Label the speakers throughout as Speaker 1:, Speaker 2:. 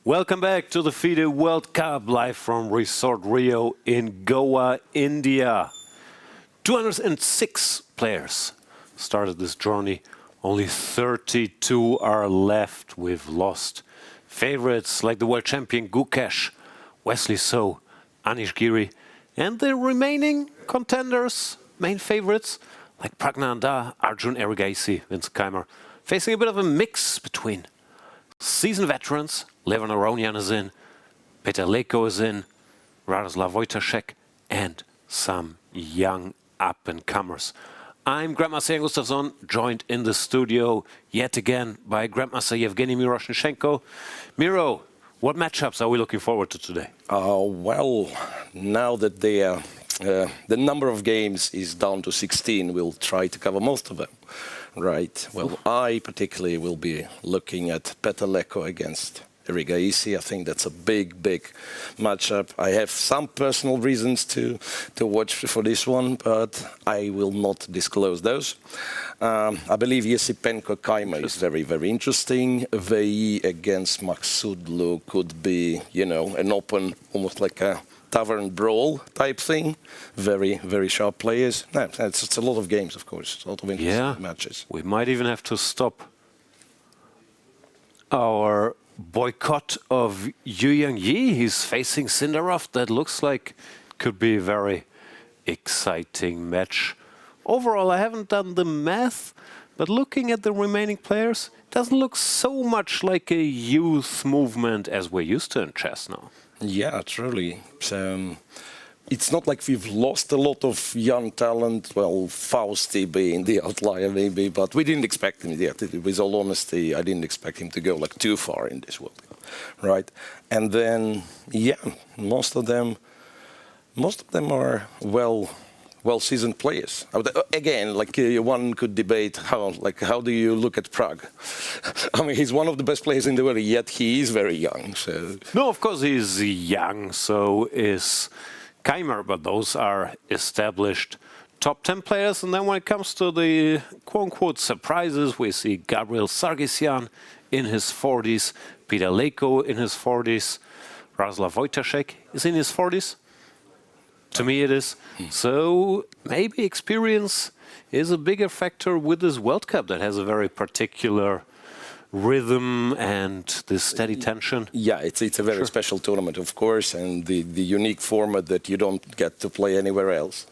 Speaker 1: Welcome back to the FIDE World Cup, live from Resort Rio in Goa, India. 206 players started this journey. Only 32 are left. We've lost favorites like the world champion Gukesh, Wesley So, Anish Giri, and the remaining contenders, main favorites like Praggnanandhaa, Arjun, Erigaisi, Vincent, Keymer, facing a bit of a mix between seasoned veterans. Levan Aronian is in, Peter Leko is in, Radoslav Wojtaszek, and some young up-and-comers. I'm Grandmaster Jan Gustafsson, joined in the studio yet again by Grandmaster Yevgeny Miroshnichenko. Miro, what matchups are we looking forward to today?
Speaker 2: Well, now that the number of games is down to 16, we'll try to cover most of them. Right. Well, I particularly will be looking at Peter Leko against Erigaisi. I think that's a big matchup. I have some personal reasons to watch for this one, but I will not disclose those. I believe Esipenko Keymer is very interesting. Wei Yi against Maghsoodloo could be, you know, an open, almost like a tavern brawl type thing. Very sharp players. No, it's a lot of games, of course. A lot of interesting matches.
Speaker 1: We might even have to stop our boycott of Yu Yi. He's facing Sindarov. That looks like could be a very exciting match. Overall, I haven't done the math, but looking at the remaining players, it doesn't look so much like a youth movement as we're used to in chess now.
Speaker 2: Yeah, truly. It's not like we've lost a lot of young talent. Well, Fausti being the outlier maybe, but we didn't expect him yet. With all honesty, I didn't expect him to go like too far in this World Cup, right? And then, yeah, most of them are well-seasoned players. Again, like one could debate how do you look at Pragg? I mean, he's one of the best players in the world, yet he is very young. So
Speaker 1: no, of course he's young. So is Keymer, but those are established top 10 players. And then when it comes to the quote-unquote surprises, we see Gabriel Sargsyan in his 40s, Peter Leko in his 40s, Radoslav Wojtaszek is in his 40s. To me it is. So maybe experience is a bigger factor with this World Cup that has a very particular rhythm and this steady tension.
Speaker 2: Yeah, it's a very special tournament, of course, and the unique format that you don't get to play anywhere else.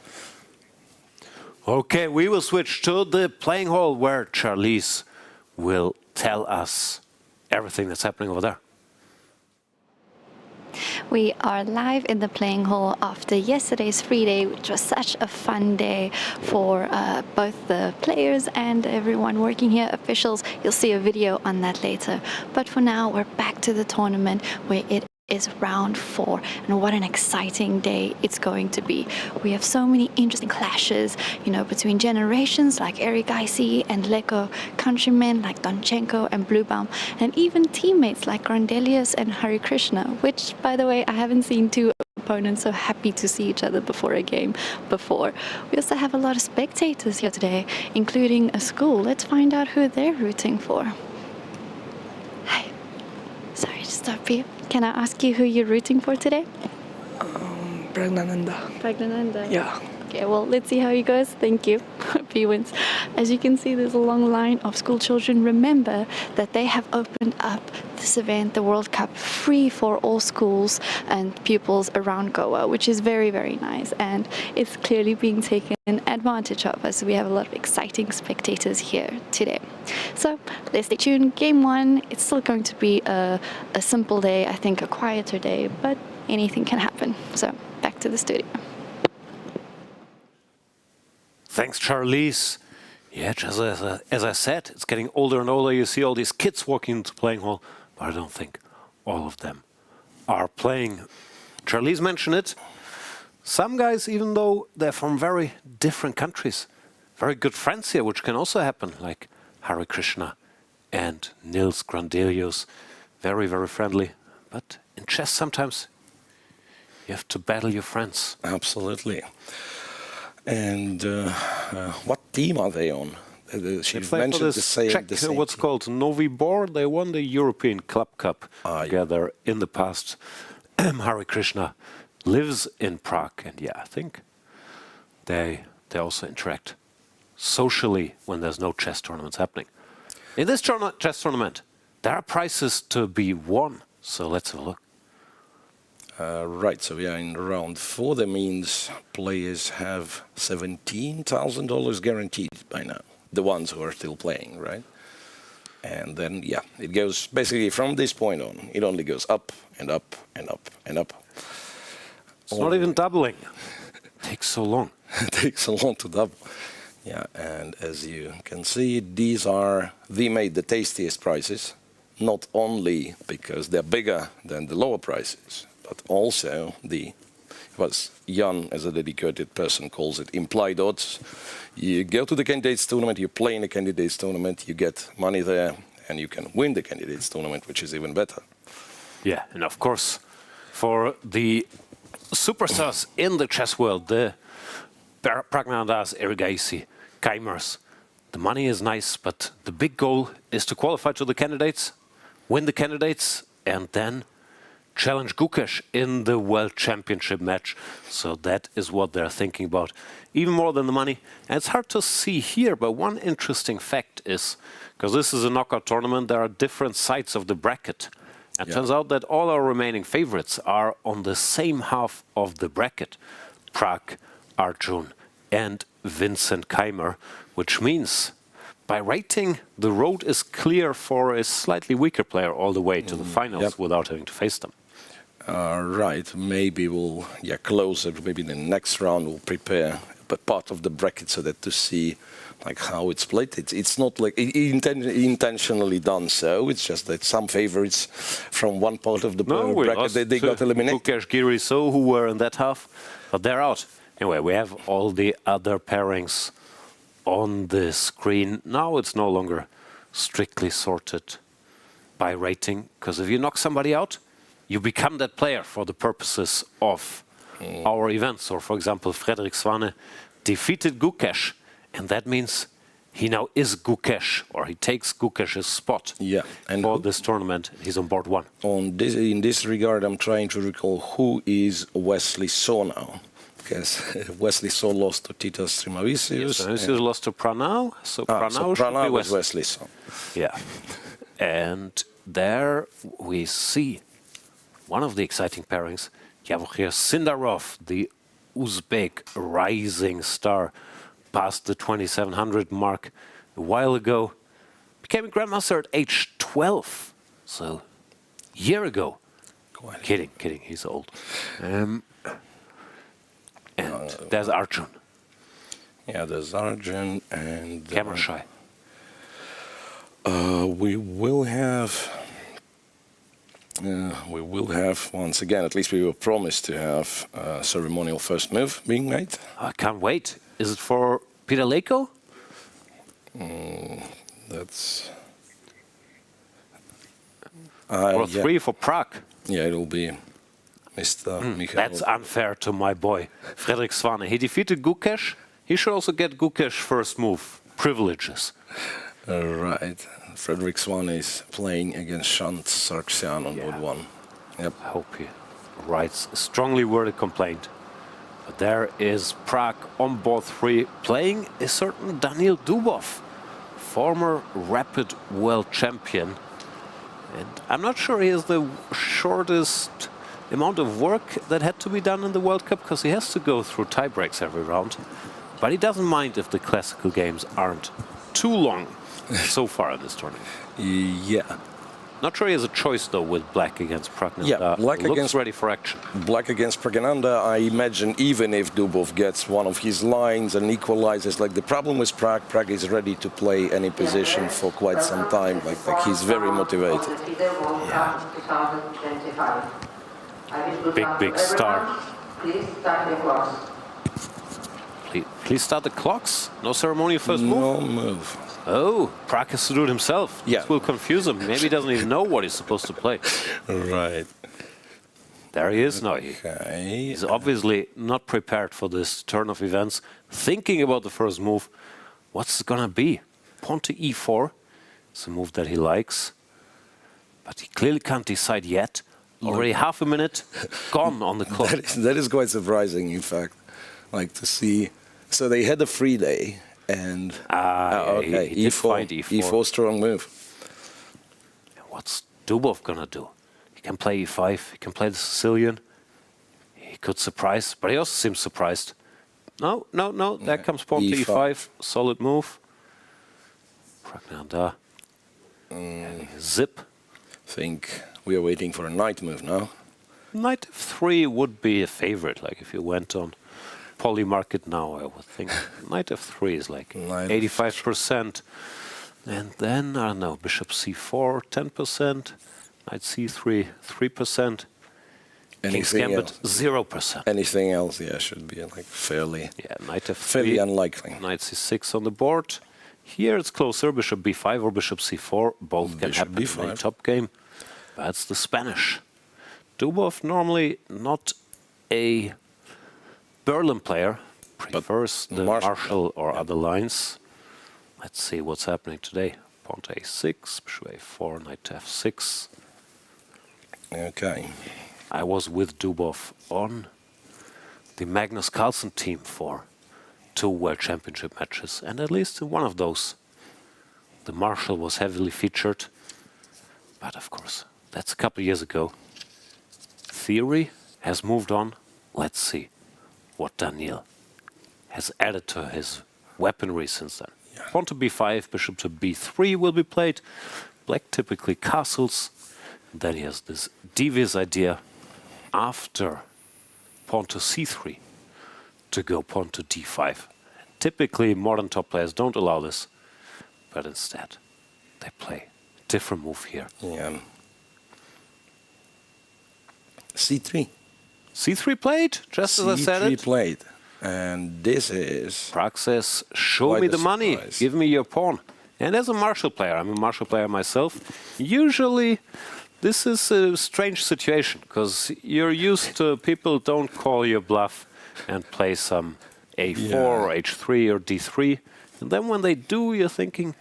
Speaker 1: Okay, we will switch to the playing hall where Charlize will tell us everything that's happening over there.
Speaker 3: We are live in the playing hall after yesterday's free day, which was such a fun day for both the players and everyone working here, officials. You'll see a video on that later. But for now, we're back to the tournament where it is round 4, and what an exciting day it's going to be. We have so many interesting clashes, you know, between generations like Erigaisi and Leko, countrymen like Donchenko and Bluebaum, and even teammates like Grandelius and Harikrishna, which, by the way, I haven't seen two opponents so happy to see each other before a game before. We also have a lot of spectators here today, including a school. Let's find out who they're rooting for. Hi. Sorry to stop you. Can I ask you who you're rooting for today?
Speaker 4: Praggnanandhaa.
Speaker 3: Praggnanandhaa?
Speaker 4: Yeah.
Speaker 3: Okay, well, let's see how he goes. Thank you. Hope he wins. As you can see, there's a long line of school children. Remember that they have opened up this event, the World Cup, free for all schools and pupils around Goa, which is very nice. And it's clearly being taken advantage of as we have a lot of exciting spectators here today. So let's stay tuned. Game 1, it's still going to be a simple day, I think a quieter day, but anything can happen. So back to the studio.
Speaker 1: Thanks, Charlize. Yeah, just as I said, it's getting older and older. You see all these kids walking into the playing hall, but I don't think all of them are playing. Charlize mentioned it. Some guys, even though they're from very different countries, very good friends here, which can also happen, like Harikrishna and Nils Grandelius. Very friendly. But in chess, sometimes you have to battle your friends.
Speaker 2: Absolutely. And what team are they on? She
Speaker 1: Play for
Speaker 2: mentioned
Speaker 1: this
Speaker 2: the
Speaker 1: Czech,
Speaker 2: same
Speaker 1: what's
Speaker 2: thing.
Speaker 1: called Novi Bor. They won the European Club Cup
Speaker 2: Yeah.
Speaker 1: together in the past. Harikrishna lives in Prague, and yeah, I think they also interact socially when there's no chess tournaments happening. In this chess tournament, there are prizes to be won. So let's have a look.
Speaker 2: Right, so we are in round 4. That means players have $17,000 guaranteed by now. The ones who are still playing, right? And then, yeah, it goes basically from this point on. It only goes up and up and up and up.
Speaker 1: It's not even doubling. Takes so long.
Speaker 2: It takes a long to double. Yeah, and as you can see, they made the tastiest prizes, not only because they're bigger than the lower prices, but also what Jan, as a dedicated person, calls it implied odds. You go to the candidates tournament, you play in the candidates tournament, you get money there, and you can win the candidates tournament, which is even better.
Speaker 1: Yeah, and of course, for the superstars in the chess world, the Praggnanandhaas, Erigaisi, Keymers, the money is nice, but the big goal is to qualify to the candidates, win the candidates, and then challenge Gukesh in the World Championship match. So that is what they're thinking about, even more than the money. And it's hard to see here, but one interesting fact is, because this is a knockout tournament, there are different sides of the bracket. And it turns out that all our remaining favorites are on the same half of the bracket. Pragg, Arjun, and Vincent Keymer, which means by rating, the road is clear for a slightly weaker player all the way to the finals without having to face them.
Speaker 2: Right, maybe we'll close it. Maybe the next round we'll prepare a part of the bracket so that to see like how it's played. It's not like intentionally done so. It's just that some favorites from one part of the bracket they got eliminated.
Speaker 1: Gukesh, Giri, So, who were in that half, but they're out. Anyway, we have all the other pairings on the screen. Now it's no longer strictly sorted by rating, because if you knock somebody out, you become that player for the purposes of our events. Or, for example, Frederik Svane defeated Gukesh, and that means he now is Gukesh, or he takes Gukesh's spot for this tournament. He's on board 1.
Speaker 2: In this regard, I'm trying to recall who is Wesley So now. Because Wesley So lost to Titas Trimavicius.
Speaker 1: Yes, and lost to Pranav. So Pranav
Speaker 2: was Wesley So.
Speaker 1: Yeah. And there we see one of the exciting pairings, Yavogir Sindarov, the Uzbek rising star, passed the 2700 mark a while ago, became a grandmaster at age 12, so a year ago. Kidding, he's old. And there's Arjun.
Speaker 2: Yeah, there's Arjun and...
Speaker 1: Camera shy.
Speaker 2: We will have, once again, at least we were promised to have a ceremonial first move being made.
Speaker 1: I can't wait. Is it for Peter Leko?
Speaker 2: That's...
Speaker 1: or 3 for Pragg?
Speaker 2: Yeah, it'll be Mr. Michael.
Speaker 1: That's unfair to my boy, Frederik Svane. He defeated Gukesh. He should also get Gukesh first move privileges.
Speaker 2: Right. Frederik Svane is playing against Shant Sargsyan on board 1. Yep.
Speaker 1: I hope he writes a strongly worded complaint. But there is Pragg on board 3 playing a certain Daniil Dubov, former rapid world champion. And I'm not sure he has the shortest amount of work that had to be done in the World Cup, because he has to go through tie breaks every round. But he doesn't mind if the classical games aren't too long so far in this tournament.
Speaker 2: Yeah.
Speaker 1: Not sure he has a choice, though, with black against Praggnanandhaa.
Speaker 2: Yeah, black
Speaker 1: looks ready for action.
Speaker 2: Black against Praggnanandhaa, I imagine even if Dubov gets one of his lines and equalizes, like the problem with Pragg, Pragg is ready to play any position for quite some time. Like he's very motivated.
Speaker 1: Yeah. Big star.
Speaker 4: Please start the clocks.
Speaker 1: Please start the clocks? No ceremonial first move?
Speaker 2: No move.
Speaker 1: Oh, Pragg has to do it himself.
Speaker 2: Yeah.
Speaker 1: This will confuse him. Maybe he doesn't even know what he's supposed to play.
Speaker 2: Right.
Speaker 1: There he is now.
Speaker 2: Okay.
Speaker 1: He's obviously not prepared for this turn of events, thinking about the first move. What's it gonna be? pawn to e4. It's a move that he likes. But he clearly can't decide yet. Already half a minute gone on the clock.
Speaker 2: That is quite surprising, in fact. Like to see. So they had a free day, and
Speaker 1: okay, he did find e4.
Speaker 2: E4 strong move.
Speaker 1: What's Dubov gonna do? He can play e5. He can play the Sicilian. He could surprise, but he also seems surprised. No. There comes pawn to e5. Solid move. Praggnanandhaa. Zip.
Speaker 2: I think we are waiting for a knight move now.
Speaker 1: Knight f3 would be a favorite. Like if you went on Poly Market now, I would think knight f3 is like 85%. And then, I don't know, bishop c4, 10%. Knight c3, 3%. King's Gambit, 0%.
Speaker 2: Anything else, yeah, should be like fairly,
Speaker 1: knight f3,
Speaker 2: fairly unlikely.
Speaker 1: Knight c6 on the board. Here it's closer, bishop b5 or bishop c4. Both can happen in a top game. That's the Spanish. Dubov normally not a Berlin player, prefers the Marshall or other lines. Let's see what's happening today. Pawn to a6, bishop a4, knight to f6.
Speaker 2: Okay.
Speaker 1: I was with Dubov on the Magnus Carlsen team for 2 World Championship matches, and at least in one of those, the Marshall was heavily featured. But of course, that's a couple of years ago. Theory has moved on. Let's see what Daniil has added to his weaponry since then. Pawn to b5, bishop to b3 will be played. Black typically castles. Then he has this devious idea after pawn to c3 to go pawn to d5. Typically, modern top players don't allow this, but instead they play a different move here.
Speaker 2: Yeah. c3.
Speaker 1: c3 played, just as I said it.
Speaker 2: c3 played. And this is...
Speaker 1: Pragg says, show me the money, give me your pawn. And as a Marshall player, I'm a Marshall player myself, usually this is a strange situation, because you're used to people don't call your bluff and play some a4 or h3 or d3. And then when they do, you're thinking,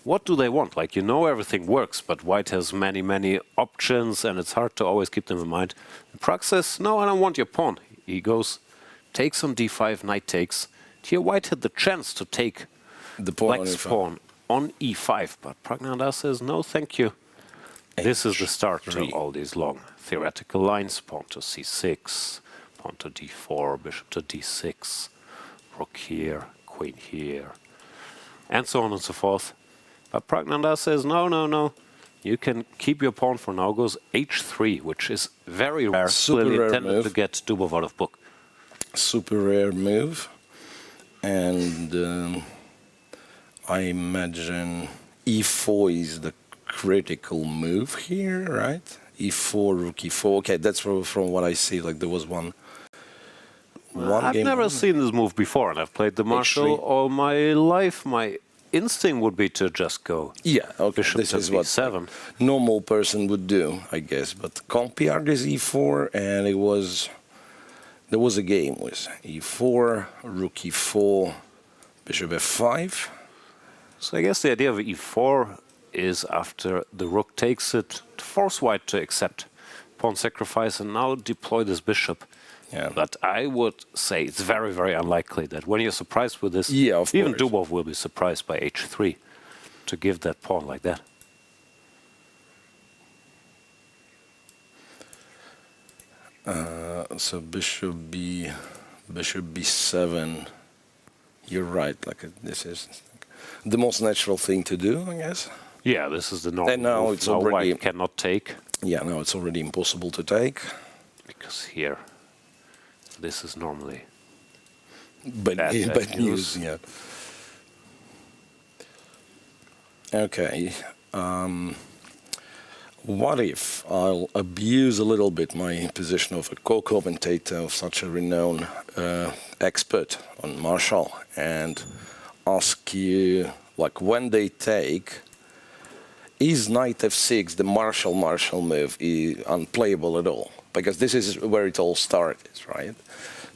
Speaker 1: what do they want? Like, you know everything works, but white has many, many options, and it's hard to always keep them in mind. And Pragg says, no, I don't want your pawn. He goes, takes on d5, knight takes. Here white had the chance to take
Speaker 2: the
Speaker 1: black's pawn on e5, but Praggnanandhaa says, no, thank you. This is the start to all these long theoretical lines. Pawn to c6, pawn to d4, bishop to d6, rook here, queen here, and so on and so forth. But Praggnanandhaa says, no, you can keep your pawn for now. Goes h3, which is very rare. Clearly intended to get Dubov out of book.
Speaker 2: Super rare move. And I imagine e4 is the critical move here, right? e4, rook e4. Okay, that's from what I see. Like there was one
Speaker 1: I've
Speaker 2: game.
Speaker 1: never seen this move before, and I've played the Marshall all my life. My instinct would be to just go bishop
Speaker 2: this
Speaker 1: to
Speaker 2: is
Speaker 1: b7.
Speaker 2: what normal person would do, I guess. But compared is e4, and there was a game with e4, rook e4, bishop f5.
Speaker 1: So I guess the idea of e4 is after the rook takes it, to force white to accept pawn sacrifice and now deploy this bishop.
Speaker 2: Yeah.
Speaker 1: But I would say it's very, very unlikely that when you're surprised with this,
Speaker 2: of
Speaker 1: even
Speaker 2: course.
Speaker 1: Dubov will be surprised by h3 to give that pawn like that.
Speaker 2: So bishop b7. You're right. Like this is the most natural thing to do, I guess.
Speaker 1: Yeah, this is the normal.
Speaker 2: And now
Speaker 1: move.
Speaker 2: it's already
Speaker 1: white cannot take.
Speaker 2: Yeah, now it's already impossible to take.
Speaker 1: Because here, this is normally
Speaker 2: bad news. Yeah. Okay. What if I'll abuse a little bit my position of a co-commentator of such a renowned expert on Marshall and ask you, like, when they take, is knight f6, the Marshall move, unplayable at all? Because this is where it all started, right?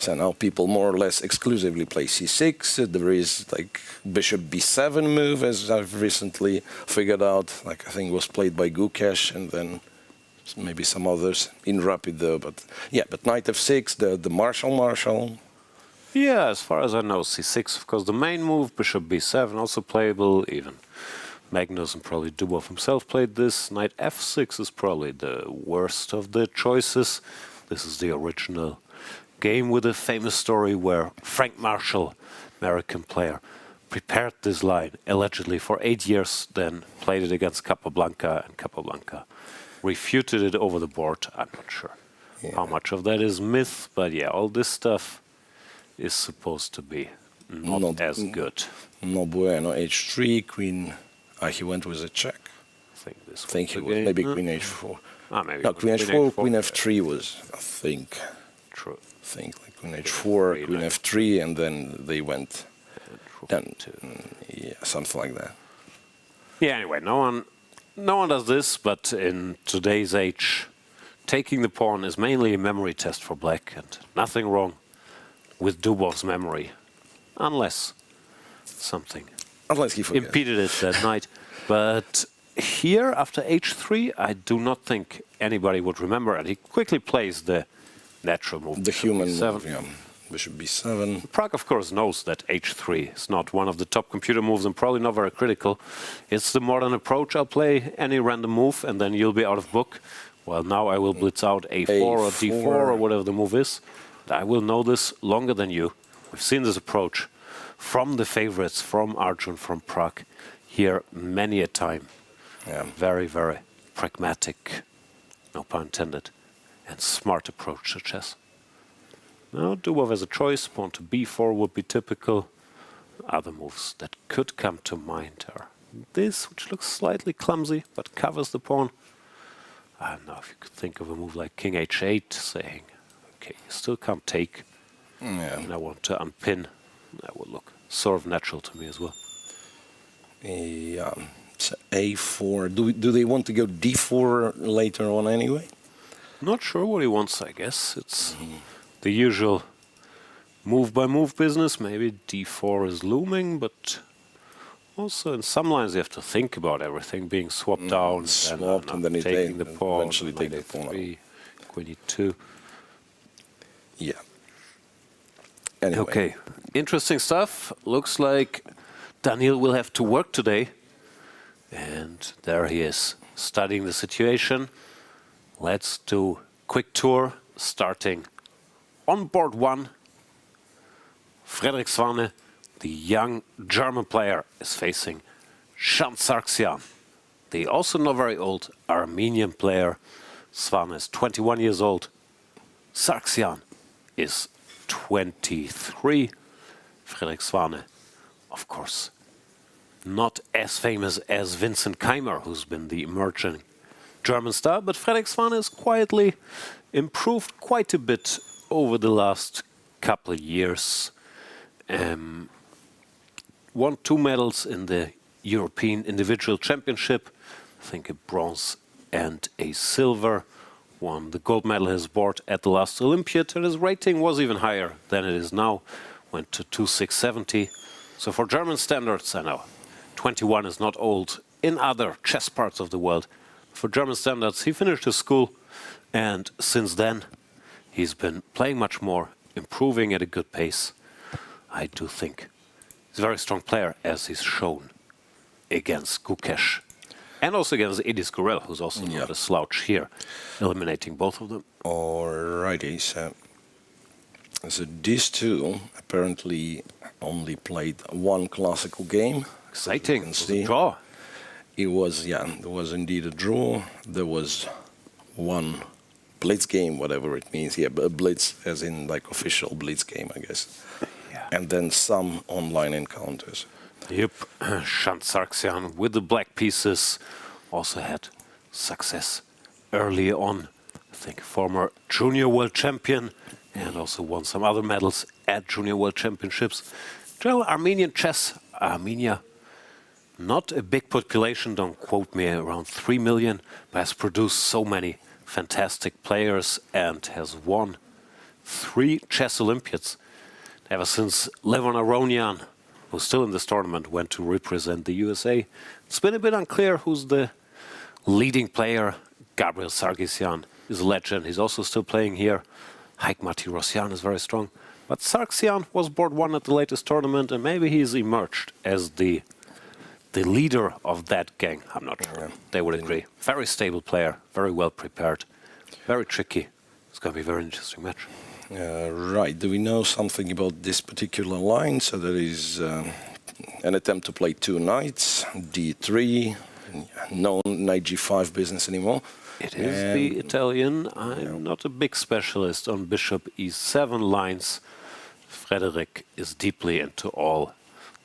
Speaker 2: So now people more or less exclusively play c6. There is like bishop b7 move, as I've recently figured out. Like I think it was played by Gukesh and then maybe some others in rapid though. But yeah, but knight f6, the marshal.
Speaker 1: Yeah, as far as I know, c6, of course, the main move, bishop b7, also playable. Even Magnus and probably Dubov himself played this. Knight f6 is probably the worst of the choices. This is the original game with a famous story where Frank Marshall, American player, prepared this line allegedly for 8 years, then played it against Capablanca, and Capablanca refuted it over the board. I'm not sure how much of that is myth, but yeah, all this stuff is supposed to be not as good.
Speaker 2: No bueno. h3, queen. He went with a check.
Speaker 1: I
Speaker 2: think he was maybe queen h4.
Speaker 1: Maybe
Speaker 2: no, queen h4, queen f3 was, I think.
Speaker 1: True.
Speaker 2: I think like queen h4, queen f3, and then they went. Then, yeah, something like that.
Speaker 1: Yeah. Anyway, no one does this, but in today's age, taking the pawn is mainly a memory test for black, and nothing wrong with Dubov's memory, unless something
Speaker 2: he
Speaker 1: impeded it that night. But here, after h3, I do not think anybody would remember, and he quickly plays the natural move.
Speaker 2: The human move, yeah. Bishop b7.
Speaker 1: Pragg, of course, knows that h3 is not one of the top computer moves and probably not very critical. It's the modern approach. I'll play any random move, and then you'll be out of book. Well, now I will blitz out a4 or d4 or whatever the move is. I will know this longer than you. We've seen this approach from the favorites, from Arjun, from Pragg, here many a time.
Speaker 2: Yeah.
Speaker 1: Very, very pragmatic, no pun intended, and smart approach to chess. Now Dubov has a choice. Pawn to b4 would be typical. Other moves that could come to mind are this, which looks slightly clumsy, but covers the pawn. I don't know if you could think of a move like king h8, saying, okay, you still can't take.
Speaker 2: Yeah.
Speaker 1: And I want to unpin. That would look sort of natural to me as well.
Speaker 2: Yeah. So a4. Do they want to go d4 later on anyway?
Speaker 1: Not sure what he wants, I guess. It's the usual move-by-move business. Maybe d4 is looming, but also in some lines you have to think about everything being swapped down.
Speaker 2: And then
Speaker 1: taking the pawn.
Speaker 2: Eventually take the pawn.
Speaker 1: Queen e2.
Speaker 2: Yeah. Anyway.
Speaker 1: Okay, interesting stuff. Looks like Daniil will have to work today. And there he is, studying the situation. Let's do quick tour, starting on board 1. Frederik Svane, the young German player, is facing Shant Sargsyan, the also not very old Armenian player. Svane is 21 years old. Sargsyan is 23. Frederik Svane, of course, not as famous as Vincent Keymer, who's been the emerging German star, but Frederik Svane has quietly improved quite a bit over the last couple of years. Won 2 medals in the European Individual Championship, I think a bronze and a silver. Won the gold medal his board at the last Olympiad, and his rating was even higher than it is now. Went to 2670. So for German standards, I know 21 is not old in other chess parts of the world. For German standards, he finished his school, and since then he's been playing much more, improving at a good pace. I do think he's a very strong player, as he's shown against Gukesh. And also against Edis Gurel, who's also not a slouch here, eliminating both of them.
Speaker 2: Alrighty, so these two apparently only played one classical game.
Speaker 1: Exciting, it was a draw.
Speaker 2: It was, there was indeed a draw. There was one blitz game, whatever it means here, but a blitz as in like official blitz game, I guess.
Speaker 1: Yeah.
Speaker 2: And then some online encounters.
Speaker 1: Yep, Shant Sargsyan with the black pieces also had success early on. I think former junior world champion, and also won some other medals at junior world championships. General Armenian chess, Armenia, not a big population, don't quote me, around 3 million, but has produced so many fantastic players and has won 3 chess Olympiads. Ever since Levon Aronian, who's still in this tournament, went to represent the USA. It's been a bit unclear who's the leading player. Gabriel Sargsyan is a legend. He's also still playing here. Haik Martirosyan is very strong. But Sargsyan was board 1 at the latest tournament, and maybe he's emerged as the leader of that gang. I'm not sure. They would agree. Very stable player, very well prepared, very tricky. It's going to be a very interesting match.
Speaker 2: Right. Do we know something about this particular line? So there is an attempt to play 2 knights, d3, no knight g5 business anymore.
Speaker 1: It is the Italian. I'm not a big specialist on bishop e7 lines. Frederik is deeply into all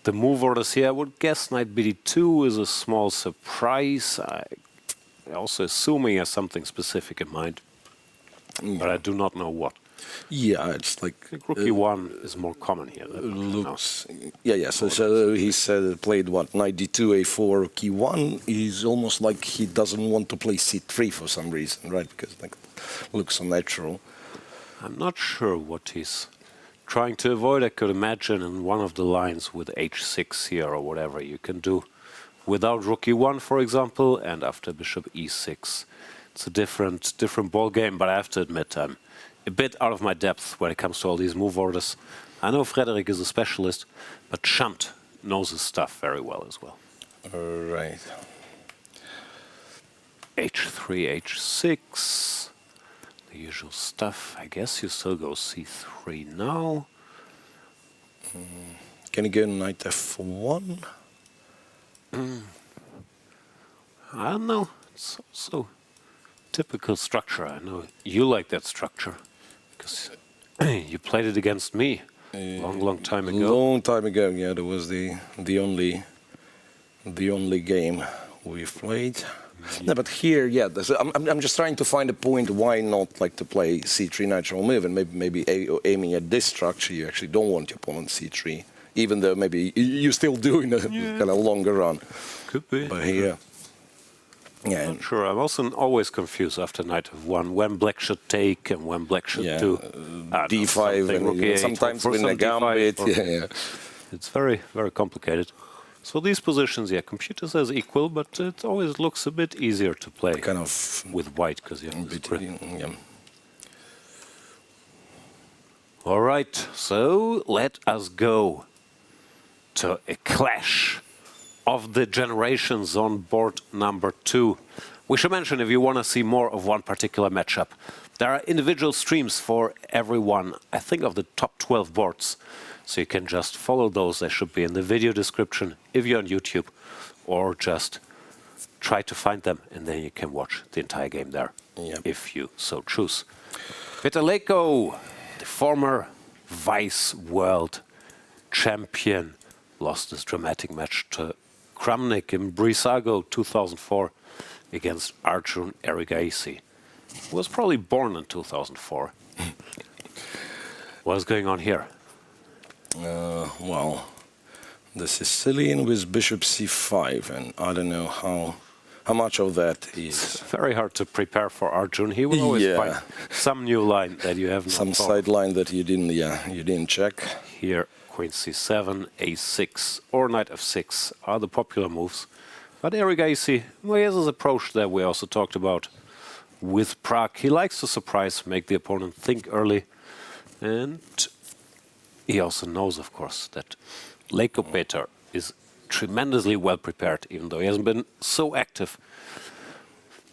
Speaker 1: the move orders here. I would guess knight bd2 is a small surprise. I'm also assuming he has something specific in mind, but I do not know what.
Speaker 2: Yeah, it's like
Speaker 1: rook e1 is more common here.
Speaker 2: Looks, yeah. So he said played what, knight d2, a4, rook e1. He's almost like he doesn't want to play c3 for some reason, right? Because like looks unnatural.
Speaker 1: I'm not sure what he's trying to avoid. I could imagine in one of the lines with h6 here or whatever you can do without rook e1, for example, and after bishop e6. It's a different ball game, but I have to admit I'm a bit out of my depth when it comes to all these move orders. I know Frederik is a specialist, but Shant knows his stuff very well as well.
Speaker 2: Right.
Speaker 1: h3, h6. The usual stuff. I guess you still go c3 now.
Speaker 2: Can you go knight f1?
Speaker 1: I don't know. It's also typical structure. I know you like that structure because you played it against me long time ago.
Speaker 2: Long time ago, yeah. That was the only game we've played. No, but here, yeah. I'm just trying to find a point why not like to play c3 natural move, and maybe aiming at this structure. You actually don't want your opponent c3, even though maybe you still do in a kind of longer run.
Speaker 1: Could be.
Speaker 2: But here. Yeah,
Speaker 1: not sure. I'm also always confused after knight f1 when black should take and when black should do
Speaker 2: d5 and sometimes win a gambit. Yeah.
Speaker 1: It's very, very complicated. So these positions, yeah, computer says equal, but it always looks a bit easier to play
Speaker 2: kind of
Speaker 1: with white because you have this grip.
Speaker 2: Yeah.
Speaker 1: All right, so let us go to a clash of the generations on board number 2. We should mention, if you want to see more of one particular matchup, there are individual streams for everyone, I think, of the top 12 boards. So you can just follow those. They should be in the video description if you're on YouTube, or just try to find them, and then you can watch the entire game there, if you so choose. Leko, the former vice world champion, lost this dramatic match to Kramnik in Brisago 2004 against Arjun Erigaisi, who was probably born in 2004. What's going on here?
Speaker 2: Well, the Sicilian with bishop c5, and I don't know how much of that is.
Speaker 1: It's very hard to prepare for Arjun. He will always find some new line that you have not
Speaker 2: some side line that you didn't check.
Speaker 1: Here, queen c7, a6, or knight f6 are the popular moves. But Erigaisi, well, he has his approach that we also talked about with Pragg. He likes to surprise, make the opponent think early, and he also knows, of course, that Leko Peter is tremendously well prepared, even though he hasn't been so active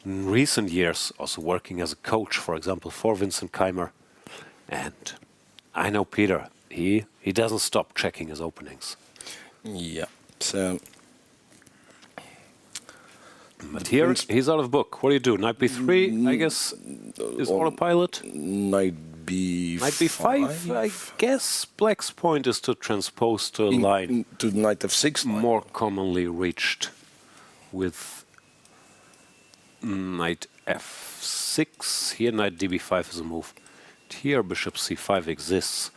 Speaker 1: in recent years, also working as a coach, for example, for Vincent Keymer. And I know Peter, he doesn't stop checking his openings.
Speaker 2: Yeah, so...
Speaker 1: But here, he's out of book. What do you do? Knight b3, I guess, is autopilot?
Speaker 2: Knight b5.
Speaker 1: Knight b5, I guess black's point is to transpose to a line.
Speaker 2: To knight f6 line.
Speaker 1: More commonly reached with knight f6. Here, knight db5 is a move. Here, bishop c5 exists.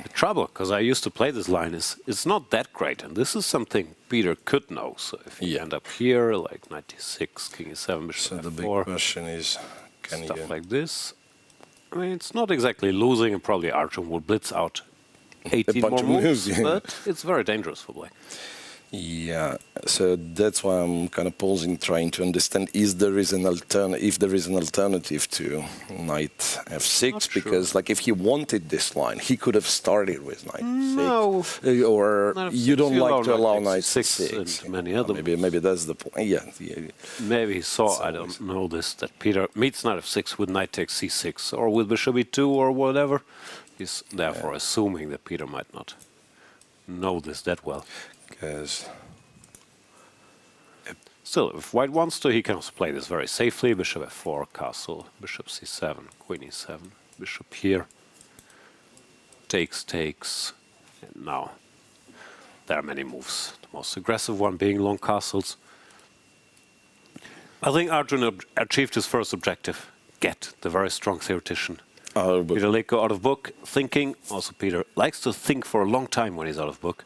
Speaker 1: The trouble, because I used to play this line, is it's not that great, and this is something Peter could know. So if you end up here, like knight d6, king e7, bishop f4,
Speaker 2: the big question is, can
Speaker 1: stuff like this. I mean, it's not exactly losing, and probably Arjun will blitz out 18
Speaker 2: bunch
Speaker 1: more
Speaker 2: of
Speaker 1: moves,
Speaker 2: moves, yeah.
Speaker 1: but it's very dangerous for Black.
Speaker 2: Yeah, so that's why I'm kind of pausing, trying to understand if there is an alternative to knight f6,
Speaker 1: Not sure.
Speaker 2: because like if he wanted this line, he could have started with knight
Speaker 1: No.
Speaker 2: 6. Or
Speaker 1: Knight
Speaker 2: you
Speaker 1: f6,
Speaker 2: don't
Speaker 1: you
Speaker 2: like to allow
Speaker 1: knight
Speaker 2: knight
Speaker 1: f6
Speaker 2: 6.
Speaker 1: and many other
Speaker 2: Maybe that's the point. Yeah.
Speaker 1: Maybe he saw, I don't know this, that Peter meets knight f6 with knight takes c6 or with bishop e2 or whatever. He's therefore assuming that Peter might not know this that well.
Speaker 2: Because
Speaker 1: Still, if White wants to, he can also play this very safely. Bishop f4, castle, bishop c7, queen e7, bishop here. Takes, and now there are many moves. The most aggressive one being long castles. I think Arjun achieved his first objective. Get the very strong theoretician. Peter Leko out of book, thinking. Also Peter likes to think for a long time when he's out of book,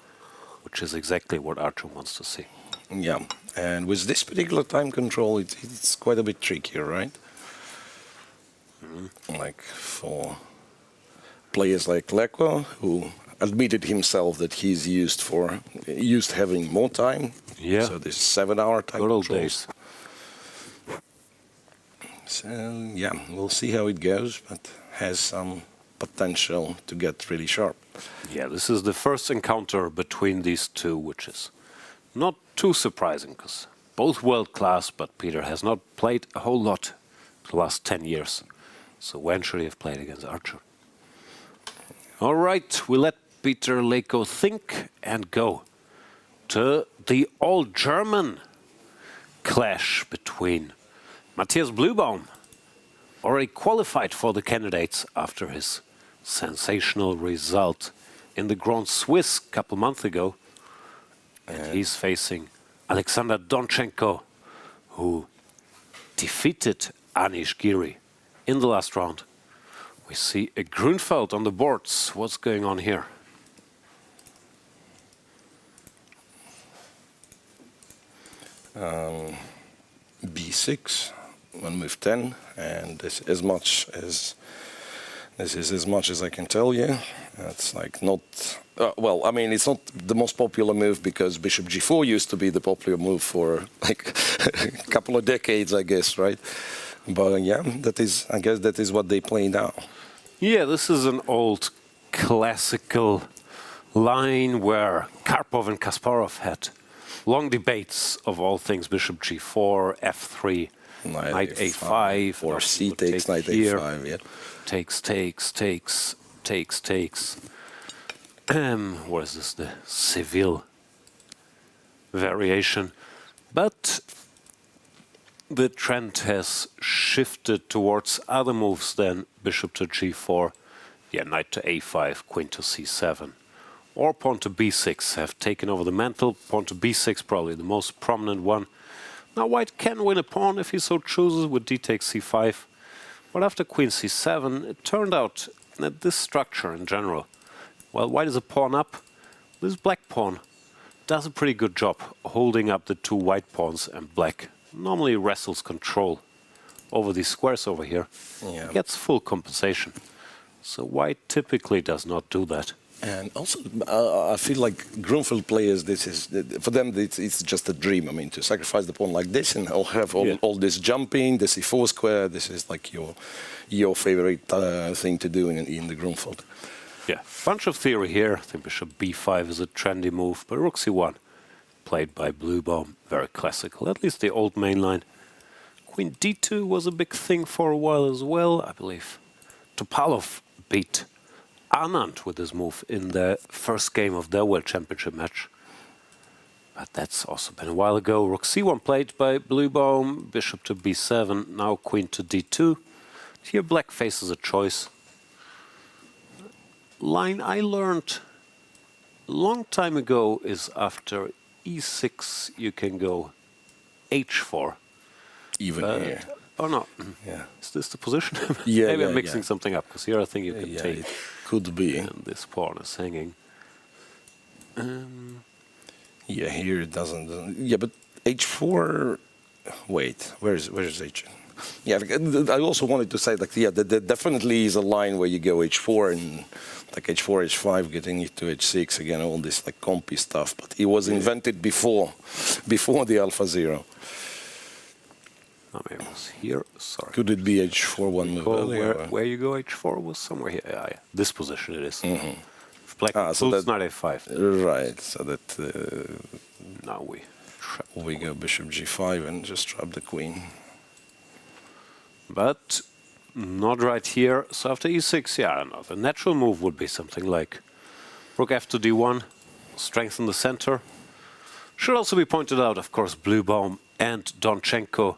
Speaker 1: which is exactly what Arjun wants to see.
Speaker 2: yeah, and with this particular time control, it's quite a bit trickier, right? Like for players like Leko, who admitted himself that he's used having more time.
Speaker 1: Yeah.
Speaker 2: So this 7-hour time
Speaker 1: Good old
Speaker 2: control.
Speaker 1: days.
Speaker 2: So yeah, we'll see how it goes, but has some potential to get really sharp.
Speaker 1: Yeah, this is the first encounter between these two, which is not too surprising, because both world-class, but Peter has not played a whole lot the last 10 years. So when should he have played against Arjun? All right, we let Peter Leko think and go to the all-German clash between Matthias Bluebaum, already qualified for the candidates after his sensational result in the Grand Swiss a couple months ago. And he's facing Alexander Donchenko, who defeated Anish Giri in the last round. We see a Grunfeld on the boards. What's going on here?
Speaker 2: B6, one move 10, and this is as much as I can tell you. It's like not well. I mean, it's not the most popular move because Bishop G4 used to be the popular move for like a couple of decades, I guess, right? But yeah, I guess that is what they play now.
Speaker 1: Yeah, this is an old classical line where Karpov and Kasparov had long debates of all things: Bishop G4, F3, Knight A5,
Speaker 2: or C takes Knight
Speaker 1: here.
Speaker 2: A5. Yeah.
Speaker 1: Takes. What is this? The Seville variation. But the trend has shifted towards other moves than Bishop to G4, yeah, Knight to A5, Queen to C7, or Pawn to B6 have taken over the mantle. Pawn to B6 probably the most prominent one. Now White can win a pawn if he so chooses with D takes C5. But after Queen C7, it turned out that this structure in general, while White is a pawn up, this Black pawn does a pretty good job holding up the two White pawns, and Black normally wrestles control over these squares over here.
Speaker 2: Yeah.
Speaker 1: Gets full compensation. So White typically does not do that.
Speaker 2: And also, I feel like Grunfeld players, for them, it's just a dream. I mean, to sacrifice the pawn like this and have all this jumping, the C4 square, this is like your favorite thing to do in the Grunfeld.
Speaker 1: Yeah, bunch of theory here. I think Bishop B5 is a trendy move, but Rook C1, played by Bluebaum, very classical, at least the old main line. Queen D2 was a big thing for a while as well, I believe. Topalov beat Anand with this move in the first game of their World Championship match. But that's also been a while ago. Rook C1 played by Bluebaum, Bishop to B7, now Queen to D2. Here Black faces a choice. Line I learned a long time ago is after E6 you can go H4.
Speaker 2: Even here.
Speaker 1: Oh no.
Speaker 2: Yeah.
Speaker 1: Is this the position?
Speaker 2: Yeah,
Speaker 1: Maybe I'm
Speaker 2: yeah,
Speaker 1: mixing
Speaker 2: yeah.
Speaker 1: something up, because here I think you can
Speaker 2: Yeah,
Speaker 1: take.
Speaker 2: it could be.
Speaker 1: And this pawn is hanging.
Speaker 2: Yeah, here it doesn't. Yeah, but H4. Wait, where's H? Yeah, I also wanted to say that, yeah, there definitely is a line where you go h4 and like h4, h5, getting it to h6, again, all this like compy stuff. But it was invented before the Alpha Zero.
Speaker 1: Oh, maybe it was here. Sorry.
Speaker 2: Could it be h4 one move earlier?
Speaker 1: Where you go h4 was somewhere here. Yeah. This position it is.
Speaker 2: Mm-hmm.
Speaker 1: If Black
Speaker 2: So
Speaker 1: moves
Speaker 2: that,
Speaker 1: knight a5.
Speaker 2: right, so that
Speaker 1: Now
Speaker 2: we go bishop g5 and just trap the queen.
Speaker 1: But not right here. So after e6, yeah, no, the natural move would be something like rook f to d1, strengthen the center. Should also be pointed out, of course, Bluebaum and Donchenko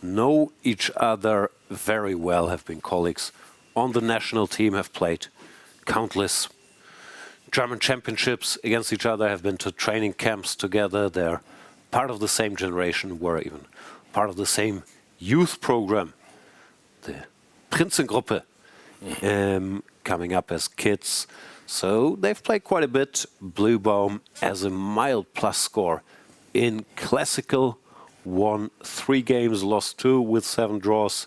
Speaker 1: know each other very well, have been colleagues on the national team, have played countless German championships against each other, have been to training camps together. They're part of the same generation, were even part of the same youth program, the Prinzengruppe, coming up as kids. So they've played quite a bit. Bluebaum has a mild plus score in classical, won 3 games, lost 2 with 7 draws.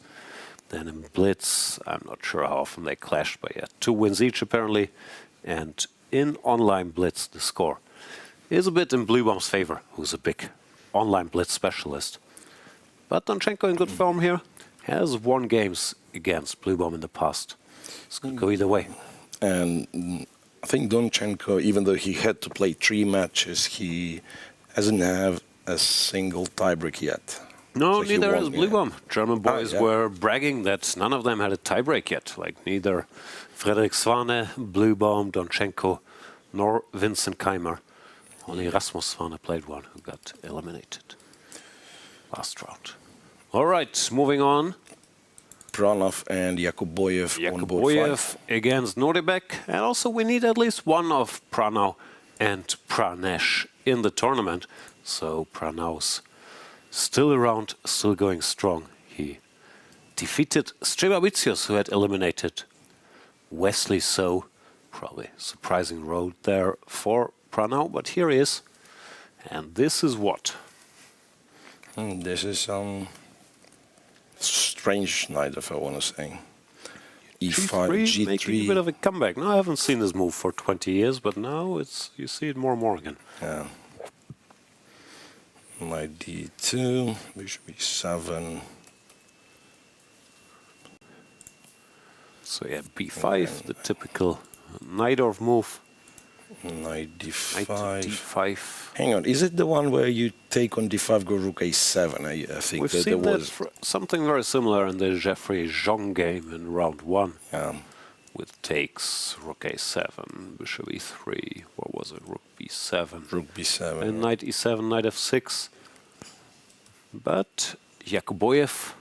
Speaker 1: Then in Blitz, I'm not sure how often they clashed, but yeah, 2 wins each apparently. And in online Blitz, the score is a bit in Bluebaum's favor, who's a big online Blitz specialist. But Donchenko in good form here, has won games against Bluebaum in the past. This could go either way.
Speaker 2: And I think Donchenko, even though he had to play 3 matches, he hasn't had a single tiebreak yet.
Speaker 1: No,
Speaker 2: So
Speaker 1: neither
Speaker 2: won,
Speaker 1: is Bluebaum. German boys
Speaker 2: yeah.
Speaker 1: were bragging that none of them had a tiebreak yet. Like neither Frederik, Svane, Bluebaum, Donchenko, nor Vincent Keymer. Only Rasmus Svane played one who got eliminated last round. All right, moving on.
Speaker 2: Pranav and Yakubboev on board
Speaker 1: Yakubboev against Nodirbek. And also we need at least one of Pranav and Pranesh in the tournament. So Pranav's still around, still going strong. He defeated Strebavicius, who had eliminated Wesley So. Probably surprising road there for Pranav, but here he is. And this is what?
Speaker 2: This is strange knight, if I want to say. E5, G3.
Speaker 1: Making a bit of a comeback. No, I haven't seen this move for 20 years, but now you see it more and more again.
Speaker 2: Yeah. Knight D2, bishop E7.
Speaker 1: So yeah, B5, the typical Najdorf move.
Speaker 2: Knight D5.
Speaker 1: Knight D5.
Speaker 2: Hang on, is it the one where you take on D5, go rook A7? I think
Speaker 1: We've
Speaker 2: that
Speaker 1: seen
Speaker 2: there
Speaker 1: that
Speaker 2: was
Speaker 1: something very similar in the Jeffrey Jean game in round 1.
Speaker 2: Yeah.
Speaker 1: With takes, rook A7, bishop E3, what was it, rook B7.
Speaker 2: Rook B7.
Speaker 1: And knight E7, knight F6. But Yakubboev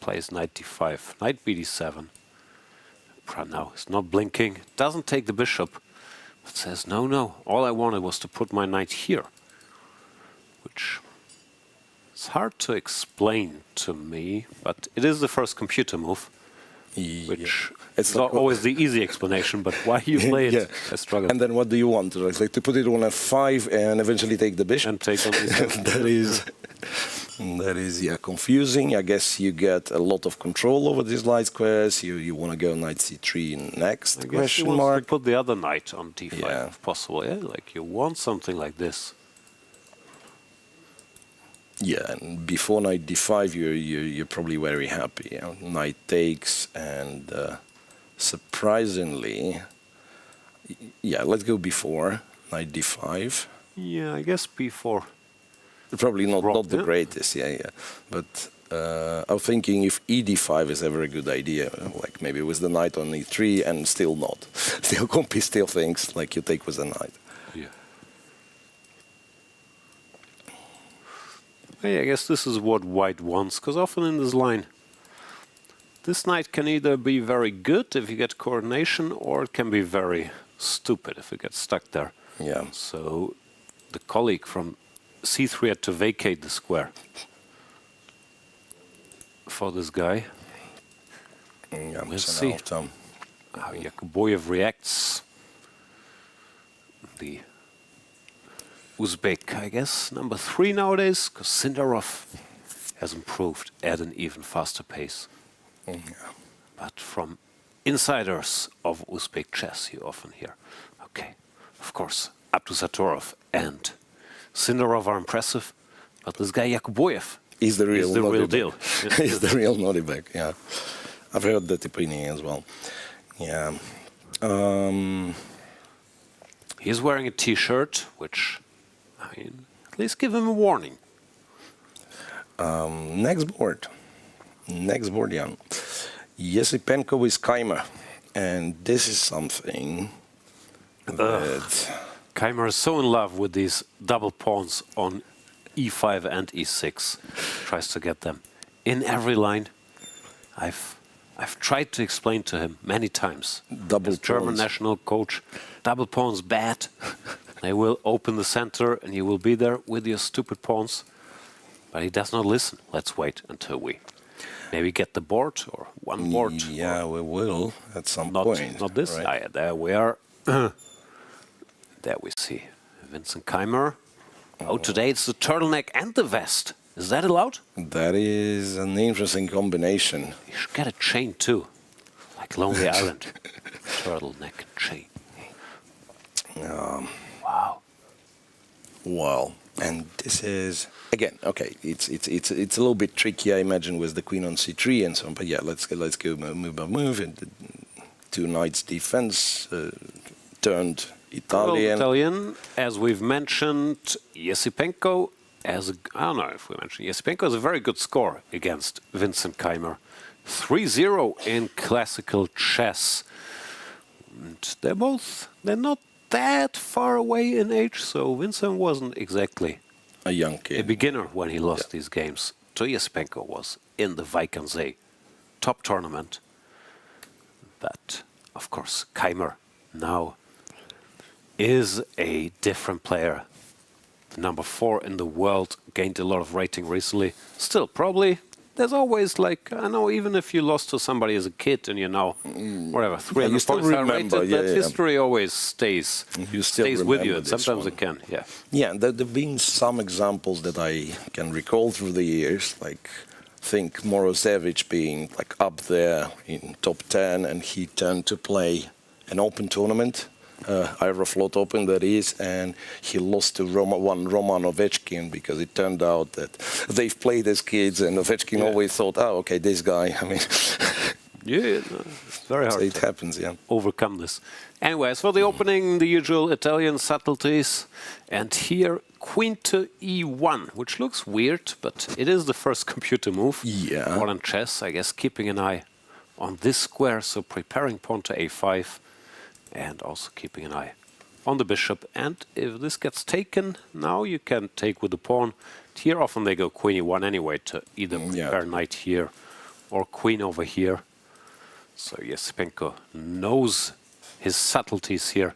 Speaker 1: plays knight D5, knight BD7. Pranav is not blinking, doesn't take the bishop, but says, no, all I wanted was to put my knight here. Which is hard to explain to me, but it is the first computer move. Which
Speaker 2: it's
Speaker 1: is not always the easy explanation, but why you play it, I struggle.
Speaker 2: And then what do you want? Like to put it on F5 and eventually take the bishop?
Speaker 1: And take on
Speaker 2: that is confusing. I guess you get a lot of control over these light squares. You want to go knight C3 next?
Speaker 1: I guess
Speaker 2: Question
Speaker 1: you want
Speaker 2: mark.
Speaker 1: to put the other knight on D5
Speaker 2: Yeah.
Speaker 1: if possible. Yeah, like you want something like this.
Speaker 2: Yeah, and before knight D5, you're probably very happy. Yeah? Knight takes, and surprisingly, yeah, let's go before knight D5.
Speaker 1: Yeah, I guess B4.
Speaker 2: Probably not the
Speaker 1: yeah.
Speaker 2: greatest, yeah. But I'm thinking if ED5 is ever a good idea, like maybe with the knight on E3 and still not. Still compy still thinks like you take with the knight.
Speaker 1: Yeah. Hey, I guess this is what white wants, because often in this line, this knight can either be very good if you get coordination, or it can be very stupid if it gets stuck there.
Speaker 2: Yeah.
Speaker 1: So the colleague from C3 had to vacate the square for this guy.
Speaker 2: Yeah,
Speaker 1: We'll
Speaker 2: so
Speaker 1: see
Speaker 2: now,
Speaker 1: how Yakubboev reacts. The Uzbek, I guess, number 3 nowadays, because Sindarov has improved at an even faster pace.
Speaker 2: Yeah.
Speaker 1: But from insiders of Uzbek chess, you often hear, okay, of course, Abdusattorov and Sindarov are impressive, but this guy Yakubboev
Speaker 2: He's the real,
Speaker 1: is the real deal.
Speaker 2: He's the real Nodirbek, yeah. I've heard that opinion as well. Yeah.
Speaker 1: He's wearing a T-shirt, which, I mean, at least give him a warning.
Speaker 2: Next board, Jan. Esipenko with Keymer. And this is something that...
Speaker 1: Keymer is so in love with these double pawns on e5 and e6. Tries to get them in every line. I've tried to explain to him many times.
Speaker 2: Double
Speaker 1: As German
Speaker 2: pawns.
Speaker 1: national coach, double pawns bad. They will open the center and you will be there with your stupid pawns. But he does not listen. Let's wait until we maybe get the board or one board.
Speaker 2: Yeah, we will at some
Speaker 1: Not,
Speaker 2: point.
Speaker 1: not this.
Speaker 2: right?
Speaker 1: Ah, there we are. There we see Vincent Keymer. Oh, today it's the turtleneck and the vest. Is that allowed?
Speaker 2: That is an interesting combination.
Speaker 1: You should get a chain too, like Lonely Island. Turtleneck and chain. Wow.
Speaker 2: Well, and this is again okay. It's a little bit tricky, I imagine, with the queen on c3 and so on. But yeah, let's go move by move. And two knights defense turned Italian.
Speaker 1: Well, Italian, as we've mentioned, Esipenko I don't know if we mentioned Esipenko has a very good score against Vincent Keymer. 3-0 in classical chess. And they're not that far away in age, so Vincent wasn't exactly
Speaker 2: A young kid.
Speaker 1: a beginner when he lost these games. So Esipenko was in the Vaikanzai top tournament. But, of course, Keymer now is a different player. Number 4 in the world, gained a lot of rating recently. Still, probably, there's always like, I know, even if you lost to somebody as a kid and you're now, whatever, 300
Speaker 2: you still
Speaker 1: points are
Speaker 2: remember,
Speaker 1: rated, that history always stays,
Speaker 2: You still
Speaker 1: stays with you,
Speaker 2: remember
Speaker 1: and
Speaker 2: this
Speaker 1: sometimes
Speaker 2: one.
Speaker 1: it can, yeah.
Speaker 2: Yeah, there have been some examples that I can recall through the years, like think Morozevich being like up there in top 10, and he turned to play an open tournament, Aeroflot Open that is, and he lost to Roman Ovechkin because it turned out that they've played as kids, and Ovechkin always thought, oh, okay, this guy, I mean...
Speaker 1: Yeah, it's very hard
Speaker 2: So it
Speaker 1: to
Speaker 2: happens, yeah.
Speaker 1: overcome this. Anyways, for the opening, the usual Italian subtleties. And here, queen to e1, which looks weird, but it is the first computer move.
Speaker 2: Yeah.
Speaker 1: Modern chess, I guess, keeping an eye on this square, so preparing pawn to a5, and also keeping an eye on the bishop. And if this gets taken, now you can take with the pawn. Here, often they go queen e1 anyway to either prepare knight here or queen over here. So Esipenko knows his subtleties here.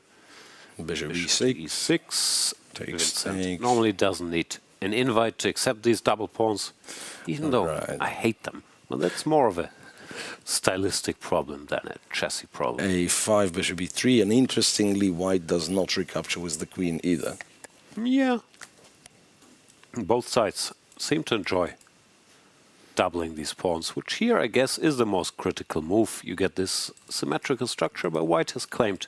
Speaker 2: Bishop
Speaker 1: Bishop
Speaker 2: e6.
Speaker 1: e6.
Speaker 2: Takes,
Speaker 1: Vincent
Speaker 2: takes.
Speaker 1: normally doesn't need an invite to accept these double pawns, even though
Speaker 2: Right.
Speaker 1: I hate them. Well, that's more of a stylistic problem than a chessy problem.
Speaker 2: a5, bishop e3, and interestingly, white does not recapture with the queen either.
Speaker 1: Yeah. Both sides seem to enjoy doubling these pawns, which here, I guess, is the most critical move. You get this symmetrical structure, but white has claimed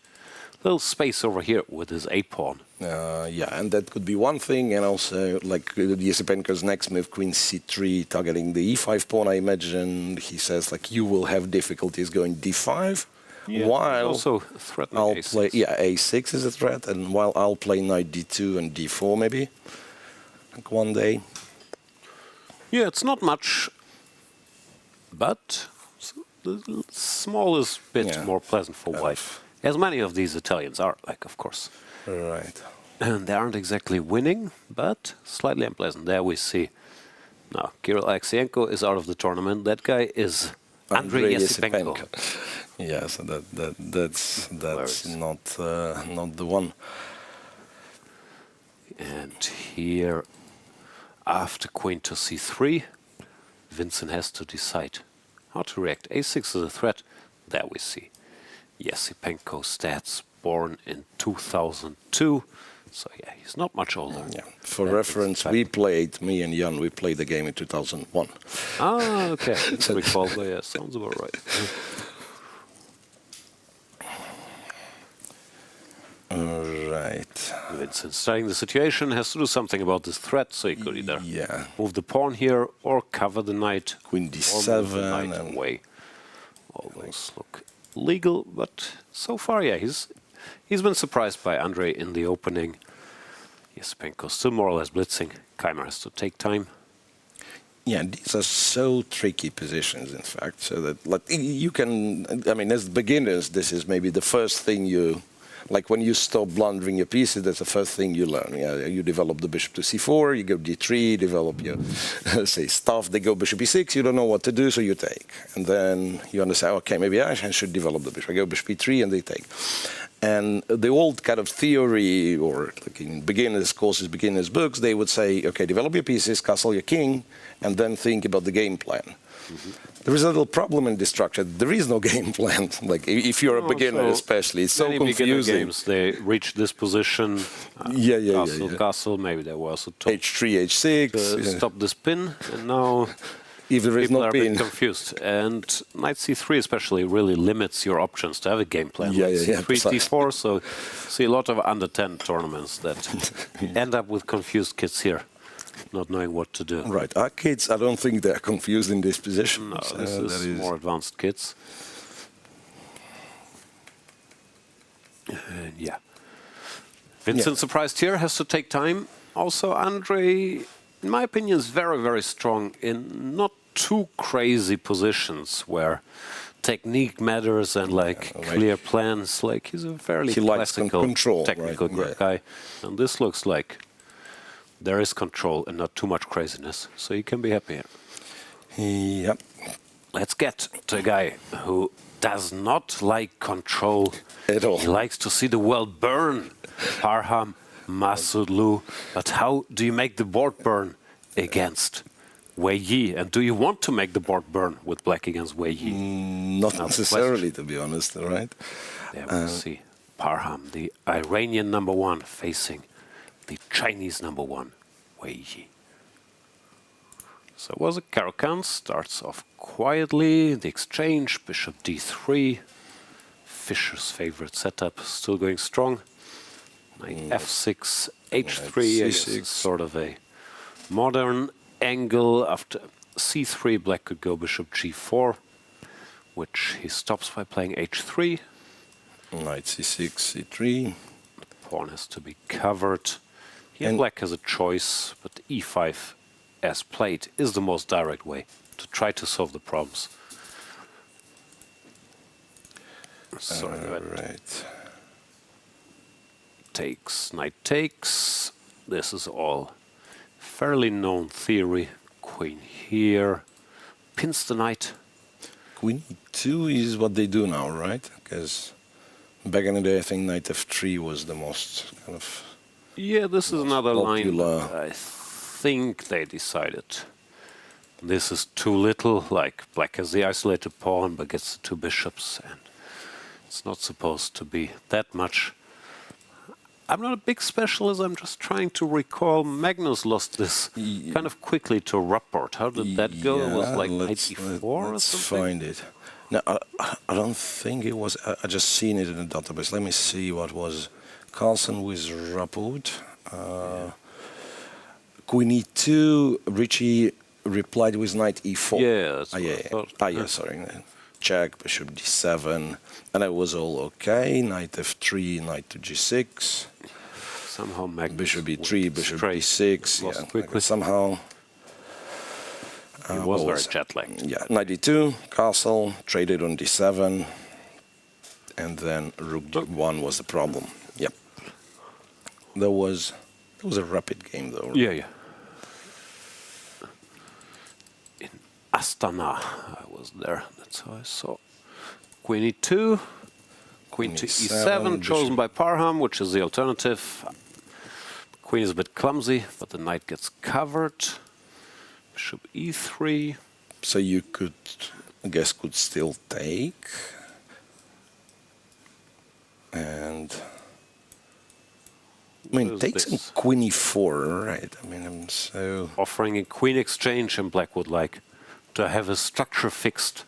Speaker 1: a little space over here with his a-pawn.
Speaker 2: Yeah, and that could be one thing, and also, like, Esipenko's next move, queen c3, targeting the e5 pawn, I imagine, he says, like, you will have difficulties going d5, while
Speaker 1: also threatening
Speaker 2: I'll
Speaker 1: a6.
Speaker 2: play, a6 is a threat, and while I'll play knight d2 and d4, maybe, like one day.
Speaker 1: Yeah, it's not much, but the smallest bit more pleasant for white. As many of these Italians are, like, of course.
Speaker 2: Right.
Speaker 1: And they aren't exactly winning, but slightly unpleasant. There we see. Now, Kirill Alexeyenko is out of the tournament. That guy is Andrey Esipenko.
Speaker 2: Yeah, so that's not the one.
Speaker 1: And here, after queen to c3, Vincent has to decide how to react. a6 is a threat. There we see Esipenko stats, born in 2002, So yeah, he's not much older.
Speaker 2: Yeah. For
Speaker 1: That is
Speaker 2: reference,
Speaker 1: fact.
Speaker 2: me and Jan, we played the game in 2001.
Speaker 1: Ah, okay. Recall that, yeah, sounds about right.
Speaker 2: Right.
Speaker 1: Vincent studying the situation, has to do something about this threat, so he could either
Speaker 2: Yeah.
Speaker 1: move the pawn here or cover the knight.
Speaker 2: Queen
Speaker 1: Or move the
Speaker 2: D7
Speaker 1: knight
Speaker 2: and
Speaker 1: away. All those look legal, but so far, yeah, he's been surprised by Andrey in the opening. Esipenko still more or less blitzing. Keymer has to take time.
Speaker 2: yeah, these are so tricky positions, in fact, so that like you can. I mean, as beginners, this is maybe the first thing you. Like when you stop blundering your pieces, that's the first thing you learn. Yeah, you develop the bishop to c4, you go d3, develop your, say, stuff. They go bishop e6, you don't know what to do, so you take. And then you understand, okay, maybe I should develop the bishop. I go bishop e3 and they take. And the old kind of theory, or like in beginners' courses, beginners' books, they would say, okay, develop your pieces, castle your king, and then think about the game plan. Mm-hmm. There is a little problem in this structure. There is no game plan. Like if you're a beginner, especially, it's so confusing.
Speaker 1: Games, they reach this position. Castle. Maybe there was a top
Speaker 2: h3, h6.
Speaker 1: Stop the spin, and now
Speaker 2: if there is
Speaker 1: people
Speaker 2: no
Speaker 1: are a
Speaker 2: pin,
Speaker 1: bit confused. And knight c3 especially really limits your options to have a game plan. C3, d4. So see a lot of under 10 tournaments that end up with confused kids here, not knowing what to do.
Speaker 2: Right. Our kids, I don't think they're confused in this position.
Speaker 1: No, this is more advanced kids. Yeah. Vincent surprised here, has to take time. Also, Andrey, in my opinion, is very, very strong in not too crazy positions where technique matters and clear plans. Like he's a fairly classical, technical guy. And this looks like there is control and not too much craziness, so you can be happy here.
Speaker 2: Yep.
Speaker 1: Let's get to a guy who does not like control
Speaker 2: at all.
Speaker 1: He likes to see the world burn. Parham Maghsoodloo. But how do you make the board burn against Wei Yi? And do you want to make the board burn with black against Wei Yi?
Speaker 2: Not necessarily, to be honest, right?
Speaker 1: There we'll see. Parham, the Iranian #1, facing the Chinese #1, Wei Yi. So it was a Caro-Kann, starts off quietly, the exchange, bishop d3, Fischer's favorite setup, still going strong. Knight f6, h3, is sort of a modern angle. After c3, black could go bishop g4, which he stops by playing h3.
Speaker 2: Knight c6, c3.
Speaker 1: The pawn has to be covered. Here black has a choice, but e5 as played is the most direct way to try to solve the problems. Sorry,
Speaker 2: right.
Speaker 1: Takes, knight takes. This is all fairly known theory. Queen here, pins the knight.
Speaker 2: Queen e2 is what they do now, right? Because back in the day, I think knight f3 was the most kind of...
Speaker 1: Yeah, this is another
Speaker 2: popular
Speaker 1: line. I think they decided this is too little. Like black has the isolated pawn, but gets the two bishops, and it's not supposed to be that much. I'm not a big specialist. I'm just trying to recall. Magnus lost this kind of quickly to Rapport. How did that go? It was like knight e4 or something.
Speaker 2: Let's find it. No, I don't think it was. I just seen it in the database. Let me see what was. Carlsen with Rapport. Queen e2. Richie replied with knight e4.
Speaker 1: Yeah, that's what I thought.
Speaker 2: Sorry. Check, bishop d7, and it was all okay. Knight f3, knight to g6.
Speaker 1: Somehow Magnus
Speaker 2: bishop e3, bishop d6. Yeah, quickly. Somehow.
Speaker 1: He was very jet-lagged.
Speaker 2: Yeah, knight e2, castle, traded on d7, and then rook d1 was the problem. Yep. It was a rapid game, though.
Speaker 1: Yeah. In Astana, I was there. That's how I saw. Queen e2, queen to e7, chosen by Parham, which is the alternative. Queen is a bit clumsy, but the knight gets covered. Bishop e3.
Speaker 2: So you could, I guess, could still take. And I mean,
Speaker 1: What is
Speaker 2: takes
Speaker 1: this?
Speaker 2: on queen e4, right? I mean, I'm so...
Speaker 1: Offering a queen exchange, and Black would like to have his structure fixed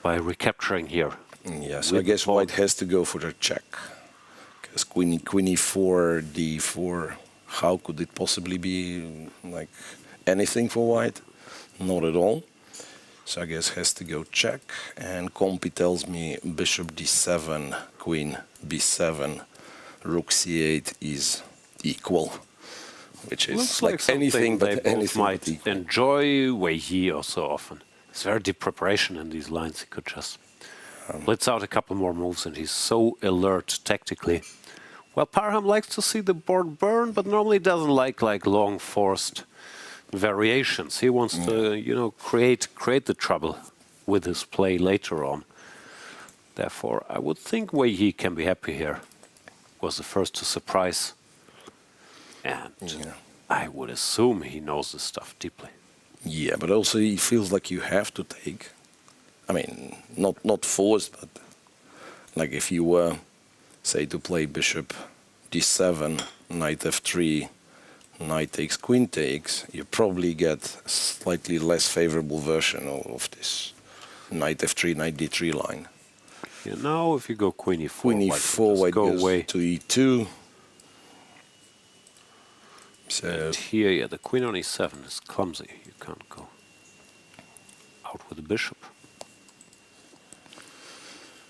Speaker 1: by recapturing here.
Speaker 2: Yeah, so I
Speaker 1: With
Speaker 2: guess
Speaker 1: pawn.
Speaker 2: white has to go for the check. Because queen e4, d4, how could it possibly be like anything for white? Not at all. So I guess has to go check. And Compi tells me bishop d7, queen b7, rook c8 is equal. Which is
Speaker 1: Looks
Speaker 2: like anything
Speaker 1: something
Speaker 2: but
Speaker 1: they both
Speaker 2: anything
Speaker 1: might
Speaker 2: but equal.
Speaker 1: enjoy. Wei Yi also often. It's very deep preparation in these lines. He could just blitz out a couple more moves, and he's so alert tactically. Well, Parham likes to see the board burn, but normally doesn't like long forced variations. He wants to, you know, create the trouble with his play later on. Therefore, I would think Wei Yi can be happy here. Was the first to surprise, and I would assume he knows this stuff deeply.
Speaker 2: Yeah, but also he feels like you have to take. I mean, not forced, but like if you were, say, to play bishop d7, knight f3, knight takes, queen takes, you probably get a slightly less favorable version of this knight f3, knight d3 line.
Speaker 1: You know, if you go queen e4,
Speaker 2: Queen e4, white
Speaker 1: go
Speaker 2: goes
Speaker 1: away.
Speaker 2: to e2. So
Speaker 1: And here, yeah, the queen on e7 is clumsy. You can't go out with the bishop.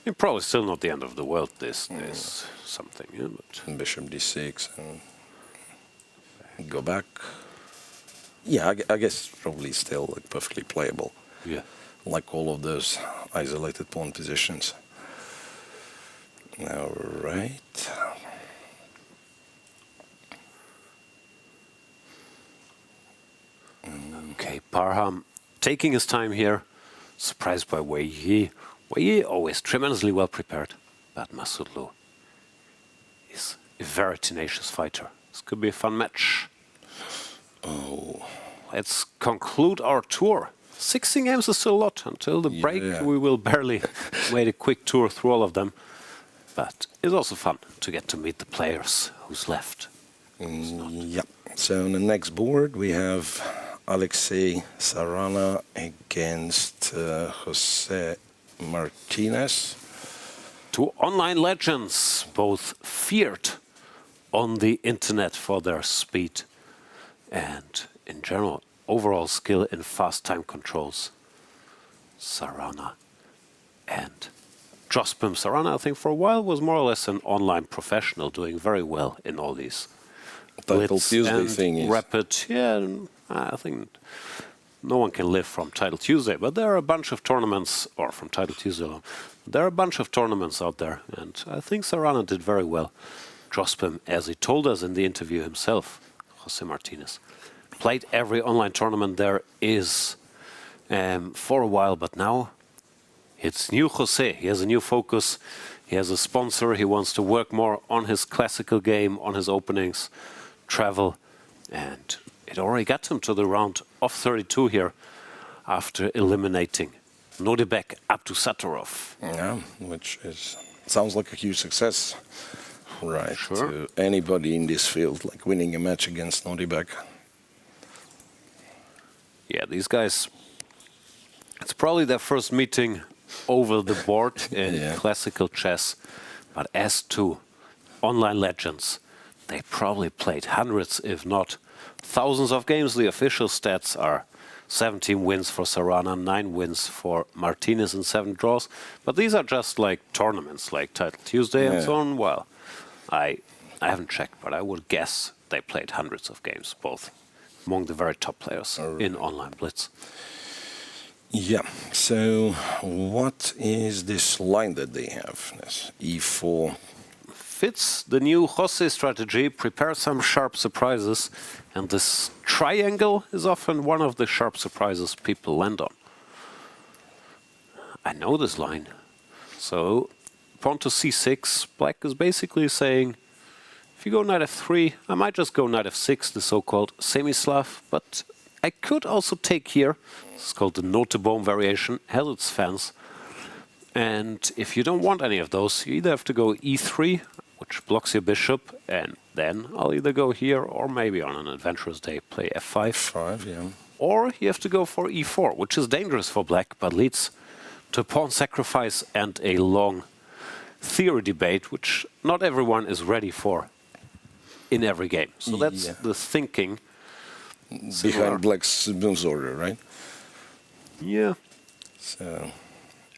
Speaker 1: It's probably still not the end of the world. There's something, yeah, but
Speaker 2: bishop d6 and go back. Yeah, I guess probably still like perfectly playable,
Speaker 1: yeah.
Speaker 2: like all of those isolated pawn positions. All right.
Speaker 1: Okay, Parham taking his time here, surprised by Wei Yi. Wei Yi always tremendously well prepared, but Maghsoodloo is a very tenacious fighter. This could be a fun match.
Speaker 2: Oh,
Speaker 1: Let's conclude our tour. 16 games is still a lot. Until the break,
Speaker 2: Yeah.
Speaker 1: we will barely made a quick tour through all of them. But it's also fun to get to meet the players who's left.
Speaker 2: yeah. So on the next board we have Alexey Sarana against Jose Martinez.
Speaker 1: Two online legends, both feared on the internet for their speed and, in general, overall skill in fast time controls. Sarana and Jospim. Sarana, I think, for a while was more or less an online professional, doing very well in all these
Speaker 2: Title
Speaker 1: blitz
Speaker 2: Tuesday
Speaker 1: and
Speaker 2: thing is
Speaker 1: rapid. Yeah, I think no one can live from Title Tuesday, but there are a bunch of tournaments, or from Title Tuesday alone. There are a bunch of tournaments out there, and I think Sarana did very well. Jospim, as he told us in the interview himself, Jose Martinez, played every online tournament there is for a while, but now it's new Jose. He has a new focus. He has a sponsor. He wants to work more on his classical game, on his openings, travel, and it already got him to the round of 32 here after eliminating Nodirbek up to Satorov.
Speaker 2: yeah, which is sounds like a huge success, right?
Speaker 1: Sure.
Speaker 2: To anybody in this field, like winning a match against Nodirbek.
Speaker 1: Yeah, these guys, it's probably their first meeting over the board in
Speaker 2: Yeah.
Speaker 1: classical chess. But as to online legends, they probably played hundreds, if not thousands of games. The official stats are 17 wins for Sarana, 9 wins for Martinez, and 7 draws. But these are just like tournaments, like Title Tuesday and
Speaker 2: Yeah.
Speaker 1: so on. Well, I haven't checked, but I would guess they played hundreds of games, both among the very top players in online blitz.
Speaker 2: Yeah. So what is this line that they have? This E4.
Speaker 1: Fits the new Jose strategy, prepare some sharp surprises, and this triangle is often one of the sharp surprises people land on. I know this line. So, pawn to c6, black is basically saying, if you go knight f3, I might just go knight f6, the so-called semi-Slav, but I could also take here. It's called the Nodirbek variation, has its fans. And if you don't want any of those, you either have to go e3 which blocks your bishop, and then I'll either go here or maybe on an adventurous day play f5.
Speaker 2: Five, yeah.
Speaker 1: Or you have to go for e4, which is dangerous for black, but leads to pawn sacrifice and a long theory debate, which not everyone is ready for in every game. So that's the thinking
Speaker 2: Behind black's moves order, right?
Speaker 1: Yeah.
Speaker 2: So,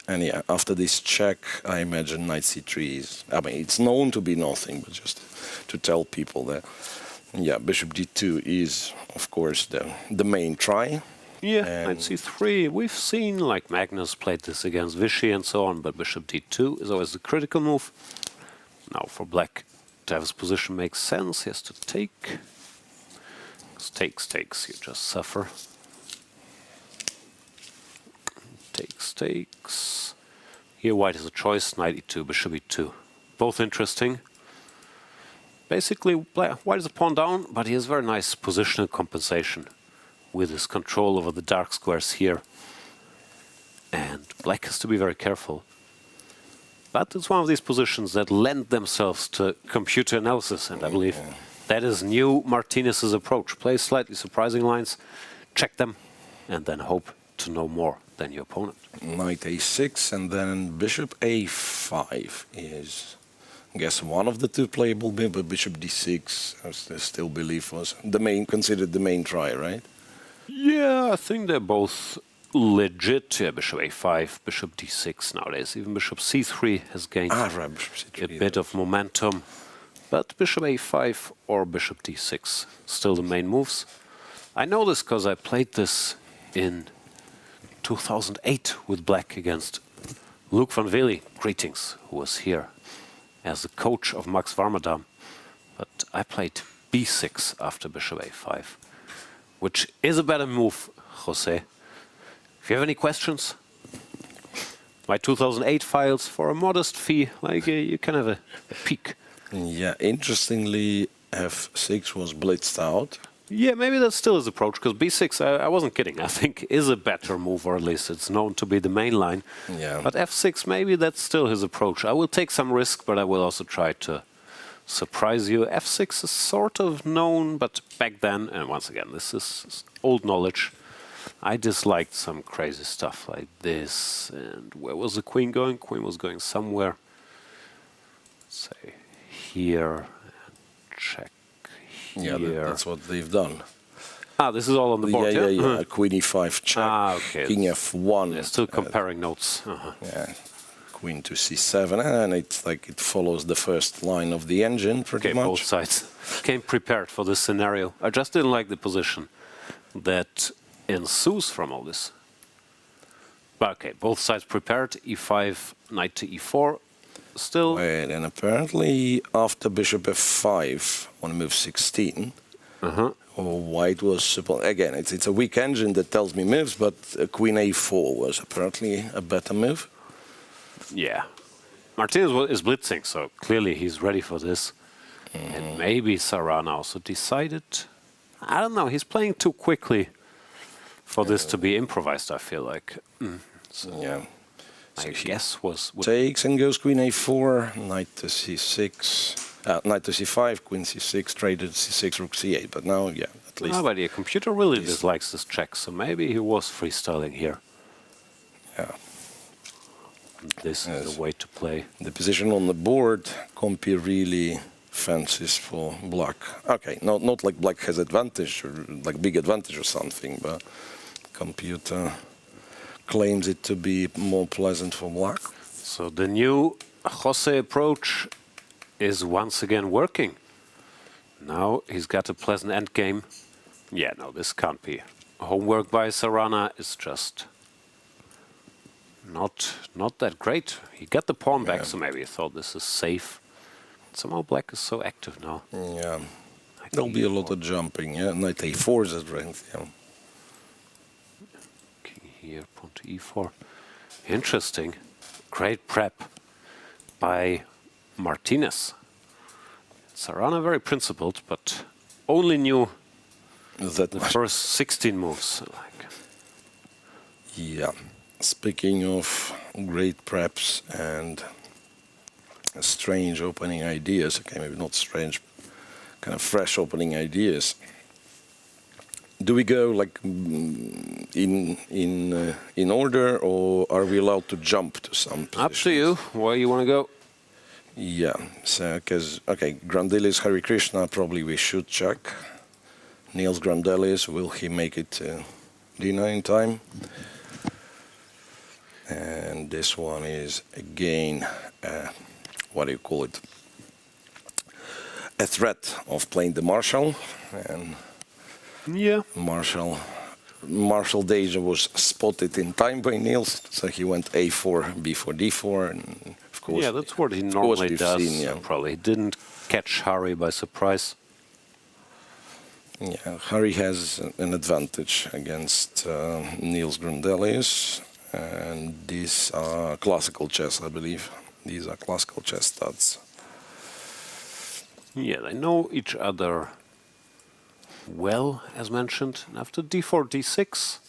Speaker 2: and yeah, after this check, I imagine knight c3 is, I mean, it's known to be nothing, but just to tell people that, yeah, bishop d2 is, of course, the main try.
Speaker 1: Yeah, knight c3. We've seen, like, Magnus played this against Vichy and so on, but bishop d2 is always the critical move. Now, for black to have his position makes sense, he has to take. Takes, you just suffer. Takes. Here white has a choice, knight e2, bishop e2. Both interesting. Basically, white is a pawn down, but he has very nice positional compensation with his control over the dark squares here. And black has to be very careful. But it's one of these positions that lend themselves to computer analysis, and I believe that is new Martinez's approach. Play slightly surprising lines, check them, and then hope to know more than your opponent.
Speaker 2: Knight a6 and then bishop a5 is, I guess, one of the two playable, but bishop d6, I still believe was considered the main try, right?
Speaker 1: Yeah, I think they're both legit. Yeah, bishop a5, bishop d6 nowadays. Even bishop c3 has gained a bit of momentum. But bishop a5 or bishop d6, still the main moves. I know this because I played this in 2008 with black against Luc van Veli, greetings, who was here as the coach of Max Warmerdam. But I played b6 after bishop a5, which is a better move, Jose. If you have any questions, my 2008 files for a modest fee, like you can have a peek.
Speaker 2: Yeah, interestingly, f6 was blitzed out.
Speaker 1: Yeah, maybe that's still his approach, because b6, I wasn't kidding, I think is a better move, or at least it's known to be the main line.
Speaker 2: Yeah.
Speaker 1: But f6, maybe that's still his approach. I will take some risk, but I will also try to surprise you. f6 is sort of known, but back then, and once again, this is old knowledge, I disliked some crazy stuff like this. And where was the queen going? Queen was going somewhere. Let's say here, and check here.
Speaker 2: Yeah, that's what they've done.
Speaker 1: Ah, this is all on the board, yeah?
Speaker 2: Yeah. Queen e5 check,
Speaker 1: okay.
Speaker 2: king f1.
Speaker 1: They're still comparing notes.
Speaker 2: Yeah, queen to c7, and it's like it follows the first line of the engine pretty much.
Speaker 1: Both sides came prepared for this scenario. I just didn't like the position that ensues from all this. But okay, both sides prepared, e5, knight to e4. Still.
Speaker 2: Wait, and apparently after bishop f5 on move 16, white was supposed, again, it's a weak engine that tells me moves, but queen a4 was apparently a better move.
Speaker 1: Yeah. Martinez is blitzing, so clearly he's ready for this. And maybe Sarana also decided. I don't know, he's playing too quickly for this to be improvised, I feel like. So
Speaker 2: yeah.
Speaker 1: I guess was...
Speaker 2: Takes and goes queen a4, knight to c6, knight to c5, queen c6, traded c6, rook c8. But now, yeah, at least...
Speaker 1: But the computer really dislikes this check, so maybe he was freestyling here.
Speaker 2: Yeah.
Speaker 1: This is the way to play.
Speaker 2: The position on the board can't be really fancies for black. Okay, not like black has advantage or like big advantage or something, but computer claims it to be more pleasant for black.
Speaker 1: So the new Jose approach is once again working. Now he's got a pleasant endgame. Yeah, no, this can't be. Homework by Sarana is just not that great. He got the pawn back, so maybe he thought this is safe. Somehow black is so active now.
Speaker 2: Yeah, there'll be a lot of jumping. Yeah, knight a4 is at strength. Yeah.
Speaker 1: King here, pawn to e4. Interesting. Great prep by Martinez. Sarana very principled, but only knew the first 16 moves.
Speaker 2: Yeah. Speaking of great preps and strange opening ideas. Okay, maybe not strange, kind of fresh opening ideas. Do we go like in order, or are we allowed to jump to some positions?
Speaker 1: Up to you. Where you want to go?
Speaker 2: Yeah. So, because okay, Grandelius, Harikrishna, probably we should check. Niels Grandelius, will he make it to Dina in time? And this one is again, what do you call it? A threat of playing the Marshal, and
Speaker 1: Yeah.
Speaker 2: Marshal Deja was spotted in time by Niels, so he went A4 before D4, and of course.
Speaker 1: Yeah, that's what he normally does.
Speaker 2: Seen, yeah.
Speaker 1: Probably didn't catch Harry by surprise.
Speaker 2: Yeah, Harry has an advantage against Niels Grandelius, and these are classical chess, I believe. These are classical chess stats.
Speaker 1: Yeah, they know each other well, as mentioned. And after d4, d6,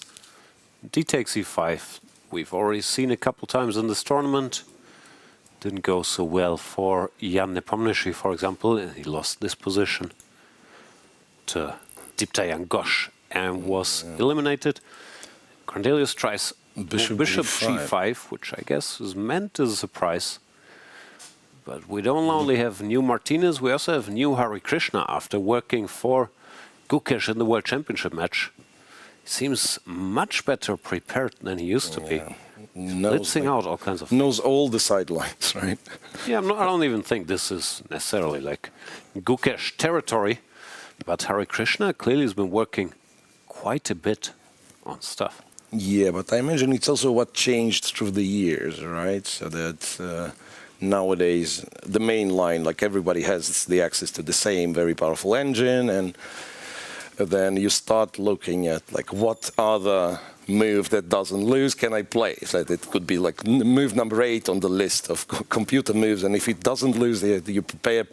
Speaker 1: d takes e5. We've already seen a couple times in this tournament. Didn't go so well for Jan Nepomniachtchi, for example, and he lost this position to Diptayan Ghosh and was eliminated. Grandelius tries Bishop g5, which I guess is meant as a surprise. But we don't only have new Martinez, we also have new Harikrishna after working for Gukesh in the World Championship match. He seems much better prepared than he used to be. Blitzing out all kinds of things.
Speaker 2: Knows all the sidelines, right?
Speaker 1: Yeah, I don't even think this is necessarily like Gukesh territory, but Harikrishna clearly has been working quite a bit on stuff.
Speaker 2: Yeah, but I imagine it's also what changed through the years, right? So that nowadays the main line, like everybody has the access to the same very powerful engine, and then you start looking at like what other move that doesn't lose can I play? So it could be like move number 8 on the list of computer moves, and if it doesn't lose, you prepare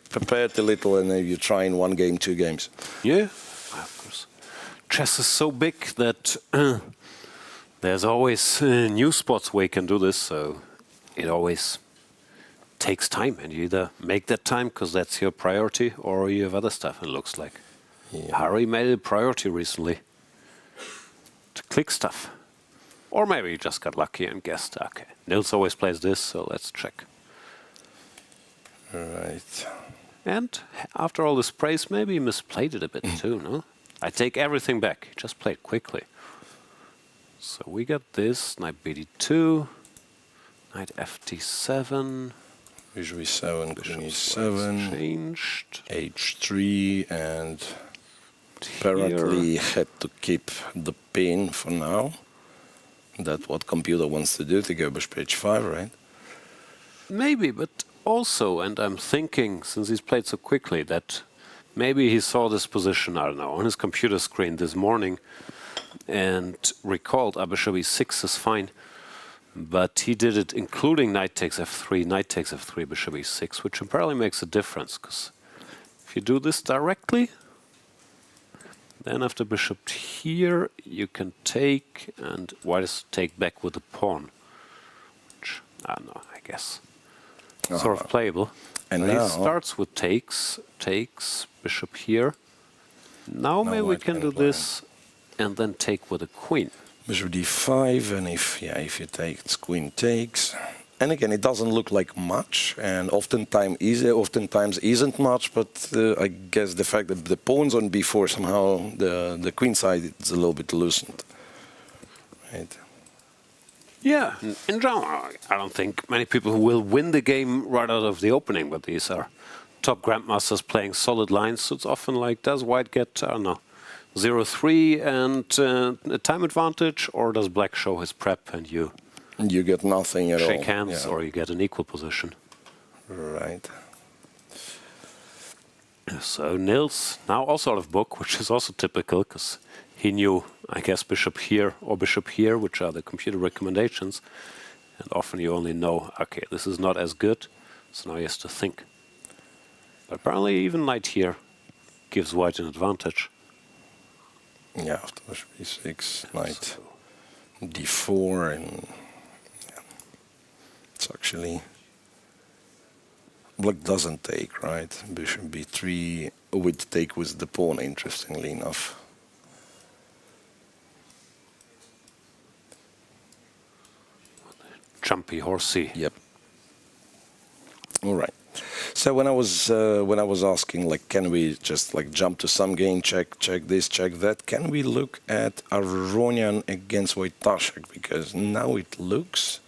Speaker 2: it a little, and then you try in 1 game, 2 games.
Speaker 1: Yeah, of course. Chess is so big that there's always new spots where you can do this, so it always takes time, and you either make that time because that's your priority, or you have other stuff, it looks like. Yeah. Harry made it a priority recently to click stuff. Or maybe he just got lucky and guessed, okay, Niels always plays this, so let's check.
Speaker 2: Right.
Speaker 1: And after all this praise, maybe he misplayed it a bit too, no? I take everything back, he just played quickly. So we got this, knight bd2, knight ft7.
Speaker 2: Usually 7, queen e7,
Speaker 1: changed.
Speaker 2: h3, and apparently had to keep the pin for now. That's what computer wants to do, to go bishop h5, right?
Speaker 1: Maybe, but also, and I'm thinking, since he's played so quickly, that maybe he saw this position, I don't know, on his computer screen this morning and recalled bishop e6 is fine. But he did it including knight takes f3, knight takes f3, bishop e6, which apparently makes a difference, because if you do this directly, then after bishop here, you can take, and white is take back with the pawn. Which, I don't know, I guess, sort of playable. And now he starts with takes, bishop here. Now maybe we can do this, and then take with a queen.
Speaker 2: Bishop d5, and if you take, it's queen takes. And again, it doesn't look like much, and oftentimes isn't much, but I guess the fact that the pawn's on b4, somehow the queen side is a little bit loosened. Right?
Speaker 1: Yeah, in general, I don't think many people will win the game right out of the opening, but these are top grandmasters playing solid lines, so it's often like, does white get, I don't know, 0-3 and a time advantage, or does black show his prep and you
Speaker 2: get nothing at all?
Speaker 1: Shake hands, or you get an equal position.
Speaker 2: Right.
Speaker 1: So Niels now also out of book, which is also typical, because he knew, I guess, bishop here or bishop here, which are the computer recommendations. And often you only know, okay, this is not as good, so now he has to think. But apparently even knight here gives white an advantage.
Speaker 2: Yeah, after bishop e6, knight d4, and yeah, it's actually Black doesn't take, right? Bishop b3 with take with the pawn, interestingly enough.
Speaker 1: Jumpy horsey.
Speaker 2: Yep. All right. So when I was asking, like, can we just like jump to some game, check this, check that? Can we look at Aronian against Wojtaszek? Because now it looks,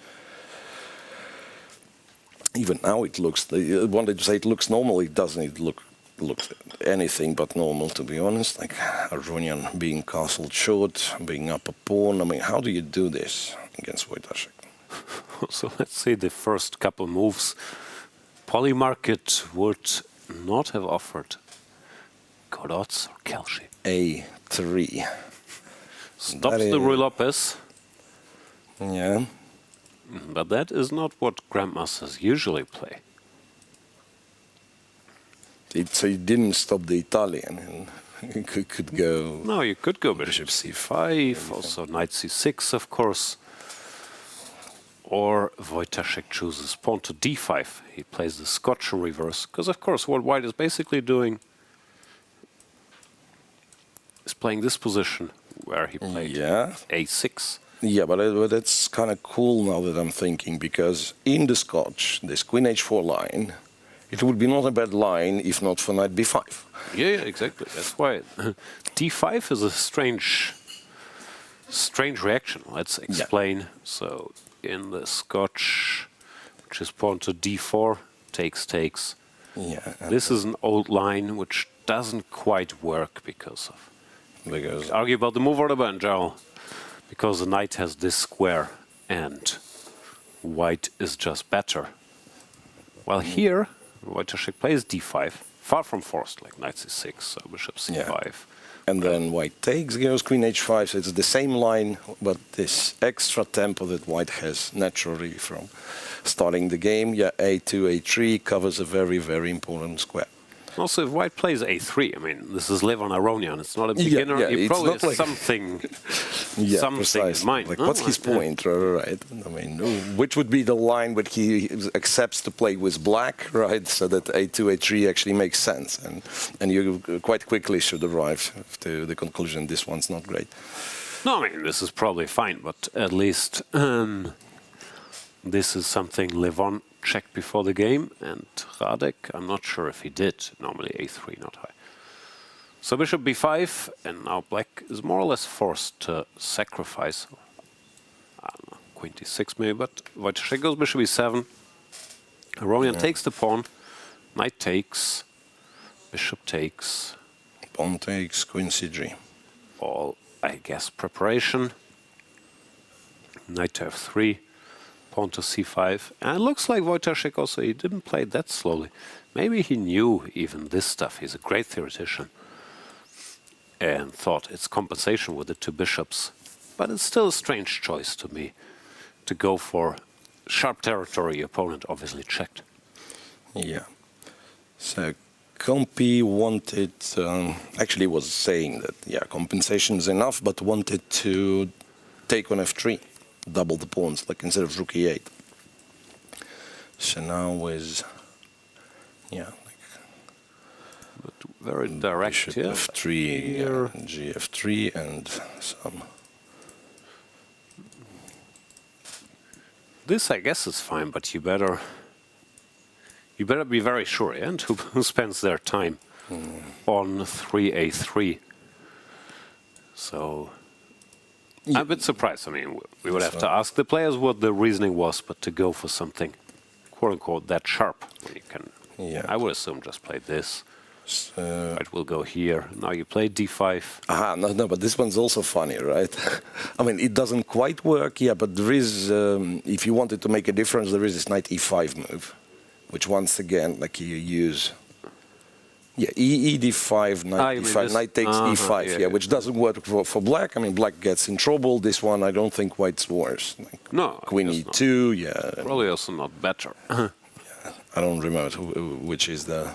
Speaker 2: even now it looks. I wanted to say it looks normal. It doesn't. It looks anything but normal, to be honest. Like Aronian being castled short, being up a pawn. I mean, how do you do this against Wojtaszek?
Speaker 1: So let's see the first couple moves. Polymarket would not have offered good odds or Kelshi.
Speaker 2: A3.
Speaker 1: Stops the Rui Lopez.
Speaker 2: Yeah.
Speaker 1: But that is not what grandmasters usually play.
Speaker 2: So you didn't stop the Italian. And you could go...
Speaker 1: No, you could go bishop c5, also knight c6, of course. Or Wojtaszek chooses pawn to d5. He plays the Scotch in reverse. Because, of course, what white is basically doing is playing this position where he played a6.
Speaker 2: Yeah, but that's kind of cool now that I'm thinking, because in the Scotch, this queen h4 line, it would be not a bad line if not for knight b5.
Speaker 1: Yeah, exactly. That's why d5 is a strange reaction. Let's explain. Yeah. So in the Scotch, which is pawn to d4, takes.
Speaker 2: Yeah.
Speaker 1: This is an old line which doesn't quite work because argue about the move order, but in general, because the knight has this square and white is just better. While here, Wojtaszek plays d5, far from forced, like knight c6, so bishop c5.
Speaker 2: Yeah. And then white takes, goes queen h5, so it's the same line, but this extra tempo that white has naturally from starting the game. Yeah, a2, a3 covers a very, very important square.
Speaker 1: Also, if white plays a3, I mean, this is Levon Aronian, it's not a beginner, he probably has something in mind.
Speaker 2: Like, what's his point, right? I mean, which would be the line that he accepts to play with black, right? So that a2, a3 actually makes sense. And you quite quickly should arrive to the conclusion this one's not great.
Speaker 1: No, I mean, this is probably fine, but at least this is something Levon checked before the game, and Radek, I'm not sure if he did. Normally a3, not high. So bishop b5, and now black is more or less forced to sacrifice. I don't know, queen d6 maybe, but Wojtaszek goes bishop e7. Aronian takes the pawn, knight takes, bishop takes.
Speaker 2: Pawn takes, queen c3.
Speaker 1: All, I guess, preparation. Knight to f3. Pawn to c5, and it looks like Wojtaszek also, he didn't play that slowly. Maybe he knew even this stuff. He's a great theoretician and thought it's compensation with the two bishops. But it's still a strange choice to me to go for sharp territory. Opponent obviously checked.
Speaker 2: Yeah. So Compi wanted, actually was saying that, yeah, compensation is enough, but wanted to take on f3. Double the pawns, like instead of rook e8. So now with,
Speaker 1: but very direct,
Speaker 2: bishop f3,
Speaker 1: here.
Speaker 2: gf3, and some.
Speaker 1: This, I guess, is fine, but you better be very sure, yeah? And who spends their time on 3a3. So. I'm a bit surprised. I mean, we would have to ask the players what the reasoning was, but to go for something, quote-unquote, that sharp, you can, I would assume just play this. It will go here. Now you play d5.
Speaker 2: No, but this one's also funny, right? I mean, it doesn't quite work, but there is, if you wanted to make a difference, there is this knight e5 move, which once again, like you use... Yeah, e5, knight e5, knight takes e5, which doesn't work for black. I mean, black gets in trouble. This one, I don't think white's worse. Like
Speaker 1: no,
Speaker 2: queen e2,
Speaker 1: not. Probably also not better.
Speaker 2: I don't remember which is the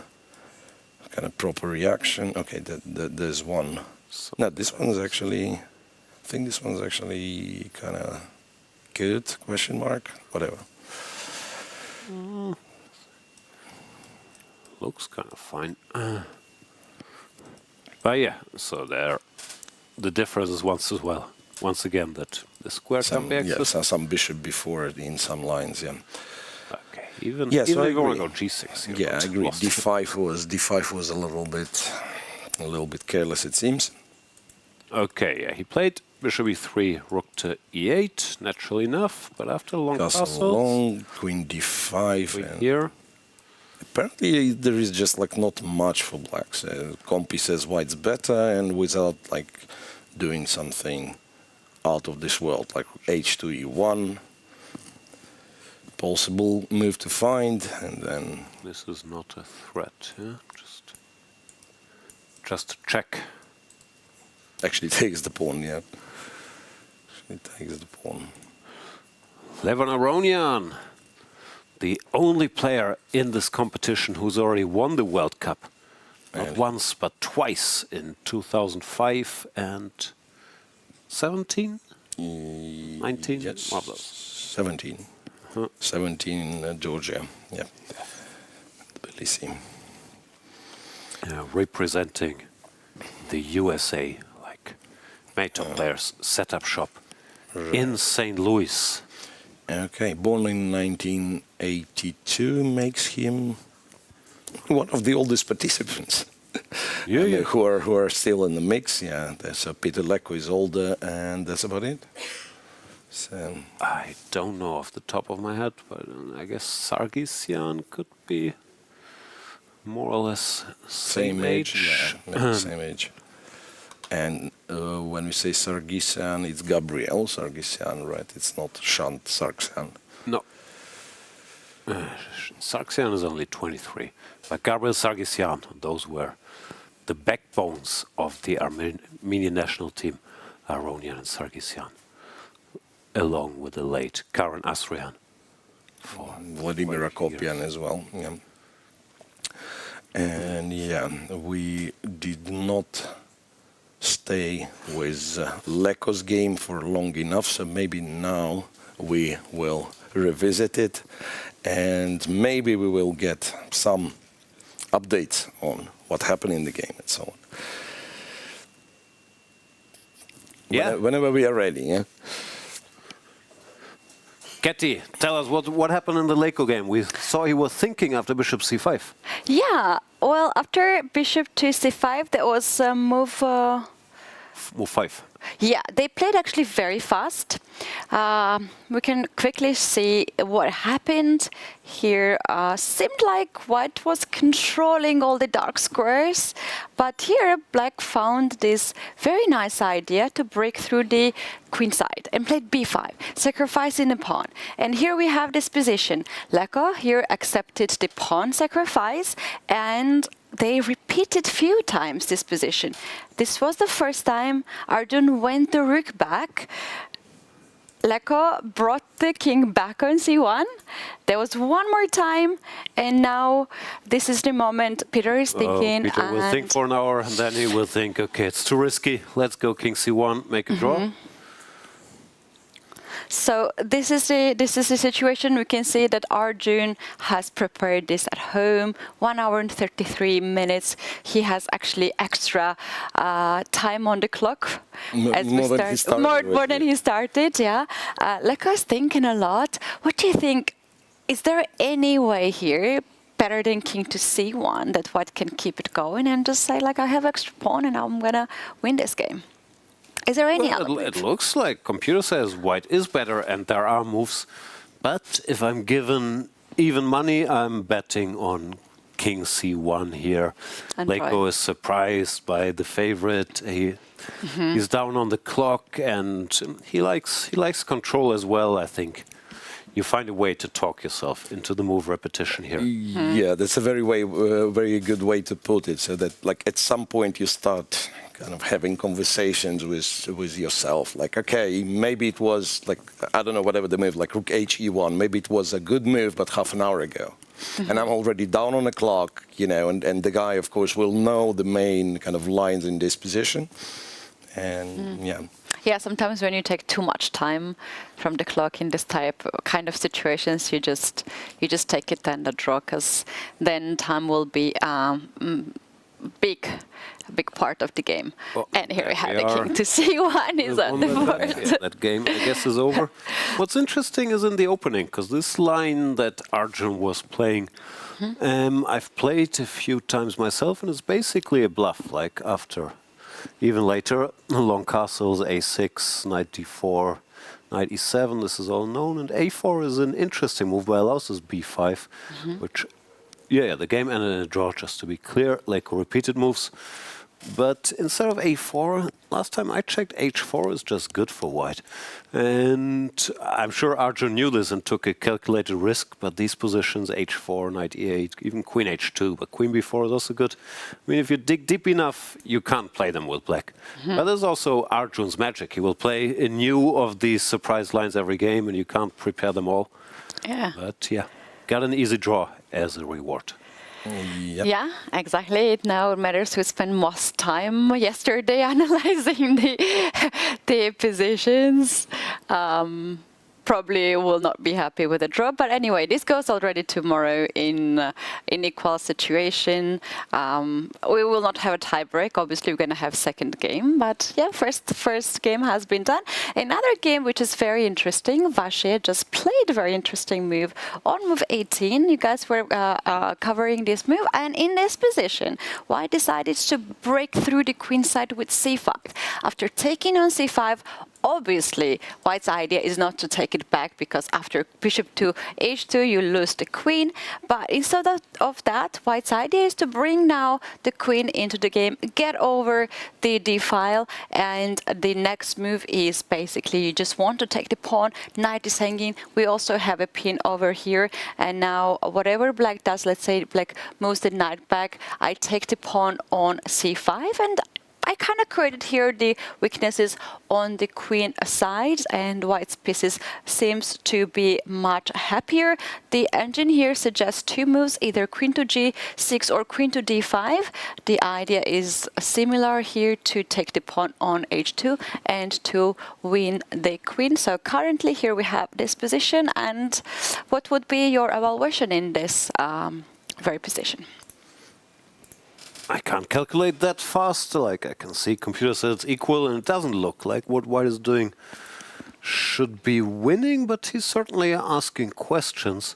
Speaker 2: kind of proper reaction. Okay, there's one. No, this one's actually, I think this one's actually kind of good, question mark, whatever.
Speaker 1: looks kind of fine. But yeah, so there, the difference is once again that the square can be accessed.
Speaker 2: Some bishop before in some lines, yeah.
Speaker 1: Okay, even
Speaker 2: Yes,
Speaker 1: if
Speaker 2: I
Speaker 1: you want to
Speaker 2: agree.
Speaker 1: go g6 here.
Speaker 2: Yeah, I
Speaker 1: but
Speaker 2: agree.
Speaker 1: lost.
Speaker 2: D5 was a little bit careless, it seems.
Speaker 1: Okay, yeah, he played bishop e3, rook to e8, naturally enough, but after a long castle,
Speaker 2: long, queen d5,
Speaker 1: queen
Speaker 2: and
Speaker 1: here.
Speaker 2: apparently there is just like not much for blacks. Compy says white's better, and without like doing something out of this world, like h2 e1, possible move to find, and then
Speaker 1: This is not a threat, yeah? Just check.
Speaker 2: actually takes the pawn, yeah. Actually takes the pawn.
Speaker 1: Levon Aronian, the only player in this competition who's already won the World Cup. Not
Speaker 2: And-
Speaker 1: once, but twice in 2005 and 17? 19?
Speaker 2: Yes,
Speaker 1: One of those.
Speaker 2: 17. 17 Georgia, yeah. Tbilisi.
Speaker 1: Representing the USA, like Maytop players, setup shop in St. Louis.
Speaker 2: Okay, born in 1982 makes him one of the oldest participants.
Speaker 1: Yeah,
Speaker 2: And,
Speaker 1: yeah.
Speaker 2: who are still in the mix. Yeah, so Peter Leko is older, and that's about it. So
Speaker 1: I don't know off the top of my head, but I guess Sargsyan could be more or less same age.
Speaker 2: yeah, maybe same age. And when we say Sargsyan, it's Gabriel Sargsyan, right? It's not Shant Sargsyan.
Speaker 1: No. Sargsyan is only 23. But Gabriel Sargsyan, those were the backbones of the Armenian national team, Aronian and Sargsyan, along with the late Karen Asrian.
Speaker 2: Vladimir Akopian as well. Yeah. And yeah, we did not stay with Leko's game for long enough, so maybe now we will revisit it, and maybe we will get some updates on what happened in the game and so on.
Speaker 1: Yeah.
Speaker 2: Whenever we are ready, yeah.
Speaker 1: Ketty, tell us what happened in the Leko game. We saw he was thinking after bishop c5.
Speaker 5: Yeah, well, after bishop to c5, there was a move.
Speaker 1: Move 5.
Speaker 5: Yeah, they played actually very fast. We can quickly see what happened here. Seemed like white was controlling all the dark squares, but here black found this very nice idea to break through the queen side and played b5, sacrificing the pawn. And here we have this position. Leko here accepted the pawn sacrifice, and they repeated few times this position. This was the first time Arjun went the rook back. Leko brought the king back on c1. There was one more time, and now this is the moment Peter is thinking.
Speaker 1: Peter will think for an hour, and then he will think, okay, it's too risky. Let's go king c1, make a draw.
Speaker 5: So this is the situation. We can see that Arjun has prepared this at home. 1 hour and 33 minutes. He has actually extra time on the clock more than he started. Yeah, Leko is thinking a lot. What do you think? Is there any way here better than king to c1 that white can keep it going and just say like, I have extra pawn and I'm gonna win this game? Is there any other move?
Speaker 1: It looks like computer says white is better and there are moves. But if I'm given even money, I'm betting on king c1 here. Leko is surprised by the favorite. He's down on the clock and he likes control as well, I think. You find a way to talk yourself into the move repetition here.
Speaker 2: Yeah, that's a very good way to put it. So that like at some point you start kind of having conversations with yourself. Like, okay, maybe it was like, I don't know, whatever the move, like rook h e1, maybe it was a good move, but half an hour ago. And I'm already down on the clock, you know, and the guy, of course, will know the main kind of lines in this position. And yeah.
Speaker 5: Yeah, sometimes when you take too much time from the clock in this kind of situations, you just take it and a draw, because then time will be a big part of the game.
Speaker 1: Well,
Speaker 5: and here we have the
Speaker 1: are
Speaker 5: king to C1 is on the board.
Speaker 1: Yeah, that game, I guess, is over. What's interesting is in the opening, because this line that Arjun was playing, I've played a few times myself, and it's basically a bluff. Like after, even later, long castles, a6, knight d4, knight e7. This is all known, and a4 is an interesting move, but allows us b5, which. Yeah, the game ended in a draw, just to be clear. Leko repeated moves. But instead of a4, last time I checked, h4 is just good for white. And I'm sure Arjun knew this and took a calculated risk, but these positions, h4, knight e8, even queen h2, but queen b4 is also good. I mean, if you dig deep enough, you can't play them with black. But there's also Arjun's magic. He will play a new of these surprise lines every game, and you can't prepare them all.
Speaker 5: Yeah.
Speaker 1: But yeah, got an easy draw as a reward.
Speaker 2: Yep.
Speaker 5: Yeah, exactly. It now matters who spent most time yesterday analyzing the positions. Probably will not be happy with the draw, but anyway, this goes already tomorrow in equal situation. We will not have a tie break. Obviously, we're going to have second game, but yeah, first game has been done. Another game which is very interesting. Vaše just played a very interesting move on move 18. You guys were covering this move, and in this position, White decided to break through the queen side with c5. After taking on c5, obviously, White's idea is not to take it back, because after bishop to h2, you lose the queen. But instead of that, White's idea is to bring now the queen into the game, get over the d file, and the next move is basically you just want to take the pawn. Knight is hanging. We also have a pin over here, and now whatever black does, let's say black moves the knight back, I take the pawn on c5, and I kind of created here the weaknesses on the queen side, and White's pieces seems to be much happier. The engine here suggests two moves, either queen to g6 or queen to d5. The idea is similar here, to take the pawn on h2 and to win the queen. So currently here we have this position, and what would be your evaluation in this very position?
Speaker 1: I can't calculate that fast. Like, I can see computer says it's equal, and it doesn't look like what White is doing should be winning, but he's certainly asking questions.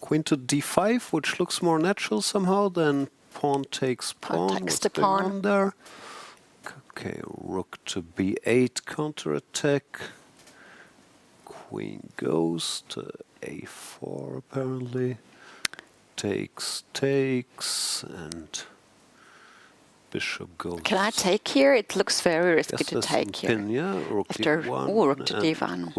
Speaker 1: Queen to d5, which looks more natural somehow than pawn takes pawn.
Speaker 5: Takes
Speaker 1: What's
Speaker 5: the
Speaker 1: going
Speaker 5: pawn.
Speaker 1: on there? Okay, rook to b8, counterattack. Queen goes to a4, apparently. Takes, and bishop goes.
Speaker 5: Can I take here? It looks very risky
Speaker 1: Yes,
Speaker 5: to
Speaker 1: there's
Speaker 5: take
Speaker 1: some
Speaker 5: here.
Speaker 1: pin, yeah. Rook
Speaker 5: After
Speaker 1: d1.
Speaker 5: rook to
Speaker 1: and
Speaker 5: d1.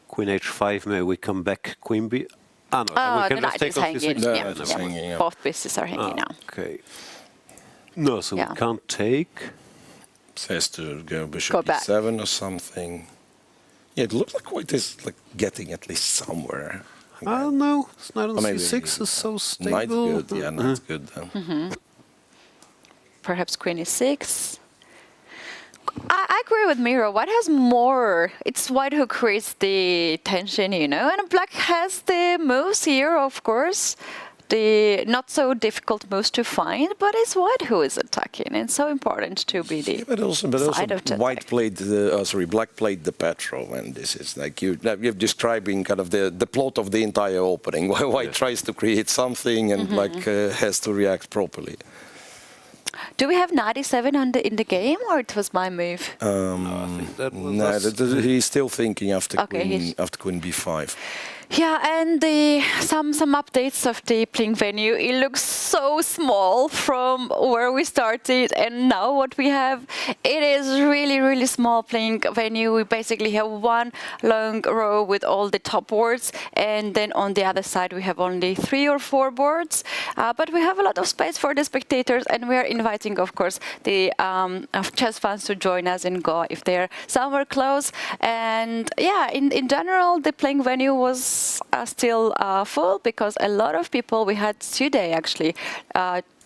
Speaker 1: Queen h5. May we come back? Queen b. Ah, no.
Speaker 5: Oh,
Speaker 1: we can
Speaker 5: the
Speaker 1: just
Speaker 5: knight
Speaker 1: take
Speaker 5: is
Speaker 1: off
Speaker 5: hanging.
Speaker 1: c6.
Speaker 2: No,
Speaker 5: Yeah,
Speaker 2: it's
Speaker 5: yeah.
Speaker 2: hanging, yeah.
Speaker 5: Both pieces are hanging now.
Speaker 1: Okay. No, so
Speaker 5: Yeah.
Speaker 1: we can't take.
Speaker 2: Says to go bishop
Speaker 5: Go back.
Speaker 2: e7 or something. Yeah, it looks like White is like getting at least somewhere.
Speaker 1: I don't know. It's not on
Speaker 2: Or maybe
Speaker 1: c6 is so stable.
Speaker 2: Knight's good, yeah, knight's good then.
Speaker 5: Perhaps queen e6. I agree with Miro. White has more. It's White who creates the tension, you know, and Black has the moves here, of course. The not so difficult moves to find, but it's White who is attacking. And it's so important to be the
Speaker 2: But also
Speaker 5: side of the
Speaker 2: White
Speaker 5: attack.
Speaker 2: played Black played the Petro, and this is like you're describing kind of the plot of the entire opening. White tries to create something, and Black has to react properly.
Speaker 5: Do we have 97 in the game, or it was my move?
Speaker 1: I think that was
Speaker 2: No,
Speaker 1: us.
Speaker 2: he's still thinking after
Speaker 5: Okay,
Speaker 2: queen b5.
Speaker 5: Yeah, and some updates of the playing venue. It looks so small from where we started, and now what we have, it is really small playing venue. We basically have one long row with all the top boards, and then on the other side we have only 3 or 4 boards. But we have a lot of space for the spectators, and we are inviting, of course, the chess fans to join us and go if they're somewhere close. And yeah, in general, the playing venue was still full, because a lot of people, we had today actually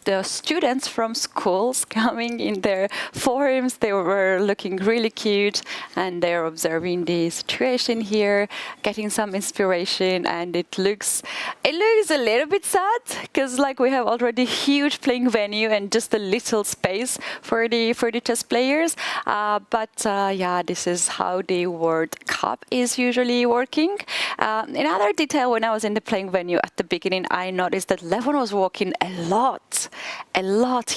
Speaker 5: the students from schools coming in their forums. They were looking really cute, and they're observing the situation here, getting some inspiration, and it looks a little bit sad because like we have already huge playing venue and just a little space for the chess players. But this is how the World Cup is usually working. Another detail, when I was in the playing venue at the beginning, I noticed that Levon was walking a lot.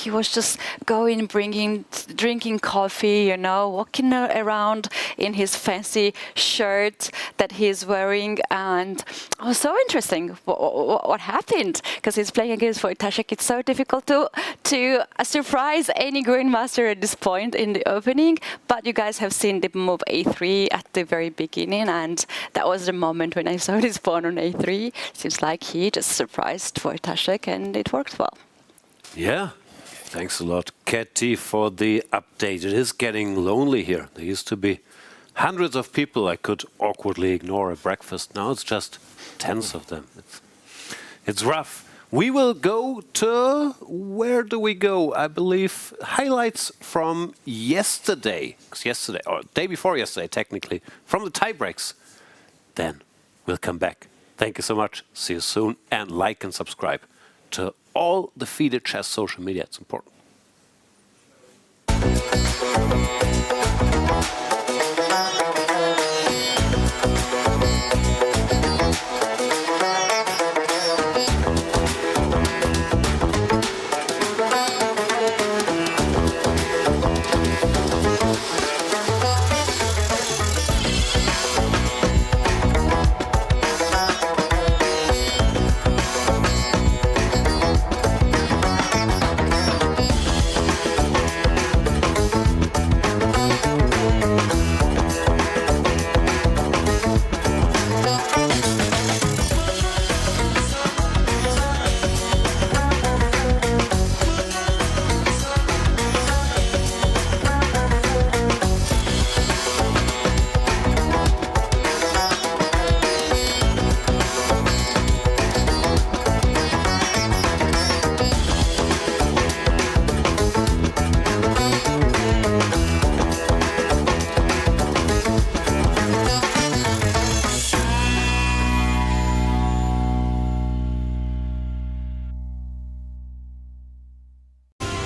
Speaker 5: He was just going, drinking coffee, walking around in his fancy shirt that he's wearing, and it was so interesting. What happened? Because he's playing against Wojtaszek. It's so difficult to surprise any grandmaster at this point in the opening. But you guys have seen the move a3 at the very beginning, and that was the moment when I saw this pawn on a3. Seems like he just surprised Wojtaszek, and it worked well.
Speaker 1: Yeah, thanks a lot, Katie, for the update. It is getting lonely here. There used to be hundreds of people I could awkwardly ignore at breakfast. Now it's just tens of them. It's rough. We will go to, where do we go? I believe highlights from yesterday. Or day before yesterday, technically, from the tiebreaks. Then we'll come back. Thank you so much. See you soon. And like and subscribe to all the FIDE Chess social media. It's important.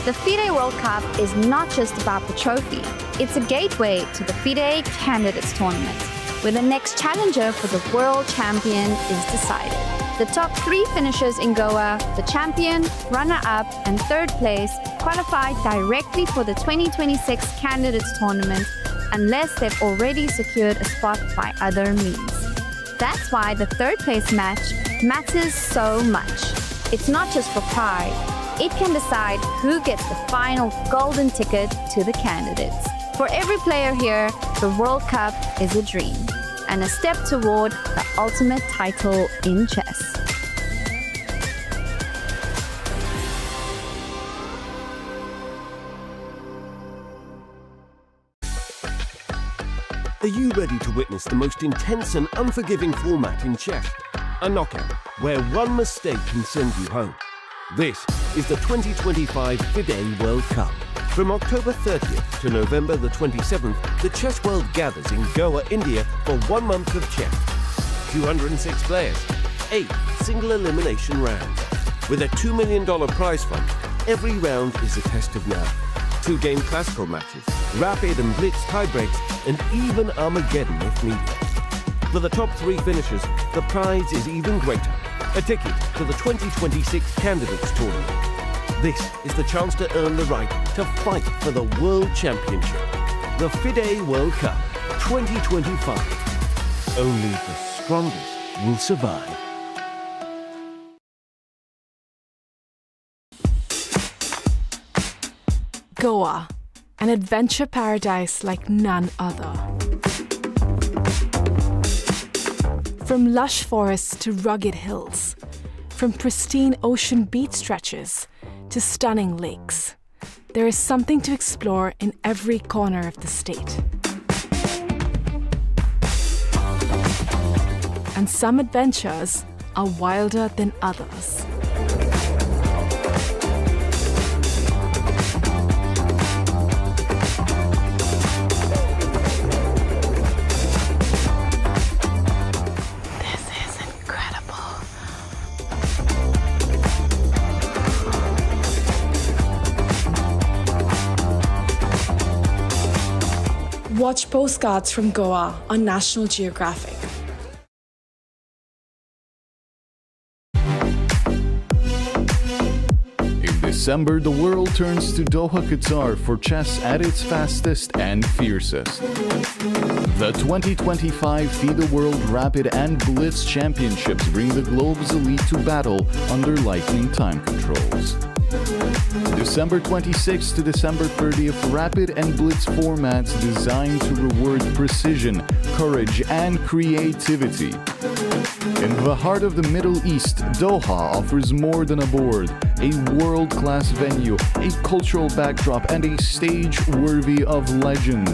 Speaker 6: The FIDE World Cup is not just about the trophy. It's a gateway to the FIDE Candidates Tournament, where the next challenger for the world champion is decided. The top 3 finishers in Goa, the champion, runner-up, and 3rd place, qualify directly for the 2026 Candidates Tournament unless they've already secured a spot by other means. That's why the 3rd place match matters so much. It's not just for pride. It can decide who gets the final golden ticket to the candidates. For every player here, the World Cup is a dream and a step toward the ultimate title in chess.
Speaker 7: Are you ready to witness the most intense and unforgiving format in chess? A knockout, where one mistake can send you home. This is the 2025 FIDE World Cup. From October 30th to November the 27th, the chess world gathers in Goa, India for 1 month of chess. 206 players, 8 single elimination rounds. With a $2 million prize fund, every round is a test of nerve. 2-game classical matches, rapid and blitz tiebreaks, and even Armageddon if needed. For the top 3 finishers, the prize is even greater. A ticket to the 2026 Candidates Tournament. This is the chance to earn the right to fight for the World Championship. The FIDE World Cup 2025. Only the strongest will survive.
Speaker 8: Goa, an adventure paradise like none other. From lush forests to rugged hills, from pristine ocean beach stretches to stunning lakes, there is something to explore in every corner of the state. And some adventures are wilder than others. watch postcards from Goa on National Geographic.
Speaker 9: In December, the world turns to Doha, Qatar for chess at its fastest and fiercest. The 2025 FIDE World Rapid and Blitz Championships bring the globe's elite to battle under lightning time controls. December 26th to December 30th, Rapid and Blitz formats designed to reward precision, courage, and creativity. In the heart of the Middle East, Doha offers more than a board, a world-class venue, a cultural backdrop, and a stage worthy of legends.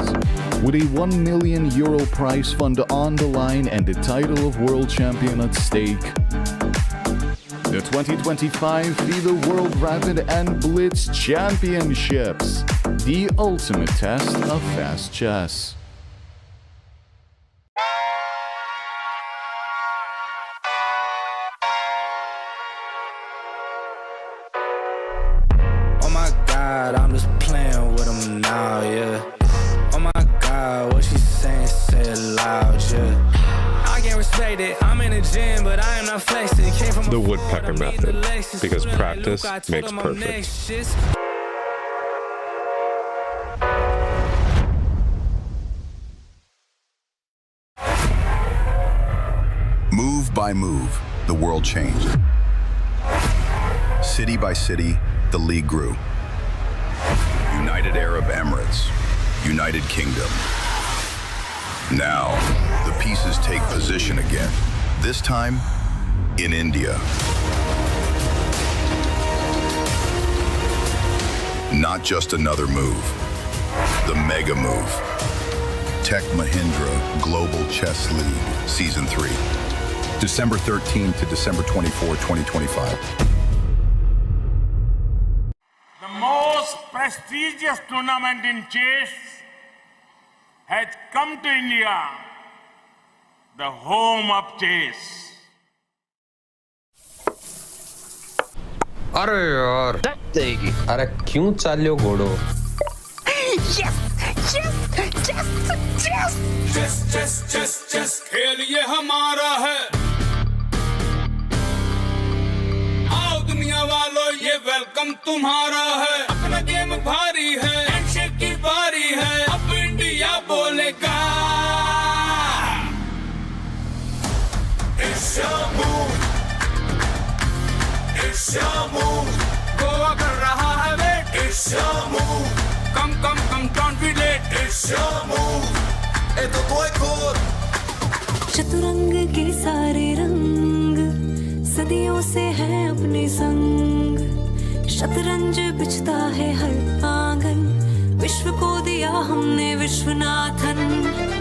Speaker 9: With a €1 million prize fund on the line and the title of world champion at stake. The 2025 FIDE World Rapid and Blitz Championships, the ultimate test of fast chess.
Speaker 10: Oh my God, I'm just playing with them now, yeah. Oh my God, what she saying, say it loud, yeah. I can't respect it, I'm in the gym, but I am not flexing. Came from
Speaker 11: the woodpecker method, because practice makes perfect.
Speaker 12: Move by move, the world changed. City by city, the league grew. United Arab Emirates, United Kingdom. Now, the pieces take position again, this time in India. Not just another move, the mega move. Tech Mahindra Global Chess League, Season 3. December 13 to December 24, 2025.
Speaker 13: The most prestigious tournament in chess has come to India, the home of chess.
Speaker 14: अरे यार देगी अरे क्यों चालियो घोड़ो
Speaker 15: Yes! Yes! Yes! Yes!
Speaker 13: Chess chess chess chess खेल ये हमारा है। आओ दुनिया वालों ये वेलकम तुम्हारा है। अपना गेम भारी है, हैंडशेक की बारी है, अब इंडिया बोलेगा। It's your move, it's your move, Goa कर रहा है wait. It's your move, come come come don't be late। It's your move, ये तो कोई खोर।
Speaker 16: चतुरंग के सारे रंग सदियों से हैं अपने संग, शतरंज बिछता है हर आंगन, विश्व को दिया हमने विश्वनाथन।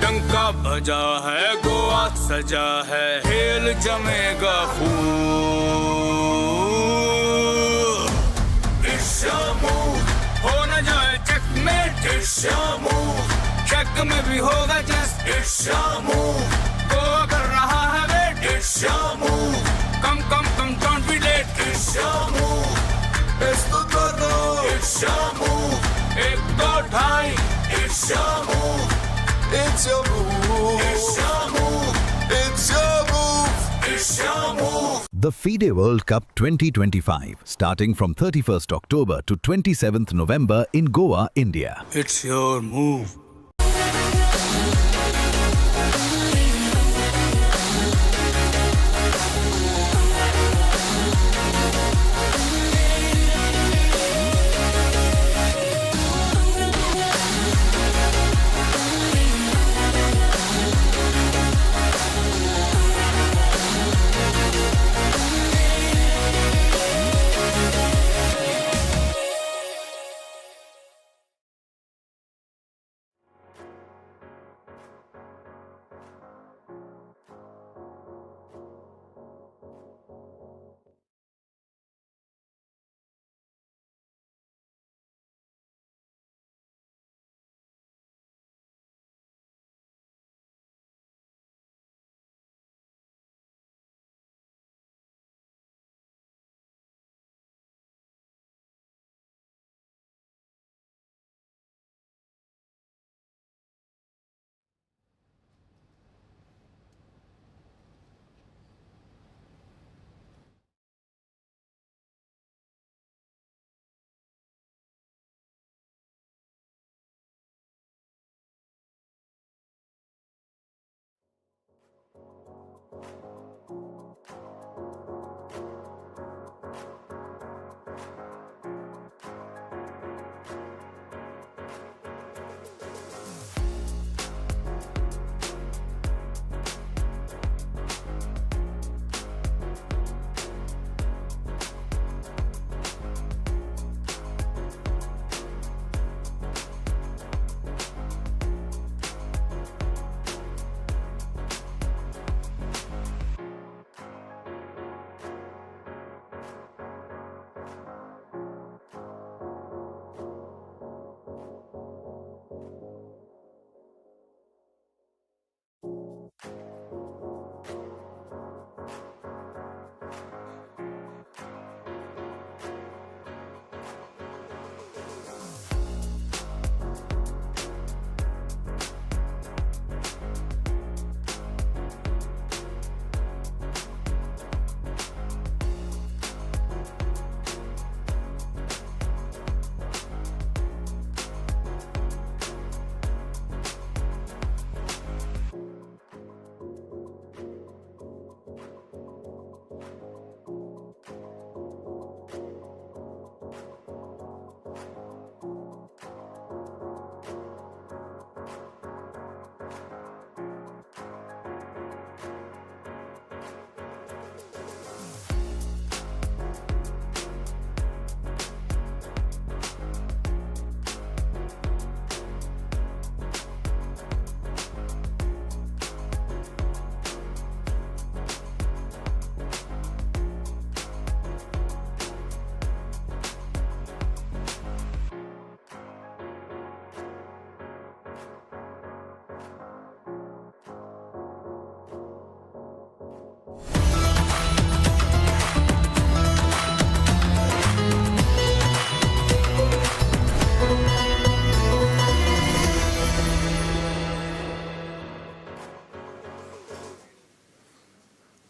Speaker 13: डंका बजा है गोवा सजा है, खेल जमेगा खूब। It's your move, हो न जाए checkmate। It's your move, check में भी होगा just। It's your move, Goa कर रहा है wait. It's your move, come come come don't be late। It's your move, इस तो करो। It's your move, एक दो ढाई। It's your move, it's your move, it's your move, it's your move, it's your move।
Speaker 17: The FIDE World Cup 2025, starting from 31st October to 27th November in Goa, India.
Speaker 13: It's your move।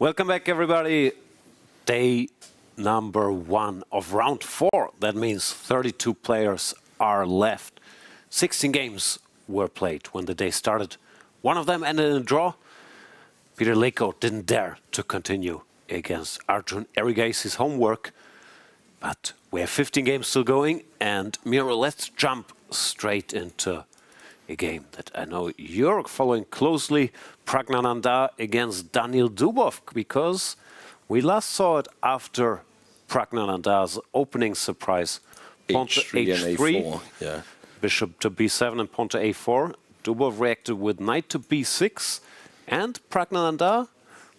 Speaker 1: Welcome back, everybody. Day number 1 of round 4. That means 32 players are left. 16 games were played when the day started. One of them ended in a draw. Peter Leko didn't dare to continue against Arjun Erigaisi's homework. But we have 15 games still going. And Miro, let's jump straight into a game that I know you're following closely. Praggnanandhaa against Daniil Dubov, because we last saw it after Praggnanandhaa's opening surprise. Pawn to
Speaker 2: H3
Speaker 1: H3,
Speaker 2: and A4, yeah.
Speaker 1: Bishop to B7 and pawn to A4. Dubov reacted with knight to B6, and Praggnanandhaa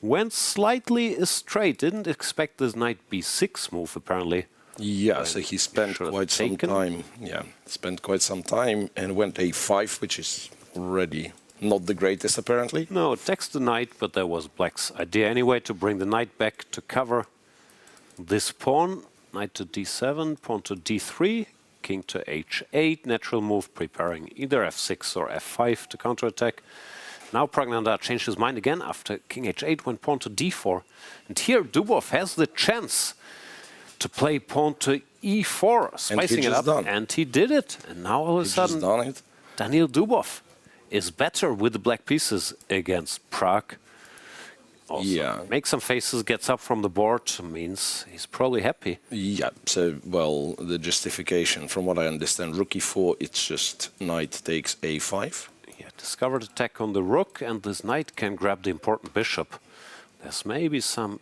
Speaker 1: went slightly astray. Didn't expect this knight B6 move, apparently.
Speaker 2: Yeah, so he spent quite some time. Yeah, spent quite some time and went A5, which is already not the greatest, apparently.
Speaker 1: No, attacks the knight, but that was Black's idea anyway, to bring the knight back to cover this pawn. Knight to D7, pawn to D3, king to H8, natural move, preparing either F6 or F5 to counterattack. Now Praggnanandhaa changed his mind again after king H8, went pawn to D4. And here Dubov has the chance to play pawn to E4, spicing it up, and he did it. And now all of a sudden, Daniil Dubov is better with the black pieces against Pragg. Also, makes some faces, gets up from the board, means he's probably happy.
Speaker 2: Yeah, so, well, the justification, from what I understand, rook E4, it's just knight takes A5.
Speaker 1: Yeah, discovered attack on the rook, and this knight can grab the important bishop. There's maybe some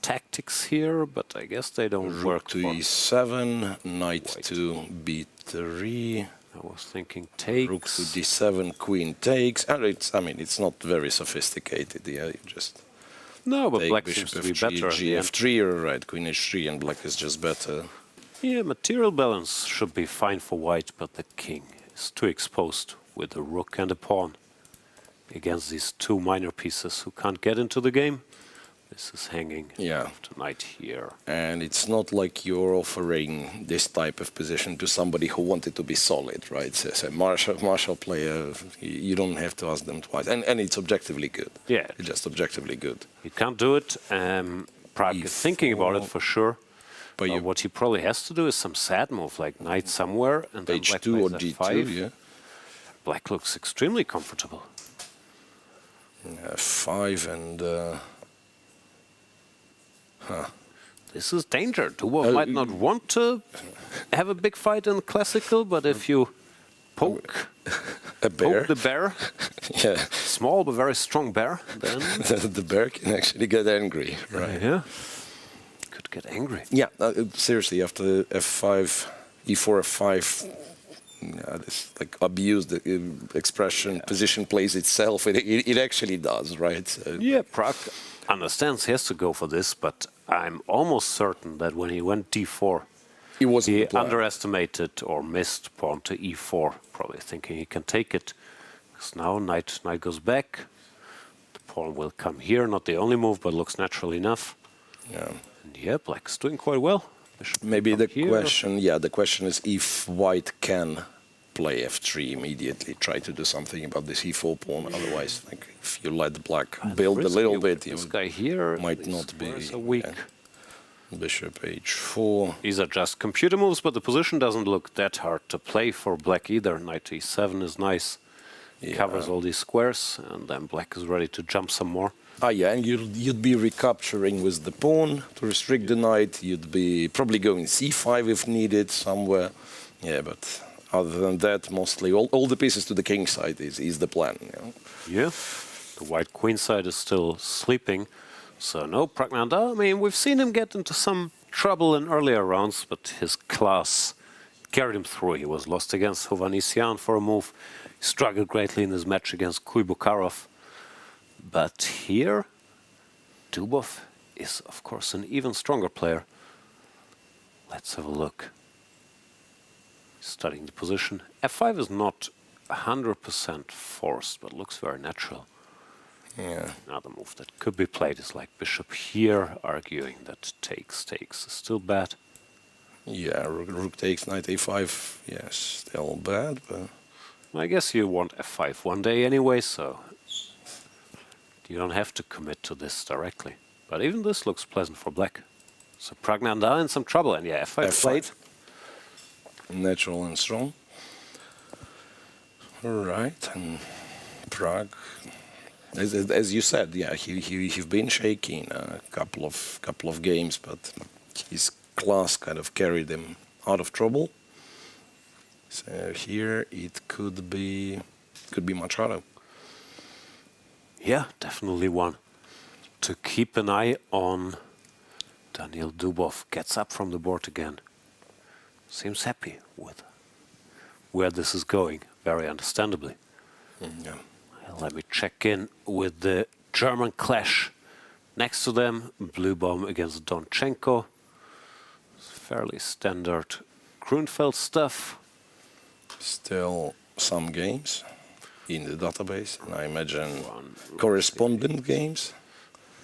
Speaker 1: tactics here, but I guess they don't work.
Speaker 2: Rook to E7, knight to B3.
Speaker 1: I was thinking takes.
Speaker 2: Rook to D7, queen takes. And it's, I mean, it's not very sophisticated. Yeah, you just.
Speaker 1: No, but black
Speaker 2: bishop
Speaker 1: seems to be
Speaker 2: F3,
Speaker 1: better.
Speaker 2: G3, you're right. Queen H3, and black is just better.
Speaker 1: Yeah, material balance should be fine for white, but the king is too exposed with a rook and a pawn against these two minor pieces who can't get into the game. This is hanging tonight here.
Speaker 2: And it's not like you're offering this type of position to somebody who wanted to be solid, right? So martial player, you don't have to ask them twice. And it's objectively good.
Speaker 1: Yeah.
Speaker 2: It's just objectively good.
Speaker 1: You can't do it. Pragg is thinking about it for sure. But what he probably has to do is some sad move, like knight somewhere, and then black
Speaker 2: H2 or
Speaker 1: plays
Speaker 2: D2,
Speaker 1: F5.
Speaker 2: yeah.
Speaker 1: Black looks extremely comfortable.
Speaker 2: F5 and...
Speaker 1: This is danger. Dubov might not want to have a big fight in classical, but if you poke
Speaker 2: a bear,
Speaker 1: poke the bear, small but very strong bear, then
Speaker 2: the bear can actually get angry, right?
Speaker 1: Yeah, could get angry.
Speaker 2: Yeah, seriously, after F5, E4, F5. Yeah, this like abused expression, position plays itself. It actually does, right? So
Speaker 1: yeah, Pragg understands he has to go for this, but I'm almost certain that when he went D4, he underestimated or missed pawn to E4, probably thinking he can take it. Because now knight goes back. The pawn will come here, not the only move, but looks natural enough.
Speaker 2: Yeah.
Speaker 1: And yeah, black's doing quite well.
Speaker 2: Maybe the question is if white can play F3 immediately, try to do something about this E4 pawn. Otherwise, like if you let black build a little bit,
Speaker 1: this guy here
Speaker 2: might not be
Speaker 1: weak.
Speaker 2: Bishop H4.
Speaker 1: These are just computer moves, but the position doesn't look that hard to play for black either. Knight to E7 is nice. Covers all these squares, and then black is ready to jump some more.
Speaker 2: Yeah, and you'd be recapturing with the pawn to restrict the knight. You'd be probably going C5 if needed somewhere. Yeah, but other than that, mostly all the pieces to the king side is the plan. You know?
Speaker 1: Yeah, the white queen side is still sleeping. So no, Praggnanandhaa, I mean, we've seen him get into some trouble in earlier rounds, but his class carried him through. He was lost against Hovhannisyan for a move. He struggled greatly in his match against Kuibukarov. But here, Dubov is, of course, an even stronger player. Let's have a look. Studying the position. F5 is not 100% forced, but looks very natural.
Speaker 2: Yeah.
Speaker 1: Another move that could be played is like bishop here, arguing that takes is still bad.
Speaker 2: Yeah, rook takes, knight A5, yes, still bad, but...
Speaker 1: I guess you want F5 one day anyway, so... You don't have to commit to this directly. But even this looks pleasant for black. So Praggnanandhaa in some trouble, and yeah, F5 played.
Speaker 2: Natural and strong. All right, and Pragg, as you said, yeah, he's been shaky in a couple of games, but his class kind of carried him out of trouble. So here it could be Machado.
Speaker 1: Yeah, definitely one to keep an eye on. Daniil Dubov gets up from the board again. Seems happy with where this is going, very understandably.
Speaker 2: Yeah.
Speaker 1: Let me check in with the German clash. Next to them, Bluebaum against Donchenko. Fairly standard Grunfeld stuff.
Speaker 2: Still some games in the database, and I imagine correspondent games.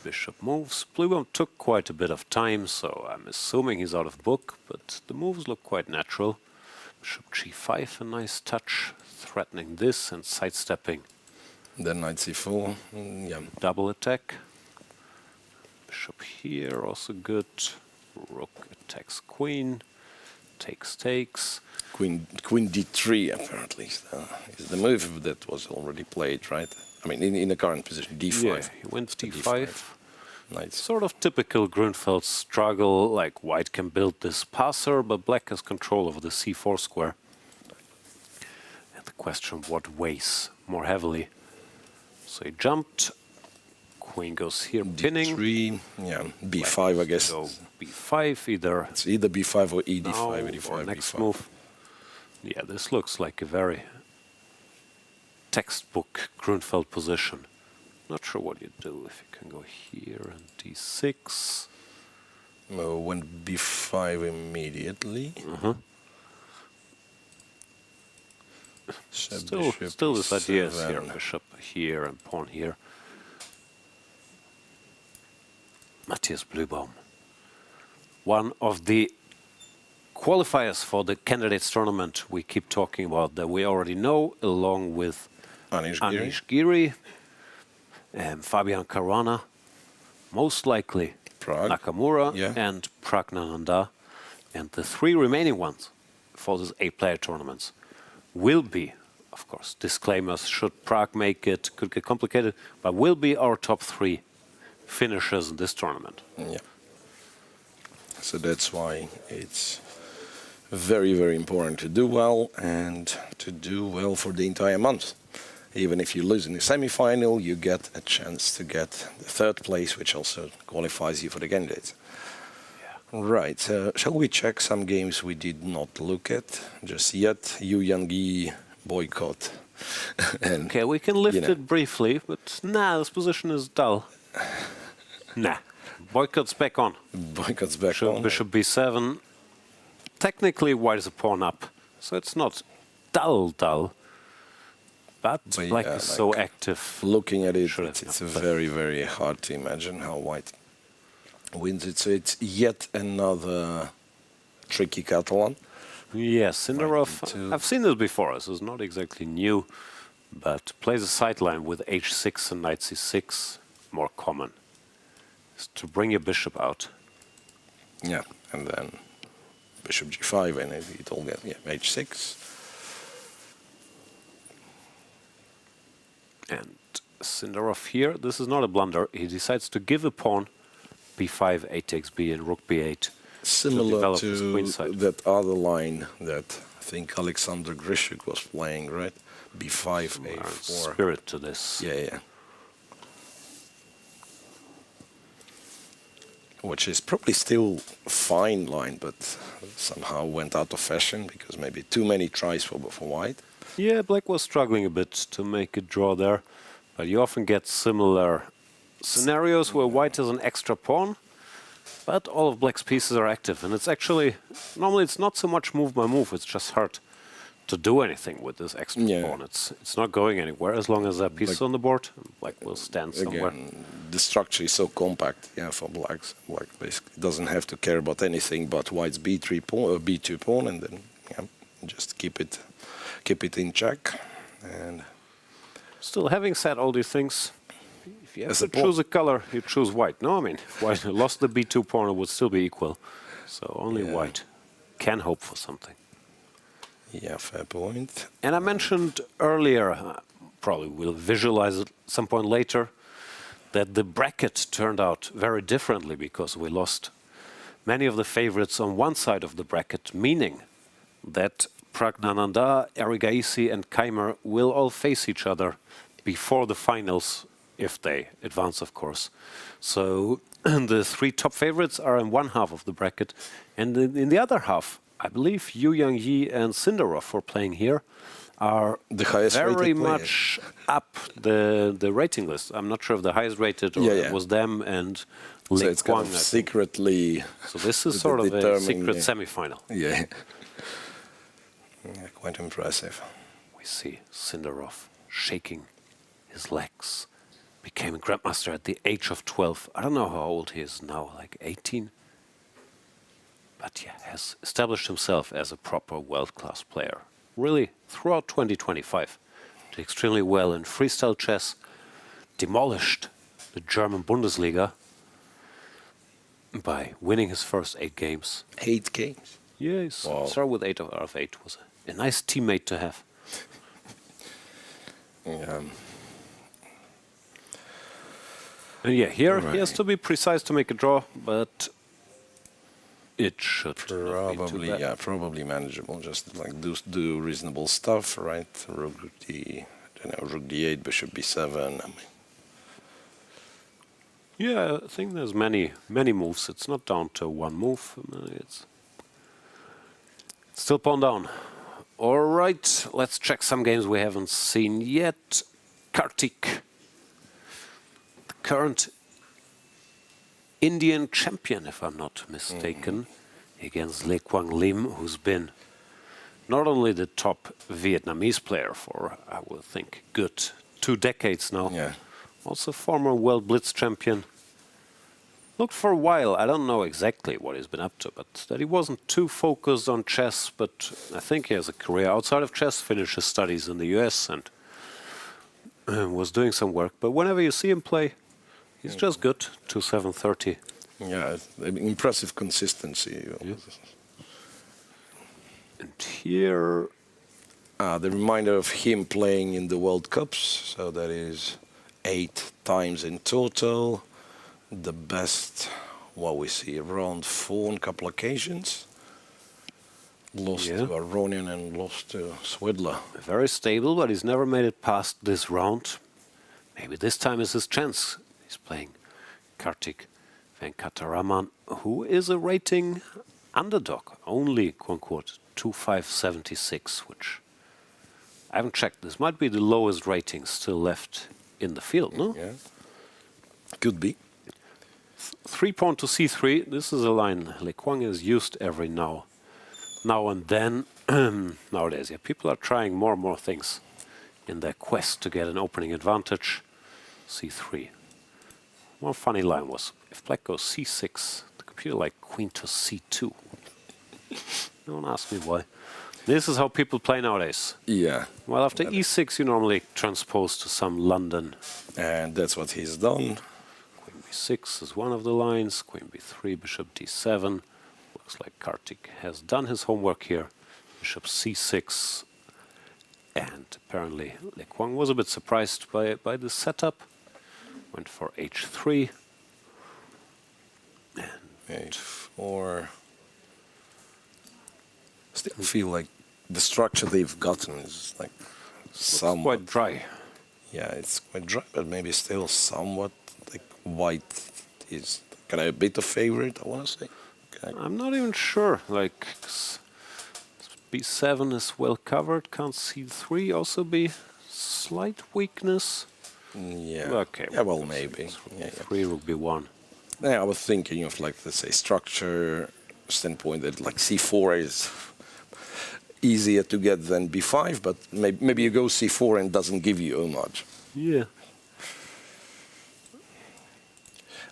Speaker 1: Bishop moves. Bluebaum took quite a bit of time, so I'm assuming he's out of book, but the moves look quite natural. Bishop g5, a nice touch, threatening this and sidestepping.
Speaker 2: Then knight c4, yeah.
Speaker 1: Double attack. Bishop here, also good. Rook attacks queen. Takes.
Speaker 2: Queen d3 apparently is the move that was already played, right? I mean, in the current position, d5.
Speaker 1: Yeah, he went d5.
Speaker 2: Nice.
Speaker 1: Sort of typical Grunfeld struggle, like white can build this passer, but black has control over the c4 square. And the question, what weighs more heavily? So he jumped, queen goes here, pinning.
Speaker 2: d3, yeah, b5, I guess.
Speaker 1: So b5 either.
Speaker 2: It's either b5 or e d5,
Speaker 1: now,
Speaker 2: d5,
Speaker 1: or next
Speaker 2: b5.
Speaker 1: move. Yeah, this looks like a very textbook Grunfeld position. Not sure what you do if you can go here and d6.
Speaker 2: Went b5 immediately.
Speaker 1: Still this idea is here, bishop here and pawn here. Matthias Bluebaum, one of the qualifiers for the candidates tournament we keep talking about that we already know, along with Anish Giri, Fabian Caruana, most likely
Speaker 2: Pragg,
Speaker 1: Nakamura and Praggnanandhaa, and the three remaining ones for this 8-player tournaments will be, of course, disclaimers, should Pragg make it, could get complicated, but will be our top 3 finishers in this tournament.
Speaker 2: Yeah. So that's why it's very, very important to do well and to do well for the entire month. Even if you lose in the semi-final, you get a chance to get the 3rd place, which also qualifies you for the candidates. Yeah. Right. Shall we check some games we did not look at just yet? Yu Yang boycott. And,
Speaker 1: okay, we can lift it briefly, but nah, this position is dull. Nah. Boycott's back on.
Speaker 2: Boycott's back on.
Speaker 1: Bishop b7. Technically, white is a pawn up, so it's not dull, but black is so active.
Speaker 2: Looking at it, it's very, very hard to imagine how white wins it. So it's yet another tricky Catalan.
Speaker 1: Yes, Sindarov, I've seen this before. This is not exactly new, but plays a sideline with h6 and knight c6, more common. Is to bring your bishop out.
Speaker 2: Yeah, and then bishop g5, and it all gets h6.
Speaker 1: And Sindarov here, this is not a blunder. He decides to give a pawn, b5, a takes b, and rook b8.
Speaker 2: Similar to that other line that I think Alexander Grishuk was playing, right? b5, a4.
Speaker 1: Spirit to this.
Speaker 2: Yeah. Which is probably still a fine line, but somehow went out of fashion because maybe too many tries for white.
Speaker 1: Yeah, black was struggling a bit to make a draw there, but you often get similar scenarios where white has an extra pawn, but all of black's pieces are active, and it's actually, normally it's not so much move by move, it's just hard to do anything with this extra pawn. It's not going anywhere as long as that piece is on the board. Black will stand somewhere.
Speaker 2: Again, the structure is so compact, for blacks. Black basically doesn't have to care about anything but white's b3 pawn or b2 pawn, and then just keep it in check. And
Speaker 1: still, having said all these things, if you have to choose a color, you choose white. No, I mean, if white lost the b2 pawn, it would still be equal. So only white can hope for something.
Speaker 2: Yeah, fair point.
Speaker 1: And I mentioned earlier, probably we'll visualize it some point later, that the bracket turned out very differently because we lost many of the favorites on one side of the bracket, meaning that Praggnanandhaa, Erigaisi and Keymer will all face each other before the finals, if they advance, of course. So the three top favorites are in one half of the bracket, and in the other half, I believe Yu Yang and Sindarov were playing here, are
Speaker 2: the highest
Speaker 1: very
Speaker 2: rated
Speaker 1: much up the rating list. I'm not sure if the highest rated or it was them and Leko.
Speaker 2: So it's kind of secretly.
Speaker 1: So this is sort of a secret semi-final.
Speaker 2: Yeah. Quite impressive.
Speaker 1: We see Sindarov shaking his legs. Became a grandmaster at the age of 12. I don't know how old he is now, like 18. But yeah, has established himself as a proper world-class player. Really, throughout 2025, did extremely well in freestyle chess, demolished the German Bundesliga by winning his first 8 games.
Speaker 2: 8 games?
Speaker 1: Yes, started with 8 out of 8. Was a nice teammate to have. And yeah, here he has to be precise to make a draw, but it should
Speaker 2: probably
Speaker 1: not be too bad.
Speaker 2: Probably manageable. Just like do reasonable stuff, right? Rook D, Rook D8, Bishop B7. I mean.
Speaker 1: Yeah, I think there's many moves. It's not down to one move. It's still pawn down. All right, let's check some games we haven't seen yet. Kartik, the current Indian champion, if I'm not mistaken, against Le Quang Lim, who's been not only the top Vietnamese player for, I would think, good 2 decades now, also former World Blitz champion. Looked for a while, I don't know exactly what he's been up to, but that he wasn't too focused on chess, but I think he has a career outside of chess, finished his studies in the US and was doing some work. But whenever you see him play, he's just good, 2-7-30.
Speaker 2: Yeah, impressive consistency.
Speaker 1: And here...
Speaker 2: the reminder of him playing in the World Cups, so that is 8 times in total. The best, what we see, around 4 on a couple occasions. Lost to Aronian and lost to Swidler.
Speaker 1: Very stable, but he's never made it past this round. Maybe this time is his chance. He's playing Kartik Venkataraman, who is a rating underdog, only, quote-unquote, 2576, which I haven't checked. This might be the lowest rating still left in the field, no?
Speaker 2: Yeah, could be.
Speaker 1: 3 pawn to c3. This is a line Le Quang has used every now and then. Nowadays, people are trying more and more things in their quest to get an opening advantage. c3. One funny line was, if black goes c6, the computer like queen to c2. Don't ask me why. This is how people play nowadays.
Speaker 2: Yeah.
Speaker 1: Well, after e6, you normally transpose to some London.
Speaker 2: And that's what he's done.
Speaker 1: Queen b6 is one of the lines. Queen b3, bishop d7. Looks like Kartik has done his homework here. Bishop c6. And apparently Le Quang was a bit surprised by the setup. Went for h3. And
Speaker 2: h4. Still feel like the structure they've gotten is like somewhat
Speaker 1: quite dry.
Speaker 2: Yeah, it's quite dry, but maybe still somewhat like white is kind of a bit of favorite, I want to say.
Speaker 1: I'm not even sure. Like b7 is well covered. Can't c3 also be slight weakness?
Speaker 2: Yeah.
Speaker 1: Okay.
Speaker 2: Yeah, well, maybe. Yeah,
Speaker 1: 3 rook b1.
Speaker 2: Yeah, I was thinking of like, let's say, structure standpoint that like c4 is easier to get than b5, but maybe you go c4 and doesn't give you much.
Speaker 1: Yeah.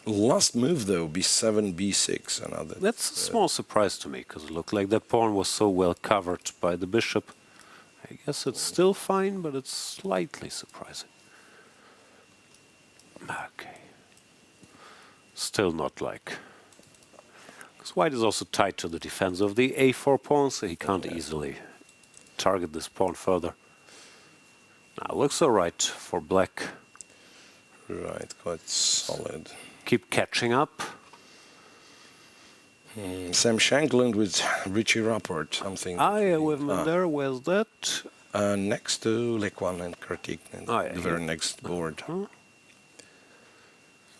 Speaker 2: Last move though, b7, b6, another.
Speaker 1: That's a small surprise to me because it looked like that pawn was so well covered by the bishop. I guess it's still fine, but it's slightly surprising. Okay. still not like... Because white is also tied to the defense of the a4 pawn, so he can't easily target this pawn further. Now, looks all right for black.
Speaker 2: Right, quite solid.
Speaker 1: Keep catching up.
Speaker 2: Sam Shankland with Richie Rapport, something.
Speaker 1: With him there, where's that?
Speaker 2: Next to Leko and Kartik, the very next board.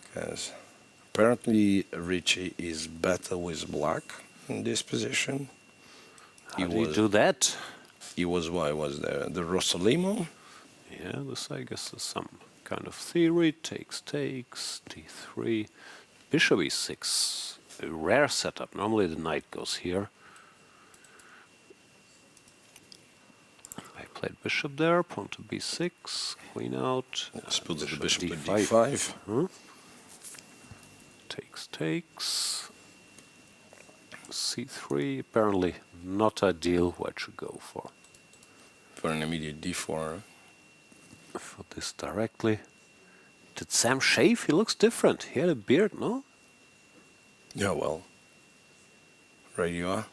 Speaker 2: Because apparently Richie is better with black in this position.
Speaker 1: How do you do that?
Speaker 2: He was, why was there? The Rossolimo?
Speaker 1: Yeah, this I guess is some kind of theory. Takes, d3, bishop e6. A rare setup. Normally the knight goes here. I played bishop there, pawn to b6, queen out.
Speaker 2: Let's put the bishop at d5.
Speaker 1: Huh? Takes. c3, apparently not ideal. White should go for
Speaker 2: an immediate d4.
Speaker 1: For this directly. Did Sam shave? He looks different. He had a beard, no?
Speaker 2: Yeah, well, right you are.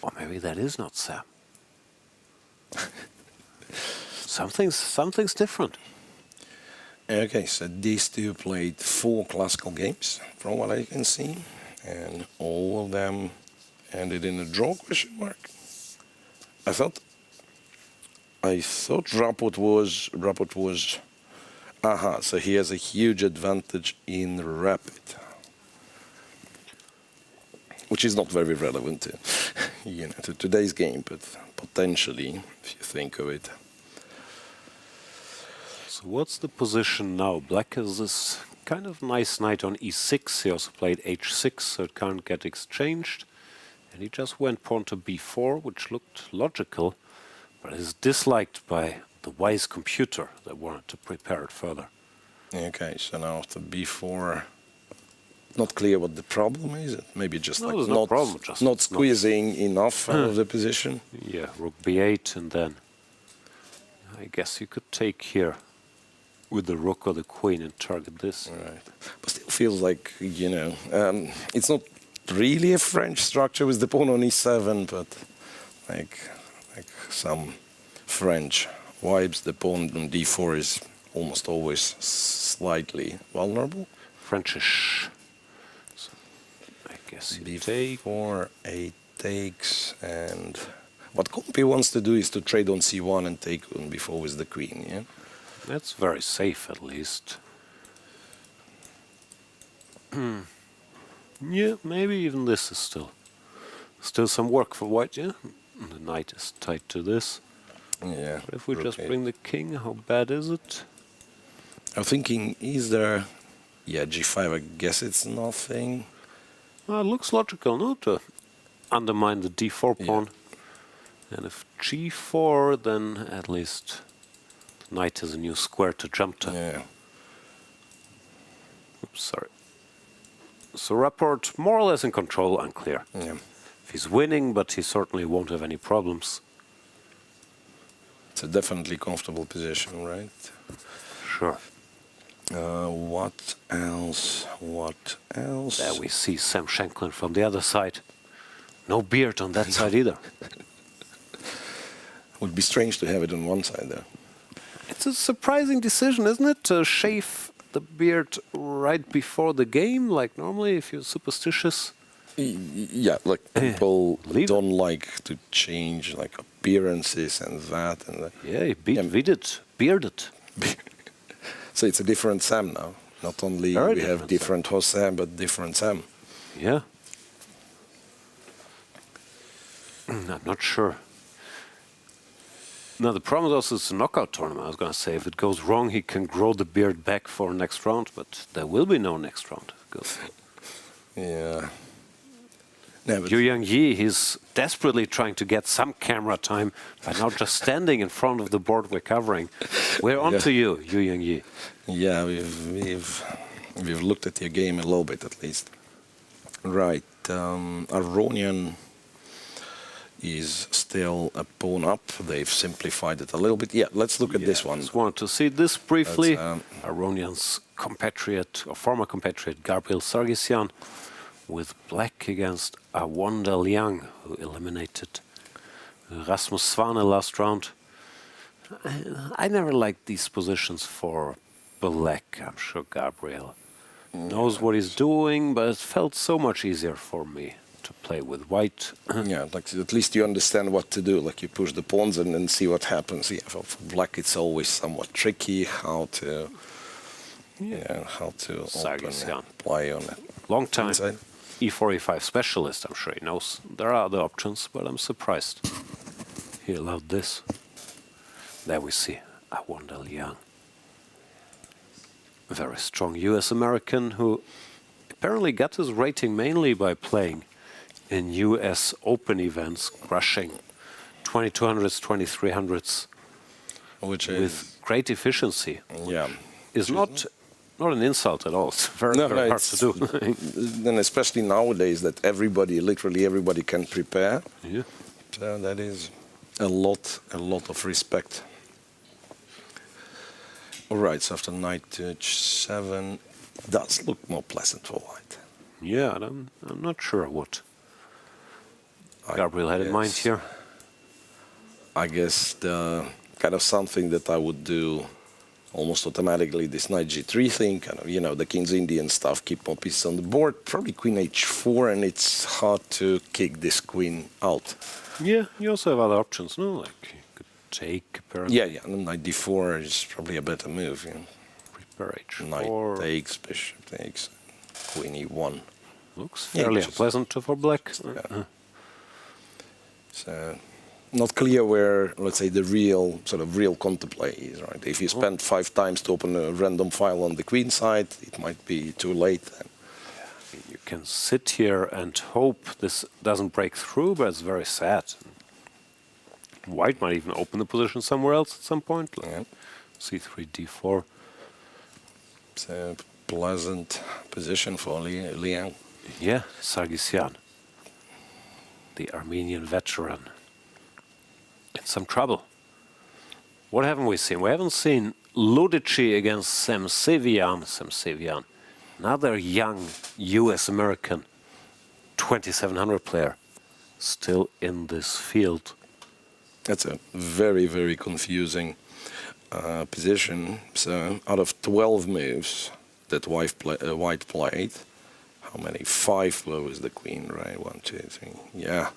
Speaker 1: Or maybe that is not Sam. Something's different.
Speaker 2: Okay, so these two played 4 classical games, from what I can see, and all of them ended in a draw, question mark. I thought Rapport was so he has a huge advantage in rapid, which is not very relevant to today's game, but potentially, if you think of it.
Speaker 1: So what's the position now? Black has this kind of nice knight on e6. He also played h6, so it can't get exchanged. And he just went pawn to b4, which looked logical, but is disliked by the wise computer that wanted to prepare it further.
Speaker 2: Okay, so now after b4, not clear what the problem is. Maybe just not squeezing enough out of the position.
Speaker 1: Yeah, rook b8, and then I guess you could take here with the rook or the queen and target this.
Speaker 2: Right, but still feels like it's not really a French structure with the pawn on e7, but like some French vibes, the pawn on d4 is almost always slightly vulnerable.
Speaker 1: Frenchish. So I guess you
Speaker 2: b4, 8 takes, and what Compi wants to do is to trade on c1 and take on b4 with the queen, yeah?
Speaker 1: That's very safe, at least. Yeah, maybe even this is still some work for white, yeah? The knight is tied to this.
Speaker 2: Yeah.
Speaker 1: But if we just bring the king, how bad is it?
Speaker 2: I'm thinking, is there... Yeah, g5, I guess it's nothing.
Speaker 1: Well, it looks logical, no? To undermine the d4 pawn. And if g4, then at least the knight has a new square to jump to.
Speaker 2: Yeah.
Speaker 1: Oops, sorry. So Rapport more or less in control, unclear.
Speaker 2: Yeah.
Speaker 1: If he's winning, but he certainly won't have any problems.
Speaker 2: It's a definitely comfortable position, right?
Speaker 1: Sure.
Speaker 2: What else? What else?
Speaker 1: There we see Sam Shankland from the other side. No beard on that side either.
Speaker 2: Would be strange to have it on one side there.
Speaker 1: It's a surprising decision, isn't it? To shave the beard right before the game, like normally if you're superstitious.
Speaker 2: Yeah, like people don't like to change like appearances and that and that.
Speaker 1: Yeah, he bearded.
Speaker 2: So it's a different Sam now. Not only we have different Sam, but different Sam.
Speaker 1: Yeah. I'm not sure. Now, the problem is also it's a knockout tournament. I was going to say, if it goes wrong, he can grow the beard back for next round, but there will be no next round.
Speaker 2: Yeah.
Speaker 1: Yu Yang-yi, he's desperately trying to get some camera time by now just standing in front of the board we're covering. We're on to you, Yu Yang-yi.
Speaker 2: Yeah, we've looked at your game a little bit at least. Right. Aronian, is still a pawn up. They've simplified it a little bit. Yeah, let's look at this one.
Speaker 1: Just want to see this briefly. Aronian's compatriot, or former compatriot, Gabriel Sargsyan, with black against Awanda Liang, who eliminated Rasmus Svane last round. I never liked these positions for black. I'm sure Gabriel knows what he's doing, but it felt so much easier for me to play with white.
Speaker 2: Yeah, like at least you understand what to do. Like you push the pawns and then see what happens. Yeah, for black it's always somewhat tricky how to open play on it.
Speaker 1: Long time E4, E5 specialist, I'm sure he knows. There are other options, but I'm surprised he allowed this. There we see Awanda Liang. A very strong US-American who apparently got his rating mainly by playing in US Open events, crushing 2200s, 2300s,
Speaker 2: which
Speaker 1: with great efficiency.
Speaker 2: Yeah,
Speaker 1: is not an insult at all. It's very hard to do.
Speaker 2: And especially nowadays that literally everybody can prepare.
Speaker 1: Yeah.
Speaker 2: So that is a lot of respect. All right, so after knight to h7, does look more pleasant for white.
Speaker 1: Yeah, I'm not sure what Gabriel had in mind here.
Speaker 2: I guess the kind of something that I would do almost automatically, this knight g3 thing, kind of, the King's Indian stuff, keep more pieces on the board, probably queen h4, and it's hard to kick this queen out.
Speaker 1: Yeah, you also have other options, no? Like you could take, apparently.
Speaker 2: Yeah, and knight d4 is probably a better move.
Speaker 1: Prepare h4.
Speaker 2: Knight takes, bishop takes, queen e1.
Speaker 1: Looks fairly unpleasant for black.
Speaker 2: Yeah. So, not clear where, let's say, the real counterplay is, right? If you spend 5 times to open a random file on the queen side, it might be too late then.
Speaker 1: You can sit here and hope this doesn't break through, but it's very sad. White might even open the position somewhere else at some point. Like c3, d4.
Speaker 2: It's a pleasant position for Liang.
Speaker 1: Yeah, Sargsyan, the Armenian veteran, in some trouble. What haven't we seen? We haven't seen Ludici against Semsevian, another young US-American 2700 player, still in this field.
Speaker 2: That's a very, very confusing position. So out of 12 moves that white played, how many? 5 was the queen, right? 1, 2, 3. Yeah.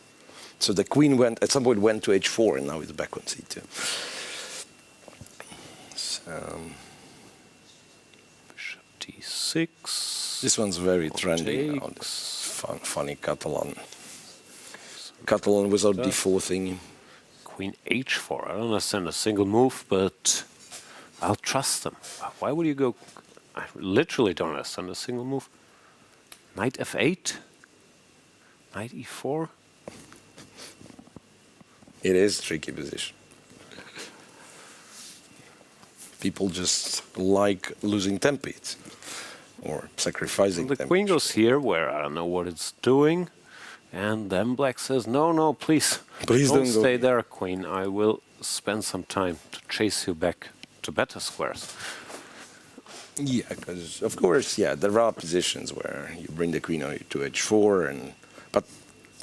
Speaker 2: So the queen at some point went to h4, and now it's back on c2. So,
Speaker 1: bishop d6.
Speaker 2: This one's very trendy now. This funny Catalan. Catalan without d4 thing.
Speaker 1: Queen h4. I don't understand a single move, but I'll trust them. Why would you go? I literally don't understand a single move. Knight f8? Knight e4?
Speaker 2: It is a tricky position. People just like losing templates or sacrificing
Speaker 1: the queen goes here where I don't know what it's doing. And then black says, no, please don't stay there, queen. I will spend some time to chase you back to better squares.
Speaker 2: Yeah, because of course, there are positions where you bring the queen to h4, but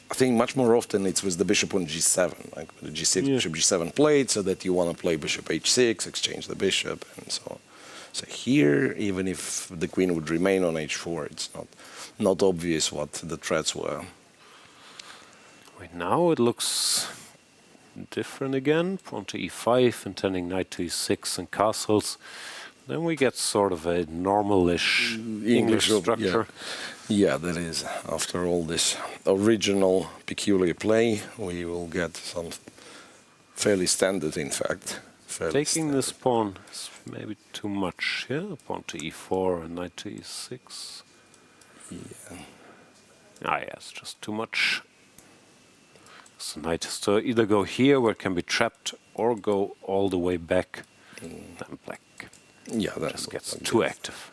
Speaker 2: I think much more often it's with the bishop on g7, like the bishop g7 played, so that you want to play bishop h6, exchange the bishop, and so on. So here, even if the queen would remain on h4, it's not obvious what the threats were.
Speaker 1: Right now it looks different again. Pawn to e5, intending knight to e6 and castles. Then we get sort of a normal-ish English structure.
Speaker 2: Yeah, that is. After all this original peculiar play, we will get some fairly standard, in fact.
Speaker 1: Taking this pawn is maybe too much. Yeah, pawn to e4 and knight to e6. Yeah. It's just too much. So knight has to either go here where it can be trapped or go all the way back. Then black
Speaker 2: that
Speaker 1: just gets too active.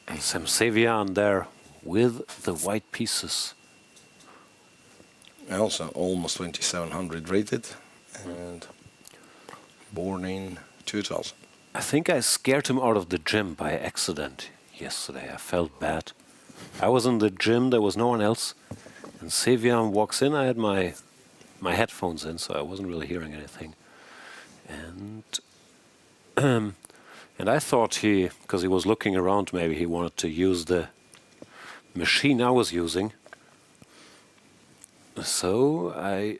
Speaker 1: And Semsevian there with the white pieces
Speaker 2: Also almost 2700 rated and born in 2000.
Speaker 1: I think I scared him out of the gym by accident yesterday. I felt bad. I was in the gym, there was no one else. And Sevian walks in, I had my headphones in, so I wasn't really hearing anything. And I thought because he was looking around, maybe he wanted to use the machine I was using. So I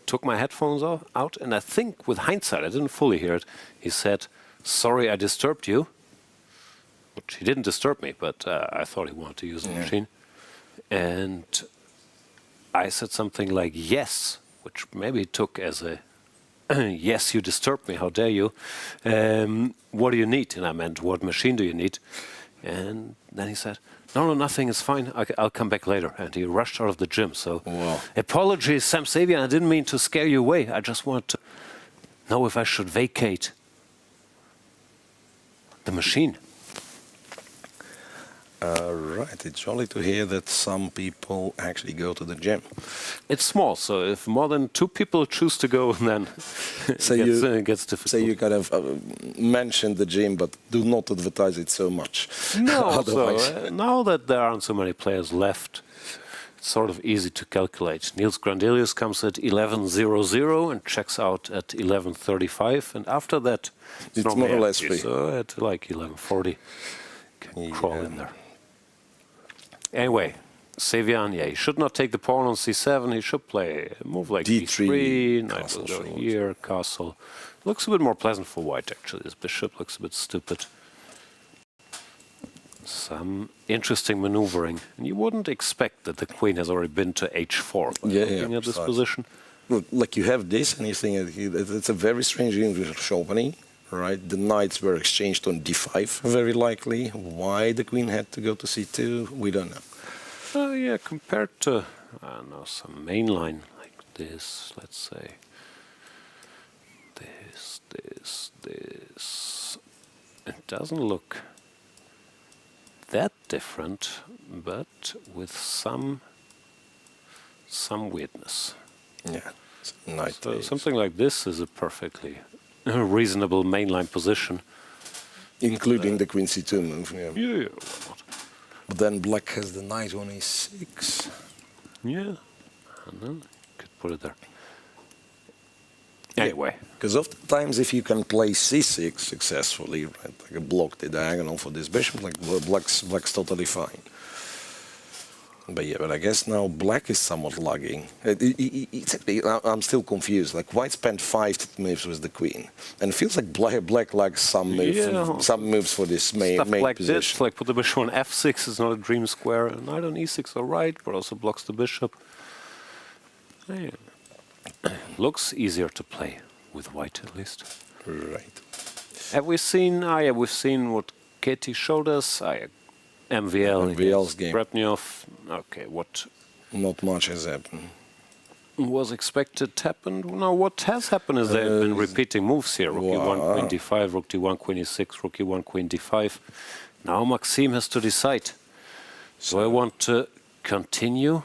Speaker 1: took my headphones out, and I think with hindsight, I didn't fully hear it, he said, "Sorry I disturbed you." Which he didn't disturb me, but I thought he wanted to use the machine. And I said something like, "Yes," which maybe he took as a, "Yes, you disturbed me, how dare you. What do you need?" And I meant, "What machine do you need?" And then he said, No, nothing, it's fine. I'll come back later. And he rushed out of the gym. So apologies, Sam Savian, I didn't mean to scare you away. I just wanted to know if I should vacate the machine.
Speaker 2: Right, it's jolly to hear that some people actually go to the gym.
Speaker 1: It's small, so if more than 2 people choose to go, then it gets difficult.
Speaker 2: So you kind of mentioned the gym, but do not advertise it so much.
Speaker 1: No, so now that there aren't so many players left, it's sort of easy to calculate. Niels Grandelius comes at 11:00 and checks out at 11:35, and after that,
Speaker 2: it's more or less free.
Speaker 1: So at like 11:40, can crawl in there. Anyway, Sevian, he should not take the pawn on c7. He should play a move like d3, knight will go here, castle. Looks a bit more pleasant for white, actually. This bishop looks a bit stupid. Some interesting maneuvering. And you wouldn't expect that the queen has already been to h4 looking at this position.
Speaker 2: Well, like you have this, and you think it's a very strange English opening. Right, the knights were exchanged on d5, very likely. Why the queen had to go to c2, we don't know.
Speaker 1: Yeah, compared to, I don't know, some mainline like this, let's say. This. It doesn't look that different, but with some weirdness.
Speaker 2: Yeah, knight.
Speaker 1: So something like this is a perfectly reasonable mainline position.
Speaker 2: Including the queen c2 move,
Speaker 1: Yeah, why not?
Speaker 2: But then black has the knight on e6.
Speaker 1: Yeah, and then you could put it there. Anyway.
Speaker 2: Because oftentimes if you can play c6 successfully, right, like block the diagonal for this bishop, like black's totally fine. But yeah, but I guess now black is somewhat lagging. I'm still confused. Like white spent 5 moves with the queen, and it feels like black lags some moves for this main
Speaker 1: like
Speaker 2: position.
Speaker 1: This, like put the bishop on f6 is not a dream square. Knight on e6 all right, but also blocks the bishop. Yeah. Looks easier to play with white at least.
Speaker 2: Right.
Speaker 1: Have we seen? We've seen what Katie showed us. MVL's game. Praggnanandhaa. Okay, what?
Speaker 2: Not much has happened.
Speaker 1: Was expected to happen. Now, what has happened is they've been repeating moves here. Rook e1, queen d5, rook d1, queen e6, rook e1, queen d5. Now Maxime has to decide. Do I want to continue?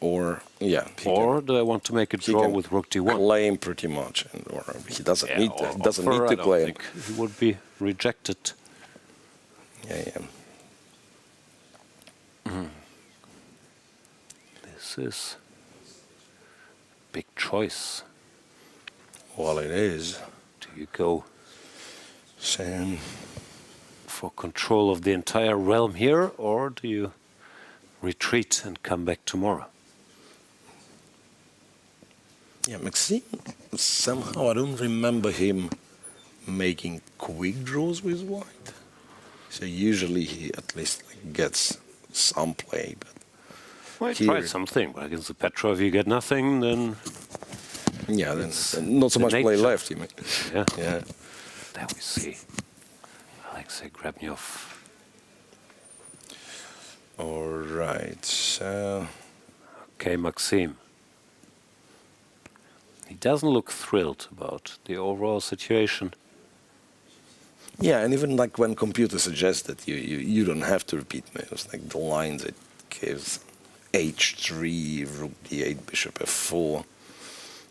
Speaker 2: Or
Speaker 1: do I want to make a draw with rook d1?
Speaker 2: Claim pretty much, or he doesn't need to. He doesn't need to claim.
Speaker 1: I think he would be rejected.
Speaker 2: Yeah.
Speaker 1: This is big choice.
Speaker 2: Well, it is.
Speaker 1: Do you go
Speaker 2: Sam
Speaker 1: for control of the entire realm here, or do you retreat and come back tomorrow?
Speaker 2: Yeah, Maxime, somehow I don't remember him making quick draws with white. So usually he at least gets some play. But
Speaker 1: well, he tried something, but against the Petrov you get nothing, then...
Speaker 2: Yeah, then not so much play left. You mean.
Speaker 1: Yeah. There we see. Alexey Grabnyov.
Speaker 2: All right, so...
Speaker 1: Okay, Maxime. He doesn't look thrilled about the overall situation.
Speaker 2: Yeah, and even like when computer suggests that you don't have to repeat moves, like the lines it gives, h3, rook d8, bishop f4.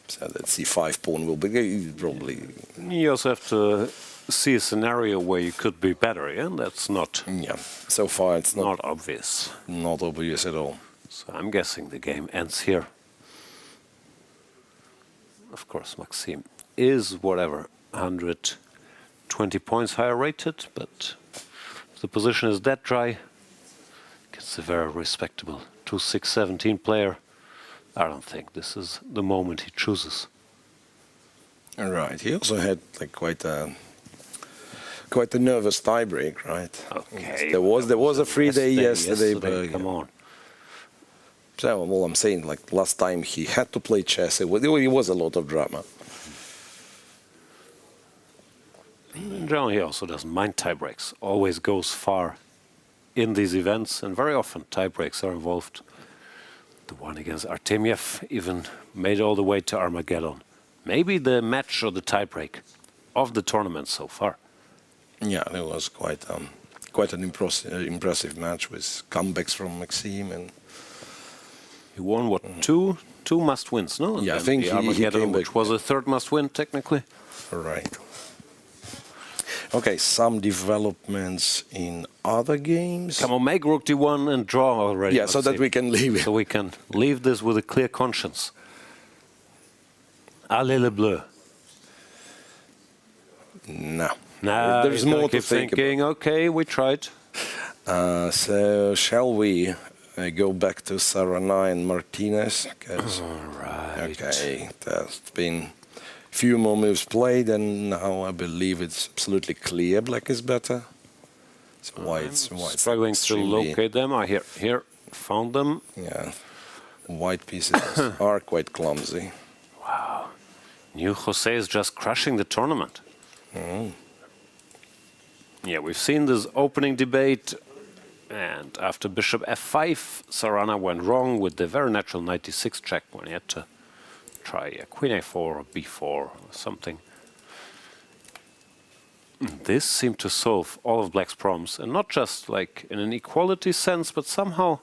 Speaker 2: So that c5 pawn will be probably...
Speaker 1: You also have to see a scenario where you could be better, yeah? That's not...
Speaker 2: Yeah, so far it's
Speaker 1: not obvious.
Speaker 2: Not obvious at all.
Speaker 1: So I'm guessing the game ends here. Of course, Maxime is whatever, 120 points higher rated, but if the position is that dry, it's a very respectable 2-6-17 player. I don't think this is the moment he chooses.
Speaker 2: All right. He also had like quite a nervous tiebreak, right?
Speaker 1: Okay.
Speaker 2: There was a free day yesterday, but
Speaker 1: come on.
Speaker 2: So, well, I'm saying like last time he had to play chess. It was a lot of drama.
Speaker 1: In general, he also doesn't mind tiebreaks. Always goes far in these events, and very often tiebreaks are involved. The one against Artemiev even made all the way to Armageddon. Maybe the match or the tiebreak of the tournament so far.
Speaker 2: Yeah, it was quite an impressive match with comebacks from Maxime, and
Speaker 1: he won what two must-wins, no?
Speaker 2: Yeah,
Speaker 1: and
Speaker 2: I think
Speaker 1: the Armageddon,
Speaker 2: he came back,
Speaker 1: which was a third must-win technically.
Speaker 2: Right. Okay, some developments in other games.
Speaker 1: Come on, make rook d1 and draw already.
Speaker 2: Yeah, so that we can leave it.
Speaker 1: So we can leave this with a clear conscience. Allez le bleu.
Speaker 2: No.
Speaker 1: Nah,
Speaker 2: there's more to
Speaker 1: think
Speaker 2: thinking.
Speaker 1: Okay, we tried.
Speaker 2: So shall we go back to Sarana and Martinez?
Speaker 1: Right.
Speaker 2: Okay, there's been few more moves played, and now I believe it's absolutely clear black is better. So white's
Speaker 1: struggling to locate them. I here found them.
Speaker 2: Yeah, white pieces are quite clumsy.
Speaker 1: Wow, new Jose is just crushing the tournament. Yeah, we've seen this opening debate, and after bishop f5, Sarana went wrong with the very natural knight d6 check when he had to try a queen a4 or b4 or something. This seemed to solve all of black's problems, and not just like in an equality sense, but somehow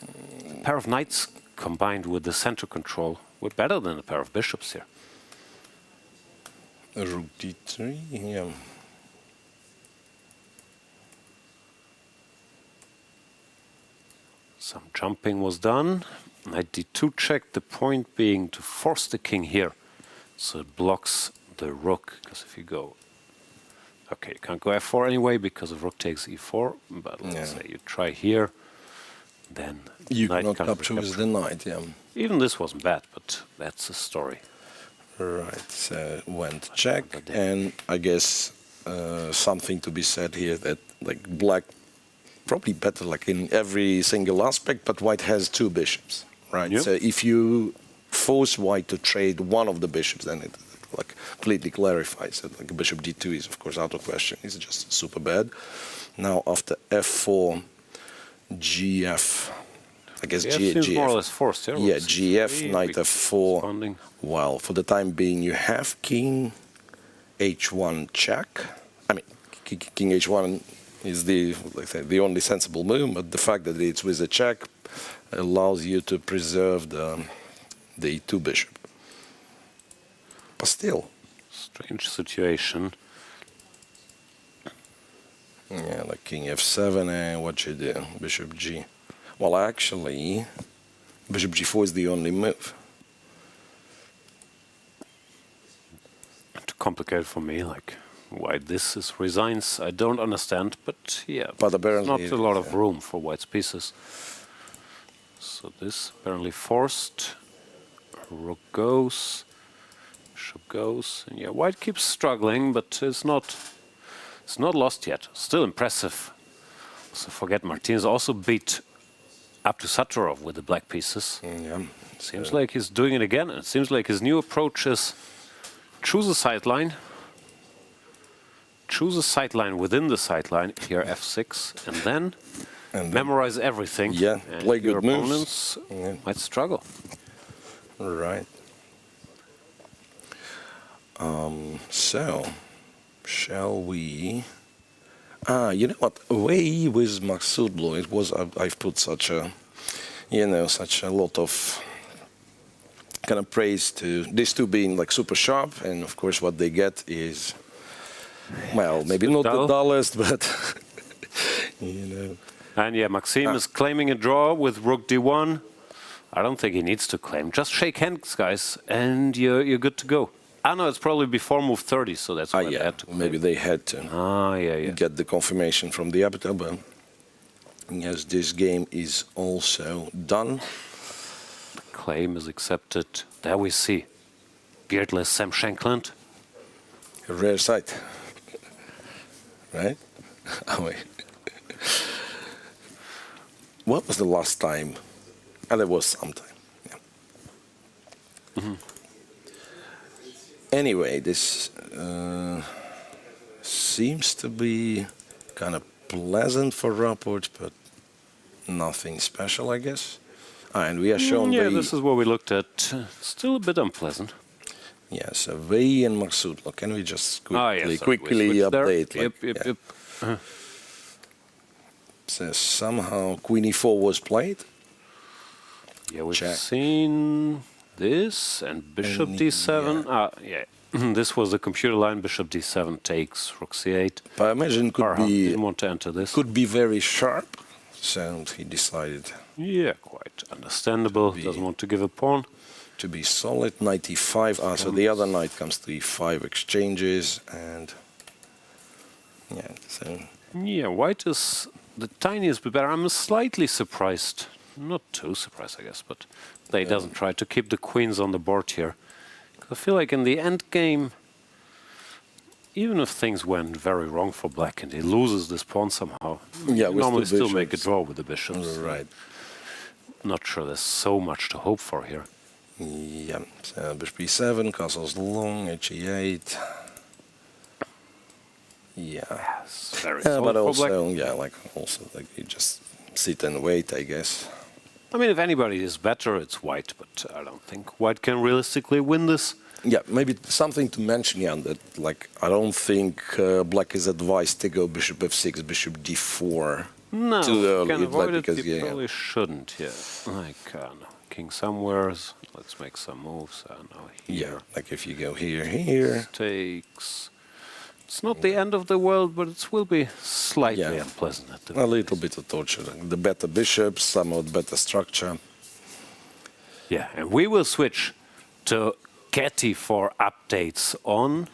Speaker 1: a pair of knights combined with the center control were better than a pair of bishops here.
Speaker 2: Rook d3, yeah.
Speaker 1: Some jumping was done. Knight d2 check, the point being to force the king here, so it blocks the rook, because if you go... Okay, you can't go f4 anyway, because of rook takes e4, but let's say you try here, then
Speaker 2: you
Speaker 1: knight
Speaker 2: cannot
Speaker 1: can't
Speaker 2: capture with the knight, yeah.
Speaker 1: Even this wasn't bad, but that's a story.
Speaker 2: Right, so went check, and I guess something to be said here that like black probably better like in every single aspect, but white has two bishops, right?
Speaker 1: Yep.
Speaker 2: So if you force white to trade one of the bishops, then it like completely clarifies it. Like bishop d2 is of course out of question. It's just super bad. Now after f4, gf. I guess
Speaker 1: seems more or less forced here.
Speaker 2: Yeah, gf, knight f4. Well, for the time being, you have king h1 check. I mean, king h1 is the only sensible move, but the fact that it's with a check allows you to preserve the e2 bishop. But still,
Speaker 1: strange situation.
Speaker 2: Yeah, like king f7, and what you do? Bishop g. Well, actually, bishop g4 is the only move.
Speaker 1: Too complicated for me, like why this is resigns, I don't understand, but yeah,
Speaker 2: but apparently
Speaker 1: not a lot of room for white's pieces. So this apparently forced. Rook goes, bishop goes, and yeah, white keeps struggling, but it's not lost yet. Still impressive. So forget Martinez also beat up to Saturov with the black pieces.
Speaker 2: Yeah.
Speaker 1: Seems like he's doing it again, and it seems like his new approach is choose a sideline. Choose a sideline within the sideline, here f6, and then memorize everything.
Speaker 2: Yeah,
Speaker 1: and
Speaker 2: play
Speaker 1: your
Speaker 2: good
Speaker 1: opponents
Speaker 2: moves.
Speaker 1: might struggle.
Speaker 2: Right. So, shall we... you know what? Wei Yi with Maghsoodloo, it was, I've put such a you know, such a lot of kind of praise to these two being like super sharp, and of course what they get is, well, maybe not the dullest, but you know.
Speaker 1: And yeah, Maxime is claiming a draw with Rook D1. I don't think he needs to claim. Just shake hands, guys, and you're good to go. I know it's probably before move 30, so that's why they had to claim.
Speaker 2: Maybe they had to get the confirmation from the arbiter, but yes, this game is also done.
Speaker 1: The claim is accepted. There we see beardless Sam Shankland.
Speaker 2: A rare sight, right? Oh, wait. What was the last time? And there was some time. Yeah. Anyway, this seems to be kind of pleasant for Rapport, but nothing special, I guess. And we are shown.
Speaker 1: Yeah, this is what we looked at. Still a bit unpleasant.
Speaker 2: Yes, Wei Yi and Maghsoodloo. Can we just quickly update?
Speaker 1: Yep.
Speaker 2: So somehow Queen E4 was played.
Speaker 1: Yeah, we've seen this and Bishop D7. Yeah. This was the computer line. Bishop D7 takes Rook C8.
Speaker 2: But I imagine
Speaker 1: Parham didn't want to enter this.
Speaker 2: Could be very sharp, so he decided.
Speaker 1: Yeah, quite understandable. Doesn't want to give a pawn.
Speaker 2: To be solid, knight E5. So the other knight comes to E5 exchanges, and yeah. So
Speaker 1: yeah, white is the tiniest bit better. I'm slightly surprised. Not too surprised, I guess, but that he doesn't try to keep the queens on the board here. I feel like in the end game, even if things went very wrong for black and he loses this pawn somehow,
Speaker 2: yeah,
Speaker 1: we normally still make a draw with the bishops.
Speaker 2: Right.
Speaker 1: Not sure there's so much to hope for here.
Speaker 2: Yeah, so bishop E7, castle's long, HE8. Yeah.
Speaker 1: Yes, very
Speaker 2: but also, like you just sit and wait, I guess.
Speaker 1: I mean, if anybody is better, it's white, but I don't think white can realistically win this.
Speaker 2: Yeah, maybe something to mention, yeah, that like I don't think black is advised to go bishop F6, bishop D4
Speaker 1: no,
Speaker 2: too early.
Speaker 1: Can avoid it,
Speaker 2: because,
Speaker 1: you probably shouldn't, yeah. Like, no, king somewheres, let's make some moves. No, here.
Speaker 2: Yeah, like if you go here.
Speaker 1: Takes. It's not the end of the world, but it will be slightly unpleasant at the
Speaker 2: a little bit of torture. The better bishops, somewhat better structure.
Speaker 1: Yeah, and we will switch to Katie for updates on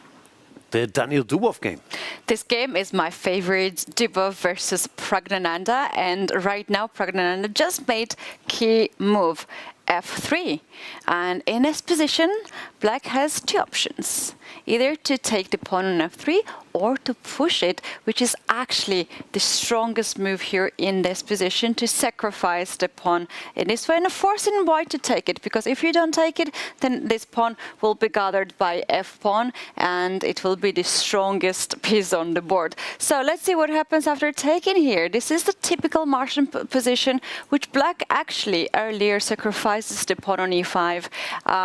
Speaker 1: the Daniil Dubov game.
Speaker 5: This game is my favorite, Dubov versus Praggnanandhaa, and right now Praggnanandhaa just made key move F3, and in this position black has two options, either to take the pawn on F3 or to push it, which is actually the strongest move here in this position, to sacrifice the pawn in this way and forcing white to take it, because if you don't take it, then this pawn will be gathered by F pawn and it will be the strongest piece on the board. So let's see what happens after taking here. This is the typical Martian position, which black actually earlier sacrifices the pawn on E5.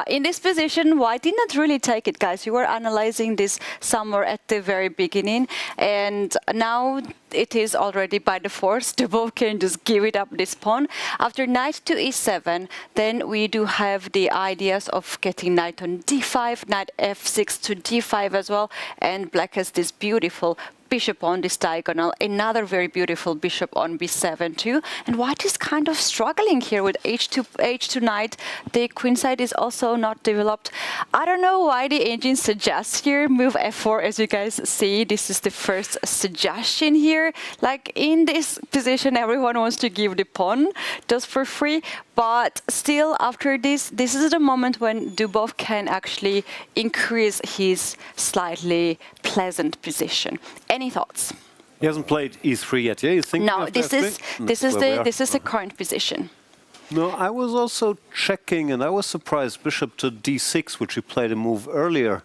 Speaker 5: In this position, white did not really take it, guys. You were analyzing this somewhere at the very beginning, and now it is already by the force. Dubov can just give it up this pawn. After knight to E7, then we do have the ideas of getting knight on D5, knight F6 to D5 as well, and black has this beautiful bishop on this diagonal, another very beautiful bishop on B7 too, and white is kind of struggling here with H2 knight. The queen side is also not developed. I don't know why the engine suggests here move F4. As you guys see, this is the first suggestion here. Like in this position, everyone wants to give the pawn just for free, but still after this is the moment when Dubov can actually increase his slightly pleasant position. Any thoughts?
Speaker 1: He hasn't played E3 yet. Yeah, you think?
Speaker 5: No, this is the current position.
Speaker 1: No, I was also checking, and I was surprised. Bishop to D6, which he played a move earlier.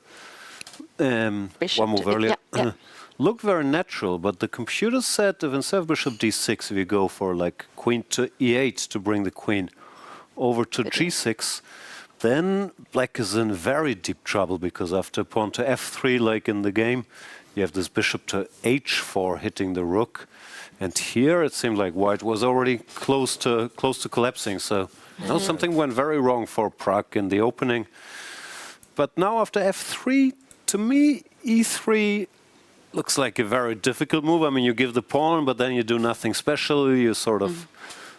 Speaker 1: One move earlier.
Speaker 5: Yeah.
Speaker 1: Looked very natural, but the computer said if instead of Bishop D6, if you go for like Queen to E8 to bring the Queen over to G6, then black is in very deep trouble, because after pawn to F3, like in the game, you have this bishop to h4 hitting the rook. And here it seemed like white was already close to collapsing. So something went very wrong for Pragg in the opening. But now after f3, to me, e3 looks like a very difficult move. I mean, you give the pawn, but then you do nothing special. You sort of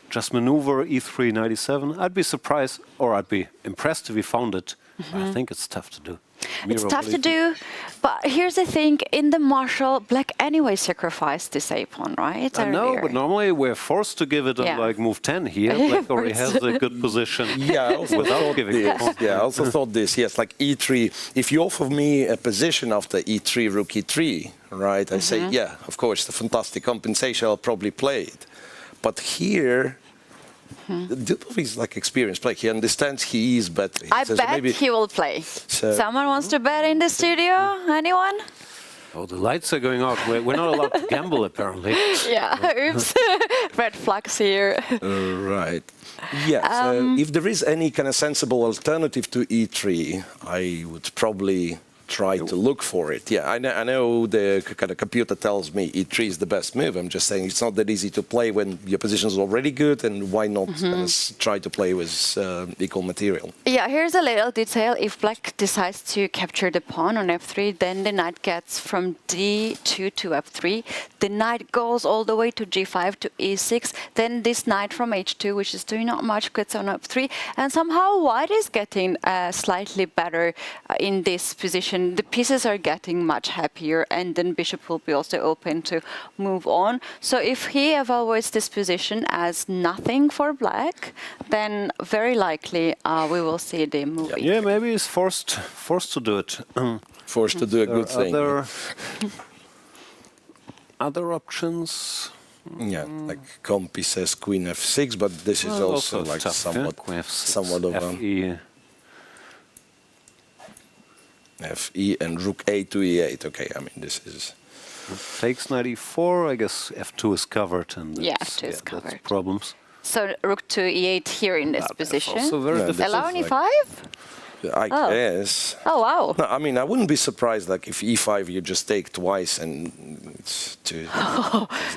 Speaker 1: just maneuver e3, knight e7. I'd be surprised, or I'd be impressed if he found it. I think it's tough to do.
Speaker 5: It's tough to do, but here's the thing, in the marshal, black anyway sacrificed this a-pawn, right?
Speaker 1: I know, but normally we're forced to give it on like move 10 here. Black already has a good position.
Speaker 2: Yeah, I also thought this. Yeah, I also thought this. Yes, like e3. If you offer me a position after e3, rook e3, right? I say, yeah, of course, the fantastic compensation. I'll probably play it. But here, Dubov is like experienced player. He understands he is better.
Speaker 5: I bet he will play. Someone wants to bet in the studio? Anyone?
Speaker 1: Oh, the lights are going out. We're not allowed to gamble, apparently.
Speaker 5: Yeah, oops. Red flags here.
Speaker 2: Right. Yeah, so if there is any kind of sensible alternative to e3, I would probably try to look for it. Yeah, I know the kind of computer tells me e3 is the best move. I'm just saying it's not that easy to play when your position is already good, and why not try to play with equal material?
Speaker 5: Yeah, here's a little detail. If black decides to capture the pawn on f3, then the knight gets from d2 to f3. The knight goes all the way to g5 to e6. Then this knight from h2, which is doing not much, gets on f3. And somehow white is getting slightly better in this position. The pieces are getting much happier, and then bishop will be also open to move on. So if he evaluates this position as nothing for black, then very likely we will see the move.
Speaker 1: Yeah, maybe he's forced to do it.
Speaker 2: Forced to do a good thing.
Speaker 1: Other options?
Speaker 2: Yeah, like Compi says queen f6, but this is also like
Speaker 1: tough,
Speaker 2: somewhat of a... Fe and rook a to e8. Okay, I mean, this is...
Speaker 1: Takes knight e4, I guess f2 is covered. And
Speaker 5: f2 is covered.
Speaker 1: That's problems.
Speaker 5: So rook to e8 here in this position. Allowing e5?
Speaker 2: I guess.
Speaker 5: Oh, wow.
Speaker 2: No, I mean, I wouldn't be surprised like if e5 you just take twice and it's too...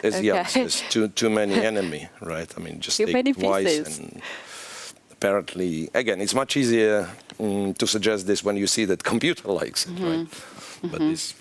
Speaker 2: there's too many enemy, right? I mean, just take twice and... Apparently, again, it's much easier to suggest this when you see that computer likes it, right? But this...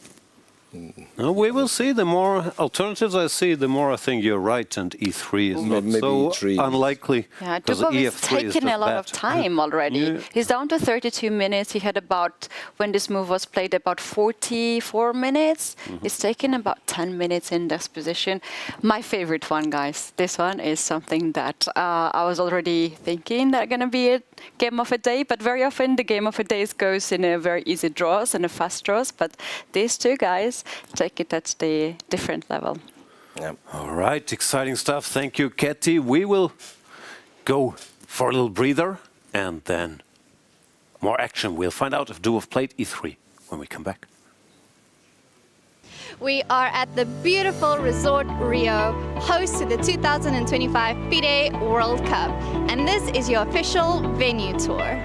Speaker 1: No, we will see. The more alternatives I see, the more I think you're right, and e3 is not so
Speaker 2: E3
Speaker 1: unlikely.
Speaker 5: Yeah, Dubov is taking a lot of time already.
Speaker 1: Yeah.
Speaker 5: He's down to 32 minutes. He had about, when this move was played, about 44 minutes. He's taken about 10 minutes in this position. My favorite one, guys. This one is something that I was already thinking that going to be a game of a day, but very often the game of a day goes in a very easy draws and a fast draws. But these two guys take it at the different level.
Speaker 2: Yeah.
Speaker 1: All right, exciting stuff. Thank you, Ketty. We will go for a little breather and then more action. We'll find out if Dubov played e3 when we come back.
Speaker 6: We are at the beautiful Resort Rio, host to the 2025 FIDE World Cup, and this is your official venue tour.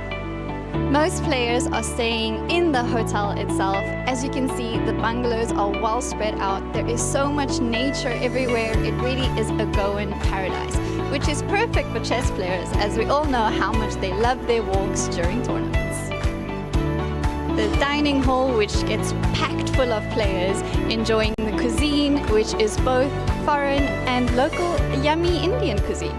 Speaker 6: Most players are staying in the hotel itself. As you can see, the bungalows are well spread out. There is so much nature everywhere. It really is a go-in paradise, which is perfect for chess players, as we all know how much they love their walks during tournaments. The dining hall, which gets packed full of players enjoying the cuisine, which is both foreign and local yummy Indian cuisine.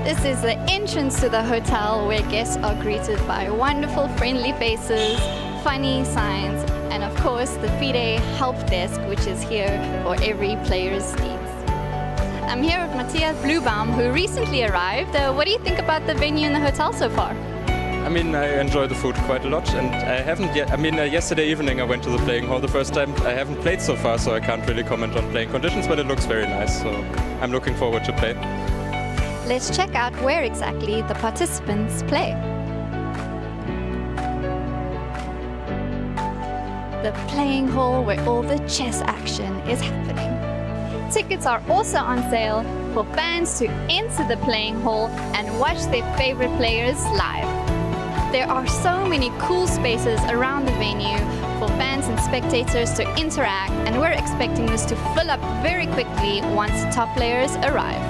Speaker 6: This is the entrance to the hotel, where guests are greeted by wonderful friendly faces, funny signs, and of course the FIDE help desk, which is here for every player's needs. I'm here with Matthias Bluebaum, who recently arrived. What do you think about the venue and the hotel so far?
Speaker 18: I mean, I enjoy the food quite a lot, and I haven't yet. I mean, yesterday evening I went to the playing hall the first time. I haven't played so far, so I can't really comment on playing conditions, but it looks very nice, so I'm looking forward to play.
Speaker 6: Let's check out where exactly the participants play. The playing hall, where all the chess action is happening. Tickets are also on sale for fans to enter the playing hall and watch their favorite players live. There are so many cool spaces around the venue
Speaker 3: for fans and spectators to interact, and we're expecting this to fill up very quickly once the top players arrive.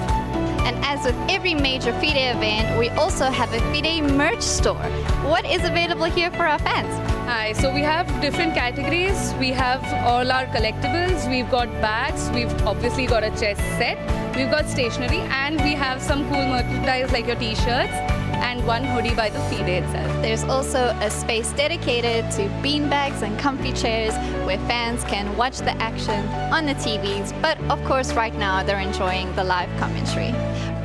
Speaker 3: And as with every major FIDE event, we also have a FIDE merch store. What is available here for our fans?
Speaker 19: Hi, so we have different categories. We have all our collectibles, we've got bags, we've obviously got a chess set, we've got stationery, and we have some cool merchandise like your t-shirts and one hoodie by the FIDE itself.
Speaker 3: There's also a space dedicated to beanbags and comfy chairs where fans can watch the action on the TVs, but of course right now they're enjoying the live commentary.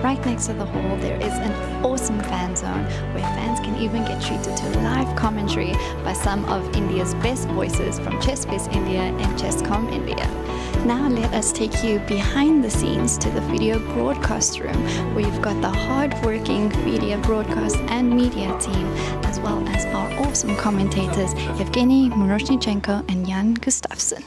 Speaker 3: Right next to the hall there is an awesome fan zone where fans can even get treated to live commentary by some of India's best voices from ChessBase India and Chesscom India. Now let us take you behind the scenes to the video broadcast room where you've got the hard-working video broadcast and media team, as well as our awesome commentators Evgeny Moroshnichenko and Jan Gustafsson.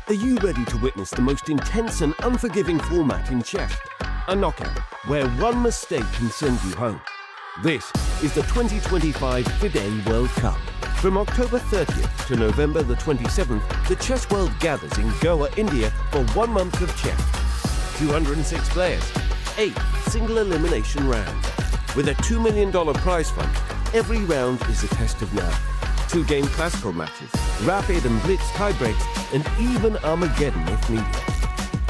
Speaker 7: Are you ready to witness the most intense and unforgiving format in chess? A knockout where one mistake can send you home. This is the 2025 FIDE World Cup. From October 30th to November the 27th, the chess world gathers in Goa, India for 1 month of chess. 206 players, 8 single elimination rounds. With a $2 million prize fund, every round is a test of nerve. 2-game classical matches, rapid and blitz tiebreaks, and even Armageddon if needed.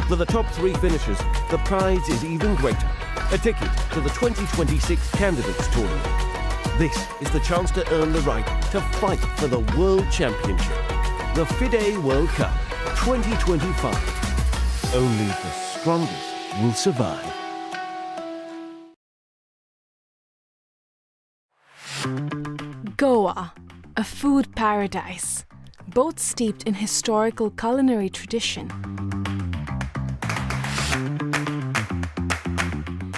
Speaker 7: For the top 3 finishers, the prize is even greater. A ticket to the 2026 Candidates Tournament. This is the chance to earn the right to fight for the World Championship. The FIDE World Cup 2025. Only the strongest will survive.
Speaker 8: Goa, a food paradise, both steeped in historical culinary tradition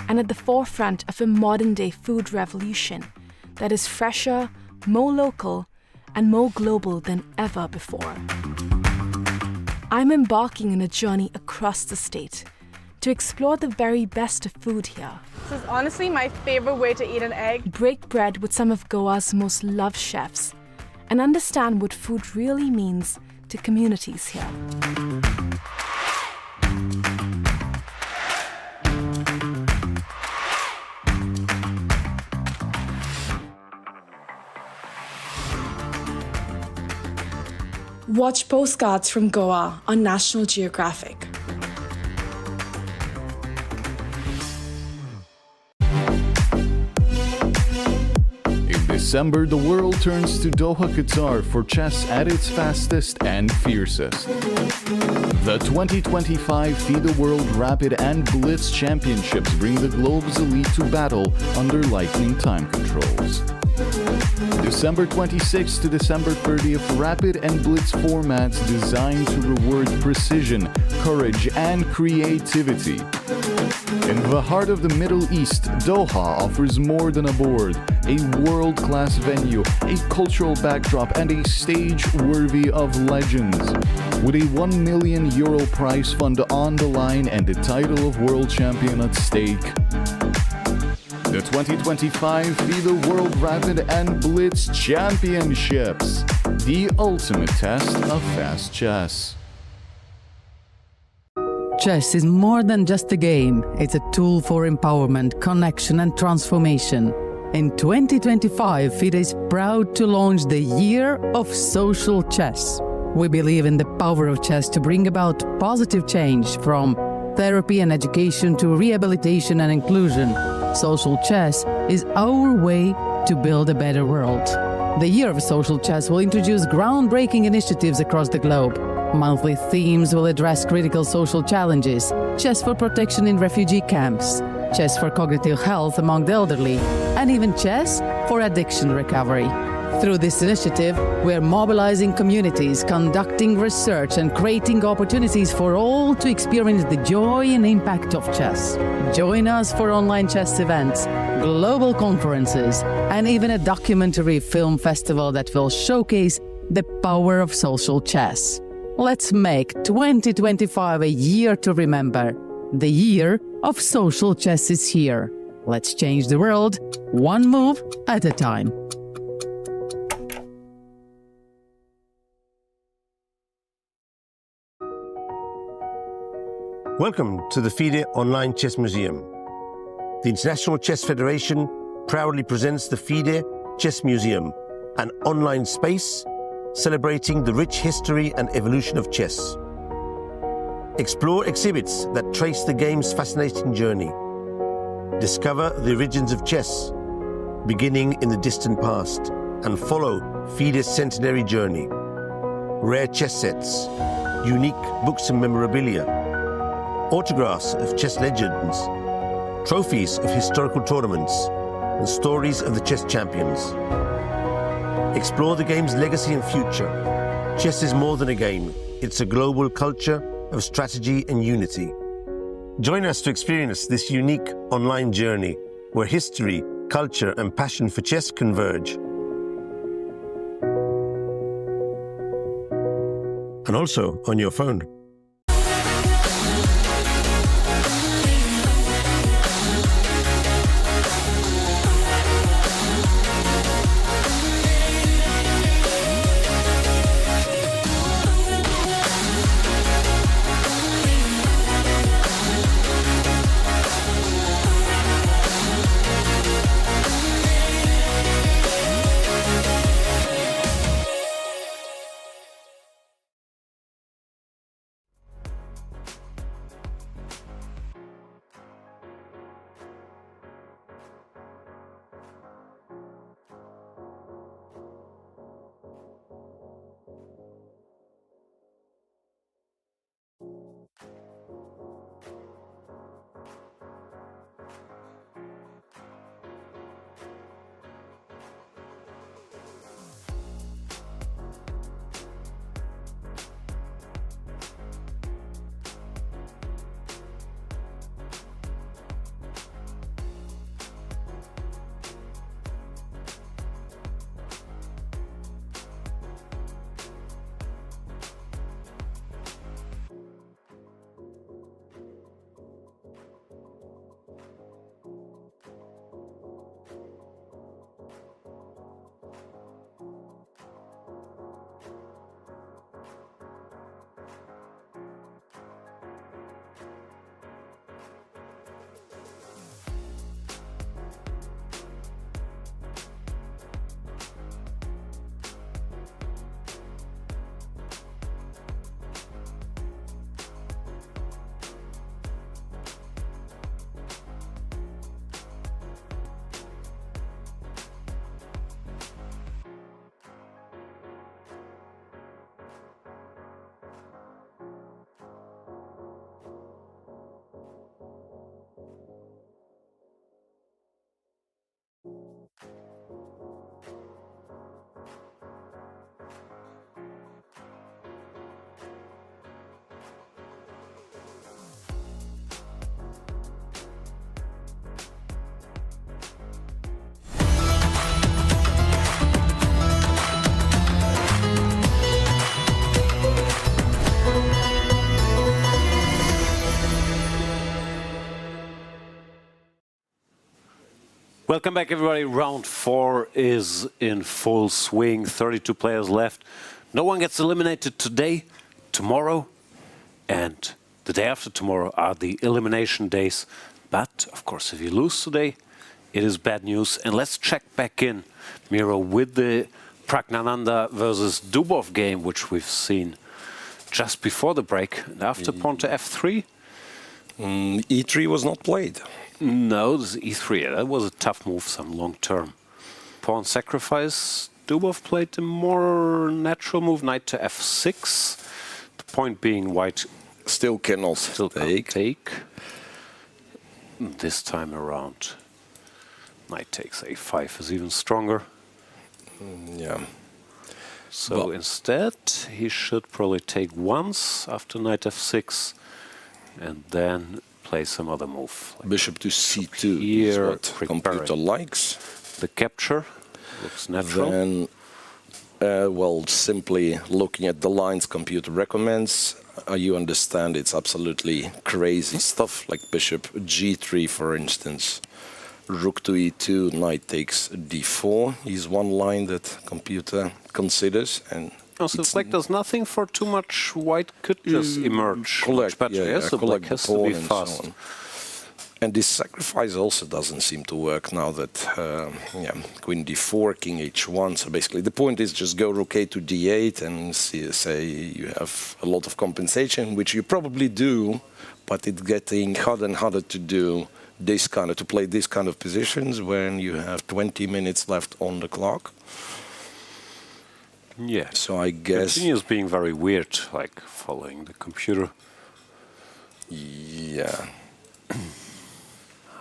Speaker 8: and at the forefront of a modern-day food revolution that is fresher, more local, and more global than ever before. I'm embarking on a journey across the state to explore the very best of food here.
Speaker 20: This is honestly my favorite way to eat an egg.
Speaker 8: Break bread with some of Goa's most loved chefs and understand what food really means to communities here.
Speaker 20: Watch postcards from Goa on National Geographic.
Speaker 9: In December, the world turns to Doha, Qatar for chess at its fastest and fiercest. The 2025 FIDE World Rapid and Blitz Championships bring the globe's elite to battle under lightning time controls. December 26th to December 30th, Rapid and Blitz formats designed to reward precision, courage, and creativity. In the heart of the Middle East, Doha offers more than a board, a world-class venue, a cultural backdrop, and a stage worthy of legends. With a €1 million prize fund on the line and the title of world champion at stake. The 2025 FIDE World Rapid and Blitz Championships, the ultimate test of fast chess.
Speaker 21: Chess is more than just a game. It's a tool for empowerment, connection, and transformation. In 2025, FIDE is proud to launch the Year of Social Chess. We believe in the power of chess to bring about positive change, from therapy and education to rehabilitation and inclusion. Social chess is our way to build a better world. The Year of Social Chess will introduce groundbreaking initiatives across the globe. Monthly themes will address critical social challenges: chess for protection in refugee camps, chess for cognitive health among the elderly, and even chess for addiction recovery. Through this initiative, we are mobilizing communities, conducting research, and creating opportunities for all to experience the joy and impact of chess. Join us for online chess events, global conferences, and even a documentary film festival that will showcase the power of social chess. Let's make 2025 a year to remember. The Year of Social Chess is here. Let's change the world, one move at a time.
Speaker 4: Welcome to the FIDE Online Chess Museum. The International Chess Federation proudly presents the FIDE Chess Museum, an online space celebrating the rich history and evolution of chess. Explore exhibits that trace the game's fascinating journey. Discover the origins of chess, beginning in the distant past, and follow FIDE's centenary journey. Rare chess sets, unique books and memorabilia, autographs of chess legends, trophies of historical tournaments, and stories of the chess champions. Explore the game's legacy and future. Chess is more than a game. It's a global culture of strategy and unity. Join us to experience this unique online journey where history, culture, and passion for chess converge. And also on your phone.
Speaker 1: Welcome back, everybody. Round 4 is in full swing. 32 players left. No one gets eliminated today, tomorrow, and the day after tomorrow are the elimination days. But, of course, if you lose today, it is bad news. And let's check back in, Miro, with the Praggnanandhaa versus Dubov game, which we've seen just before the break. And after pawn to f3.
Speaker 2: E3 was not played.
Speaker 1: No, this is e3. That was a tough move, some long term. Pawn sacrifice. Dubov played the more natural move, knight to f6. The point being white
Speaker 2: still cannot take.
Speaker 1: This time around, knight takes a5 is even stronger.
Speaker 2: Yeah.
Speaker 1: So instead, he should probably take once after knight f6, and then play some other move. Like
Speaker 2: bishop to c2
Speaker 1: here,
Speaker 2: is what computer likes.
Speaker 1: The capture looks natural.
Speaker 2: Then, well, simply looking at the lines computer recommends, you understand it's absolutely crazy stuff, like bishop g3, for instance. rook to e2, knight takes d4 is one line that computer considers. And
Speaker 1: also, black does nothing for too much. White could just emerge.
Speaker 2: Collect,
Speaker 1: much better. Yes, so black has to be fast.
Speaker 2: So and this sacrifice also doesn't seem to work now that queen d4, king h1. So basically the point is just go rook a to d8 and say you have a lot of compensation, which you probably do, but it's getting harder and harder to do this kind of, to play this kind of positions when you have 20 minutes left on the clock.
Speaker 1: Yeah.
Speaker 2: So I guess...
Speaker 1: Continues being very weird, like following the computer.
Speaker 2: Yeah.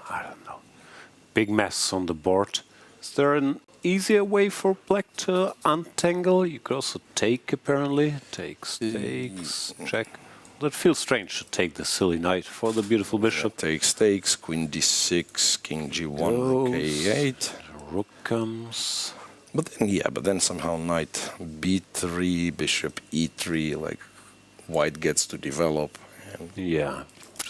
Speaker 1: I don't know. Big mess on the board. Is there an easier way for black to untangle? You could also take, apparently. Takes, check. That feels strange to take the silly knight for the beautiful bishop.
Speaker 2: Takes, queen d6, king g1, k8.
Speaker 1: Rook comes.
Speaker 2: But then somehow knight b3, bishop e3, like white gets to develop. And
Speaker 1: yeah.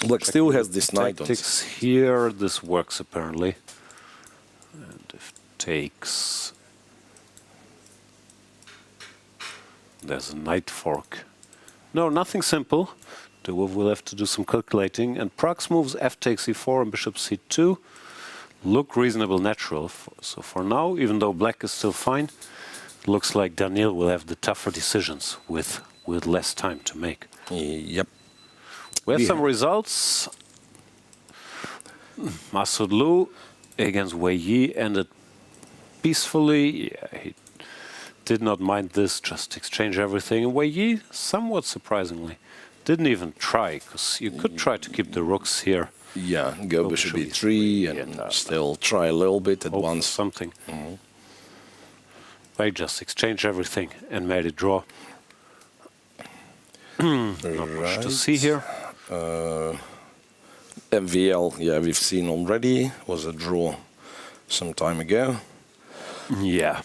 Speaker 2: Black still has this knight on.
Speaker 1: Tactics here, this works apparently. And if takes, there's a knight fork. No, nothing simple. Dubov will have to do some calculating. And Pragg's moves f takes e4 and bishop c2 look reasonable natural. So for now, even though black is still fine, it looks like Daniil will have the tougher decisions with less time to make.
Speaker 2: Yep.
Speaker 1: We have some results. Maghsoodloo against Wei Yi ended peacefully. Yeah, he did not mind this, just exchange everything. And Wei Yi, somewhat surprisingly, didn't even try, because you could try to keep the rooks here.
Speaker 2: Yeah, go bishop e3 and still try a little bit at once.
Speaker 1: Something. They just exchanged everything and made it draw. Not much to see here.
Speaker 2: MVL, yeah, we've seen already, was a draw some time ago.
Speaker 1: Yeah.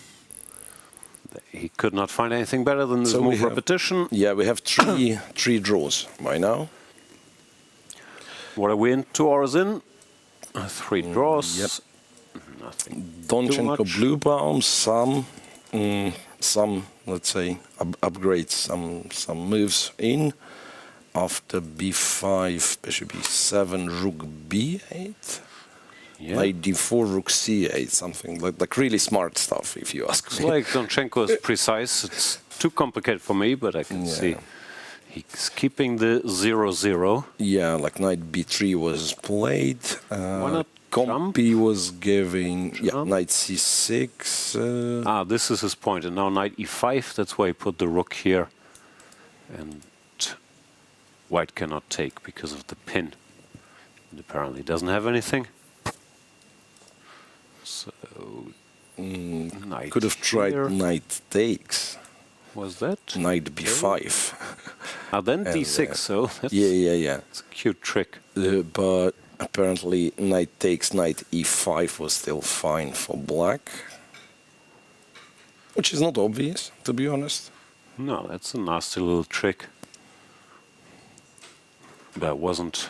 Speaker 1: He could not find anything better than this move repetition.
Speaker 2: Yeah, we have three draws by now.
Speaker 1: What are we in? 2 hours in? 3 draws.
Speaker 2: Yep.
Speaker 1: Nothing.
Speaker 2: Donchenko, Bluebaum, some let's say upgrades, some moves in. After b5, bishop e7, rook b8. Yeah. Knight d4, rook c8, something like really smart stuff, if you ask me.
Speaker 1: Like Donchenko is precise. It's too complicated for me, but I can see he's keeping the 0-0.
Speaker 2: Yeah, like knight b3 was played.
Speaker 1: Why not
Speaker 2: Compi was giving knight c6.
Speaker 1: This is his point, and now knight e5. That's why he put the rook here, and white cannot take because of the pin. And apparently doesn't have anything. So knight
Speaker 2: could have tried
Speaker 1: here.
Speaker 2: Knight takes.
Speaker 1: Was that?
Speaker 2: Knight b5.
Speaker 1: Then d6, so that's,
Speaker 2: yeah.
Speaker 1: It's a cute trick.
Speaker 2: But apparently knight takes, knight e5 was still fine for black. Which is not obvious, to be honest.
Speaker 1: No, that's a nasty little trick. That wasn't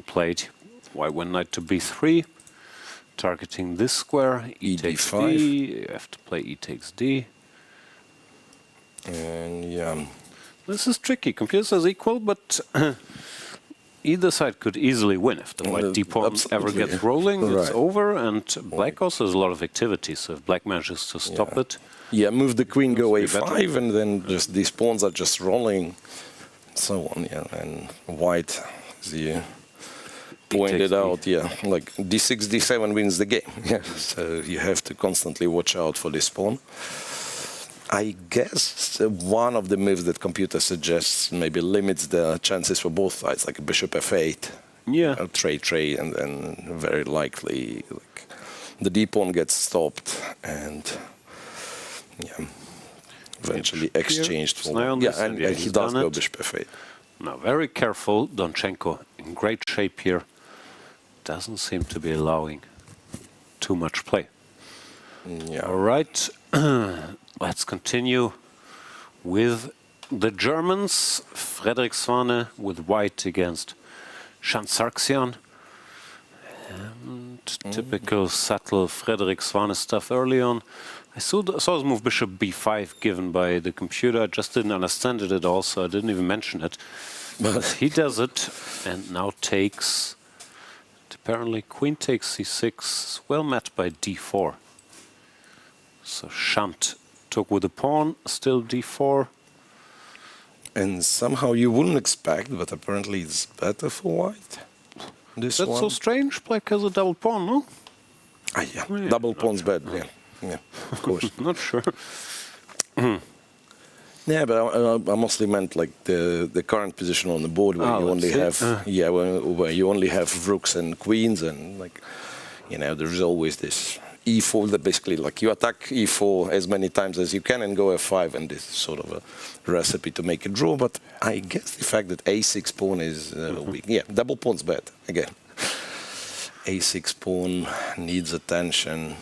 Speaker 1: played. White went knight to b3. Targeting this square, e takes d, you have to play e takes d.
Speaker 2: And
Speaker 1: this is tricky. Computer says equal, but either side could easily win. If the white d-pawn ever gets rolling, it's over, and black also has a lot of activity, so if black manages to stop it...
Speaker 2: Yeah, move the queen, go a5, and then just these pawns are just rolling, so on, and white, as you pointed out, like d6, d7 wins the game. So you have to constantly watch out for this pawn. I guess one of the moves that computer suggests maybe limits the chances for both sides, like a bishop f8.
Speaker 1: Yeah.
Speaker 2: Trade, and then very likely like the d-pawn gets stopped and eventually exchanged for and he does go bishop f8.
Speaker 1: Now very careful, Donchenko in great shape here. Doesn't seem to be allowing too much play. All right, let's continue with the Germans. Frederik Svane with white against Shant Sargsyan. And typical subtle Frederik Svane stuff early on. I saw his move bishop b5 given by the computer. I just didn't understand it at all, so I didn't even mention it. But he does it, and now takes. Apparently, queen takes c6, well met by d4. So Shant took with the pawn, still d4.
Speaker 2: And somehow you wouldn't expect, but apparently it's better for white.
Speaker 1: That's so strange. Black has a double pawn, no?
Speaker 2: Ah, yeah. Double pawn's bad, yeah. Yeah, of course.
Speaker 1: Not sure.
Speaker 2: Yeah, but I mostly meant like the current position on the board where you only have where you only have rooks and queens, and like, you know, there's always this e4 that basically like you attack e4 as many times as you can and go f5, and this is sort of a recipe to make a draw. But I guess the fact that a6 pawn is weak. Yeah, double pawn's bad again. a6 pawn needs attention.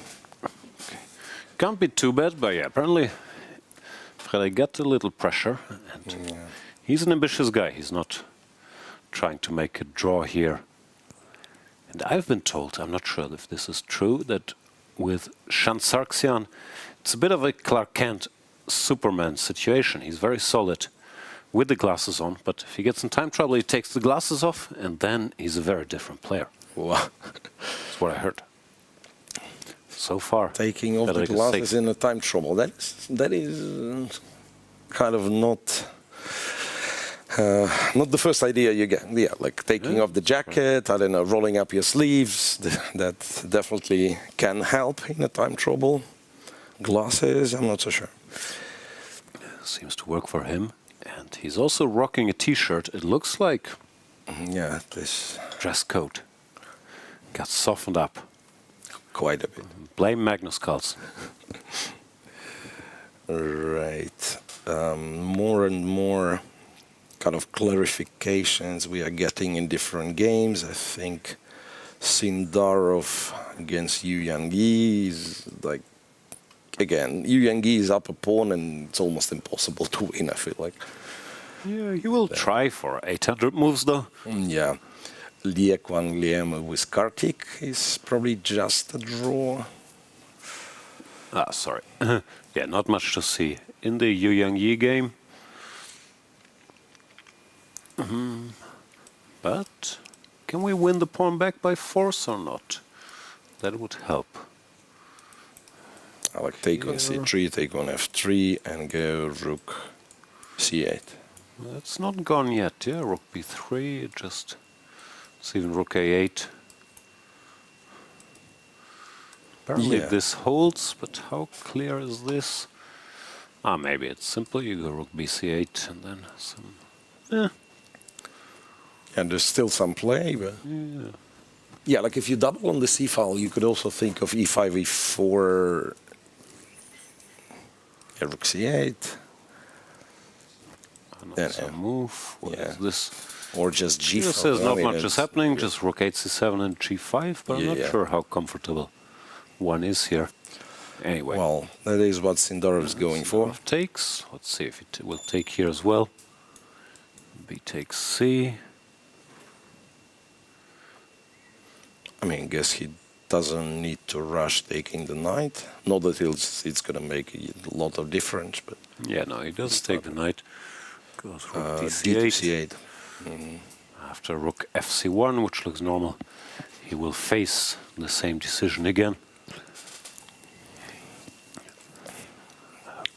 Speaker 1: Can't be too bad, but yeah, apparently Frederik got a little pressure, and he's an ambitious guy. He's not trying to make a draw here. And I've been told, I'm not sure if this is true, that with Shant Sargsyan, it's a bit of a Clark Kent Superman situation. He's very solid with the glasses on, but if he gets in time trouble, he takes the glasses off, and then he's a very different player.
Speaker 2: Wow.
Speaker 1: That's what I heard. So far,
Speaker 2: taking off the glasses in a time trouble. That is kind of not the first idea you get. Yeah, like taking off the jacket, I don't know, rolling up your sleeves. That definitely can help in a time trouble. Glasses, I'm not so sure.
Speaker 1: Seems to work for him. And he's also rocking a t-shirt. It looks like
Speaker 2: this
Speaker 1: dress code got softened up.
Speaker 2: Quite a bit.
Speaker 1: Blame Magnus Carlsen.
Speaker 2: Right. More and more kind of clarifications we are getting in different games. I think Sindarov against Yu Yang-yi is like, again, Yu Yang-yi is up a pawn and it's almost impossible to win, I feel like.
Speaker 1: Yeah, you will try for 800 moves though.
Speaker 2: Yeah. Leko with Kartik is probably just a draw.
Speaker 1: Ah, sorry. Yeah, not much to see in the Yu Yang-yi game. But can we win the pawn back by force or not? That would help.
Speaker 2: I like take on c3, take on f3, and go rook c8.
Speaker 1: It's not gone yet, yeah? Rook b3, it's even rook a8. Apparently this holds, but how clear is this? Ah, maybe it's simple. You go rook bc8 and then some...
Speaker 2: And there's still some play, but... Yeah, like if you double on the c file, you could also think of e5, e4, rook c8.
Speaker 1: Another move. What is this?
Speaker 2: Or just g5.
Speaker 1: This says not much is happening, just rook 8, c7 and g5, but I'm not sure how comfortable one is here. Anyway.
Speaker 2: Well, that is what Sindarov is going for.
Speaker 1: Takes. Let's see if it will take here as well. B takes c.
Speaker 2: I mean, I guess he doesn't need to rush taking the knight. Not that it's going to make a lot of difference, but...
Speaker 1: Yeah, no, he doesn't take the knight. Goes rook d8. After rook fc1, which looks normal, he will face the same decision again.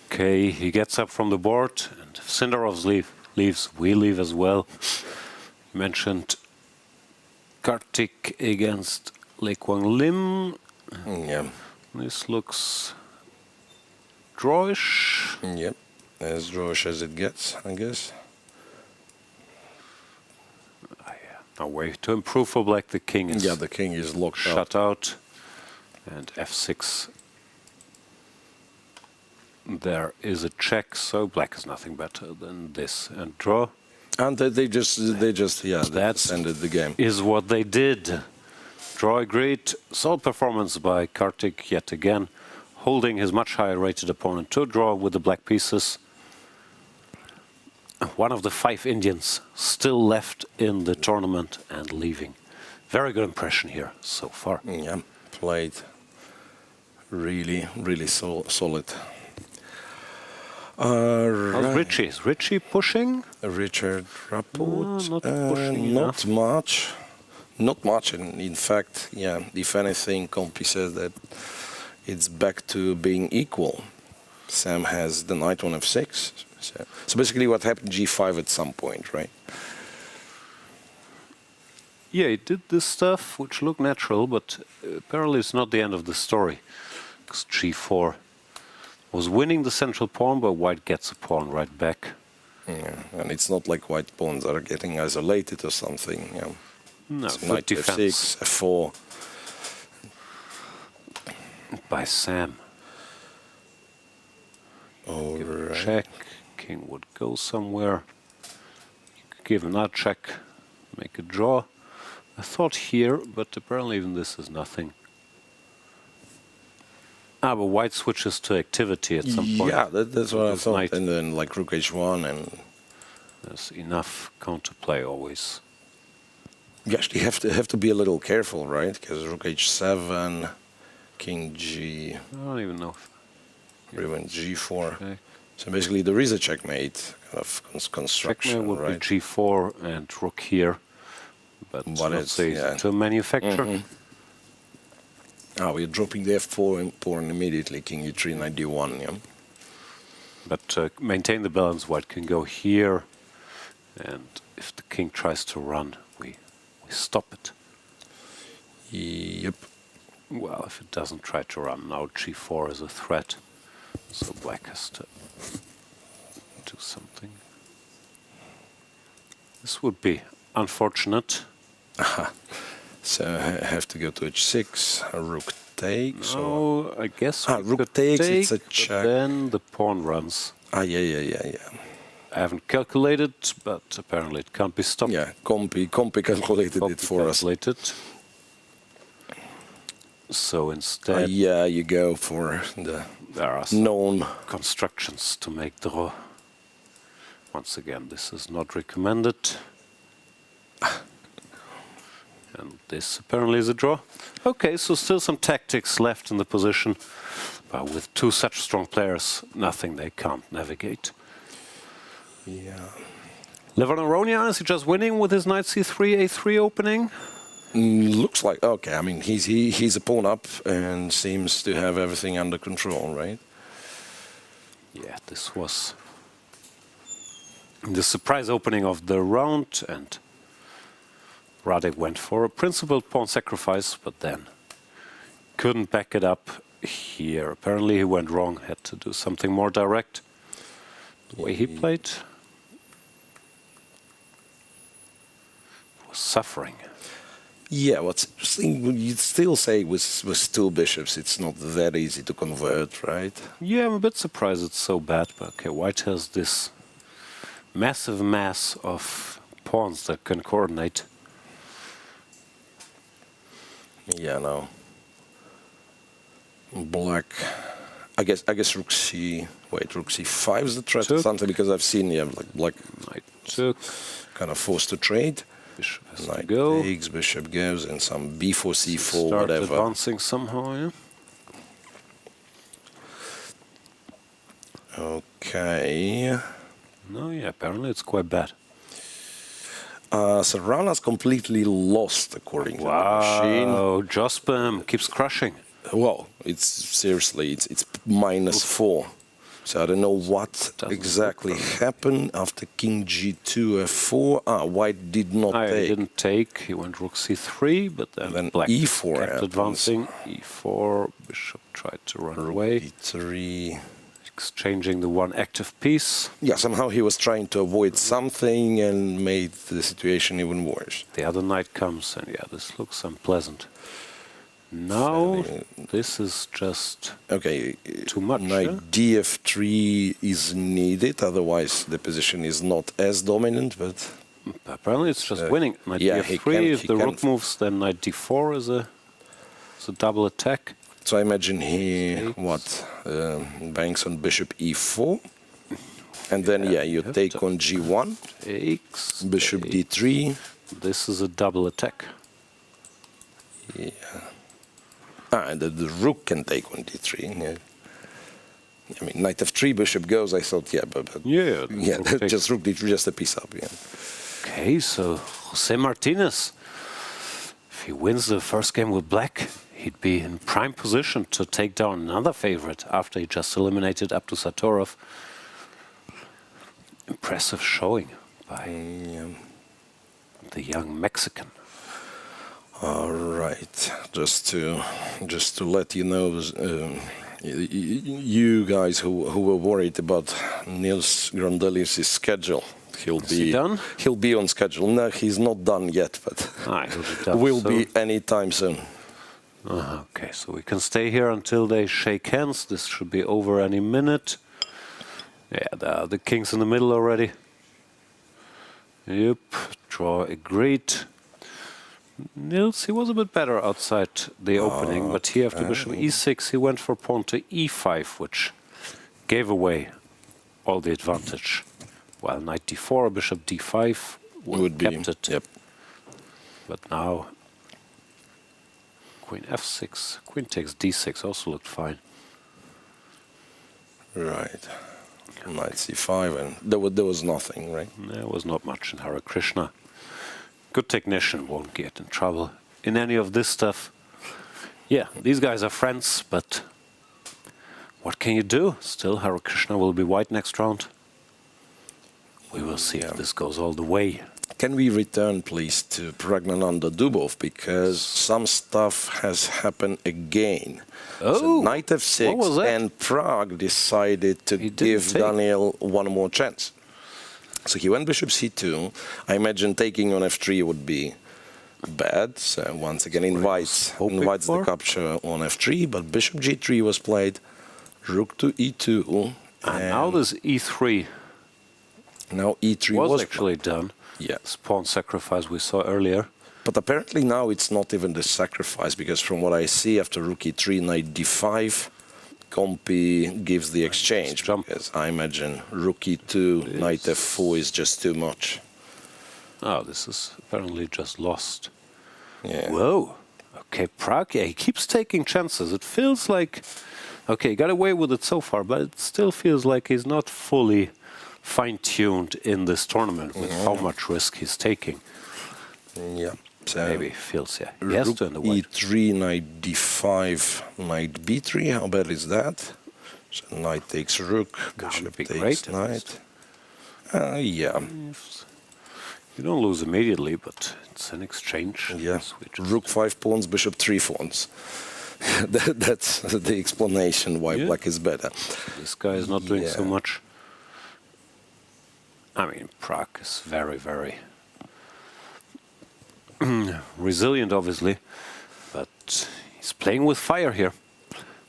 Speaker 1: Okay, he gets up from the board, and if Sindarov's leaves, we leave as well. You mentioned Kartik against Leko Lim.
Speaker 2: Yeah.
Speaker 1: This looks drawish.
Speaker 2: Yep, as drawish as it gets, I guess.
Speaker 1: A way to improve for black. The king is
Speaker 2: the king is locked
Speaker 1: shut out. And f6. There is a check, so black is nothing better than this and draw.
Speaker 2: And they just ended the game.
Speaker 1: Is what they did. Draw agreed. Solid performance by Kartik yet again, holding his much higher rated opponent to draw with the black pieces. One of the 5 Indians still left in the tournament and leaving Very good impression here so far.
Speaker 2: Yeah, played really, really solid.
Speaker 1: How's Richie? Is Richie pushing?
Speaker 2: Richard Rapport?
Speaker 1: Not pushing
Speaker 2: not
Speaker 1: enough.
Speaker 2: much. Not much. And in fact, yeah, if anything, Compi says that it's back to being equal. Sam has the knight on f6. So basically what happened, g5 at some point, right?
Speaker 1: Yeah, he did this stuff, which looked natural, but apparently it's not the end of the story. Because g4 was winning the central pawn, but white gets a pawn right back.
Speaker 2: Yeah, and it's not like white pawns are getting isolated or something. Yeah.
Speaker 1: No,
Speaker 2: it's
Speaker 1: good
Speaker 2: knight
Speaker 1: defense.
Speaker 2: f6, f4.
Speaker 1: By Sam.
Speaker 2: Over.
Speaker 1: Check. King would go somewhere. Give another check. Make a draw. I thought here, but apparently even this is nothing. Ah, but white switches to activity at some point.
Speaker 2: Yeah, that's what I thought.
Speaker 1: Knight.
Speaker 2: And then like rook h1 and...
Speaker 1: There's enough counterplay always.
Speaker 2: You actually have to be a little careful, right? Because rook h7, king g...
Speaker 1: I don't even know.
Speaker 2: Even g4.
Speaker 1: Check.
Speaker 2: So basically there is a checkmate kind of construction,
Speaker 1: Checkmate would
Speaker 2: right?
Speaker 1: be g4 and rook here. But not
Speaker 2: it's,
Speaker 1: so easy
Speaker 2: yeah.
Speaker 1: to manufacture.
Speaker 2: We're dropping the f4 and pawn immediately, king e3, knight d1, yeah?
Speaker 1: But maintain the balance, white can go here. And if the king tries to run, we stop it.
Speaker 2: Yep.
Speaker 1: Well, if it doesn't try to run, now g4 is a threat. So black has to do something. This would be unfortunate.
Speaker 2: So I have to go to h6, rook takes.
Speaker 1: No, I guess
Speaker 2: rook takes,
Speaker 1: take,
Speaker 2: it's a check.
Speaker 1: Then the pawn runs.
Speaker 2: Yeah.
Speaker 1: I haven't calculated, but apparently it can't be stopped.
Speaker 2: Yeah, Compi calculated it for us.
Speaker 1: So instead...
Speaker 2: yeah, you go for the
Speaker 1: there are some
Speaker 2: known
Speaker 1: constructions to make draw. Once again, this is not recommended. And this apparently is a draw. Okay, so still some tactics left in the position. But with two such strong players, nothing they can't navigate.
Speaker 2: Yeah.
Speaker 1: Levanoronian, is he just winning with his knight c3, a3 opening?
Speaker 2: Looks like, okay, I mean, he's a pawn up and seems to have everything under control, right?
Speaker 1: Yeah, this was the surprise opening of the round, and Radek went for a principled pawn sacrifice, but then couldn't back it up here. Apparently he went wrong, had to do something more direct. The way he played was suffering.
Speaker 2: Yeah, what's interesting, you'd still say with two bishops it's not that easy to convert, right?
Speaker 1: Yeah, I'm a bit surprised it's so bad, but okay, white has this massive mass of pawns that can coordinate.
Speaker 2: Yeah, no. Black, I guess rook c, rook c5 is the threat or something, because I've seen, yeah, like black
Speaker 1: knight took,
Speaker 2: kind of forced to trade.
Speaker 1: Bishop has
Speaker 2: Knight
Speaker 1: to go.
Speaker 2: takes, bishop goes, and some b4, c4,
Speaker 1: Start
Speaker 2: whatever.
Speaker 1: advancing somehow, yeah.
Speaker 2: Okay.
Speaker 1: No, yeah, apparently it's quite bad.
Speaker 2: Sarana's completely lost, according to the machine.
Speaker 1: Wow, Jospam keeps crushing.
Speaker 2: Well, it's seriously, it's -4. So I don't know what exactly happened after king g2, f4. White did not take.
Speaker 1: He didn't take. He went rook c3, but then black
Speaker 2: e4
Speaker 1: kept
Speaker 2: happens.
Speaker 1: advancing. e4, bishop tried to run away.
Speaker 2: e3.
Speaker 1: Exchanging the one active piece.
Speaker 2: Yeah, somehow he was trying to avoid something and made the situation even worse.
Speaker 1: The other knight comes, and yeah, this looks unpleasant. Now, this is just too much.
Speaker 2: Knight df3 is needed, otherwise the position is not as dominant, but...
Speaker 1: Apparently it's just winning. Knight df3, if the rook moves, then knight d4 is a double attack.
Speaker 2: So I imagine he, banks on bishop e4, and then, you take on g1,
Speaker 1: takes,
Speaker 2: bishop d3.
Speaker 1: This is a double attack.
Speaker 2: Yeah. And the rook can take on d3. Yeah. I mean, knight f3, bishop goes. I thought, yeah, but
Speaker 1: yeah,
Speaker 2: just rook d3, just a piece up. Yeah.
Speaker 1: Okay, so Jose Martinez, if he wins the first game with black, he'd be in prime position to take down another favorite after he just eliminated Abdusattorov. Impressive showing by the young Mexican.
Speaker 2: All right, just to let you know, you guys who were worried about Niels Grandelius' schedule, he'll be on schedule. No, he's not done yet, but will be anytime soon.
Speaker 1: Okay, so we can stay here until they shake hands. This should be over any minute. Yeah, the king's in the middle already. Yep, draw agreed. Niels, he was a bit better outside the opening, but here after bishop e6, he went for pawn to e5, which gave away all the advantage. While knight d4, bishop d5 would kept it.
Speaker 2: Yep.
Speaker 1: But now queen f6, queen takes d6 also looked fine.
Speaker 2: Right. Knight c5, and there was nothing, right?
Speaker 1: There was not much in Harikrishna. Good technician won't get in trouble in any of this stuff. Yeah, these guys are friends, but what can you do? Still, Harikrishna will be white next round. We will see if this goes all the way.
Speaker 2: Can we return, please, to Praggnanandhaa Dubov, because some stuff has happened again. So knight f6, and Pragg decided to give Daniil one more chance. So he went bishop c2. I imagine taking on f3 would be bad. So once again invites the capture on f3, but bishop g3 was played, rook to e2.
Speaker 1: And now this e3.
Speaker 2: Now e3
Speaker 1: was actually done.
Speaker 2: Yes.
Speaker 1: Pawn sacrifice we saw earlier.
Speaker 2: But apparently now it's not even the sacrifice, because from what I see after rook e3, knight d5, Compi gives the exchange. Because I imagine rook e2, knight f4 is just too much.
Speaker 1: Oh, this is apparently just lost.
Speaker 2: Yeah.
Speaker 1: Whoa. Okay, Pragg, yeah, he keeps taking chances. It feels like, okay, he got away with it so far, but it still feels like he's not fully fine-tuned in this tournament with how much risk he's taking.
Speaker 2: Yeah. So
Speaker 1: maybe feels, he has to in the white.
Speaker 2: e3, knight d5, knight b3, how bad is that? So knight takes rook, bishop takes knight. Yeah.
Speaker 1: You don't lose immediately, but it's an exchange.
Speaker 2: Yes, rook 5 pawns, bishop 3 pawns. That's the explanation why black is better.
Speaker 1: This guy is not doing so much. I mean, Pragg is very, very resilient, obviously, but he's playing with fire here.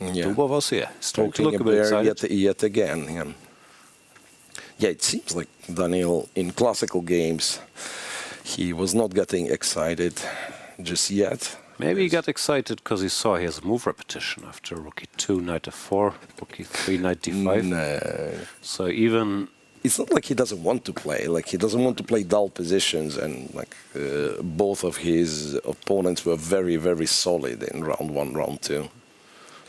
Speaker 2: Yeah.
Speaker 1: Dubov also, he's starting to look a bit excited.
Speaker 2: Yet again. Yeah, it seems like Daniil in classical games, he was not getting excited just yet.
Speaker 1: Maybe he got excited because he saw he has a move repetition after rook e2, knight f4, rook e3, knight d5.
Speaker 2: No.
Speaker 1: So even...
Speaker 2: It's not like he doesn't want to play, like he doesn't want to play dull positions, and like both of his opponents were very, very solid in round 1, round 2.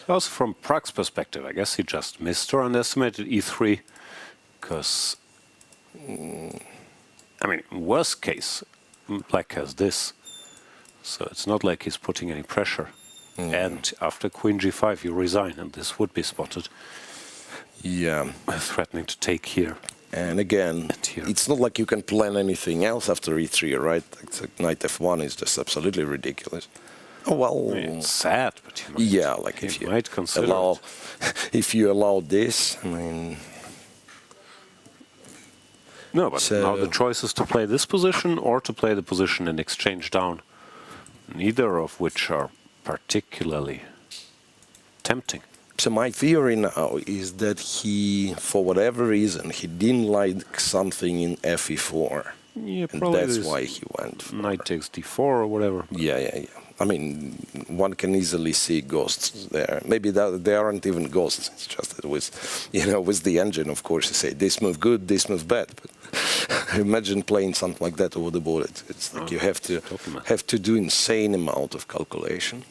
Speaker 1: Also from Pragg's perspective, I guess he just missed or underestimated e3, because, I mean, worst case, black has this, so it's not like he's putting any pressure. And after queen g5 you resign, and this would be spotted.
Speaker 2: Yeah.
Speaker 1: Threatening to take here.
Speaker 2: And again, it's not like you can plan anything else after e3, right? Like knight f1 is just absolutely ridiculous. Oh, well,
Speaker 1: I mean, it's sad, but you might,
Speaker 2: like if you
Speaker 1: might consider
Speaker 2: allow, if you allow this, I mean.
Speaker 1: No, but now the choice is to play this position or to play the position and exchange down. Neither of which are particularly tempting.
Speaker 2: So my theory now is that he, for whatever reason, he didn't like something in fe4.
Speaker 1: Yeah,
Speaker 2: and
Speaker 1: probably
Speaker 2: that's why he went for
Speaker 1: knight takes d4 or whatever.
Speaker 2: Yeah. I mean, one can easily see ghosts there. Maybe they aren't even ghosts. It's just that with the engine, of course, you say this move good, this move bad. But Imagine playing something like that over the board. It's like you have to do insane amount of calculation.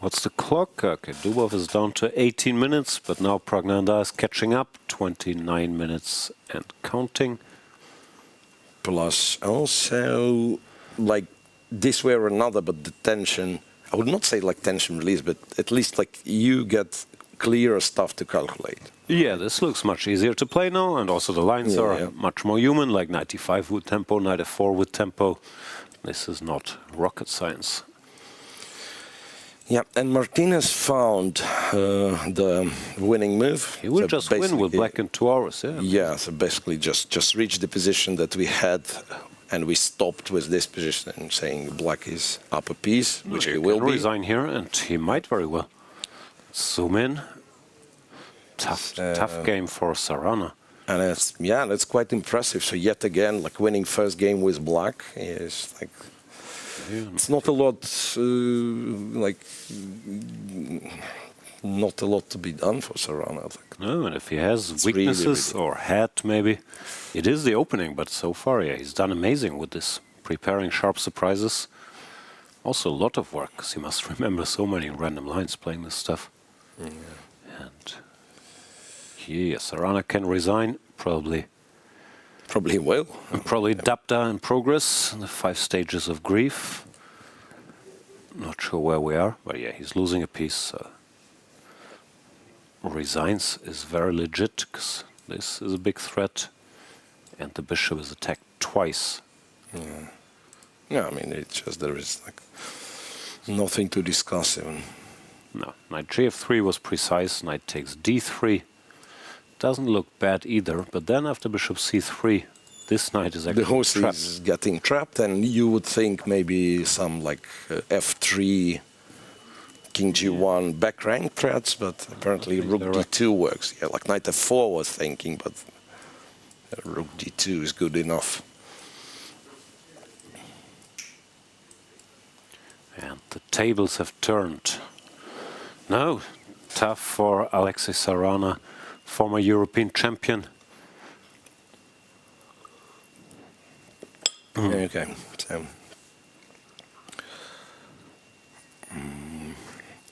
Speaker 1: What's the clock? Okay, Dubov is down to 18 minutes, but now Praggnanandhaa is catching up. 29 minutes and counting.
Speaker 2: Plus also, like this way or another, but the tension, I would not say like tension release, but at least like you get clearer stuff to calculate.
Speaker 1: Yeah, this looks much easier to play now, and also the lines are much more human, like 95 with tempo, 94 with tempo. This is not rocket science.
Speaker 2: Yeah, and Martinez found the winning move.
Speaker 1: He will just win with black in 2 hours, yeah.
Speaker 2: Yeah, so basically just reach the position that we had, and we stopped with this position and saying black is up a piece, which he will be.
Speaker 1: Resign here, and he might very well. Zoom in. Tough game for Sarana.
Speaker 2: And that's quite impressive. So yet again, like winning first game with black is like, it's not a lot, not a lot to be done for Sarana. I think.
Speaker 1: No, and if he has weaknesses or had maybe, it is the opening. But so far, yeah, he's done amazing with this, preparing sharp surprises. Also a lot of work, because he must remember so many random lines playing this stuff.
Speaker 2: Yeah.
Speaker 1: And yeah, Sarana can resign, probably.
Speaker 2: Probably will.
Speaker 1: And probably Dabda in progress, the 5 stages of grief. Not sure where we are, but yeah, he's losing a piece. Resigns is very legit, because this is a big threat. And the bishop is attacked twice.
Speaker 2: Yeah. Yeah, I mean, it's just there is like nothing to discuss even.
Speaker 1: No, knight gf3 was precise, knight takes d3. Doesn't look bad either, but then after bishop c3, this knight is actually
Speaker 2: the horse
Speaker 1: trapped.
Speaker 2: is getting trapped, and you would think maybe some like f3, king g1 back rank threats, but apparently rook d2 works. Yeah, like knight f4 was thinking, but rook d2 is good enough.
Speaker 1: And the tables have turned. No, tough for Alexey Sarana, former European champion.
Speaker 2: Okay, so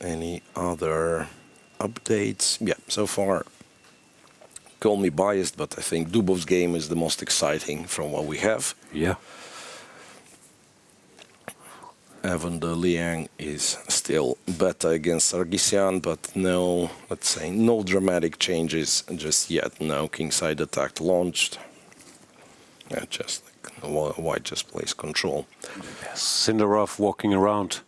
Speaker 2: any other updates? Yeah, so far, call me biased, but I think Dubov's game is the most exciting from what we have.
Speaker 1: Yeah.
Speaker 2: Evan de Liang is still better against Sargsyan, but no, let's say, no dramatic changes just yet. No kingside attack launched. Yeah, just like white just plays control.
Speaker 1: Sindarov walking around,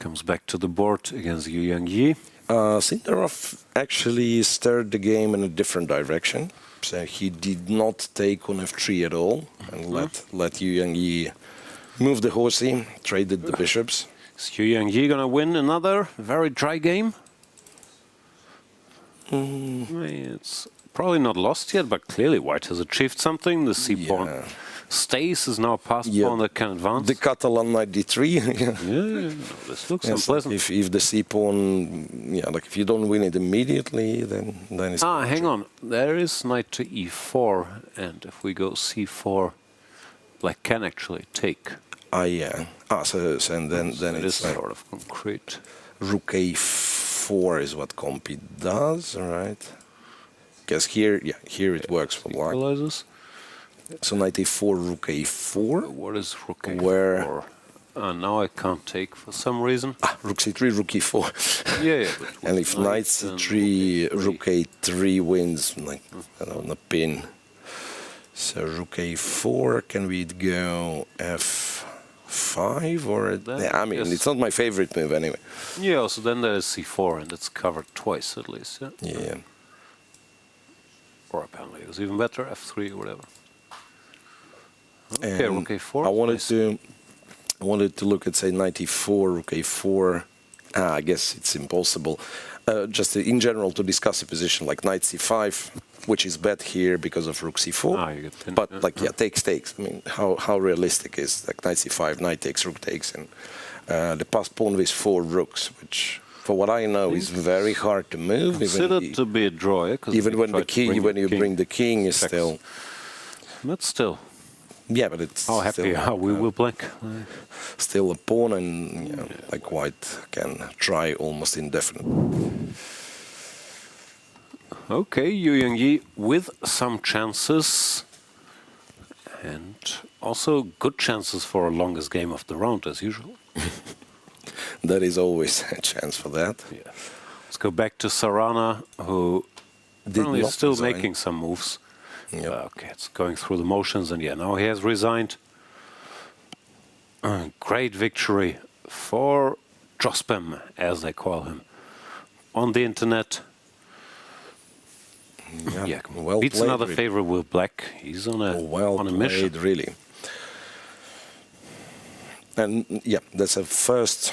Speaker 1: comes back to the board against Yi.
Speaker 2: Sindarov actually steered the game in a different direction. So he did not take on f3 at all and let Yi move the horsey, traded the bishops.
Speaker 1: Is Yi gonna win another very dry game? It's probably not lost yet, but clearly white has achieved something. The c-pawn stays, is now a passed pawn that can advance.
Speaker 2: The Catalan knight d3.
Speaker 1: Yeah, this looks unpleasant.
Speaker 2: If the c-pawn, like if you don't win it immediately, then it's...
Speaker 1: hang on. There is knight to e4, and if we go c4, black can actually take.
Speaker 2: Yeah. And then
Speaker 1: it
Speaker 2: it's
Speaker 1: is
Speaker 2: like
Speaker 1: sort of concrete.
Speaker 2: Rook a4 is what Compi does, right? Because here it works for black.
Speaker 1: Equalizes.
Speaker 2: So knight a4, rook a4.
Speaker 1: What is rook a4?
Speaker 2: Where?
Speaker 1: Now I can't take for some reason.
Speaker 2: Rook c3, rook e4.
Speaker 1: Yeah.
Speaker 2: And if knight c3, rook a3 wins, like on a pin. So rook a4, can we go f5 or? I mean, it's not my favorite move anyway.
Speaker 1: Yeah. So then there is c4, and it's covered twice at least. Yeah.
Speaker 2: Yeah.
Speaker 1: Or apparently it was even better, f3 or whatever. Okay, rook a4.
Speaker 2: I wanted to look at, say, knight e4, rook a4. I guess it's impossible. Just in general to discuss a position like knight c5, which is bad here because of rook c4. But takes. I mean, how realistic is like knight c5, knight takes, rook takes, and the passed pawn with 4 rooks, which, for what I know, is very hard to move.
Speaker 1: Considered to be a draw,
Speaker 2: even when you bring the king, is still.
Speaker 1: But still.
Speaker 2: Yeah, but it's
Speaker 1: how happy are we with black?
Speaker 2: Still a pawn, and like white can try almost indefinitely.
Speaker 1: Okay, Yu Yang with some chances. And also good chances for a longest game of the round, as usual.
Speaker 2: There is always a chance for that.
Speaker 1: Yeah. Let's go back to Sarana, who is still making some moves.
Speaker 2: Yep.
Speaker 1: Okay, it's going through the motions, and now he has resigned. Great victory for Jospem, as they call him, on the internet.
Speaker 2: Yeah, well
Speaker 1: beats
Speaker 2: played,
Speaker 1: another
Speaker 2: really.
Speaker 1: favorite with black. He's on a mission.
Speaker 2: Really. And yeah, that's a first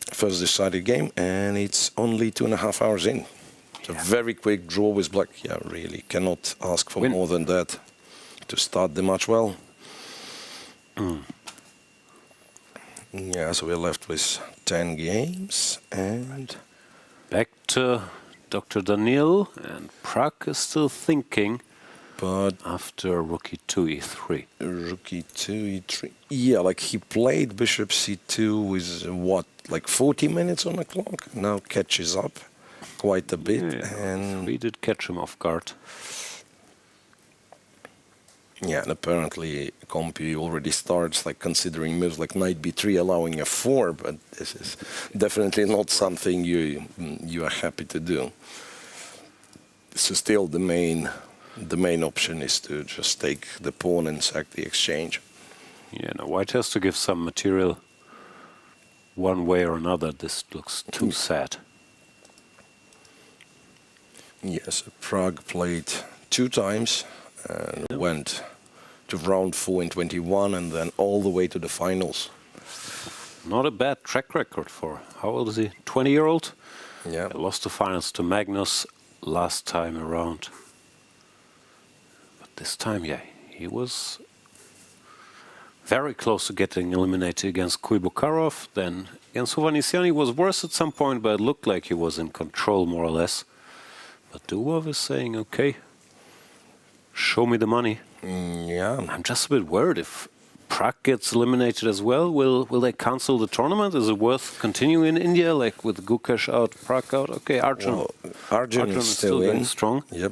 Speaker 2: decided game, and it's only 2.5 hours in. It's a very quick draw with black. Yeah, really cannot ask for more than that to start the match well. Yeah, so we're left with 10 games, and
Speaker 1: back to Dr. Daniil, and Pragg is still thinking,
Speaker 2: but
Speaker 1: after Rook e2, e3.
Speaker 2: Rook e2, e3. Yeah, like he played Bishop c2 with what, like 40 minutes on the clock? Now catches up quite a bit, and
Speaker 1: we did catch him off guard.
Speaker 2: Yeah, and apparently Compi already starts like considering moves like knight b3, allowing a 4, but this is definitely not something you are happy to do. So still the main option is to just take the pawn and sack the exchange.
Speaker 1: Yeah, now white has to give some material one way or another. This looks too sad.
Speaker 2: Yes, Pragg played 2 times and went to round 4 in 21 and then all the way to the finals.
Speaker 1: Not a bad track record for, how old is he? 20-year-old?
Speaker 2: Yeah.
Speaker 1: Lost the finals to Magnus last time around. But this time, he was very close to getting eliminated against Kuibukarov. Then against Hovhannisyan, he was worse at some point, but it looked like he was in control more or less. But Dubov is saying, okay, show me the money.
Speaker 2: Yeah.
Speaker 1: I'm just a bit worried if Pragg gets eliminated as well. Will they cancel the tournament? Is it worth continuing in India, like with Gukesh out, Pragg out? Okay, Arjun.
Speaker 2: Well, Arjun is still
Speaker 1: very strong.
Speaker 2: Yep.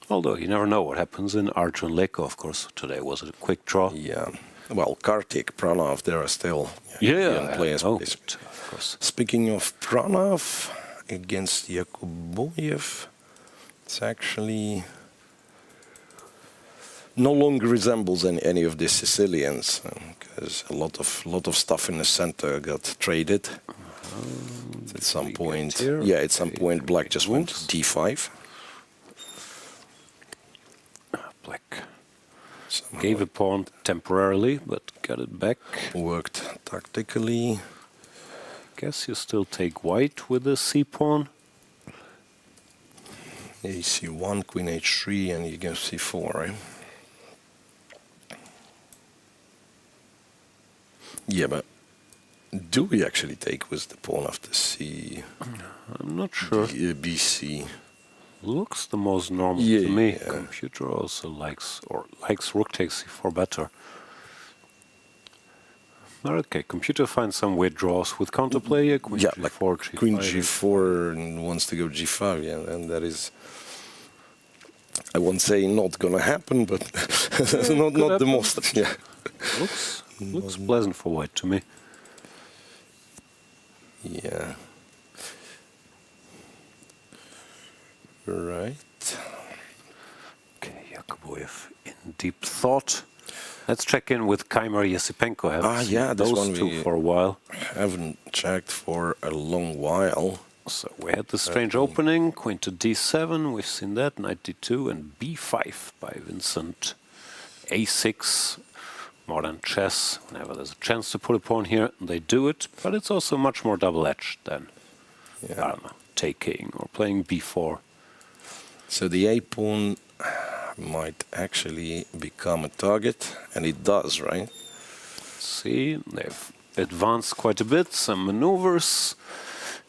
Speaker 1: Although you never know what happens in Arjun Leko, of course. Today was a quick draw.
Speaker 2: Yeah. Well, Kartik, Pranav, there are still young players.
Speaker 1: Of course.
Speaker 2: Speaking of Pranav against Yakubboev, it's actually no longer resembles any of the Sicilians, because a lot of stuff in the center got traded. At some point, at some point, black just went d5.
Speaker 1: Black gave a pawn temporarily, but got it back.
Speaker 2: Worked tactically.
Speaker 1: Guess you still take white with the c-pawn.
Speaker 2: ac1, queen h3, and you go c4, right? Yeah, but do we actually take with the pawn after c?
Speaker 1: I'm not sure.
Speaker 2: bc.
Speaker 1: Looks the most normal to me. Computer also likes rook takes c4 better. Okay, computer finds some weird draws with counterplay. Queen g4,
Speaker 2: like
Speaker 1: g5.
Speaker 2: Queen g4 and wants to go g5, and that is, I won't say not gonna happen, but not the most. Yeah,
Speaker 1: looks pleasant for white to me.
Speaker 2: Yeah. Right.
Speaker 1: Okay, Yakubboev in deep thought. Let's check in with Keymer, Esipenko. Those two for a while.
Speaker 2: Haven't checked for a long while.
Speaker 1: So we had the strange opening, queen to d7, we've seen that, knight d2, and b5 by Vincent. a6, modern chess. Whenever there's a chance to put a pawn here, they do it, but it's also much more double-edged than, I don't know, taking or playing b4.
Speaker 2: So the a-pawn might actually become a target, and it does, right?
Speaker 1: See, they've advanced quite a bit, some maneuvers.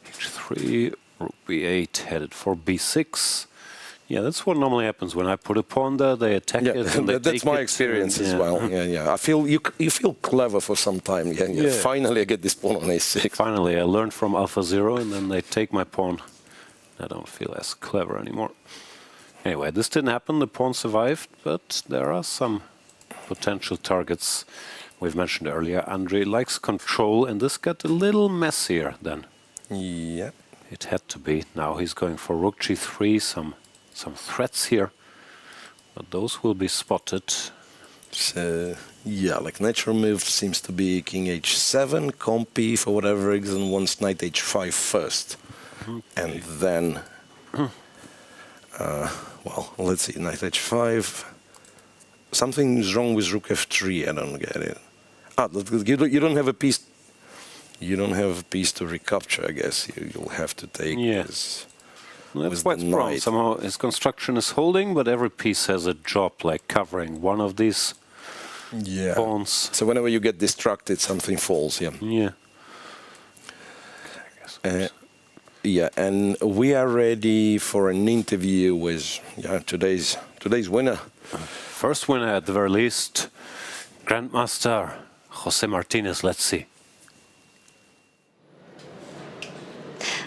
Speaker 1: h3, rook b8, headed for b6. Yeah, that's what normally happens. When I put a pawn there, they attack it. And they
Speaker 2: that's
Speaker 1: take
Speaker 2: my
Speaker 1: it,
Speaker 2: experience
Speaker 1: and,
Speaker 2: as well. Yeah. I feel you feel clever for some time. Yeah. Finally, I get this pawn on a6.
Speaker 1: Finally, I learned from AlphaZero, and then they take my pawn. I don't feel as clever anymore. Anyway, this didn't happen. The pawn survived, but there are some potential targets we've mentioned earlier. Andrey likes control, and this got a little messier then.
Speaker 2: Yeah.
Speaker 1: It had to be. Now he's going for rook g3, some threats here, but those will be spotted.
Speaker 2: So, yeah, like natural move seems to be king h7, compy for whatever reason wants knight h5 first. Okay. And then, well, let's see, knight h5. Something's wrong with rook f3, I don't get it. You don't have a piece. You don't have a piece to recapture, I guess. You'll have to take this.
Speaker 1: That's quite wrong. Somehow his construction is holding, but every piece has a job, like covering one of these pawns.
Speaker 2: So whenever you get distracted, something falls,
Speaker 1: Yeah.
Speaker 2: Yeah, and we are ready for an interview with today's winner.
Speaker 1: First winner, at the very least, Grandmaster Jose Martinez. Let's see.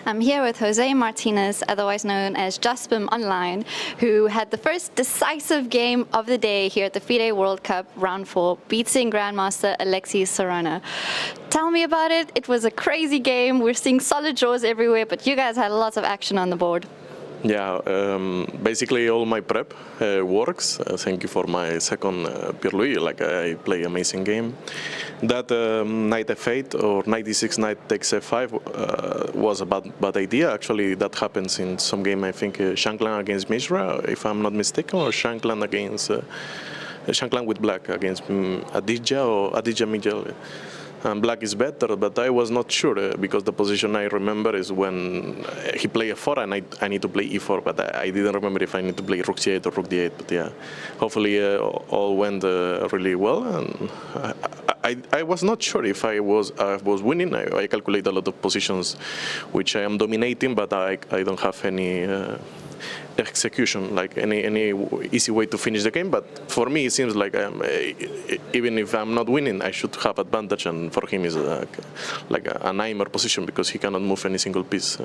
Speaker 3: I'm here with Jose Martinez, otherwise known as Jaspim Online, who had the first decisive game of the day here at the FIDE World Cup Round 4, beating Grandmaster Alexey Sarana. Tell me about it. It was a crazy game. We're seeing solid draws everywhere, but you guys had lots of action on the board.
Speaker 10: Yeah, basically all my prep works. Thank you for my second Pierre-Louis. Like I play amazing game. That knight f8 or knight d6, knight takes f5 was a bad idea. Actually, that happens in some game. I think Shankland against Mishra, if I'm not mistaken, or Shankland against Shankland with black against Aditya or Aditya Mijel. Black is better, but I was not sure because the position I remember is when he played f4 and I need to play e4, but I didn't remember if I need to play rook c8 or rook d8. But yeah, hopefully all went really well, and I was not sure if I was winning. I calculate a lot of positions which I am dominating, but I don't have any execution, like any easy way to finish the game. But for me, it seems like even if I'm not winning, I should have advantage, and for him is like a nightmare position because he cannot move any single piece.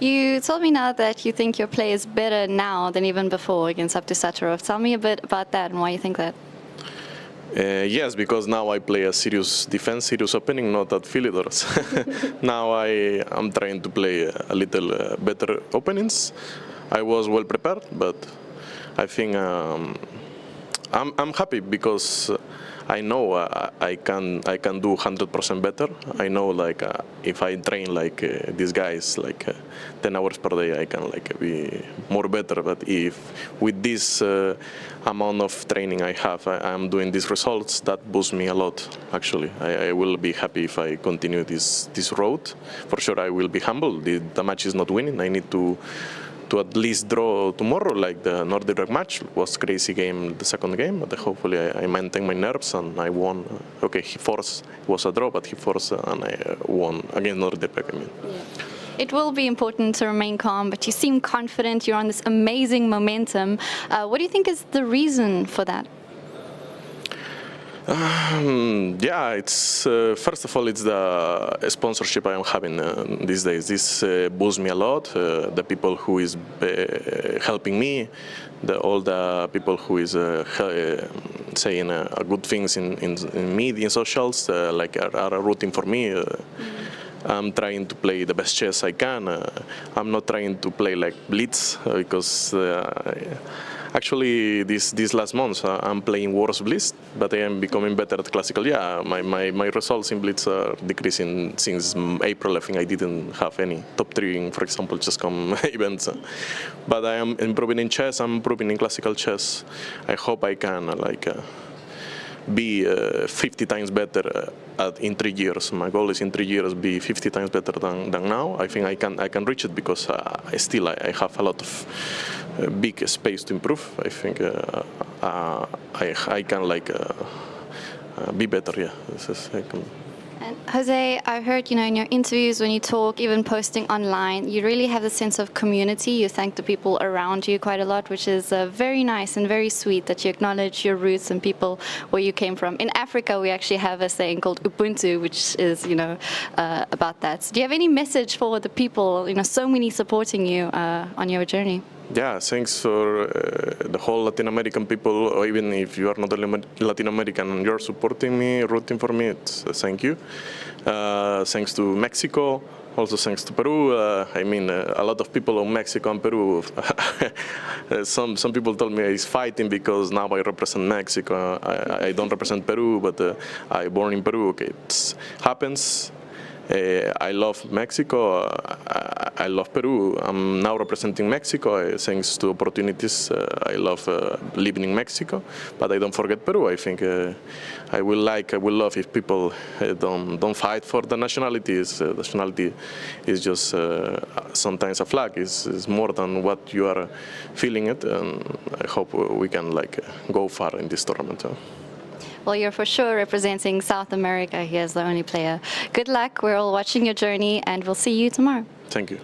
Speaker 3: You told me now that you think your play is better now than even before against Abdusattorov. Tell me a bit about that and why you think that.
Speaker 10: Yes, because now I play a serious defense, serious opening, not at Philidor's. Now I'm trying to play a little better openings. I was well prepared, but I think I'm happy because I know I can do 100% better. I know like if I train like these guys like 10 hours per day, I can like be more better. But if with this amount of training I have, I'm doing these results, that boosts me a lot. Actually, I will be happy if I continue this road. For sure, I will be humble. The match is not winning. I need to at least draw tomorrow, like the Nodirbek match was crazy game, the second game, but hopefully I maintain my nerves and I won. Okay, he forced, it was a draw, but he forced and I won against Nodirbek, I mean.
Speaker 3: Yeah. It will be important to remain calm, but you seem confident, you're on this amazing momentum. What do you think is the reason for that?
Speaker 10: Yeah, it's first of all, it's the sponsorship I am having these days. This boosts me a lot. The people who is helping me, all the people who is saying good things in media, in socials, like are rooting for me. I'm trying to play the best chess I can. I'm not trying to play like blitz because. Actually, these last months, I'm playing worse blitz, but I am becoming better at classical. Yeah, my results in blitz are decreasing since April. I think I didn't have any top 3, for example, just come events. But I am improving in chess. I'm improving in classical chess. I hope I can be 50 times better in 3 years. My goal is in 3 years be 50 times better than now. I think I can reach it because I have a lot of big space to improve. I think I can like be better. Yeah.
Speaker 3: Jose, I heard, in your interviews, when you talk, even posting online, you really have a sense of community. You thank the people around you quite a lot, which is very nice and very sweet that you acknowledge your roots and people where you came from. In Africa, we actually have a saying called Ubuntu, which is, about that. So do you have any message for the people, so many supporting you on your journey?
Speaker 10: Yeah, thanks for the whole Latin American people, or even if you are not Latin American and you're supporting me, rooting for me, it's thank you. Thanks to Mexico, also thanks to Peru. A lot of people in Mexico and Peru, some people told me it's fighting because now I represent Mexico. I don't represent Peru, but I born in Peru. Okay, it happens. I love Mexico. I love Peru. I'm now representing Mexico thanks to opportunities. I love living in Mexico, but I don't forget Peru. I think I will love if people don't fight for the nationalities. Nationality is just sometimes a flag. It's more than what you are feeling it. And I hope we can go far in this tournament.
Speaker 3: Well, you're for sure representing South America here as the only player. Good luck. We're all watching your journey, and we'll see you tomorrow.
Speaker 10: Thank you.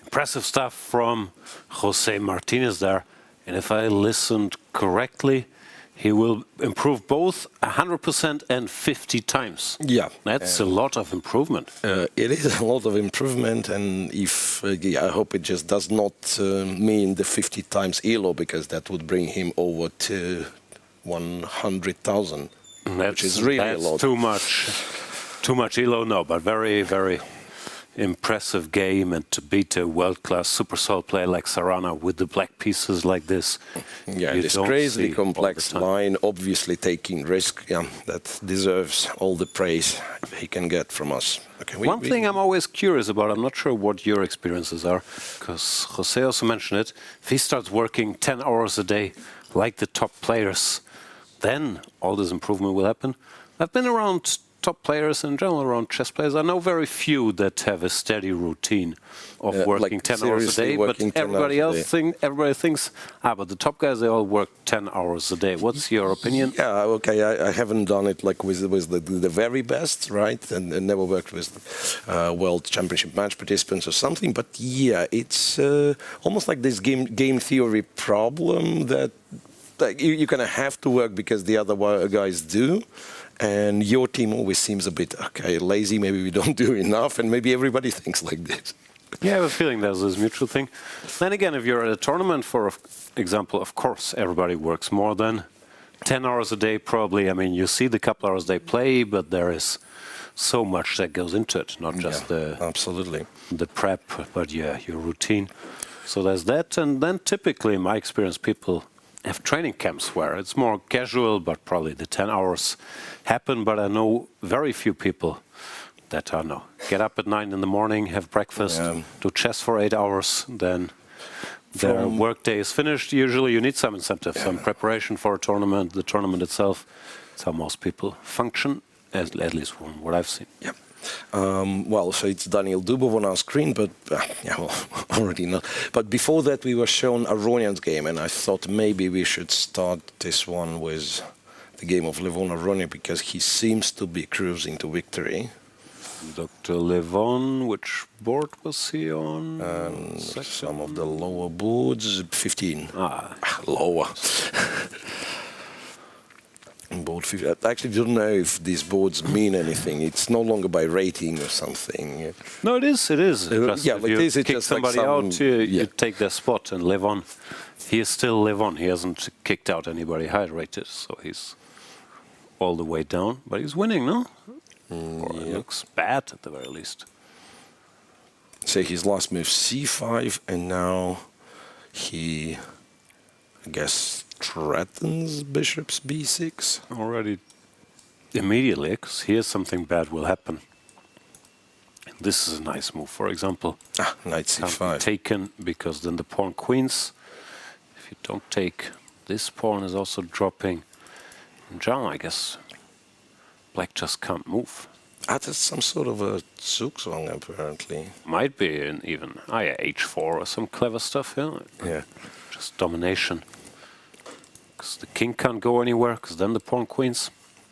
Speaker 1: Impressive stuff from Jose Martinez there. And if I listened correctly, he will improve both 100% and 50 times.
Speaker 2: Yeah.
Speaker 1: That's a lot of improvement.
Speaker 2: It is a lot of improvement, and if I hope it just does not mean the 50 times ELO, because that would bring him over to 100,000, which is really a lot.
Speaker 1: Too much ELO, no, but very, very impressive game, and to beat a world-class Super Soul player like Sarana with the black pieces like this.
Speaker 2: Yeah, this crazily complex line, obviously taking risk. Yeah, that deserves all the praise he can get from us. Okay,
Speaker 1: One thing I'm always curious about, I'm not sure what your experiences are, because Jose also mentioned it, if he starts working 10 hours a day like the top players, then all this improvement will happen. I've been around top players in general, around chess players. I know very few that have a steady routine of working 10 hours a day, but everybody thinks, but the top guys, they all work 10 hours a day. What's your opinion?
Speaker 2: Yeah, okay, I haven't done it with the very best, right? And never worked with World Championship match participants or something, but yeah, it's almost like this game theory problem that you kind of have to work because the other guys do. And your team always seems a bit, lazy, maybe we don't do enough, and maybe everybody thinks like this.
Speaker 1: Yeah, I have a feeling there's this mutual thing. Then again, if you're at a tournament, for example, of course, everybody works more than 10 hours a day, probably. I mean, you see the couple hours they play, but there is so much that goes into it, not just
Speaker 2: absolutely
Speaker 1: the prep, but your routine. So there's that, and then typically, in my experience, people have training camps where it's more casual, but probably the 10 hours happen. But I know very few people that get up at 9 in the morning, have breakfast, do chess for 8 hours, then their work day is finished. Usually you need some incentive, some preparation for a tournament, the tournament itself. It's how most people function, at least from what I've seen.
Speaker 2: Yeah. So it's Daniil Dubov on our screen, but already not. But before that, we were shown Aronian's game, and I thought maybe we should start this one with the game of Levon Aronian, because he seems to be cruising to victory.
Speaker 1: Dr. Levon, which board was he on?
Speaker 2: Some of the lower boards, 15. Lower. Board 50. I actually don't know if these boards mean anything. It's no longer by rating or something.
Speaker 1: No, it is. It is.
Speaker 2: If you
Speaker 1: kick somebody out, you take their spot. And Levon, he is still Levon. He hasn't kicked out anybody high rated, so he's all the way down. But he's winning, no? Or it looks bad at the very least.
Speaker 2: So his last move c5, and now he, I guess, threatens bishops b6
Speaker 1: already immediately, because here something bad will happen. This is a nice move, for example.
Speaker 2: Knight c5
Speaker 1: can't be taken, because then the pawn queens, if you don't take, this pawn is also dropping. And I guess black just can't move.
Speaker 2: That's some sort of a zugzwang, apparently.
Speaker 1: Might be even h4 or some clever stuff here.
Speaker 2: Yeah.
Speaker 1: Just domination. because the king can't go anywhere, because then the pawn queens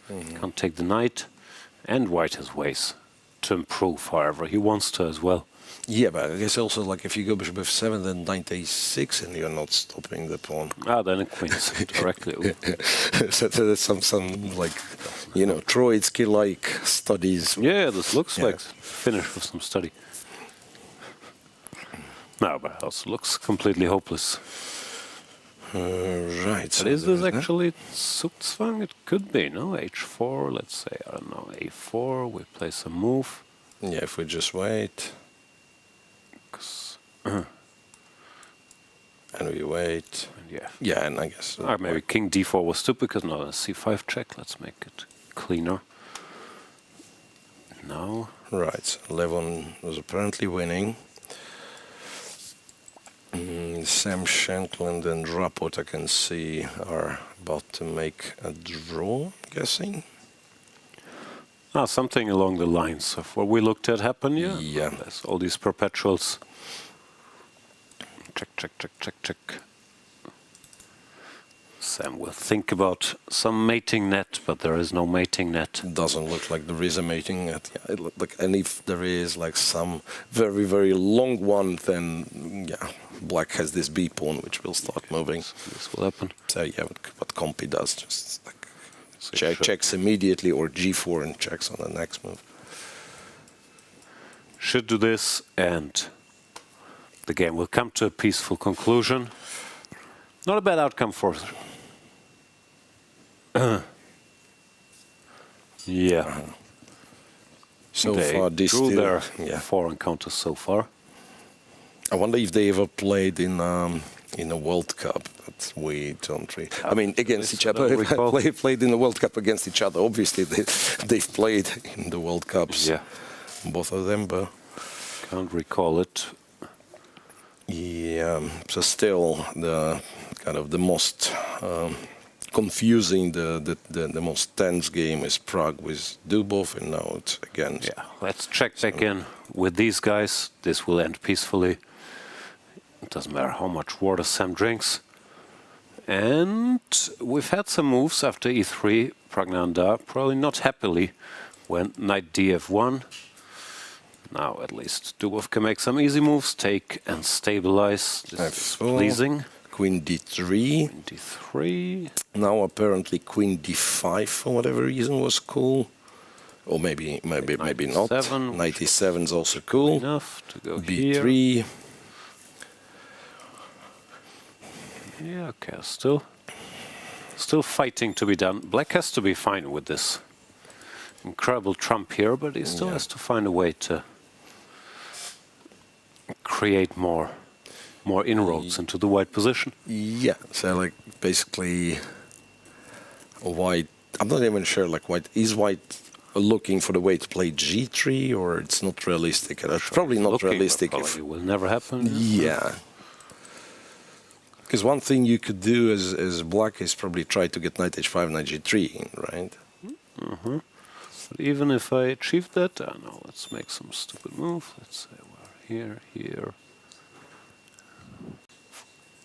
Speaker 1: can't take the knight, and white has ways to improve, however, he wants to as well.
Speaker 2: Yeah, but I guess also like if you go bishop f7, then knight a6, and you're not stopping the pawn.
Speaker 1: Then it queens directly.
Speaker 2: So there's some like, you know, Troitsky-like studies.
Speaker 1: Yeah, this looks like finish with some study. No, but it also looks completely hopeless.
Speaker 2: Right.
Speaker 1: But is this actually Zugzwang? It could be, no? h4, let's say, I don't know, a4, we play some move.
Speaker 2: Yeah, if we just wait. And we wait. Yeah, and I guess...
Speaker 1: Or maybe king d4 was stupid, because now a c5 check, let's make it cleaner. No.
Speaker 2: Right, so Levon was apparently winning. Sam Shankland and Rapport, I can see, are about to make a draw, I'm guessing.
Speaker 1: Something along the lines of what we looked at happen, yeah?
Speaker 2: Yeah.
Speaker 1: There's all these perpetuals. Check, check, check, check, check. Sam will think about some mating net, but there is no mating net.
Speaker 2: Doesn't look like there is a mating net. Yeah, and if there is like some very, very long one, then yeah, black has this b pawn which will start moving.
Speaker 1: This will happen.
Speaker 2: So yeah, what Compi does, just like checks immediately, or g4 and checks on the next move.
Speaker 1: Should do this, and the game will come to a peaceful conclusion. Not a bad outcome for... yeah.
Speaker 2: So
Speaker 1: they
Speaker 2: far, this
Speaker 1: drew
Speaker 2: still,
Speaker 1: their 4 encounters so far.
Speaker 2: I wonder if they ever played in a World Cup, but we don't really. I mean, against each other. Played in the World Cup against each other. Obviously, they've played in the World Cups.
Speaker 1: Yeah.
Speaker 2: Both of them, but
Speaker 1: can't recall it.
Speaker 2: Yeah. So still, the kind of the most confusing, the most tense game is Pragg with Dubov, and now it's against.
Speaker 1: Yeah. Let's check back in with these guys. This will end peacefully. It doesn't matter how much water Sam drinks. And we've had some moves after e3. Praggnanandhaa, probably not happily, went knight df1. Now at least Dubov can make some easy moves, take and stabilize. This is pleasing.
Speaker 2: Queen d3.
Speaker 1: Queen d3.
Speaker 2: Now apparently queen d5 for whatever reason was cool. Or maybe not. Knight e7 is also cool.
Speaker 1: Enough to go
Speaker 2: b3.
Speaker 1: Here. Yeah, okay, still fighting to be done. Black has to be fine with this incredible trump here, but he still has to find a way to create more inroads into the white position.
Speaker 2: Yeah, so like basically white, I'm not even sure, like white looking for the way to play g3, or it's not realistic. It's probably not realistic.
Speaker 1: It will never happen.
Speaker 2: Yeah. Because one thing you could do as black is probably try to get knight h5, knight g3 in, right?
Speaker 1: Mm-hmm. But even if I achieve that, no, let's make some stupid move. Let's say we're here.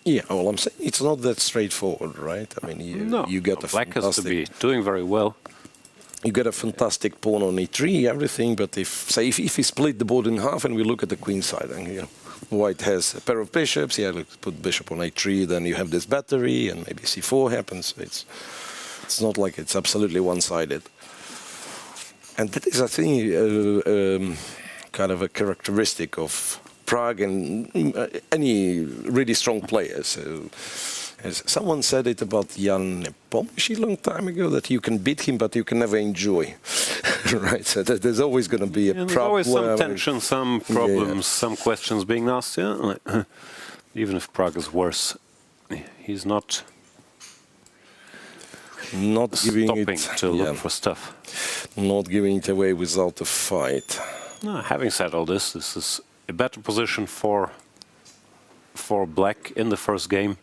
Speaker 2: Yeah, well, I'm saying it's not that straightforward, right? I mean, you get a
Speaker 1: black has to be doing very well.
Speaker 2: You get a fantastic pawn on e3, everything, but if he split the board in half and we look at the queen side, and white has a pair of bishops, let's put bishop on a3, then you have this battery, and maybe c4 happens. It's not like it's absolutely one-sided. And that is, I think, kind of a characteristic of Pragg and any really strong players. As someone said it about Jan Nepomniachtchi a long time ago, that you can beat him, but you can never enjoy. Right? So there's always going to be a problem.
Speaker 1: There's always some tension, some problems, some questions being asked. Yeah? Even if Pragg is worse, he's not
Speaker 2: giving
Speaker 1: stopping to look for stuff.
Speaker 2: Not giving it away without a fight.
Speaker 1: No, having said all this is a better position for black in the first game.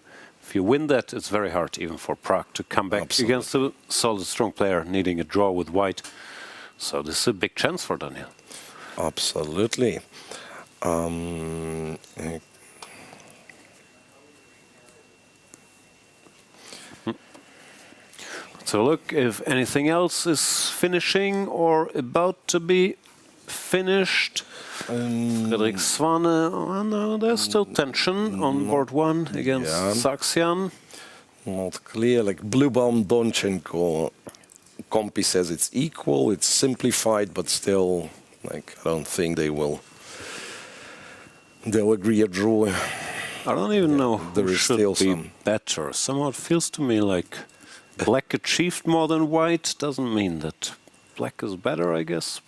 Speaker 1: If you win that, it's very hard even for Pragg to come back against a solid, strong player needing a draw with white. So this is a big chance for Daniil.
Speaker 2: Absolutely.
Speaker 1: Let's have a look if anything else is finishing or about to be finished. Frederik, Svane, oh, no, there's still tension on board one against Sargsyan.
Speaker 2: Not clear, like Bluebaum, Donchenko. Compi says it's equal, it's simplified, but still, like, I don't think they'll agree a draw.
Speaker 1: I don't even know who should be better. Somehow it feels to me like black achieved more than white. Doesn't mean that black is better, I guess.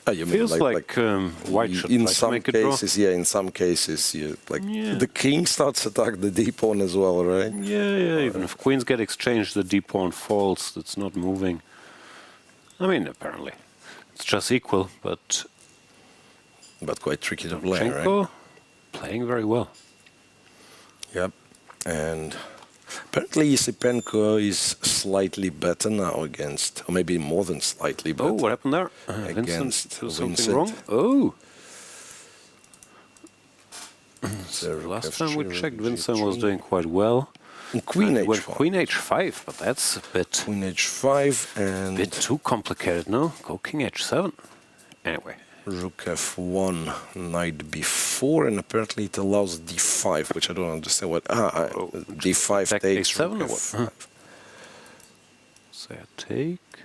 Speaker 1: But
Speaker 2: you
Speaker 1: feels
Speaker 2: mean
Speaker 1: like white should
Speaker 2: in
Speaker 1: try
Speaker 2: some
Speaker 1: to make
Speaker 2: cases,
Speaker 1: a draw.
Speaker 2: in some cases, the king starts to attack the d pawn as well, right?
Speaker 1: Yeah. Even if queens get exchanged, the d pawn falls. It's not moving. I mean, apparently, it's just equal, but
Speaker 2: quite tricky to play,
Speaker 1: Donchenko
Speaker 2: right?
Speaker 1: Playing very well.
Speaker 2: Yep, and apparently Esipenko is slightly better now against, or maybe more than slightly better.
Speaker 1: Oh, what happened there?
Speaker 2: Against
Speaker 1: Vincent did something
Speaker 2: Vincent.
Speaker 1: wrong? Oh!
Speaker 2: So
Speaker 1: last time we checked, Vincent was doing quite well.
Speaker 2: Queen
Speaker 1: H5.
Speaker 2: H5.
Speaker 1: Queen H5, but that's a bit...
Speaker 2: Queen H5 and...
Speaker 1: A bit too complicated, no? Go King H7. Anyway.
Speaker 2: Rook F1, Knight B4, and apparently it allows D5, which I don't understand what... D5 takes
Speaker 1: A7
Speaker 2: Rook
Speaker 1: or
Speaker 2: F5.
Speaker 1: what? Say I take...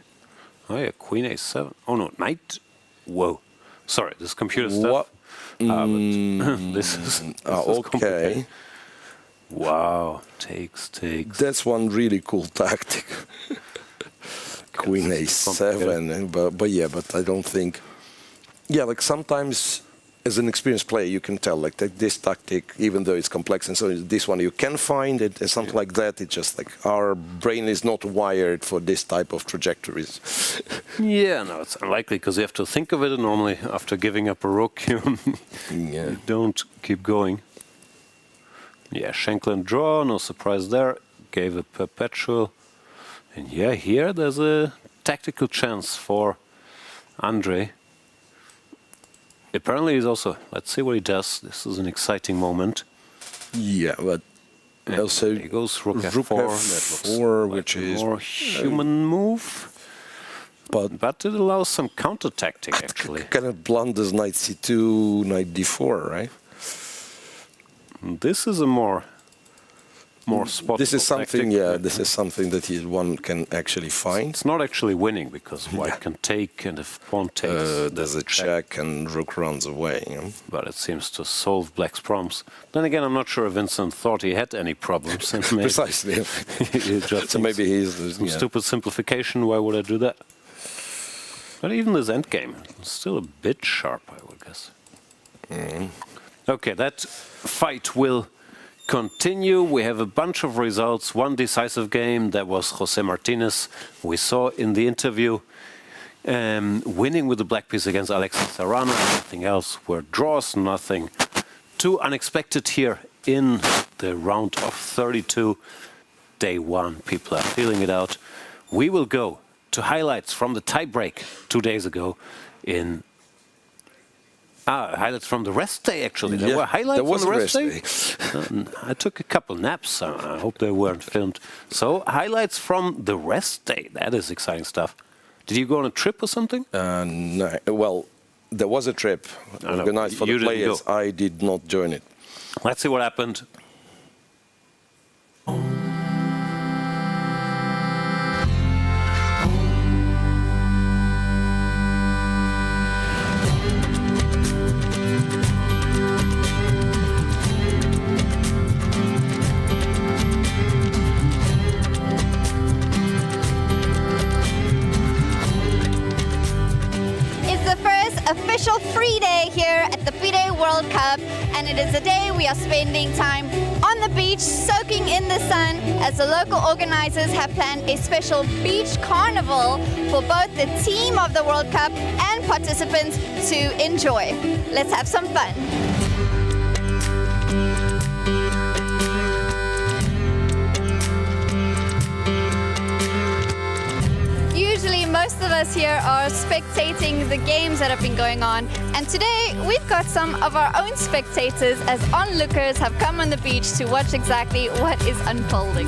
Speaker 1: Oh yeah, Queen A7. Oh no, Knight... Whoa. Sorry, this computer stuff. But this is
Speaker 2: okay.
Speaker 1: Wow, takes.
Speaker 2: That's one really cool tactic. Queen A7, but I don't think... Yeah, like sometimes as an experienced player you can tell like that this tactic, even though it's complex and so this one you can find it and something like that. It's just like our brain is not wired for this type of trajectories.
Speaker 1: Yeah, no, it's unlikely because you have to think of it and normally after giving up a rook you don't keep going. Yeah, Shankland draw, no surprise there. Gave a perpetual. And yeah, here there's a tactical chance for Andrey. Apparently he's also, let's see what he does. This is an exciting moment.
Speaker 2: Yeah, but
Speaker 1: and
Speaker 2: also
Speaker 1: he goes Rook F4,
Speaker 2: F4 which
Speaker 1: like
Speaker 2: is
Speaker 1: a more human move. But it allows some counter tactic actually.
Speaker 2: Kind of blunders Knight C2, Knight D4, right?
Speaker 1: This is a more spot.
Speaker 2: This is something,
Speaker 1: tactic.
Speaker 2: this is something that one can actually find.
Speaker 1: It's not actually winning because white can take, and if pawn takes,
Speaker 2: there's a check and rook runs away. You know?
Speaker 1: But it seems to solve black's problems. Then again, I'm not sure if Vincent thought he had any problems. And maybe
Speaker 2: Precisely.
Speaker 1: he just
Speaker 2: so maybe he's
Speaker 1: stupid simplification. Why would I do that? But even this endgame is still a bit sharp, I would guess. Okay, that fight will continue. We have a bunch of results. One decisive game, that was Jose Martinez. We saw in the interview winning with the black piece against Alexey Sarana. Nothing else were draws, nothing too unexpected here in the round of 32. Day one, people are feeling it out. We will go to highlights from the tie-break 2 days ago in highlights from the rest day, actually. There were highlights on the rest day. I took a couple naps. I hope they weren't filmed. So, highlights from the rest day. That is exciting stuff. Did you go on a trip or something?
Speaker 2: No. Well, there was a trip organized for the players. I did not join it.
Speaker 1: Let's see what happened.
Speaker 6: Official free day here at the FIDE World Cup, and it is a day we are spending time on the beach soaking in the sun as the local organizers have planned a special beach carnival for both the team of the World Cup and participants to enjoy. Let's have some fun. Usually most of us here are spectating the games that have been going on, and today we've got some of our own spectators as onlookers have come on the beach to watch exactly what is unfolding.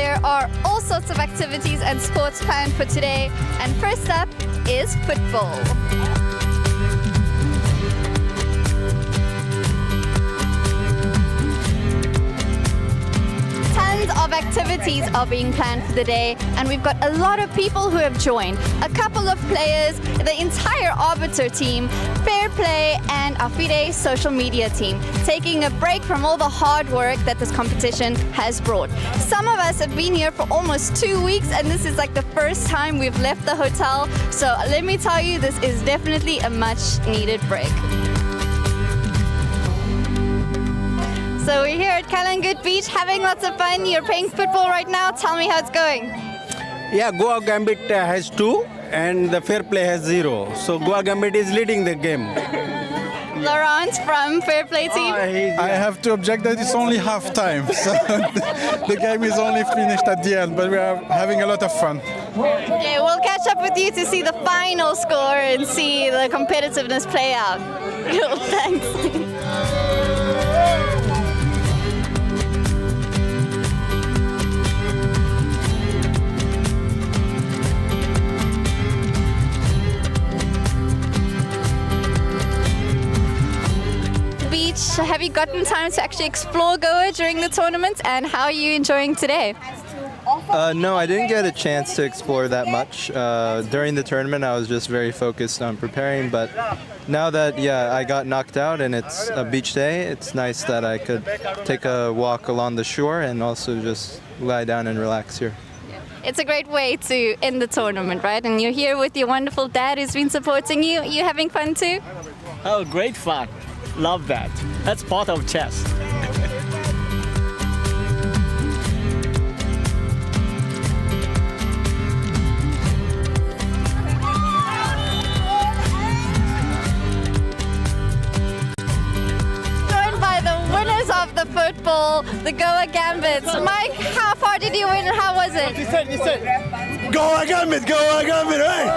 Speaker 3: There are all sorts of activities and sports planned for today. And first up is football. Tons of activities are being planned for the day, and we've got a lot of people who have joined. A couple of players, the entire Arbiter team, Fair Play, and our FIDE social media team, taking a break from all the hard work that this competition has brought. Some of us have been here for almost 2 weeks, and this is like the first time we've left the hotel. So let me tell you, this is definitely a much needed break. So we're here at Kalangut Beach having lots of fun. You're playing football right now. Tell me how it's going.
Speaker 11: Yeah, Goa Gambit has 2 and the Fair Play has 0. So Goa Gambit is leading the game.
Speaker 3: Laurent from Fair Play team.
Speaker 22: I have to object that it's only half time. So the game is only finished at the end, but we are having a lot of fun.
Speaker 3: Okay, we'll catch up with you to see the final score and see the competitiveness play out. Cool, thanks. Have you gotten time to actually explore Goa during the tournament, and how are you enjoying today?
Speaker 23: No, I didn't get a chance to explore that much. During the tournament, I was just very focused on preparing, but now that, I got knocked out and it's a beach day, it's nice that I could take a walk along the shore and also just lie down and relax here.
Speaker 3: It's a great way to end the tournament, right? And you're here with your wonderful dad who's been supporting you. Are you having fun too?
Speaker 24: Oh, great fun. Love that. That's part of chess.
Speaker 3: Joined by the winners of the football, the Goa Gambits. Mike, how far did you win and how was it?
Speaker 25: Goa Gambit, Goa Gambit, hey!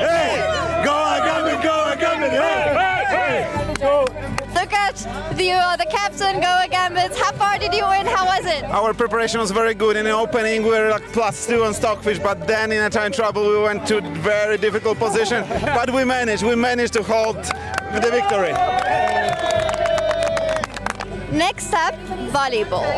Speaker 25: Hey! Goa Gambit, Goa Gambit, hey! Hey! Go!
Speaker 3: Look at you are the captain, Goa Gambits. How far did you win? How was it?
Speaker 25: Our preparation was very good. In the opening, we were like +2 on Stockfish, but then in a time trouble, we went to very difficult position. But we managed to hold the victory.
Speaker 3: Next up, volleyball.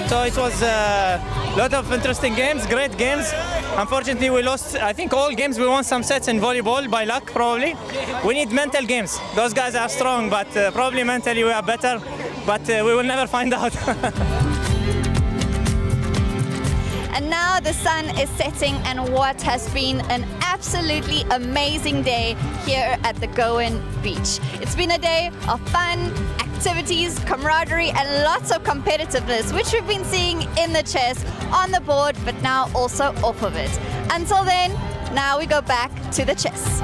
Speaker 26: So it was a lot of interesting games, great games. Unfortunately, we lost, I think, all games. We won some sets in volleyball by luck, probably. We need mental games. Those guys are strong, but probably mentally we are better. But we will never find out.
Speaker 3: And now the sun is setting, and what has been an absolutely amazing day here at the Goan Beach. It's been a day of fun, activities, camaraderie, and lots of competitiveness, which we've been seeing in the chess, on the board, but now also off of it. Until then, now we go back to the chess.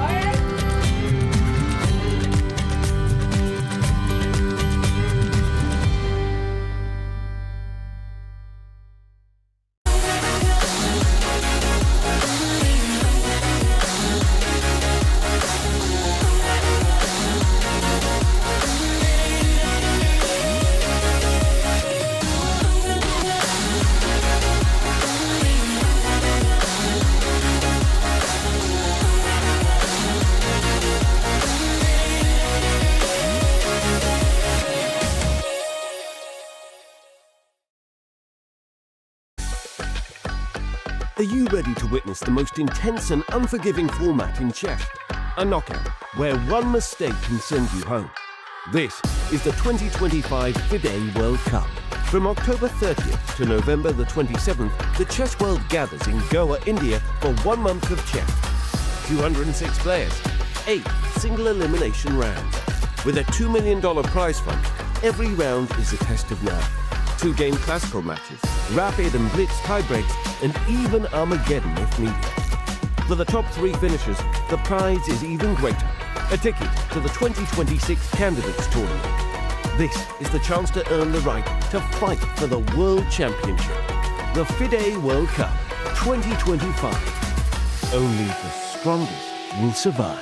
Speaker 7: Are you ready to witness the most intense and unforgiving format in chess? A knockout, where one mistake can send you home. This is the 2025 FIDE World Cup. From October 30th to November the 27th, the chess world gathers in Goa, India for 1 month of chess. 206 players, 8 single elimination rounds. With a $2 million prize fund, every round is a test of nerve. 2-game classical matches, rapid and blitz tiebreaks, and even Armageddon if needed. For the top 3 finishers, the prize is even greater. A ticket to the 2026 Candidates Tournament. This is the chance to earn the right to fight for the World Championship. The FIDE World Cup 2025. Only the strongest will survive.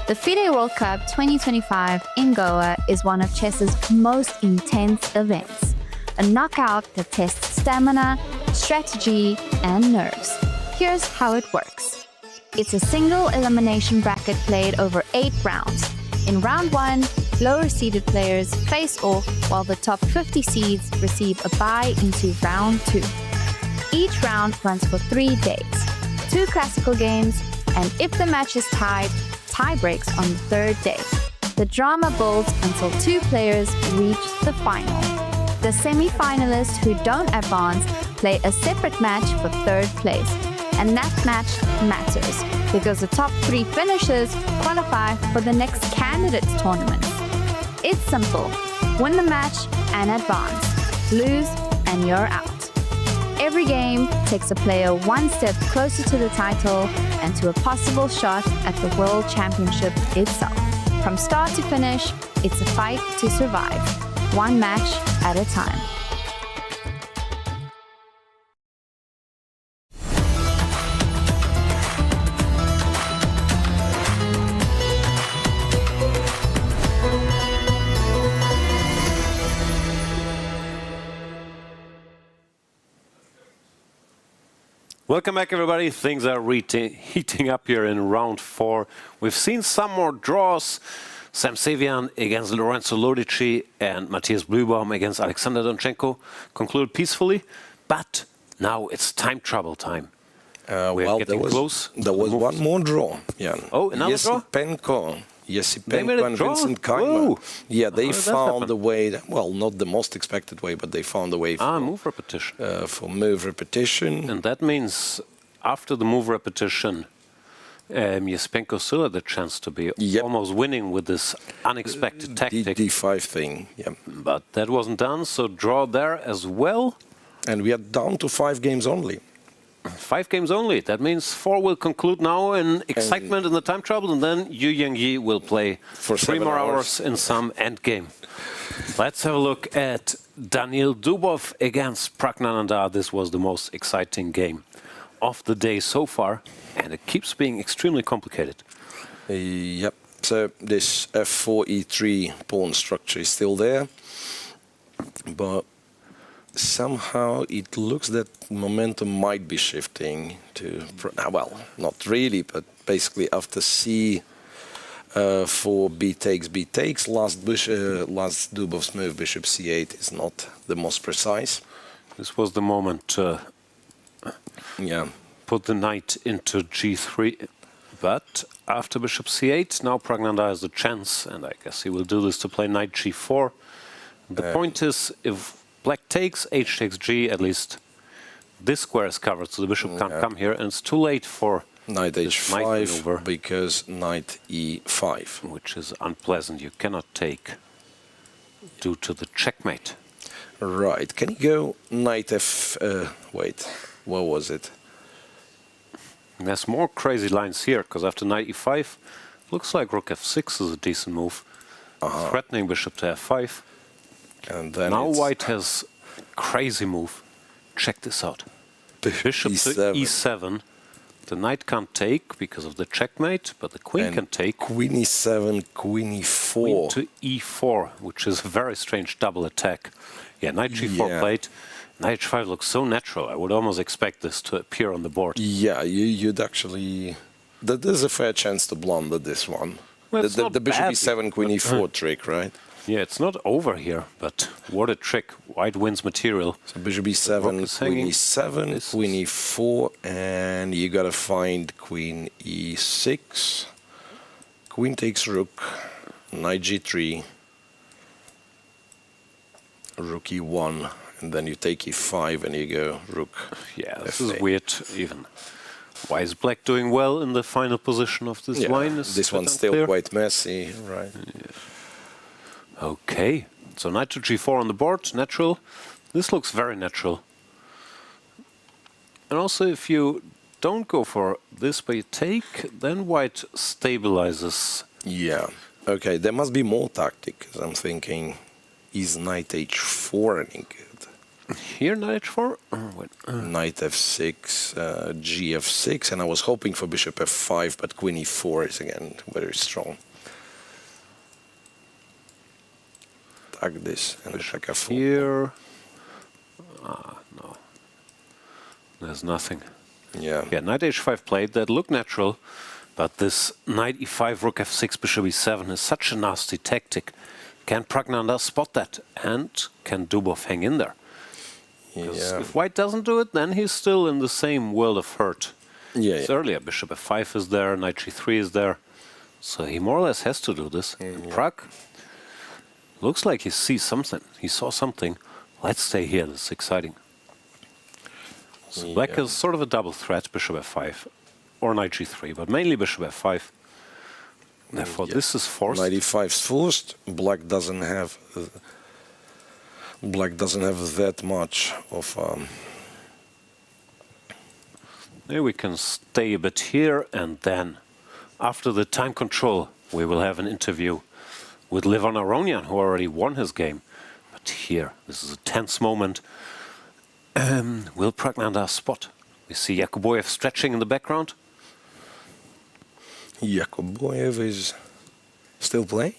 Speaker 6: The FIDE World Cup 2025 in Goa is one of chess's most intense events. A knockout that tests stamina, strategy, and nerves. Here's how it works. It's a single elimination bracket played over 8 rounds. In round 1, lower seeded players face off while the top 50 seeds receive a bye into round 2. Each round runs for 3 days, 2 classical games, and if the match is tied, tie breaks on the 3rd day. The drama builds until 2 players reach the final. The semi-finalists who don't advance play a separate match for 3rd place. And that match matters because the top 3 finishers qualify for the next Candidates Tournament. It's simple. Win the match and advance. Lose and you're out. Every game takes a player 1 step closer to the title and to a possible shot at the World Championship itself. From start to finish, it's a fight to survive, 1 match at a time.
Speaker 1: Welcome back, everybody. Things are heating up here in round 4. We've seen some more draws. Sam Sevian against Lorenzo Lodici and Matthias Bluebaum against Alexander Donchenko concluded peacefully. But now it's time trouble time.
Speaker 2: Well, there was one more draw. Yeah.
Speaker 1: Oh, another draw?
Speaker 2: Esipenko and Vincent Keymer. Yeah, they found a way, well, not the most expected way, but they found a way for
Speaker 1: move repetition.
Speaker 2: For move repetition.
Speaker 1: And that means after the move repetition, Esipenko still had the chance to be almost winning with this unexpected tactic.
Speaker 2: D5 thing, yeah.
Speaker 1: But that wasn't done, so draw there as well.
Speaker 2: And we are down to 5 games only.
Speaker 1: 5 games only. That means 4 will conclude now in excitement in the time trouble, and then Yu Yang-yi will play for 3 more hours in some endgame. Let's have a look at Daniil Dubov against Praggnanandhaa. This was the most exciting game of the day so far, and it keeps being extremely complicated.
Speaker 2: Yep. So this f4, e3 pawn structure is still there, but somehow it looks that momentum might be shifting to, well, not really, but basically after c4, b takes, last Dubov's move, bishop c8, is not the most precise.
Speaker 1: This was the moment to put the knight into g3, but after bishop c8, now Praggnanandhaa has a chance, and I guess he will do this to play knight g4. The point is, if Black takes, h takes g, at least this square is covered, so the bishop can't come here, and it's too late for
Speaker 2: knight h5 because knight e5.
Speaker 1: Which is unpleasant. You cannot take due to the checkmate.
Speaker 2: Right. Can you go knight f... wait, what was it?
Speaker 1: There's more crazy lines here, because after knight e5, looks like rook f6 is a decent move. Threatening bishop to f5.
Speaker 2: And then
Speaker 1: now white has crazy move. Check this out. Bishop to e7. The knight can't take because of the checkmate, but the queen can take.
Speaker 2: Queen e7, queen e4.
Speaker 1: Queen to e4, which is a very strange double attack. Yeah, knight g4 played. Knight h5 looks so natural. I would almost expect this to appear on the board.
Speaker 2: Yeah, you'd actually... There's a fair chance to blunder this one.
Speaker 1: Well,
Speaker 2: the bishop e7, queen e4 trick, right?
Speaker 1: Yeah, it's not over here, but what a trick. White wins material.
Speaker 2: So bishop e7, queen e7, queen e4, and you gotta find queen e6. Queen takes rook, knight g3, rook e1, and then you take e5 and you go rook.
Speaker 1: Yeah, this
Speaker 2: f8.
Speaker 1: is weird even. Why is black doing well in the final position of this line?
Speaker 2: This one's still quite messy, right?
Speaker 1: Yeah. Okay, so knight to g4 on the board, natural. This looks very natural. And also if you don't go for this but you take, then white stabilizes.
Speaker 2: Yeah. Okay, there must be more tactic, 'cause I'm thinking, is knight h4 any good?
Speaker 1: Here, knight h4?
Speaker 2: Knight f6, gf6, and I was hoping for bishop f5, but queen e4 is again very strong. Tag this and check f4.
Speaker 1: Here. No. There's nothing.
Speaker 2: Yeah.
Speaker 1: Yeah, knight h5 played, that looked natural, but this knight e5, rook f6, bishop e7 is such a nasty tactic. Can Praggnanandhaa spot that? And can Dubov hang in there?
Speaker 2: Yeah.
Speaker 1: If white doesn't do it, then he's still in the same world of hurt.
Speaker 2: Yeah,
Speaker 1: As earlier, bishop f5 is there, knight g3 is there. So he more or less has to do this. Pragg looks like he sees something. He saw something. Let's stay here, this is exciting. So black is sort of a double threat, bishop f5 or knight g3, but mainly bishop f5. Therefore, this is forced.
Speaker 2: Knight e5 is forced. Black doesn't have that much of.
Speaker 1: Maybe we can stay a bit here, and then after the time control, we will have an interview with Levon Aronian, who already won his game. But here, this is a tense moment. Will Praggnanandhaa spot? We see Yakubboev stretching in the background.
Speaker 2: Yakubboev is still playing?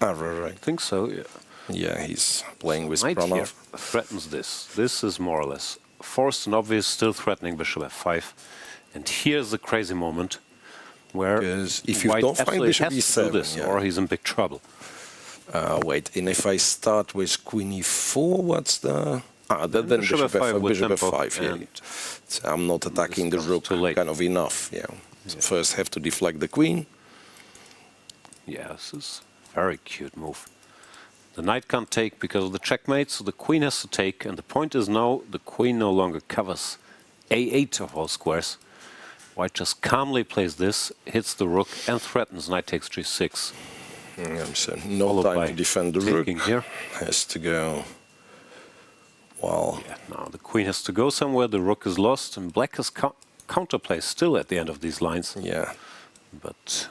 Speaker 2: Right.
Speaker 1: I think so, yeah.
Speaker 2: Yeah, he's playing with
Speaker 1: Knight
Speaker 2: Pranav.
Speaker 1: here threatens this. This is more or less forced and obvious, still threatening bishop f5. And here's the crazy moment where
Speaker 2: if you
Speaker 1: white
Speaker 2: don't find
Speaker 1: absolutely
Speaker 2: bishop
Speaker 1: has to do
Speaker 2: e7,
Speaker 1: this, or he's in big trouble.
Speaker 2: Wait, and if I start with queen e4, what's the... then bishop f5
Speaker 1: with
Speaker 2: bishop
Speaker 1: tempo,
Speaker 2: f5, yeah. So I'm not attacking the rook kind of enough, yeah. So first have to deflect the queen.
Speaker 1: Yeah, this is a very cute move. The knight can't take because of the checkmate, so the queen has to take, and the point is now the queen no longer covers a8 of all squares. White just calmly plays this, hits the rook, and threatens knight takes g6.
Speaker 2: So no time to defend the rook.
Speaker 1: Here.
Speaker 2: Has to go... Well...
Speaker 1: Yeah, now the queen has to go somewhere, the rook is lost, and black has counterplay still at the end of these lines.
Speaker 2: Yeah.
Speaker 1: But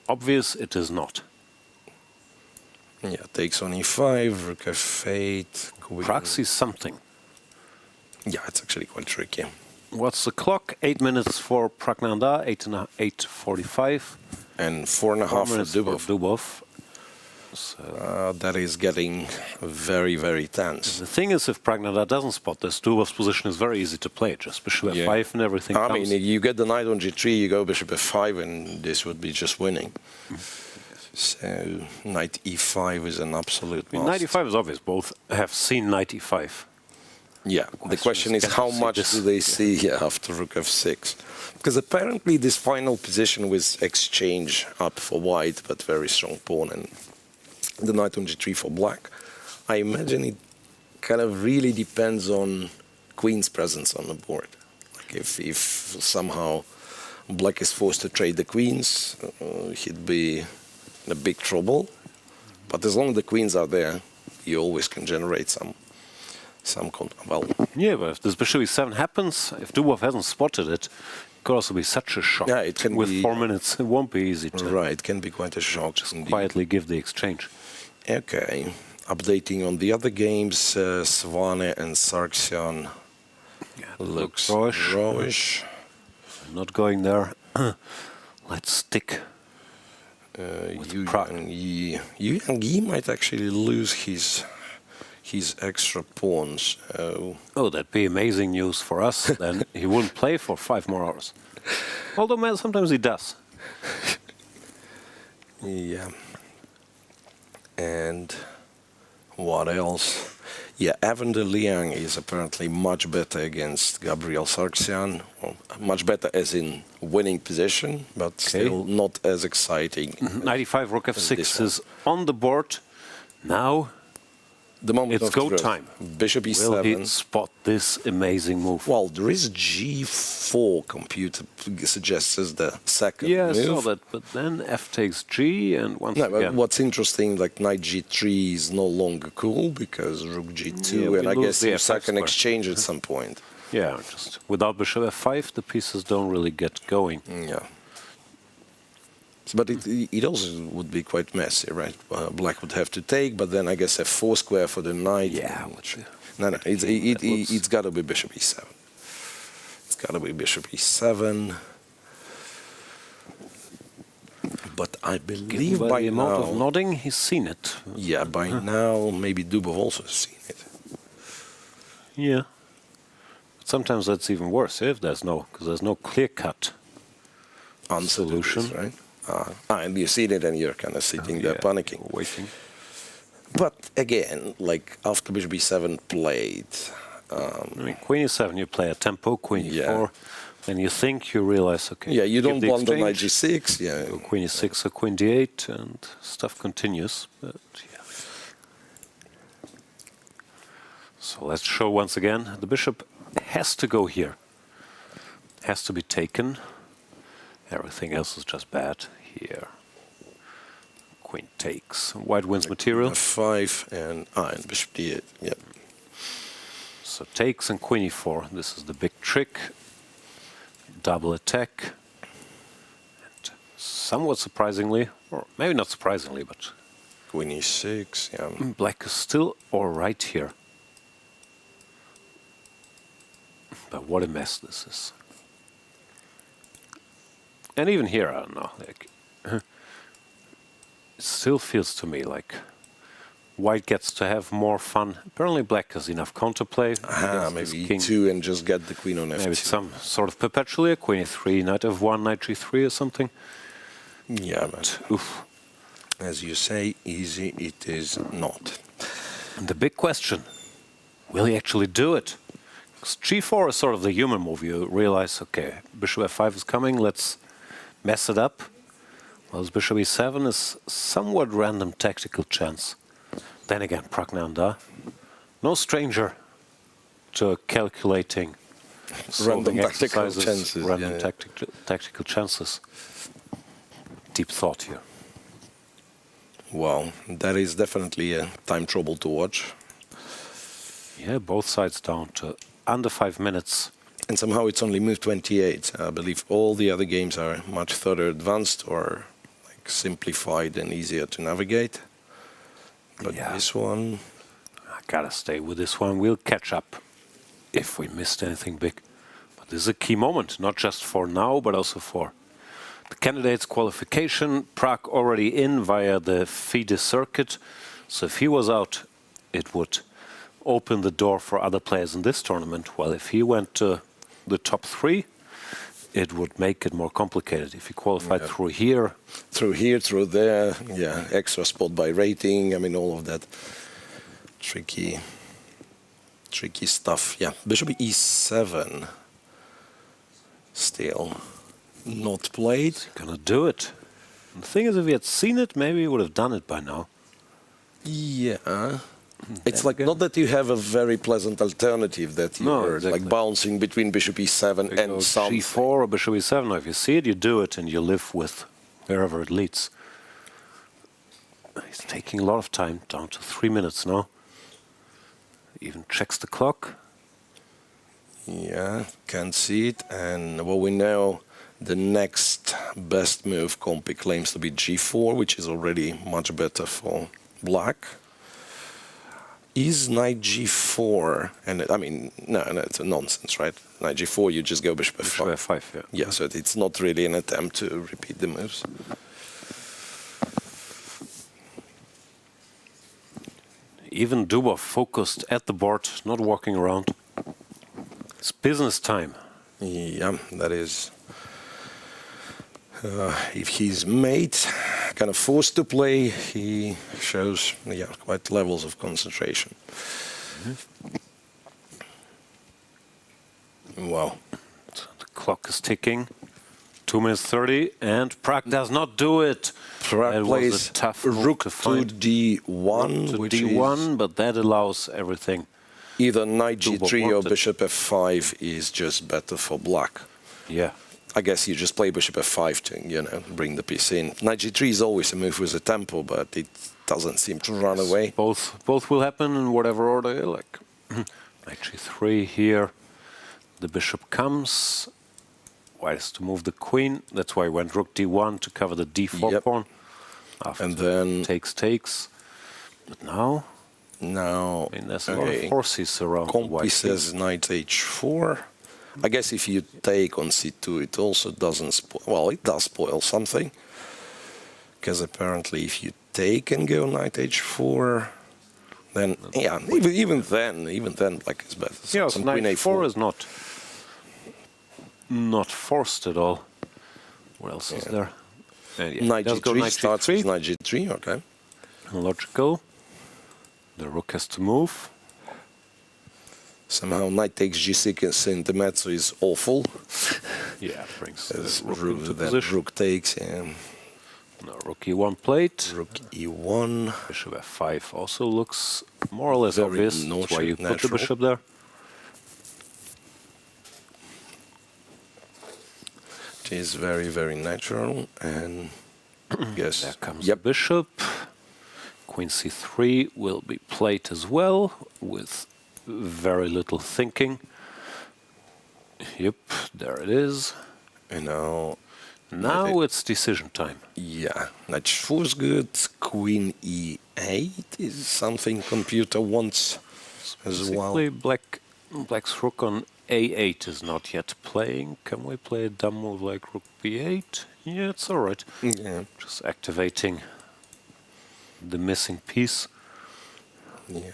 Speaker 1: obvious it is not.
Speaker 2: Yeah, takes on e5, rook f8, queen...
Speaker 1: Pragg sees something.
Speaker 2: Yeah, it's actually quite tricky.
Speaker 1: What's the clock? 8 minutes for Praggnanandhaa, 8:45.
Speaker 2: And 4.5 for
Speaker 1: Dubov. So
Speaker 2: that is getting very, very tense.
Speaker 1: The thing is, if Praggnanandhaa doesn't spot this, Dubov's position is very easy to play. Just bishop f5 and everything comes.
Speaker 2: I mean, you get the knight on g3, you go bishop f5, and this would be just winning. So knight e5 is an absolute must.
Speaker 1: Knight e5 is obvious. Both have seen knight e5.
Speaker 2: Yeah, the question is how much do they see after rook f6? Because apparently this final position was exchange up for white, but very strong pawn, and the knight on g3 for black. I imagine it kind of really depends on queen's presence on the board. Like if somehow black is forced to trade the queens, he'd be in a big trouble. But as long as the queens are there, you always can generate some well.
Speaker 1: Yeah, but if this bishop e7 happens, if Dubov hasn't spotted it, it could also be such a shock.
Speaker 2: Yeah, it can
Speaker 1: with
Speaker 2: be,
Speaker 1: 4 minutes, it won't be easy to.
Speaker 2: Right, it can be quite a shock.
Speaker 1: Just quietly give the exchange.
Speaker 2: Okay, updating on the other games, Svane and Sargsyan looks rawish.
Speaker 1: Not going there. Let's stick.
Speaker 2: Yu Yi might actually lose his extra pawns.
Speaker 1: Oh, that'd be amazing news for us. Then he wouldn't play for 5 more hours. Although, man, sometimes he does.
Speaker 2: Yeah. And what else? Yeah, Evander Liang is apparently much better against Gabriel Sargsyan. Well, much better as in winning position, but still not as exciting.
Speaker 1: 95 rook f6 is on the board. Now
Speaker 2: The moment
Speaker 1: it's
Speaker 2: of
Speaker 1: go
Speaker 2: truth.
Speaker 1: time.
Speaker 2: Bishop e7.
Speaker 1: Will he spot this amazing move?
Speaker 2: Well, there is g4 computer suggests as the second
Speaker 1: Yeah,
Speaker 2: move.
Speaker 1: I saw that, but then f takes g, and once
Speaker 2: No,
Speaker 1: again...
Speaker 2: but what's interesting, like knight g3 is no longer cool because rook g2,
Speaker 1: Yeah,
Speaker 2: and I
Speaker 1: we
Speaker 2: guess
Speaker 1: lose the
Speaker 2: you
Speaker 1: f5
Speaker 2: sack an
Speaker 1: square.
Speaker 2: exchange at some point.
Speaker 1: Yeah, just without bishop f5, the pieces don't really get going.
Speaker 2: Yeah. But it also would be quite messy, right? Black would have to take, but then I guess f4 square for the knight.
Speaker 1: Yeah.
Speaker 2: No, it's got to be bishop e7. It's got to be bishop e7. But I believe
Speaker 1: by
Speaker 2: by
Speaker 1: the amount
Speaker 2: now...
Speaker 1: of nodding, he's seen it.
Speaker 2: Yeah, by now maybe Dubov also has seen it.
Speaker 1: Yeah. But sometimes that's even worse if there's no, because there's no clear-cut solution.
Speaker 2: Right? And you see it and you're kind of sitting there panicking.
Speaker 1: Waiting.
Speaker 2: But again, like after bishop e7 played...
Speaker 1: I mean, queen e7, you play a tempo, queen e4, then you think, you realize, okay...
Speaker 2: Yeah, you don't want the knight
Speaker 1: exchange,
Speaker 2: g6, yeah.
Speaker 1: go queen e6 or queen d8, and stuff continues. But, yeah. So let's show once again, the bishop has to go here. Has to be taken. Everything else is just bad here. Queen takes. White wins material.
Speaker 2: f5 and bishop d8. Yep.
Speaker 1: So takes and queen e4. This is the big trick. Double attack. And somewhat surprisingly, or maybe not surprisingly, but
Speaker 2: queen e6. Yeah.
Speaker 1: Black is still all right here. But what a mess this is. And even here, I don't know, like, it still feels to me like White gets to have more fun. Apparently Black has enough counterplay.
Speaker 2: Maybe e2 and just get the queen on f2.
Speaker 1: Maybe some sort of perpetually, queen e3, knight f1, knight g3 or something.
Speaker 2: Yeah, but as you say, easy it is not.
Speaker 1: And the big question, will he actually do it? Because g4 is sort of the human move. You realize, okay, bishop f5 is coming, let's mess it up. Well, bishop e7 is somewhat random tactical chance. Then again, Praggnanandhaa, no stranger to calculating
Speaker 2: random tactical
Speaker 1: exercises,
Speaker 2: chances.
Speaker 1: Random tactical chances. Deep thought here.
Speaker 2: Well, that is definitely a time trouble to watch.
Speaker 1: Yeah, both sides down to under 5 minutes.
Speaker 2: And somehow it's only move 28. I believe all the other games are much further advanced or like simplified and easier to navigate. But this one...
Speaker 1: I gotta stay with this one. We'll catch up if we missed anything big. But this is a key moment, not just for now, but also for the candidates' qualification. Pragg already in via the FIDE circuit. So if he was out, it would open the door for other players in this tournament. Well, if he went to the top 3, it would make it more complicated. If he qualified through here,
Speaker 2: through there, yeah, extra spot by rating, I mean, all of that tricky stuff. Yeah, bishop e7 still not played.
Speaker 1: Gonna do it. And the thing is, if he had seen it, maybe he would have done it by now.
Speaker 2: Yeah. It's like not that you have a very pleasant alternative that you're like bouncing between bishop e7 and something.
Speaker 1: g4 or bishop e7. Now, if you see it, you do it, and you live with wherever it leads. He's taking a lot of time, down to 3 minutes now. Even checks the clock.
Speaker 2: Yeah, can't see it. And well, we know the next best move Compi claims to be g4, which is already much better for Black. Is knight g4, and I mean, no, it's a nonsense, right? Knight g4, you just go bishop f5.
Speaker 1: Bishop f5, yeah.
Speaker 2: Yeah, so it's not really an attempt to repeat the moves.
Speaker 1: Even Dubov focused at the board, not walking around. It's business time.
Speaker 2: Yeah, that is. If he's made kind of forced to play, he shows quite levels of concentration. Wow.
Speaker 1: So the clock is ticking. 2 minutes 30, and Pragg does not do it.
Speaker 2: Pragg
Speaker 1: That was
Speaker 2: plays
Speaker 1: a tough
Speaker 2: rook
Speaker 1: to
Speaker 2: to
Speaker 1: find.
Speaker 2: d1,
Speaker 1: To
Speaker 2: which
Speaker 1: d1, but that allows everything.
Speaker 2: either knight
Speaker 1: Dubov
Speaker 2: g3 or
Speaker 1: wanted.
Speaker 2: bishop f5 is just better for black.
Speaker 1: Yeah.
Speaker 2: I guess you just play bishop f5 to, you know, bring the piece in. Knight g3 is always a move with a tempo, but it doesn't seem to run away.
Speaker 1: Both will happen in whatever order you like. Knight g3 here. The bishop comes. White is to move the queen. That's why he went rook d1 to cover the d4 pawn. After
Speaker 2: And then
Speaker 1: takes. But now, I mean, there's a lot of forces around.
Speaker 2: Compi says knight h4. I guess if you take on c2, it also doesn't spoil. Well, it does spoil something. Because apparently if you take and go knight h4, then, yeah, even then, black is better. So
Speaker 1: Yeah,
Speaker 2: some
Speaker 1: knight
Speaker 2: queen
Speaker 1: a4 is not forced at all. What else is there?
Speaker 2: Knight
Speaker 1: does go
Speaker 2: g3
Speaker 1: knight
Speaker 2: starts
Speaker 1: g3.
Speaker 2: with knight g3, okay.
Speaker 1: Logical. The rook has to move.
Speaker 2: Somehow knight takes g6 in the mezzo is awful.
Speaker 1: Yeah, brings
Speaker 2: As
Speaker 1: rook
Speaker 2: rook,
Speaker 1: into
Speaker 2: that
Speaker 1: position.
Speaker 2: rook takes, yeah.
Speaker 1: No, rook e1 played.
Speaker 2: Rook e1.
Speaker 1: Bishop f5 also looks more or less
Speaker 2: Very
Speaker 1: obvious. That's why you put the
Speaker 2: natural.
Speaker 1: bishop there.
Speaker 2: It is very, very natural. And yes,
Speaker 1: There comes the bishop. Queen c3 will be played as well, with very little thinking. Yep, there it is.
Speaker 2: And now
Speaker 1: it's decision time.
Speaker 2: Yeah, knight h4 is good. Queen e8 is something computer wants as well.
Speaker 1: Basically, black's rook on a8 is not yet playing. Can we play a dumb move like rook b8? Yeah, it's all right.
Speaker 2: Yeah.
Speaker 1: Just activating the missing piece.
Speaker 2: Yeah.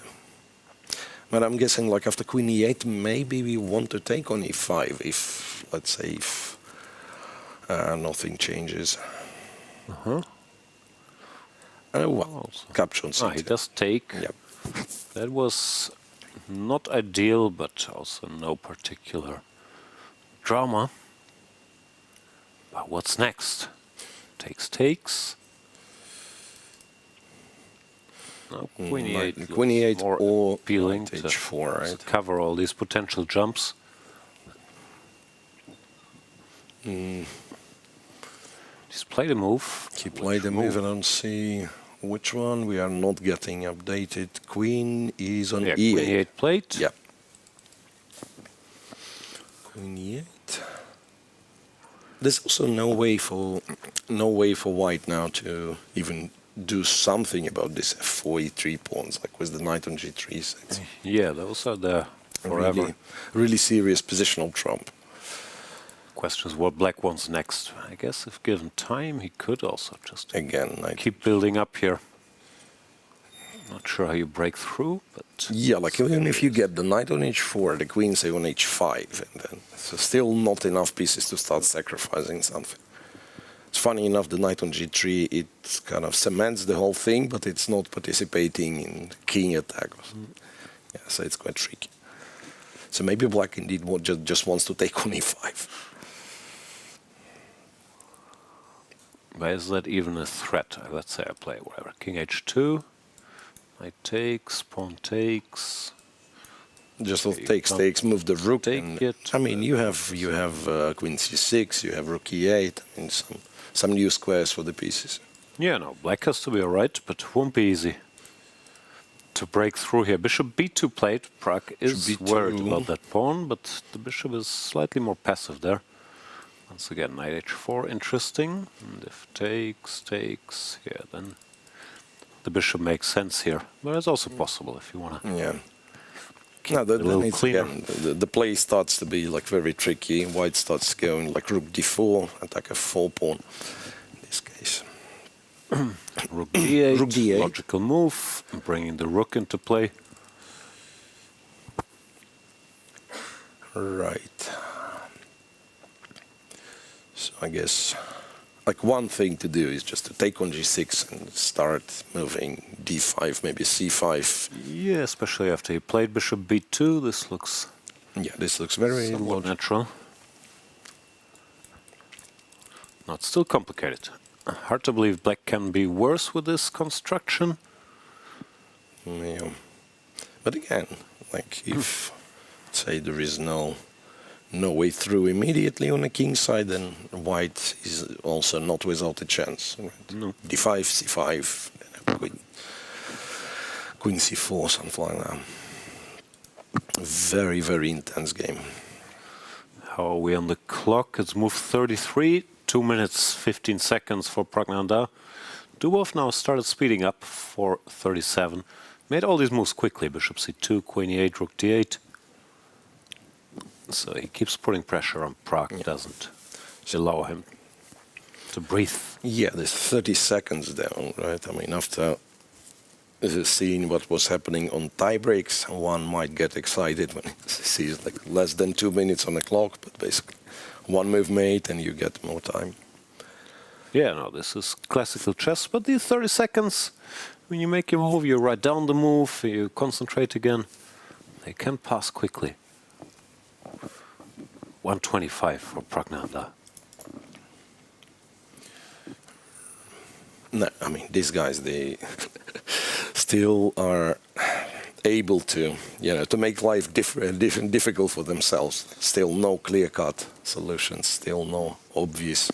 Speaker 2: But I'm guessing like after queen e8, maybe we want to take on e5 if, let's say, if nothing changes.
Speaker 1: Uh-huh.
Speaker 2: Oh, well, capture on c2.
Speaker 1: He does take.
Speaker 2: Yep.
Speaker 1: That was not ideal, but also no particular drama. But what's next? Takes. No, queen e8.
Speaker 2: Queen e8
Speaker 1: more
Speaker 2: or
Speaker 1: appealing
Speaker 2: knight
Speaker 1: to
Speaker 2: h4, right?
Speaker 1: to cover all these potential jumps. Just play the move.
Speaker 2: He played the move and I don't see which one. We are not getting updated. Queen is on
Speaker 1: Yeah,
Speaker 2: e8.
Speaker 1: queen e8 played.
Speaker 2: Yeah. Queen e8. There's also no way for white now to even do something about this f4 e3 pawns, like with the knight on g3. So it's
Speaker 1: Yeah, those are there forever.
Speaker 2: really serious positional trump.
Speaker 1: Question is what black wants next. I guess if given time, he could also just
Speaker 2: Again,
Speaker 1: keep building up here. Not sure how you break through, but
Speaker 2: yeah, like even if you get the knight on h4, the queen say on h5, and then so still not enough pieces to start sacrificing something. It's funny enough, the knight on g3, it kind of cements the whole thing, but it's not participating in king attack. Yeah, so it's quite tricky. So maybe black indeed just wants to take on e5.
Speaker 1: why is that even a threat? Let's say I play whatever. King h2, knight takes, pawn takes.
Speaker 2: Just takes, move the rook.
Speaker 1: Take it.
Speaker 2: I mean, you have queen c6, you have rook e8, and some new squares for the pieces.
Speaker 1: Yeah, no, black has to be alright, but it won't be easy to break through here. Bishop b2 played. Pragg is
Speaker 2: B2.
Speaker 1: worried about that pawn, but the bishop is slightly more passive there. Once again, knight h4, interesting. And if takes, yeah, then the bishop makes sense here. But it's also possible if you want to.
Speaker 2: Yeah. No, then it's
Speaker 1: cleaner.
Speaker 2: again, the play starts to be like very tricky. White starts going like rook d4, attack f4 pawn. In this case,
Speaker 1: Rook d8,
Speaker 2: Rook d8.
Speaker 1: logical move, bringing the rook into play.
Speaker 2: right. So I guess like one thing to do is just to take on g6 and start moving d5, maybe c5.
Speaker 1: Yeah, especially after he played bishop b2, this looks
Speaker 2: very
Speaker 1: somewhat natural. Not still complicated. Hard to believe black can be worse with this construction.
Speaker 2: Yeah. But again, like if, say, there is no way through immediately on the king side, then white is also not without a chance. Right?
Speaker 1: No.
Speaker 2: D5, C5, queen C4, something like that. Very, very intense game.
Speaker 1: How are we on the clock? It's move 33, 2 minutes 15 seconds for Praggnanandhaa. Dubov now started speeding up for 37. Made all these moves quickly. Bishop C2, Queen E8, Rook D8. So he keeps putting pressure on Pragg, doesn't allow him to breathe.
Speaker 2: Yeah, there's 30 seconds down, right? I mean, after seeing what was happening on tie breaks, one might get excited when he sees like less than 2 minutes on the clock, but basically one move made and you get more time.
Speaker 1: Yeah, no, this is classical chess, but these 30 seconds, when you make your move, you write down the move, you concentrate again, they can pass quickly. 125 for Praggnanandhaa.
Speaker 2: No, I mean, these guys, they still are able to, to make life difficult for themselves. Still no clear-cut solutions, still no obvious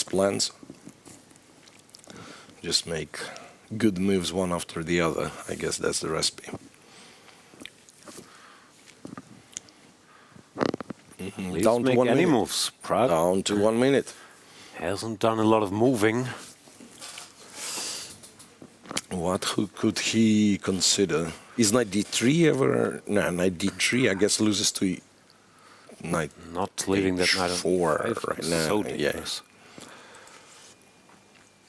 Speaker 2: plans. Just make good moves one after the other. I guess that's the recipe.
Speaker 1: Down to 1 minute. Any moves, Pragg.
Speaker 2: Down to 1 minute.
Speaker 1: Hasn't done a lot of moving.
Speaker 2: What could he consider? Is knight d3 ever? No, knight d3 I guess loses to knight.
Speaker 1: Not leaving that knight on
Speaker 2: 4 right now.
Speaker 1: So dangerous.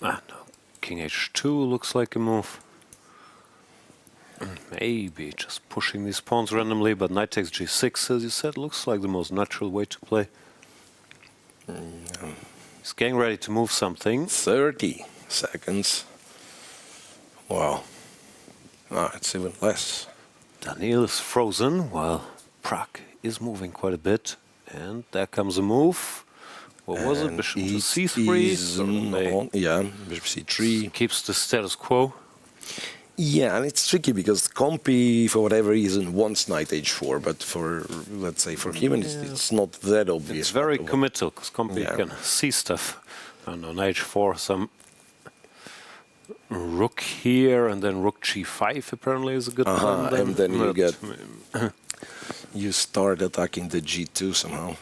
Speaker 1: No. King h2 looks like a move. Maybe just pushing these pawns randomly, but knight takes g6, as you said, looks like the most natural way to play. He's getting ready to move something.
Speaker 2: 30 seconds. Wow. It's even less.
Speaker 1: Daniil is frozen while Pragg is moving quite a bit. And there comes a move. What was it? Bishop to c3?
Speaker 2: Yeah, bishop c3.
Speaker 1: Keeps the status quo.
Speaker 2: Yeah, and it's tricky because Compi, for whatever reason, wants knight h4, but for, let's say, for him, it's not that obvious.
Speaker 1: It's very committal, because Compi can see stuff. And on h4, some rook here, and then rook g5 apparently is a good plan.
Speaker 2: And then you get... you start attacking the g2 somehow.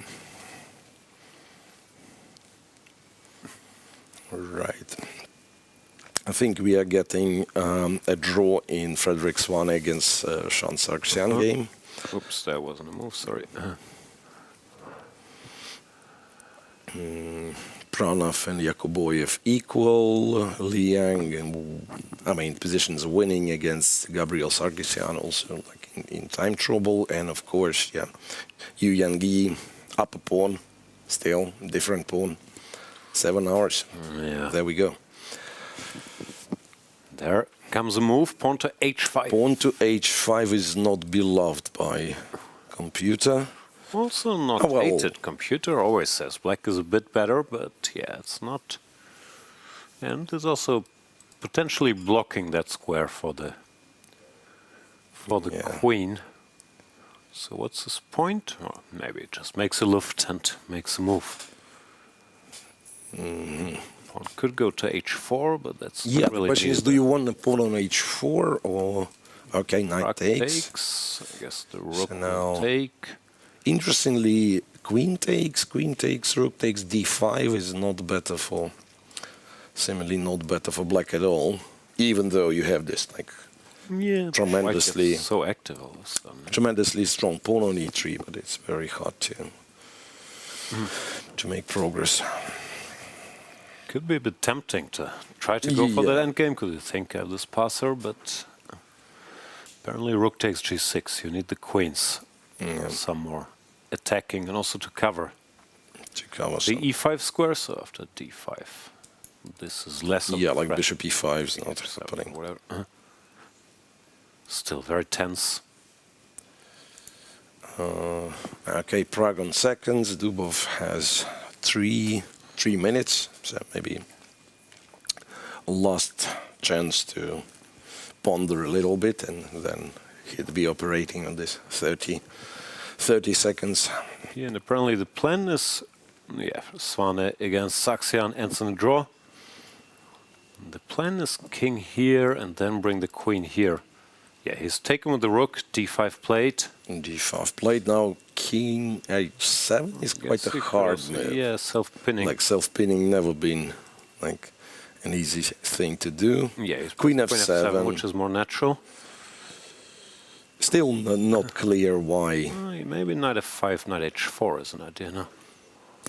Speaker 2: Right. I think we are getting a draw in Frederik Svane against Shant Sargsyan game.
Speaker 1: Oops, that wasn't a move, sorry.
Speaker 2: Pranav and Yakubboev equal. Liang, and positions winning against Gabriel Sargsyan, also like in time trouble. And of course, Yu Yangi up a pawn, still different pawn. 7 hours. There we go.
Speaker 1: There comes a move, pawn to h5.
Speaker 2: Pawn to h5 is not beloved by computer.
Speaker 1: Also not hated. Computer always says black is a bit better, but it's not. And is also potentially blocking that square for the queen. So what's his point? Or maybe it just makes a luft and makes a move. Pawn could go to h4, but that's not really
Speaker 2: the question is, do you want the pawn on h4 or... Okay, knight takes.
Speaker 1: I guess the rook will take.
Speaker 2: Interestingly, queen takes, rook takes, d5 is not better for... Seemingly not better for black at all, even though you have this, tremendously...
Speaker 1: so active all of a sudden.
Speaker 2: Tremendously strong pawn on e3, but it's very hard to make progress.
Speaker 1: Could be a bit tempting to try to go for that endgame, because you think of this passer, but apparently rook takes g6. You need the queens, some more attacking, and also to cover the e5 square. So after d5, this is less of a
Speaker 2: like
Speaker 1: threat.
Speaker 2: bishop e5 is not happening.
Speaker 1: Whatever. Still very tense.
Speaker 2: Okay, Pragg on seconds. Dubov has 3 minutes, so maybe last chance to ponder a little bit, and then he'd be operating on this 30 seconds.
Speaker 1: Yeah, and apparently the plan is, Svane against Sargsyan ends in a draw. The plan is king here and then bring the queen here. Yeah, he's taken with the rook, d5 played.
Speaker 2: d5 played, now king h7 is quite a hard move.
Speaker 1: Yeah, self-pinning.
Speaker 2: Like self-pinning never been like an easy thing to do.
Speaker 1: Yeah,
Speaker 2: queen f7,
Speaker 1: which is more natural.
Speaker 2: Still not clear why.
Speaker 1: Maybe knight f5, knight h4 is an idea, no?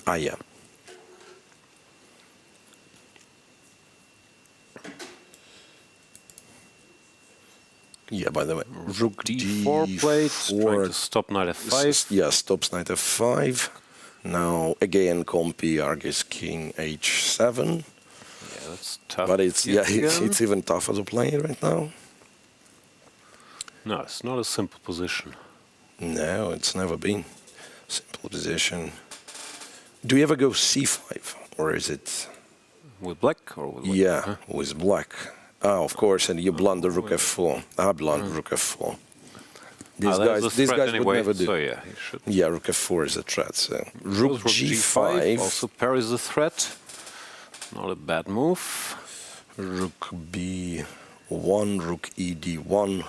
Speaker 2: Yeah. Yeah, by the way, rook
Speaker 1: d4 played, trying to stop knight f5.
Speaker 2: Yeah, stops knight f5. Now again, Compi argues king h7.
Speaker 1: Yeah, that's tough.
Speaker 2: But it's even tougher to play right now.
Speaker 1: No, it's not a simple position.
Speaker 2: No, it's never been simple position. Do you ever go c5, or is it
Speaker 1: with black or with white?
Speaker 2: Yeah, with black. Of course, and you blunder rook f4. I blunder rook f4. These guys
Speaker 1: anyway,
Speaker 2: would never do.
Speaker 1: So yeah, he should.
Speaker 2: Yeah, rook f4 is a threat. So rook g5
Speaker 1: also parries the threat. Not a bad move.
Speaker 2: Rook b1, rook e d1.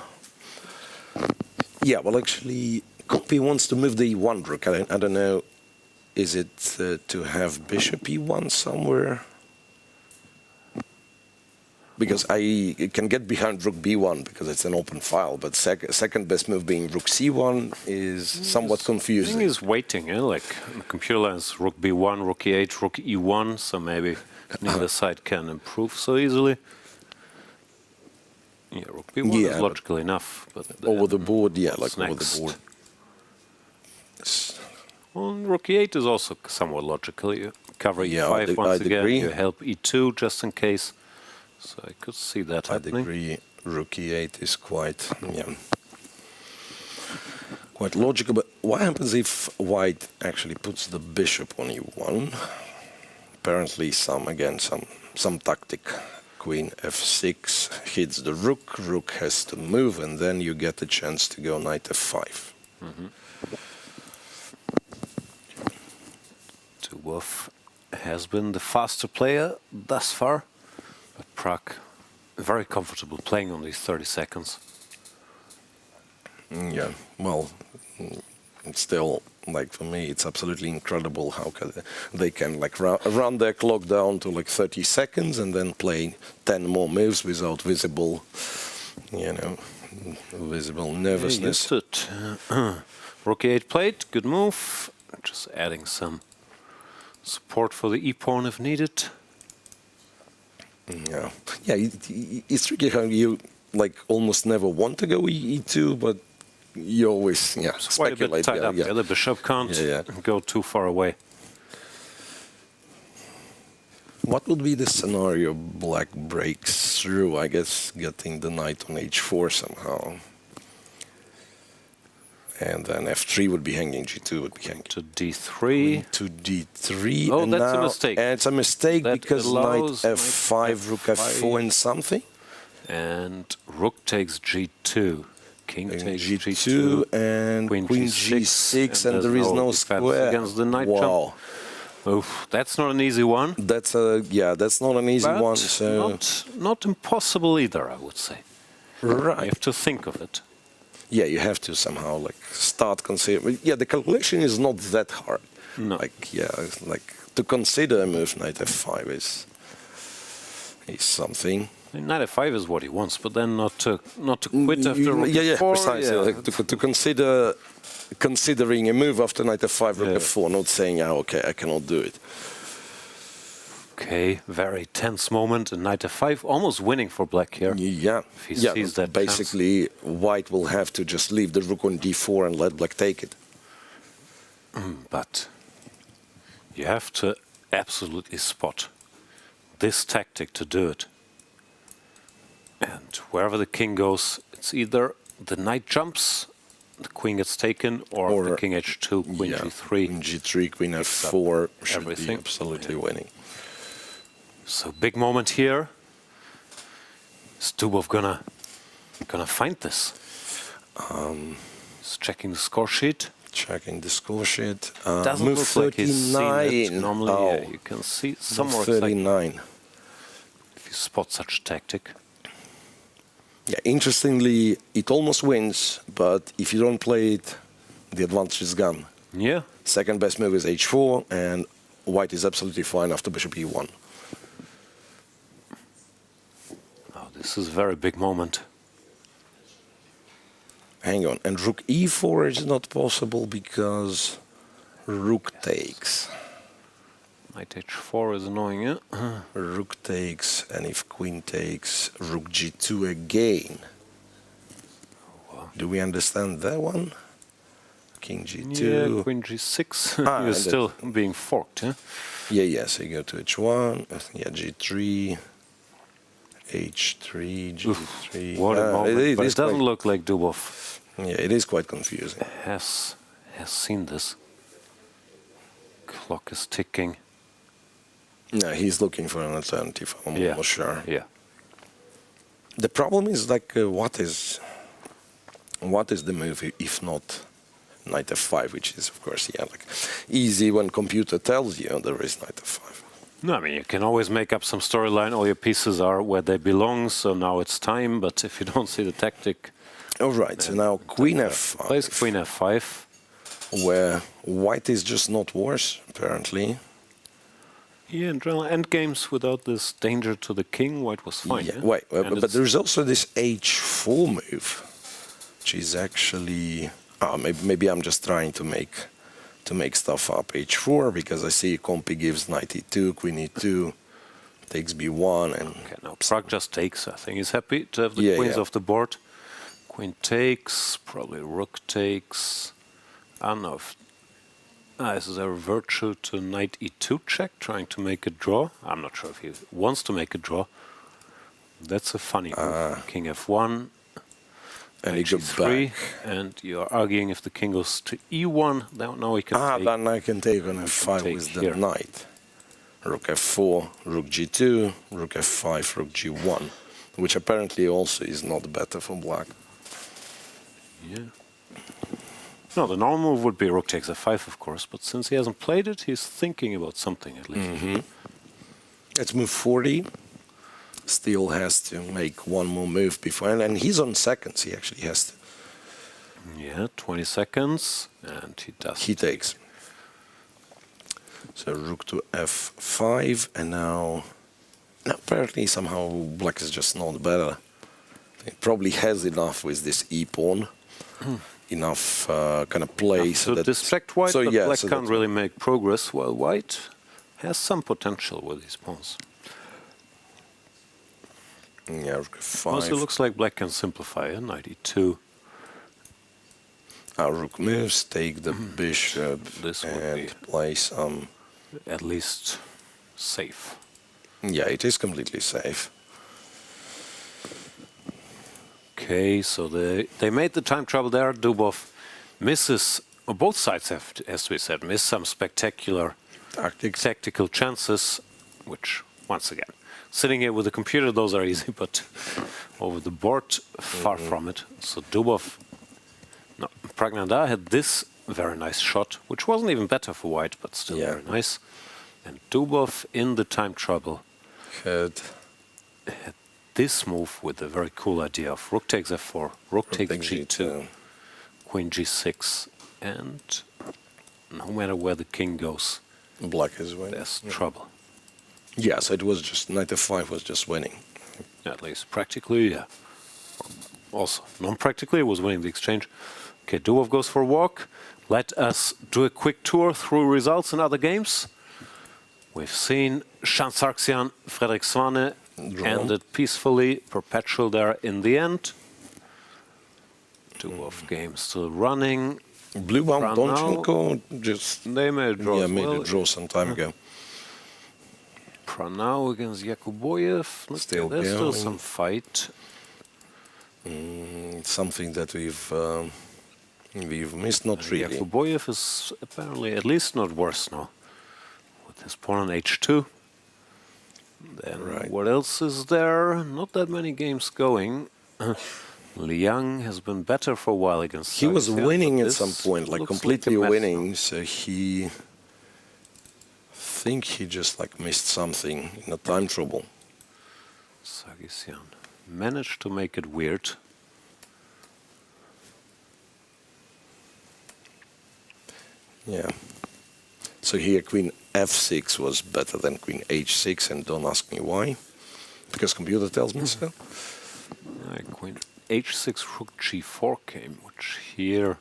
Speaker 2: Yeah, well, actually, Compi wants to move the e1 rook. I don't know. Is it to have bishop e1 somewhere? Because I can get behind rook b1 because it's an open file, but second best move being rook c1 is somewhat confusing.
Speaker 1: I think he's waiting, like the computer lines rook b1, rook e8, rook e1, so maybe neither side can improve so easily. Yeah, rook b1 is logical enough, but
Speaker 2: over the board, yeah, like over
Speaker 1: next?
Speaker 2: the board.
Speaker 1: Well, rook e8 is also somewhat logical. You cover e5 once
Speaker 2: I'd
Speaker 1: again.
Speaker 2: agree.
Speaker 1: You help e2 just in case. So I could see that happening.
Speaker 2: I'd agree. Rook e8 is quite logical. But what happens if white actually puts the bishop on e1? Apparently, some tactic. Queen f6 hits the rook. Rook has to move, and then you get a chance to go knight f5.
Speaker 1: Dubov has been the faster player thus far, but Pragg very comfortable playing on these 30 seconds.
Speaker 2: Yeah, well, it's still, like, for me, it's absolutely incredible how they can like run their clock down to like 30 seconds and then play 10 more moves without visible, visible nervousness.
Speaker 1: Yeah, used it. Rook e8 played, good move. Just adding some support for the e-pawn if needed.
Speaker 2: Yeah, it's tricky how you like almost never want to go e2, but you always
Speaker 1: It's quite a bit
Speaker 2: speculate.
Speaker 1: tied up. The other bishop can't go too far away.
Speaker 2: What would be the scenario black breaks through? I guess getting the knight on h4 somehow. And then f3 would be hanging, g2 would be hanging.
Speaker 1: To d3.
Speaker 2: To d3.
Speaker 1: Oh,
Speaker 2: and
Speaker 1: that's a mistake.
Speaker 2: And it's a mistake
Speaker 1: That
Speaker 2: because knight
Speaker 1: allows
Speaker 2: f5, rook f4 and something.
Speaker 1: And rook takes g2. King takes
Speaker 2: g2 and queen g6 and there is no square.
Speaker 1: Against the knight jump. Oof, that's not an easy one.
Speaker 2: That's not an easy one. So
Speaker 1: not impossible either, I would say.
Speaker 2: Right.
Speaker 1: You have to think of it.
Speaker 2: Yeah, you have to somehow like start considering. Yeah, the calculation is not that hard.
Speaker 1: No.
Speaker 2: Like to consider a move knight f5 is something.
Speaker 1: Knight f5 is what he wants, but then not to quit after rook f4.
Speaker 2: Precisely. Like, to considering a move after knight f5, rook f4, not saying, okay, I cannot do it.
Speaker 1: Okay, very tense moment, and knight f5 almost winning for black here.
Speaker 2: Yeah,
Speaker 1: if he sees that
Speaker 2: basically white will have to just leave the rook on d4 and let black take it.
Speaker 1: But you have to absolutely spot this tactic to do it. And wherever the king goes, it's either the knight jumps, the queen gets taken, or the king h2, queen g3.
Speaker 2: Queen g3, queen f4 should
Speaker 1: everything.
Speaker 2: be absolutely winning.
Speaker 1: So big moment here. Is Dubov gonna find this? He's checking the score sheet.
Speaker 2: Checking the score sheet.
Speaker 1: Doesn't
Speaker 2: move
Speaker 1: look like he's seen
Speaker 2: 39.
Speaker 1: it. Normally,
Speaker 2: Oh,
Speaker 1: yeah, you can see somewhere.
Speaker 2: 39.
Speaker 1: If you spot such a tactic.
Speaker 2: Yeah, interestingly, it almost wins, but if you don't play it, the advantage is gone.
Speaker 1: Yeah.
Speaker 2: Second best move is h4, and white is absolutely fine after bishop e1.
Speaker 1: Oh, this is a very big moment.
Speaker 2: Hang on, and rook e4 is not possible because rook takes.
Speaker 1: Knight h4 is annoying, yeah?
Speaker 2: Rook takes, and if queen takes, rook g2 again. Do we understand that one? King g2.
Speaker 1: Yeah, queen g6. You're still being forked, huh?
Speaker 2: Yeah, yeah, so you go to h1, yeah, g3, h3, g3.
Speaker 1: What a moment, but it doesn't
Speaker 2: quite,
Speaker 1: look like Dubov.
Speaker 2: Yeah, it is quite confusing.
Speaker 1: Has seen this. Clock is ticking.
Speaker 2: No, he's looking for an alternative, I'm almost sure.
Speaker 1: Yeah.
Speaker 2: The problem is, like, what is the move if not knight f5, which is, of course, yeah, like, easy when computer tells you there is knight f5.
Speaker 1: No, I mean, you can always make up some storyline. All your pieces are where they belong, so now it's time. But if you don't see the tactic...
Speaker 2: All right, so now queen f5.
Speaker 1: Plays queen f5.
Speaker 2: Where white is just not worse, apparently.
Speaker 1: Yeah, in general, endgames without this danger to the king, white was fine.
Speaker 2: Yeah,
Speaker 1: Yeah?
Speaker 2: wait, but there's also this h4 move, which is actually... maybe I'm just trying to make stuff up. h4, because I see Compi gives knight e2, queen e2, takes b1, and...
Speaker 1: Okay, now Pragg just takes. I think he's happy to have the queens off the board. Queen takes, probably rook takes. I don't know if... is there a virtue to knight e2 check, trying to make a draw? I'm not sure if he wants to make a draw. That's a funny move. King f1.
Speaker 2: And he goes
Speaker 1: g3,
Speaker 2: back.
Speaker 1: and you're arguing if the king goes to e1, now he can take.
Speaker 2: Then I can take on f5 with the knight. Rook f4, rook g2, rook f5, rook g1, which apparently also is not better for black.
Speaker 1: Yeah. No, the normal move would be rook takes f5, of course, but since he hasn't played it, he's thinking about something at least.
Speaker 2: Let's move 40. Still has to make one more move before, and he's on seconds. He actually has to.
Speaker 1: Yeah, 20 seconds, and he does.
Speaker 2: He takes. So rook to f5, and now apparently somehow black is just not better. He probably has enough with this e pawn, enough kind of play
Speaker 1: so that distract white, but black can't really make progress. While white has some potential with his pawns.
Speaker 2: Yeah, rook f5.
Speaker 1: Also looks like black can simplify, knight e2.
Speaker 2: Rook moves, take the bishop,
Speaker 1: this would
Speaker 2: and play some...
Speaker 1: At least safe.
Speaker 2: Yeah, it is completely safe.
Speaker 1: Okay, so they made the time trouble there. Dubov misses, or both sides have, as we said, miss some spectacular tactical chances, which, once again, sitting here with the computer, those are easy, but over the board, far from it. So Dubov, no, Praggnanandhaa had this very nice shot, which wasn't even better for white, but still very nice. And Dubov, in the time trouble, had this move with a very cool idea of rook takes f4, rook takes g2, queen g6, and no matter where the king goes,
Speaker 2: black is winning.
Speaker 1: There's trouble.
Speaker 2: Yes, it was just knight f5 was just winning.
Speaker 1: At least practically, yeah. Also, non-practically, it was winning the exchange. Okay, Dubov goes for a walk. Let us do a quick tour through results in other games. We've seen Shant Sargsyan, Frederik Svane ended peacefully, perpetual there in the end. Dubov games still running.
Speaker 2: Bluebaum, Donchenko, just...
Speaker 1: They made a draw.
Speaker 2: Yeah, made a draw some time ago.
Speaker 1: Pranav against Yakubboev. There's still some fight.
Speaker 2: Something that we've missed, not really.
Speaker 1: Yakubboev is apparently at least not worse now. With his pawn on h2. Then what else is there? Not that many games going. Liang has been better for a while against
Speaker 2: He was
Speaker 1: Sargsyan,
Speaker 2: winning
Speaker 1: but
Speaker 2: at some
Speaker 1: this
Speaker 2: point, like
Speaker 1: looks
Speaker 2: completely
Speaker 1: a mess
Speaker 2: winning.
Speaker 1: now.
Speaker 2: So he, think he just like missed something in a time trouble.
Speaker 1: Sargsyan managed to make it weird.
Speaker 2: Yeah. So here Queen F6 was better than Queen H6, and don't ask me why, because computer tells me so.
Speaker 1: Queen H6 Rook G4 came, which here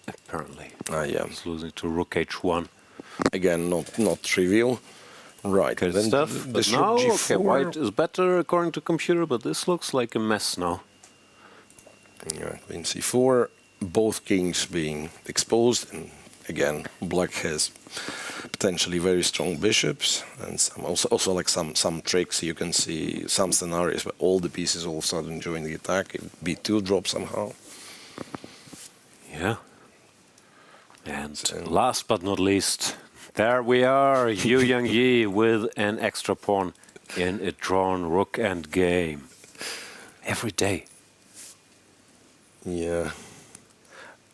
Speaker 1: apparently is losing to Rook H1.
Speaker 2: Again, not trivial. Right.
Speaker 1: Good
Speaker 2: then
Speaker 1: stuff. But
Speaker 2: this
Speaker 1: now,
Speaker 2: Rook G4,
Speaker 1: okay, white is better according to computer, but this looks like a mess now.
Speaker 2: Yeah, Queen C4, both kings being exposed, and again, black has potentially very strong bishops, and some also like some tricks. You can see some scenarios where all the pieces all of a sudden join the attack. If B2 drops somehow.
Speaker 1: Yeah. And last but not least, there we are, Yu Yang with an extra pawn in a drawn rook end game. Every day.
Speaker 2: Yeah.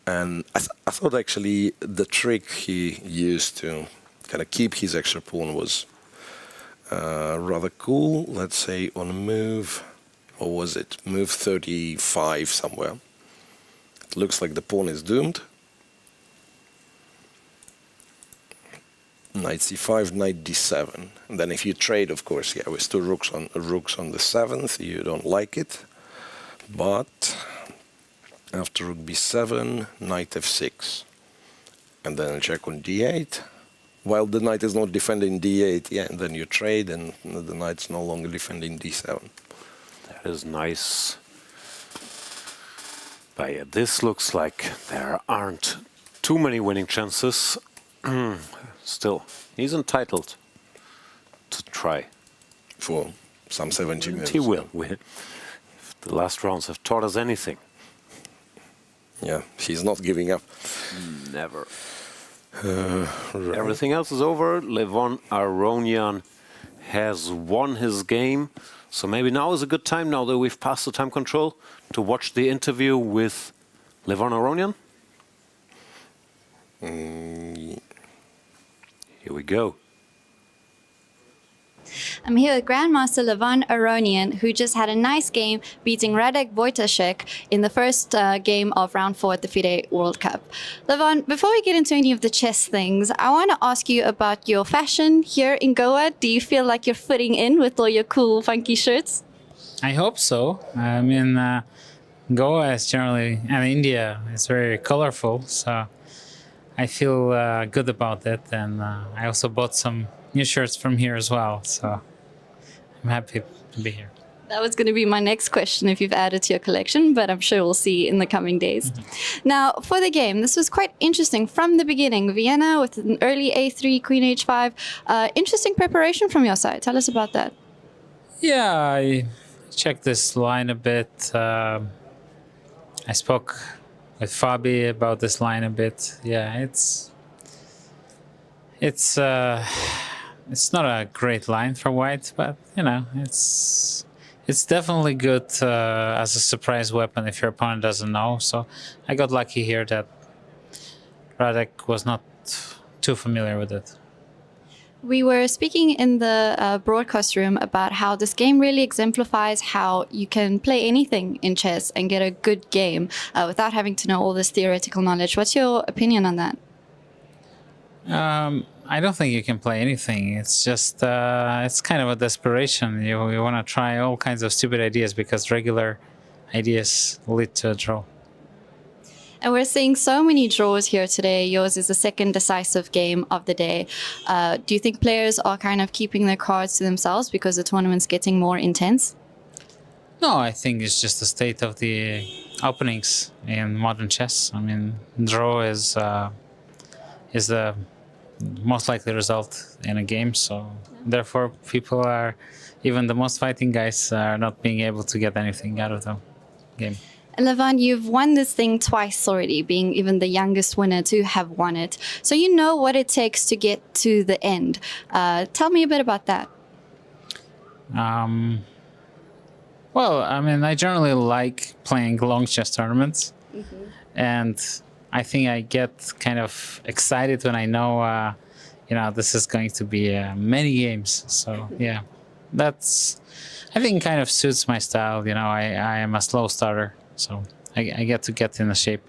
Speaker 2: And I thought actually the trick he used to kind of keep his extra pawn was rather cool. Let's say on move, or was it move 35 somewhere? It looks like the pawn is doomed. Knight c5, knight d7. And then if you trade, of course, yeah, with two rooks on the 7th, you don't like it. But after rook b7, knight f6, and then a check on d8. While the knight is not defending d8, yeah, and then you trade, and the knight's no longer defending d7.
Speaker 1: That is nice. But yeah, this looks like there aren't too many winning chances. Still, he's entitled to try.
Speaker 2: For some 70 minutes.
Speaker 1: He will. If the last rounds have taught us anything.
Speaker 2: Yeah, he's not giving up.
Speaker 1: Never.
Speaker 2: Right.
Speaker 1: Everything else is over. Levon Aronian has won his game. So maybe now is a good time, now that we've passed the time control, to watch the interview with Levon Aronian. Here we go.
Speaker 3: I'm here with Grandmaster Levon Aronian, who just had a nice game beating Radek Wojtaszek in the first game of round 4 at the FIDE World Cup. Levon, before we get into any of the chess things, I want to ask you about your fashion here in Goa. Do you feel like you're fitting in with all your cool, funky shirts?
Speaker 12: I hope so. I mean, Goa is generally, and India is very colorful, so I feel good about it. And I also bought some new shirts from here as well, so I'm happy to be here.
Speaker 3: That was going to be my next question, if you've added to your collection, but I'm sure we'll see in the coming days. Now, for the game, this was quite interesting from the beginning. Vienna with an early a3, queen h5. Interesting preparation from your side. Tell us about that.
Speaker 12: Yeah, I checked this line a bit. I spoke with Fabi about this line a bit. Yeah, it's not a great line for white, but you know, it's definitely good as a surprise weapon if your opponent doesn't know. So I got lucky here that Radek was not too familiar with it.
Speaker 3: We were speaking in the broadcast room about how this game really exemplifies how you can play anything in chess and get a good game without having to know all this theoretical knowledge. What's your opinion on that?
Speaker 12: I don't think you can play anything. It's just, it's kind of a desperation. You want to try all kinds of stupid ideas because regular ideas lead to a draw.
Speaker 3: And we're seeing so many draws here today. Yours is the second decisive game of the day. Do you think players are kind of keeping their cards to themselves because the tournament's getting more intense?
Speaker 12: No, I think it's just the state of the openings in modern chess. I mean, draw is the most likely result in a game, so therefore people are, even the most fighting guys are not being able to get anything out of the game.
Speaker 3: Levon, you've won this thing twice already, being even the youngest winner to have won it. So you know what it takes to get to the end. Tell me a bit about that.
Speaker 12: Well, I mean, I generally like playing long chess tournaments. And I think I get kind of excited when I know, this is going to be many games. So, yeah, that's, I think, kind of suits my style. I am a slow starter, so I get in the shape.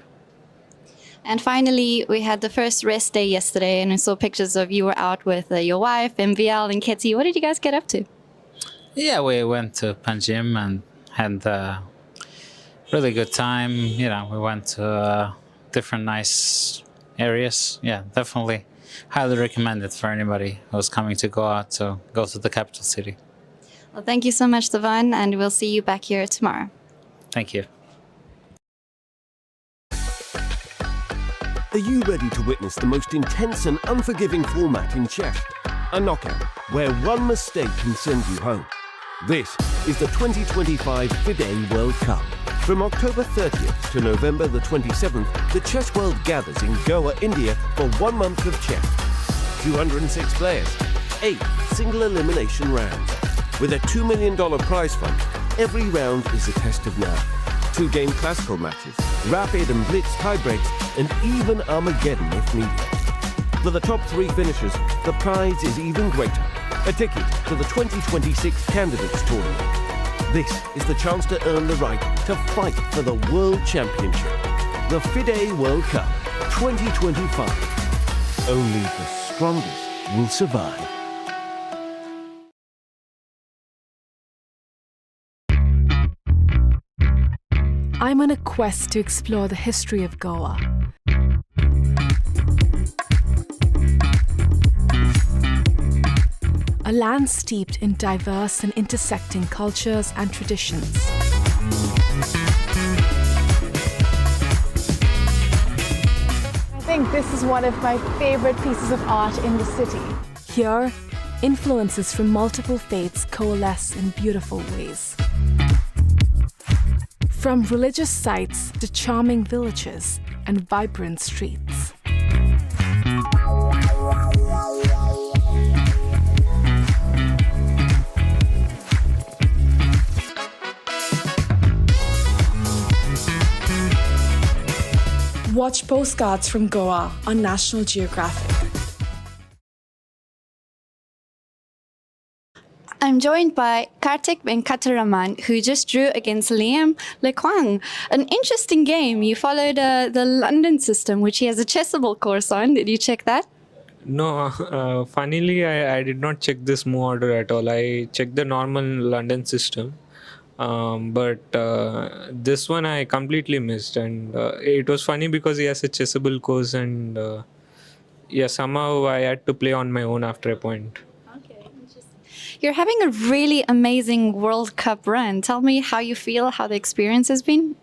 Speaker 3: And finally, we had the first rest day yesterday, and we saw pictures of you were out with your wife, MVL, and Ketty. What did you guys get up to?
Speaker 12: Yeah, we went to Panjim and had a really good time. We went to different nice areas. Yeah, definitely highly recommend it for anybody who's coming to Goa to go to the capital city.
Speaker 3: Well, thank you so much, Levon, and we'll see you back here tomorrow.
Speaker 12: Thank you.
Speaker 7: Are you ready to witness the most intense and unforgiving format in chess? A knockout, where one mistake can send you home. This is the 2025 FIDE World Cup. From October 30th to November the 27th, the chess world gathers in Goa, India for 1 month of chess. 206 players, 8 single elimination rounds. With a $2 million prize fund, every round is a test of nerve. 2-game classical matches, rapid and blitz tiebreaks, and even Armageddon if needed. For the top 3 finishers, the prize is even greater. A ticket to the 2026 Candidates Tournament. This is the chance to earn the right to fight for the World Championship. The FIDE World Cup 2025. Only the strongest will survive.
Speaker 8: I'm on a quest to explore the history of Goa. A land steeped in diverse and intersecting cultures and traditions.
Speaker 20: I think this is one of my favorite pieces of art in the city.
Speaker 8: Here, influences from multiple faiths coalesce in beautiful ways. From religious sites to charming villages and vibrant streets.
Speaker 20: Watch Postcards from Goa on National Geographic.
Speaker 3: I'm joined by Kartik Venkataraman, who just drew against Liam Lekwang. An interesting game. You followed the London system, which he has a chessable course on. Did you check that?
Speaker 5: No, funnily, I did not check this move order at all. I checked the normal London system. But this one I completely missed, and it was funny because he has a chessable course, and somehow I had to play on my own after a point.
Speaker 3: You're having a really amazing World Cup run. Tell me how you feel, how the experience has been.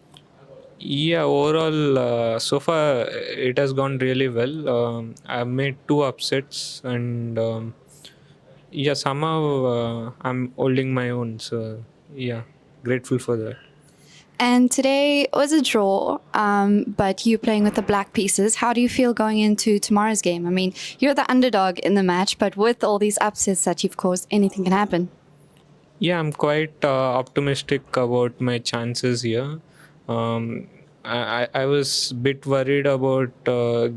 Speaker 5: Yeah, overall, so far it has gone really well. I've made 2 upsets, and somehow I'm holding my own. So yeah, grateful for that.
Speaker 3: And today was a draw, but you're playing with the black pieces. How do you feel going into tomorrow's game? I mean, you're the underdog in the match, but with all these upsets that you've caused, anything can happen.
Speaker 5: Yeah, I'm quite optimistic about my chances here. I was a bit worried about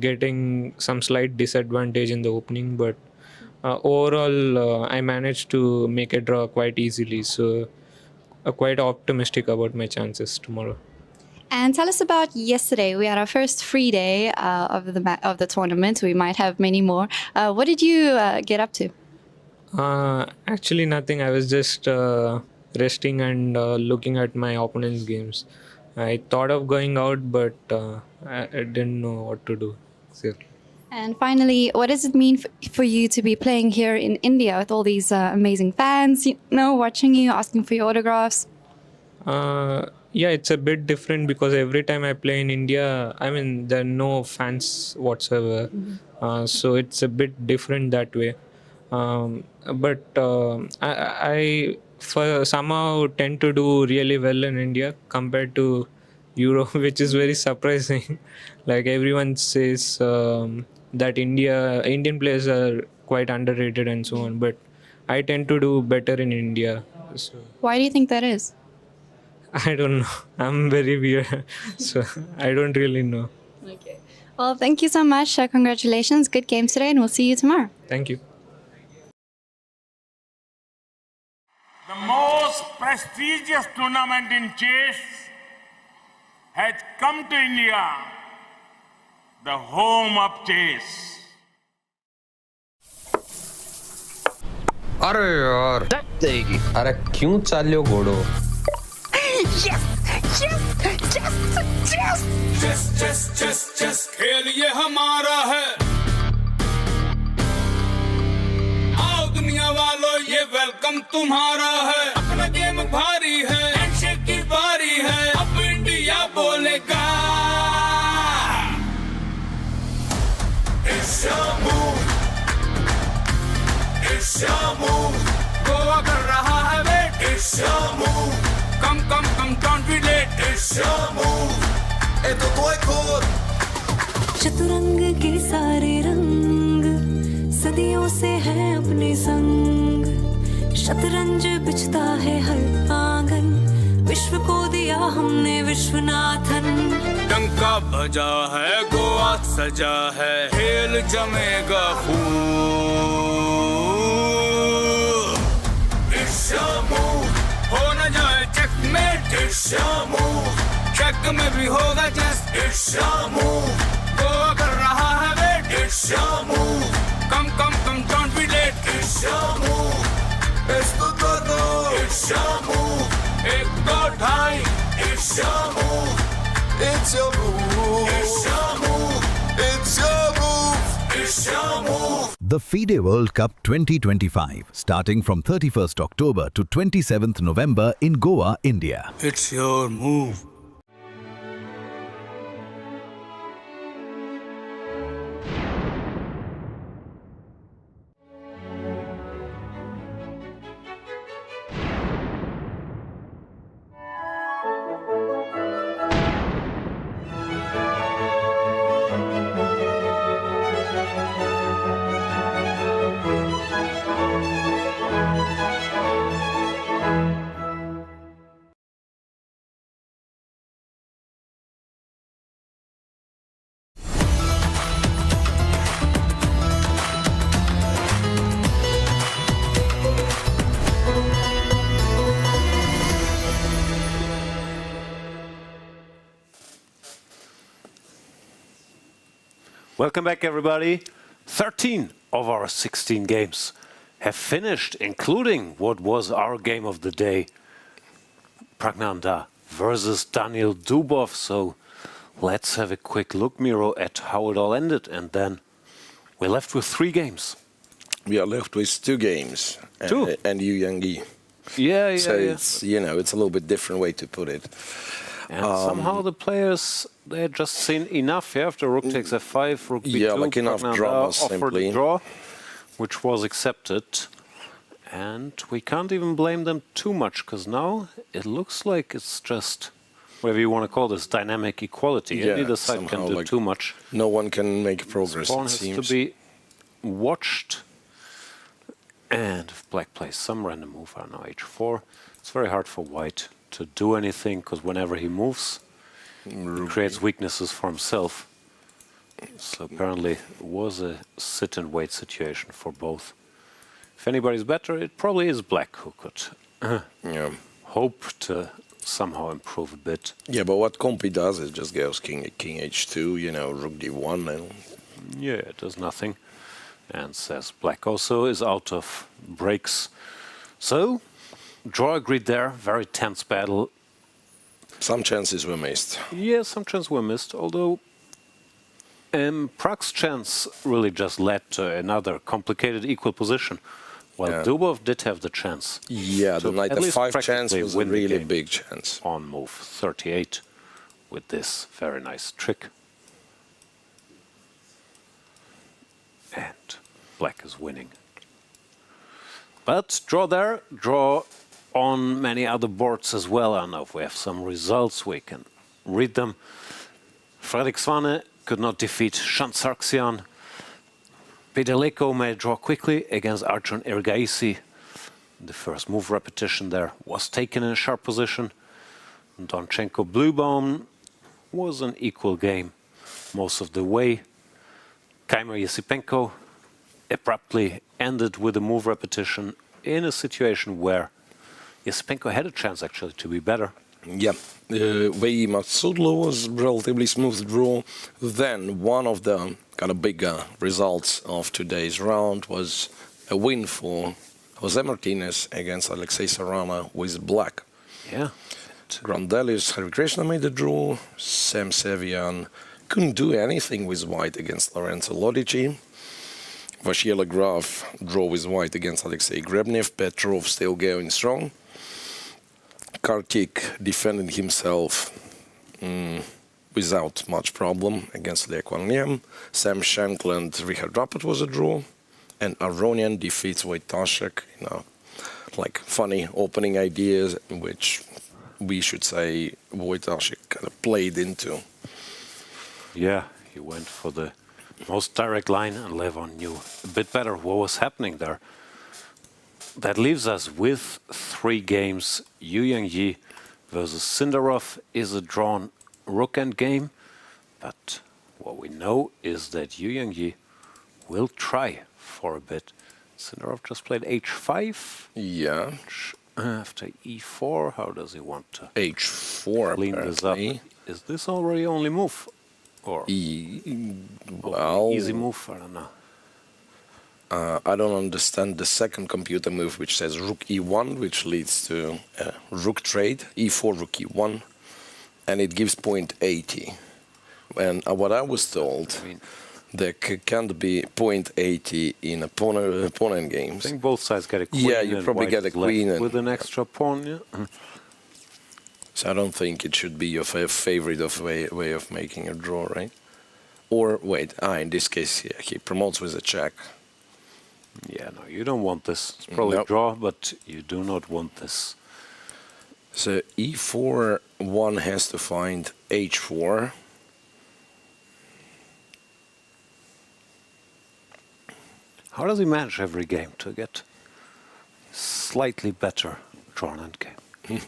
Speaker 5: getting some slight disadvantage in the opening, but overall I managed to make a draw quite easily. So quite optimistic about my chances tomorrow.
Speaker 3: And tell us about yesterday. We had our first free day of the tournament. We might have many more. What did you get up to?
Speaker 5: Actually, nothing. I was just resting and looking at my opponent's games. I thought of going out, but I didn't know what to do. So.
Speaker 3: And finally, what does it mean for you to be playing here in India with all these amazing fans, watching you, asking for your autographs?
Speaker 5: Yeah, it's a bit different because every time I play in India, I mean, there are no fans whatsoever.
Speaker 3: Mm-hmm.
Speaker 5: So it's a bit different that way. But I somehow tend to do really well in India compared to Euro, which is very surprising. Like everyone says that Indian players are quite underrated and so on, but I tend to do better in India. So
Speaker 3: Why do you think that is?
Speaker 5: I don't know. I'm very weird, so I don't really know.
Speaker 3: Okay. Well, thank you so much. Congratulations. Good games today, and we'll see you tomorrow.
Speaker 5: Thank you.
Speaker 13: The most prestigious tournament in chess has come to India, the home of chess.
Speaker 14: अरे यार देगी अरे क्यों चालियो घोड़ो
Speaker 13: Yes! Yes! Yes! Yes! Chess, chess, chess, chess. खेल ये हमारा है. आओ दुनिया वालों ये वेलकम तुम्हारा है. अपना गेम भारी है. हैंडशेक की बारी है. अब इंडिया बोलेगा. It's your move. It's your move. Goa कर रहा है wait. It's your move. Come, come, come, don't be late. It's your move. ये तो कोई खोर.
Speaker 15: चतुरंग के सारे रंग सदियों से हैं अपने संग. शतरंज बिछता है हर आंगन. विश्व को दिया हमने विश्वनाथन.
Speaker 13: डंका बजा है गोवा सजा है. खेल जमेगा खूब. It's your move. हो न जाए checkmate. It's your move. check में भी होगा just. It's your move. Goa कर रहा है wait. It's your move. Come, come, come, don't be late. It's your move. Esto todo. It's your move. एक दो ढाई. It's your move. It's your move. It's your move. It's your move. It's your move.
Speaker 16: The FIDE World Cup 2025, starting from 31st October to 27th November in Goa, India.
Speaker 13: It's your move.
Speaker 1: Welcome back, everybody. 13 of our 16 games have finished, including what was our game of the day, Praggnanandhaa versus Daniil Dubov. So let's have a quick look, Miro, at how it all ended. And then we're left with 3 games.
Speaker 2: We are left with 2 games.
Speaker 1: Two?
Speaker 2: And Yu Yang.
Speaker 1: Yeah.
Speaker 2: So it's, it's a little bit different way to put it.
Speaker 1: And somehow the players, they had just seen enough here after rook takes f5, rook b2.
Speaker 2: Yeah, like enough drama,
Speaker 1: offered a draw, which was accepted. And we can't even blame them too much, because now it looks like it's just, whatever you want to call this, dynamic equality.
Speaker 2: Yeah,
Speaker 1: neither side can do too much.
Speaker 2: No one can make progress,
Speaker 1: Pawn
Speaker 2: it
Speaker 1: has
Speaker 2: seems.
Speaker 1: to be watched. And if black plays some random move, now h4, it's very hard for white to do anything, because whenever he moves, he creates weaknesses for himself. So apparently it was a sit-and-wait situation for both. If anybody's better, it probably is black who could hope to somehow improve a bit.
Speaker 2: Yeah, but what Compi does is just goes king h2, rook d1. And
Speaker 1: yeah, it does nothing. And says black also is out of breaks. So, draw agreed there, very tense battle.
Speaker 2: Some chances were missed.
Speaker 1: Yeah, some chances were missed, although Pragg's chance really just led to another complicated equal position, while Dubov did have the chance.
Speaker 2: Yeah, the knight f5 chance was a really big chance.
Speaker 1: On move 38 with this very nice trick. And black is winning. But draw there, draw on many other boards as well. And if we have some results, we can read them. Frederik Svane could not defeat Shant Sargsyan. Leko may draw quickly against Arjun Erigaisi. The first move repetition there was taken in a sharp position. Donchenko Bluebaum was an equal game most of the way. Keymer Esipenko abruptly ended with a move repetition in a situation where Esipenko had a chance actually to be better.
Speaker 2: Yeah, Wei Yi Maghsoodloo was relatively smooth draw. Then one of the kind of bigger results of today's round was a win for Jose Martinez against Alexey Sarana with black.
Speaker 1: Yeah.
Speaker 2: Grandelius Harikrishna made the draw. Sargsyan couldn't do anything with white against Lorenzo Lodici. Vasily Graf draw with white against Alexey Grebnev. Petrov still going strong. Kartik defended himself without much problem against Leko. Sam Shankland, Richard Rappert was a draw. And Aronian defeats Wojtaszek, like funny opening ideas, which we should say Wojtaszek kind of played into.
Speaker 1: Yeah, he went for the most direct line, and Levon knew a bit better what was happening there. That leaves us with 3 games. Yu Yi versus Sindarov is a drawn rook end game, but what we know is that Yu Yi will try for a bit. Sindarov just played h5.
Speaker 2: Yeah.
Speaker 1: After e4, how does he want to
Speaker 2: h4
Speaker 1: clean this up? Is this already only move? Or
Speaker 2: well,
Speaker 1: easy move? I don't know.
Speaker 2: I don't understand the second computer move, which says rook e1, which leads to rook trade, e4, rook e1, and it gives point 80. And what I was told, there can't be point 80 in opponent games.
Speaker 1: I think both sides get a queen.
Speaker 2: Yeah, you probably get a queen.
Speaker 1: With an extra pawn, yeah.
Speaker 2: So I don't think it should be your favorite way of making a draw, right? Or wait, in this case, yeah, he promotes with a check.
Speaker 1: Yeah, no, you don't want this. It's probably a draw, but you do not want this.
Speaker 2: So e4, one has to find h4.
Speaker 1: How does he manage every game to get slightly better drawn end game?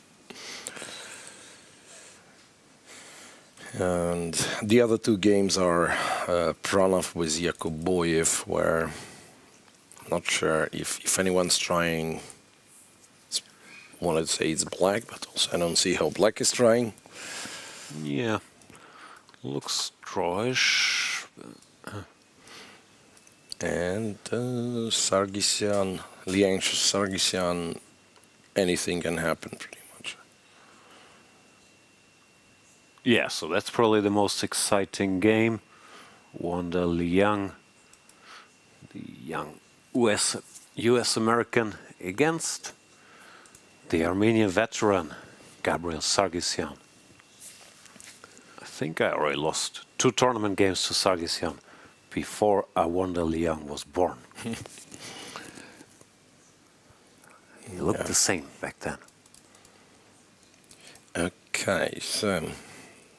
Speaker 2: And the other 2 games are Pranav with Yakubboev, where I'm not sure if anyone's trying. Wanted to say it's black, but also I don't see how black is trying.
Speaker 1: Yeah, looks drawish.
Speaker 2: And Sargsyan, Liang Sargsyan, anything can happen pretty much.
Speaker 1: Yeah, so that's probably the most exciting game. Wanda Liang, the young US American, against the Armenian veteran Gabriel Sargsyan. I think I already lost 2 tournament games to Sargsyan before Wanda Liang was born. He looked the same back then.
Speaker 2: Okay, so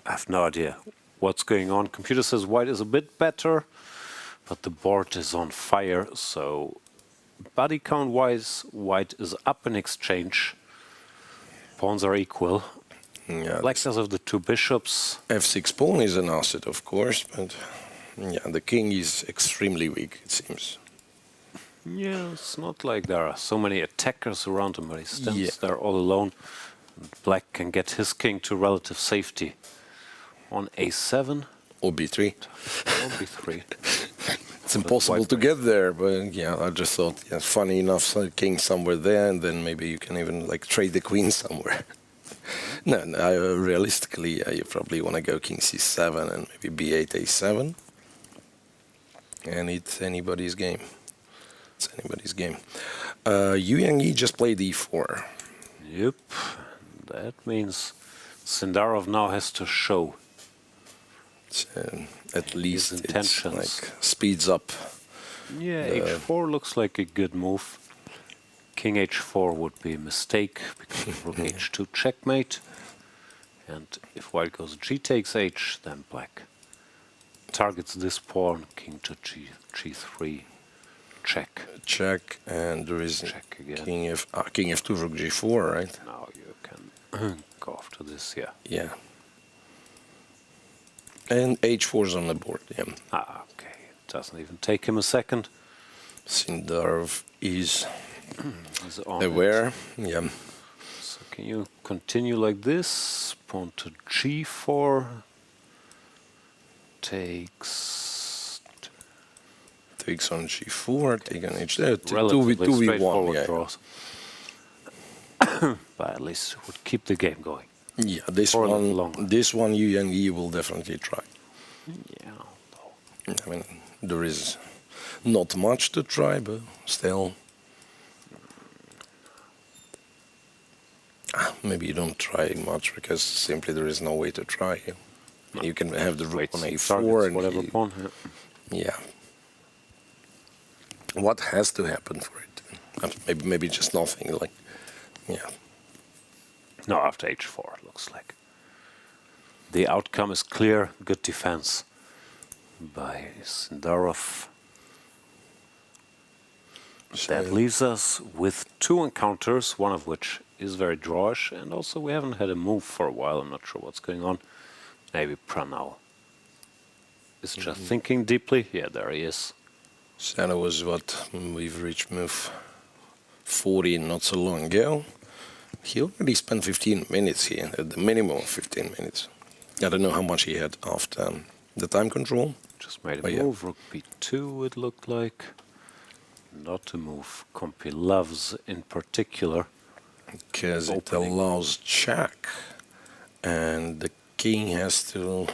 Speaker 1: I have no idea what's going on. Computer says white is a bit better, but the board is on fire, so body count-wise, white is up in exchange. Pawns are equal.
Speaker 2: Yeah,
Speaker 1: Black does have the 2 bishops.
Speaker 2: f6 pawn is an asset, of course, but yeah, the king is extremely weak, it seems.
Speaker 1: Yeah, it's not like there are so many attackers around him, but he stands there all alone. Black can get his king to relative safety on a7.
Speaker 2: Or b3.
Speaker 1: Or b3.
Speaker 2: It's impossible to get there, but yeah, I just thought, yeah, funny enough, king somewhere there, and then maybe you can even like trade the queen somewhere. No, realistically, you probably want to go king c7 and maybe b8, a7. And it's anybody's game. It's anybody's game. Yu Yi just played e4.
Speaker 1: Yep. That means Sindarov now has to show
Speaker 2: at least
Speaker 1: his intentions.
Speaker 2: It's like speeds up.
Speaker 1: Yeah, h4 looks like a good move. King h4 would be a mistake because of rook h2 checkmate. And if white goes G takes H, then black targets this pawn, king to G3, check.
Speaker 2: Check, and there is
Speaker 1: check again.
Speaker 2: King F2, rook G4, right?
Speaker 1: Now you can go after this, yeah.
Speaker 2: Yeah. And H4 is on the board, yeah.
Speaker 1: Ah, okay. It doesn't even take him a second.
Speaker 2: Sindarov is
Speaker 1: on
Speaker 2: aware, yeah.
Speaker 1: So can you continue like this? Pawn to G4 takes
Speaker 2: on G4, take on H2,
Speaker 1: relatively
Speaker 2: 2v1, yeah.
Speaker 1: draws. But at least it would keep the game going.
Speaker 2: Yeah, this one Yu and Yi will definitely try.
Speaker 1: Yeah.
Speaker 2: I mean, there is not much to try, but still. Maybe you don't try much because simply there is no way to try. You can have the rook on A4 and
Speaker 1: whatever pawn.
Speaker 2: Yeah. What has to happen for it? Maybe just nothing. Like, yeah.
Speaker 1: No, after H4 it looks like. The outcome is clear. Good defense by Sindarov. That leaves us with two encounters, one of which is very drawish, and also we haven't had a move for a while. I'm not sure what's going on. Maybe Pranav is just thinking deeply. Yeah, there he is.
Speaker 2: Sarana was what we've reached move 40 not so long ago. He already spent 15 minutes here, at the minimum of 15 minutes. I don't know how much he had after the time control.
Speaker 1: Just made a move, rook B2 it looked like. Not a move Compi loves in particular.
Speaker 2: Because it allows check, and the king has to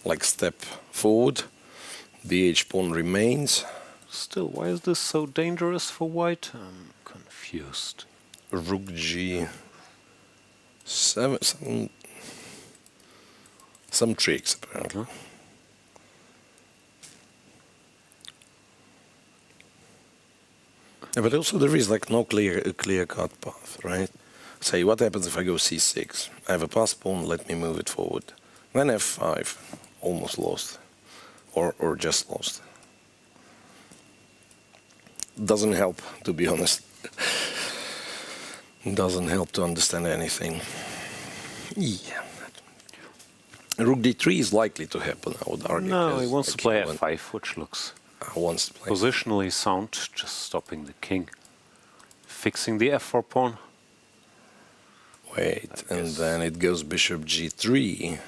Speaker 2: like step forward. The H-pawn remains.
Speaker 1: Still, why is this so dangerous for white? I'm confused.
Speaker 2: Rook G7, some tricks apparently. Yeah, but also there is like no clear-cut path, right? Say, what happens if I go C6? I have a pass pawn, let me move it forward. Then F5, almost lost, or just lost. Doesn't help, to be honest. Doesn't help to understand anything. Yeah. Rook D3 is likely to happen, I would argue.
Speaker 1: No, he wants to play F5, which looks
Speaker 2: wants to play
Speaker 1: positionally sound, just stopping the king. Fixing the F4 pawn.
Speaker 2: Wait, and then it goes bishop G3.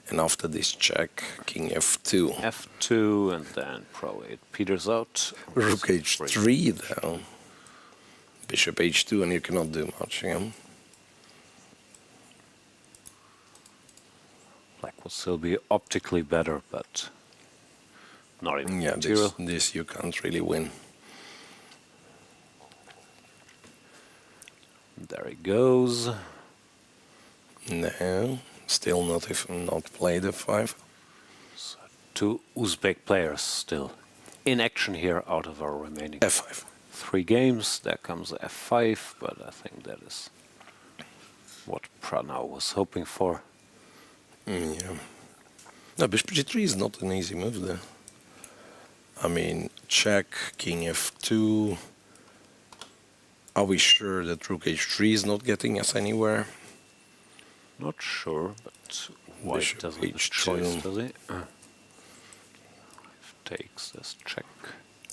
Speaker 2: And after this check, king F2.
Speaker 1: F2, and then probably it peters out.
Speaker 2: Rook H3, though. Bishop H2, and you cannot do much, yeah?
Speaker 1: Black will still be optically better, but not even material.
Speaker 2: This you can't really win.
Speaker 1: There he goes.
Speaker 2: No, still not played F5.
Speaker 1: So two Uzbek players still in action here out of our remaining
Speaker 2: F5.
Speaker 1: 3 games. There comes F5, but I think that is what Pranav was hoping for.
Speaker 2: Yeah. No, bishop G3 is not an easy move there. I mean, check, king F2. Are we sure that rook H3 is not getting us anywhere?
Speaker 1: Not sure, but white doesn't have a choice, does he? Takes this check.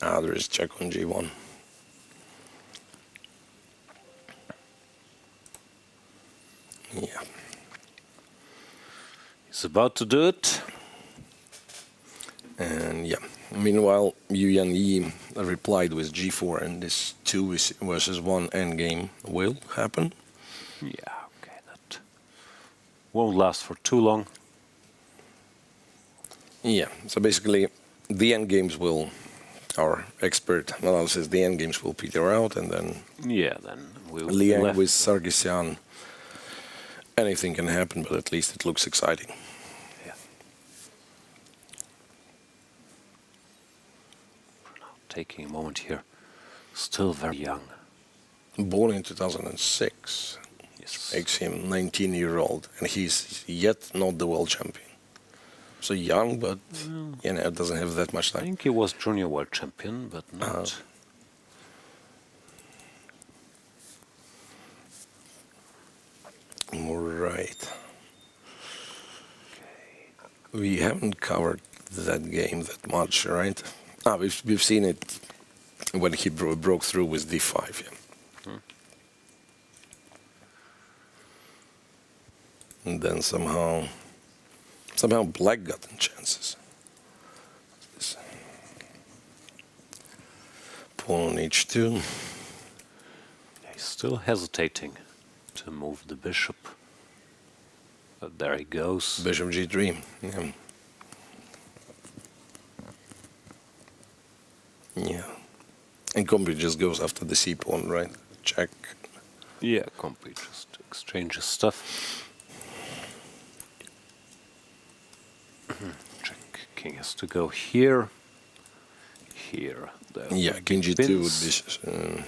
Speaker 2: There is check on G1. Yeah.
Speaker 1: He's about to do it.
Speaker 2: And yeah. Meanwhile, Yu and Yi replied with G4, and this 2 versus 1 endgame will happen.
Speaker 1: Yeah, okay, that won't last for too long.
Speaker 2: Yeah, so basically, the endgames will, our expert analysis, the endgames will peter out, and then
Speaker 1: then we'll
Speaker 2: Liang with Sargsyan. Anything can happen, but at least it looks exciting.
Speaker 1: Taking a moment here, still very young.
Speaker 2: Born in 2006.
Speaker 1: He's
Speaker 2: makes him 19-year-old, and he's yet not the world champion. So young, but doesn't have that much time.
Speaker 1: I think he was junior world champion, but not.
Speaker 2: All right. We haven't covered that game that much, right? We've seen it when he broke through with d5. Yeah. And then somehow Black got in chances. Pawn on h2.
Speaker 1: He's still hesitating to move the bishop. But there he goes.
Speaker 2: Bishop g3. Yeah. Yeah. And Compi just goes after the c pawn, right? Check.
Speaker 1: Yeah, Compi just exchanges stuff. Check. King has to go here. Here.
Speaker 2: Yeah, King g2 would be.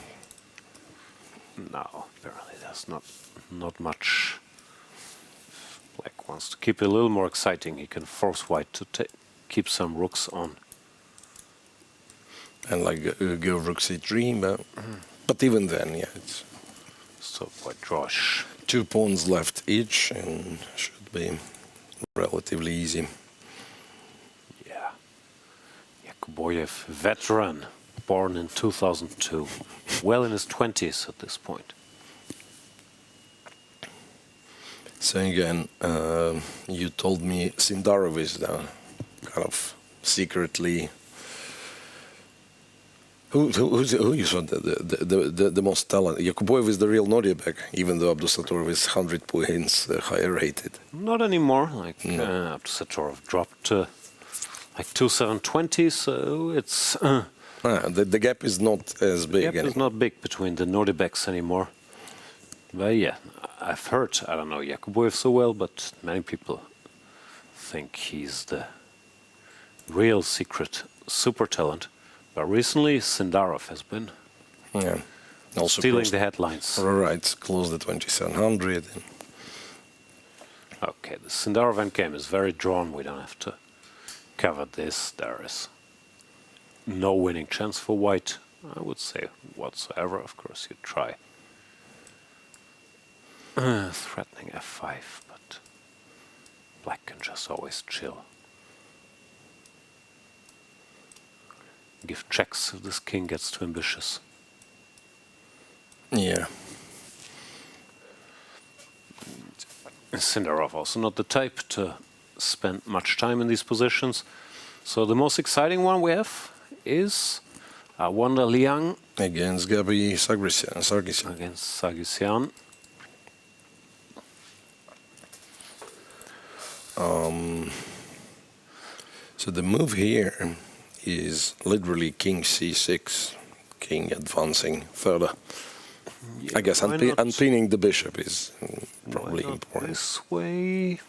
Speaker 1: No, apparently there's not much. Black wants to keep it a little more exciting. He can force white to keep some rooks on.
Speaker 2: And go rook c3, but even then, yeah, it's
Speaker 1: still quite drawish.
Speaker 2: 2 pawns left each, and should be relatively easy.
Speaker 1: Yeah. Yakubboev, veteran, born in 2002, well in his 20s at this point.
Speaker 2: So again, you told me Sindarov is kind of secretly. Who you saw the most talent? Yakubboev is the real Nodirbek, even though Abdusatorov is 100 points higher rated.
Speaker 1: Not anymore. Abdusatorov dropped to 2720, so it's.
Speaker 2: The gap is not as big.
Speaker 1: The gap is not big between the Nodirbeks anymore. But yeah, I've heard, I don't know Yakubboev so well, but many people think he's the real secret super talent. But recently, Sindarov has been
Speaker 2: also
Speaker 1: stealing the headlines.
Speaker 2: Right, close the 2700.
Speaker 1: Okay, the Sindarov endgame is very drawn. We don't have to cover this. There is no winning chance for white, I would say, whatsoever. Of course, you try. Threatening f5, but black can just always chill. Give checks if this king gets too ambitious.
Speaker 2: Yeah.
Speaker 1: Sindarov also not the type to spend much time in these positions. So the most exciting one we have is Wanda Liang
Speaker 2: against Gabi Sargsyan.
Speaker 1: Against Sargsyan.
Speaker 2: So the move here is literally king c6, king advancing further. Yeah, I guess unpinning the bishop is probably important.
Speaker 1: This way.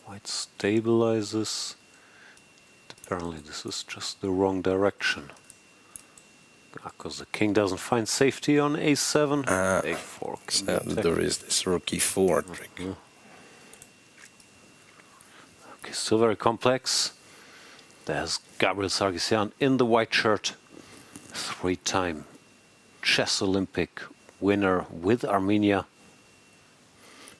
Speaker 1: White stabilizes. Apparently this is just the wrong direction. Because the king doesn't find safety on a7. a4.
Speaker 2: So there is this rook e4 trick.
Speaker 1: Okay, still very complex. There's Gabriel Sargsyan in the white shirt. 3-time chess Olympic winner with Armenia.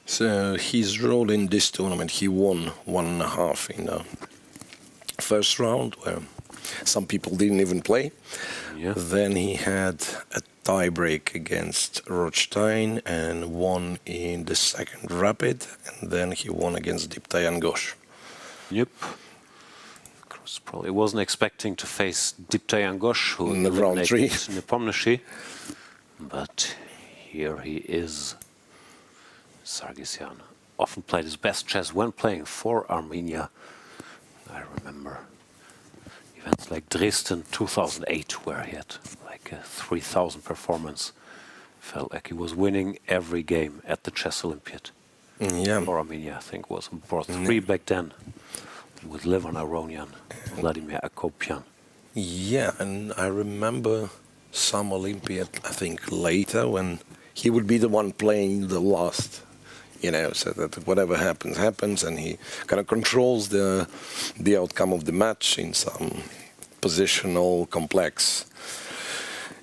Speaker 2: So his role in this tournament, he won 1.5 in the first round, where some people didn't even play.
Speaker 1: Yeah.
Speaker 2: Then he had a tie-break against Rothstein and won in the second rapid, and then he won against Diptayan Ghosh.
Speaker 1: Yep. Of course, probably wasn't expecting to face Diptayan Ghosh, who
Speaker 2: in the round 3
Speaker 1: Nepomniachtchi, but here he is. Sargsyan often played his best chess when playing for Armenia. I remember events like Dresden 2008, where he had like a 3,000 performance. Felt like he was winning every game at the Chess Olympiad.
Speaker 2: Yeah.
Speaker 1: For Armenia, I think was brought 3 back then, with Levon Aronian, Vladimir Akopian.
Speaker 2: Yeah, and I remember some Olympiad, I think later, when he would be the one playing the last, so that whatever happens, happens, and he kind of controls the outcome of the match in some positional, complex,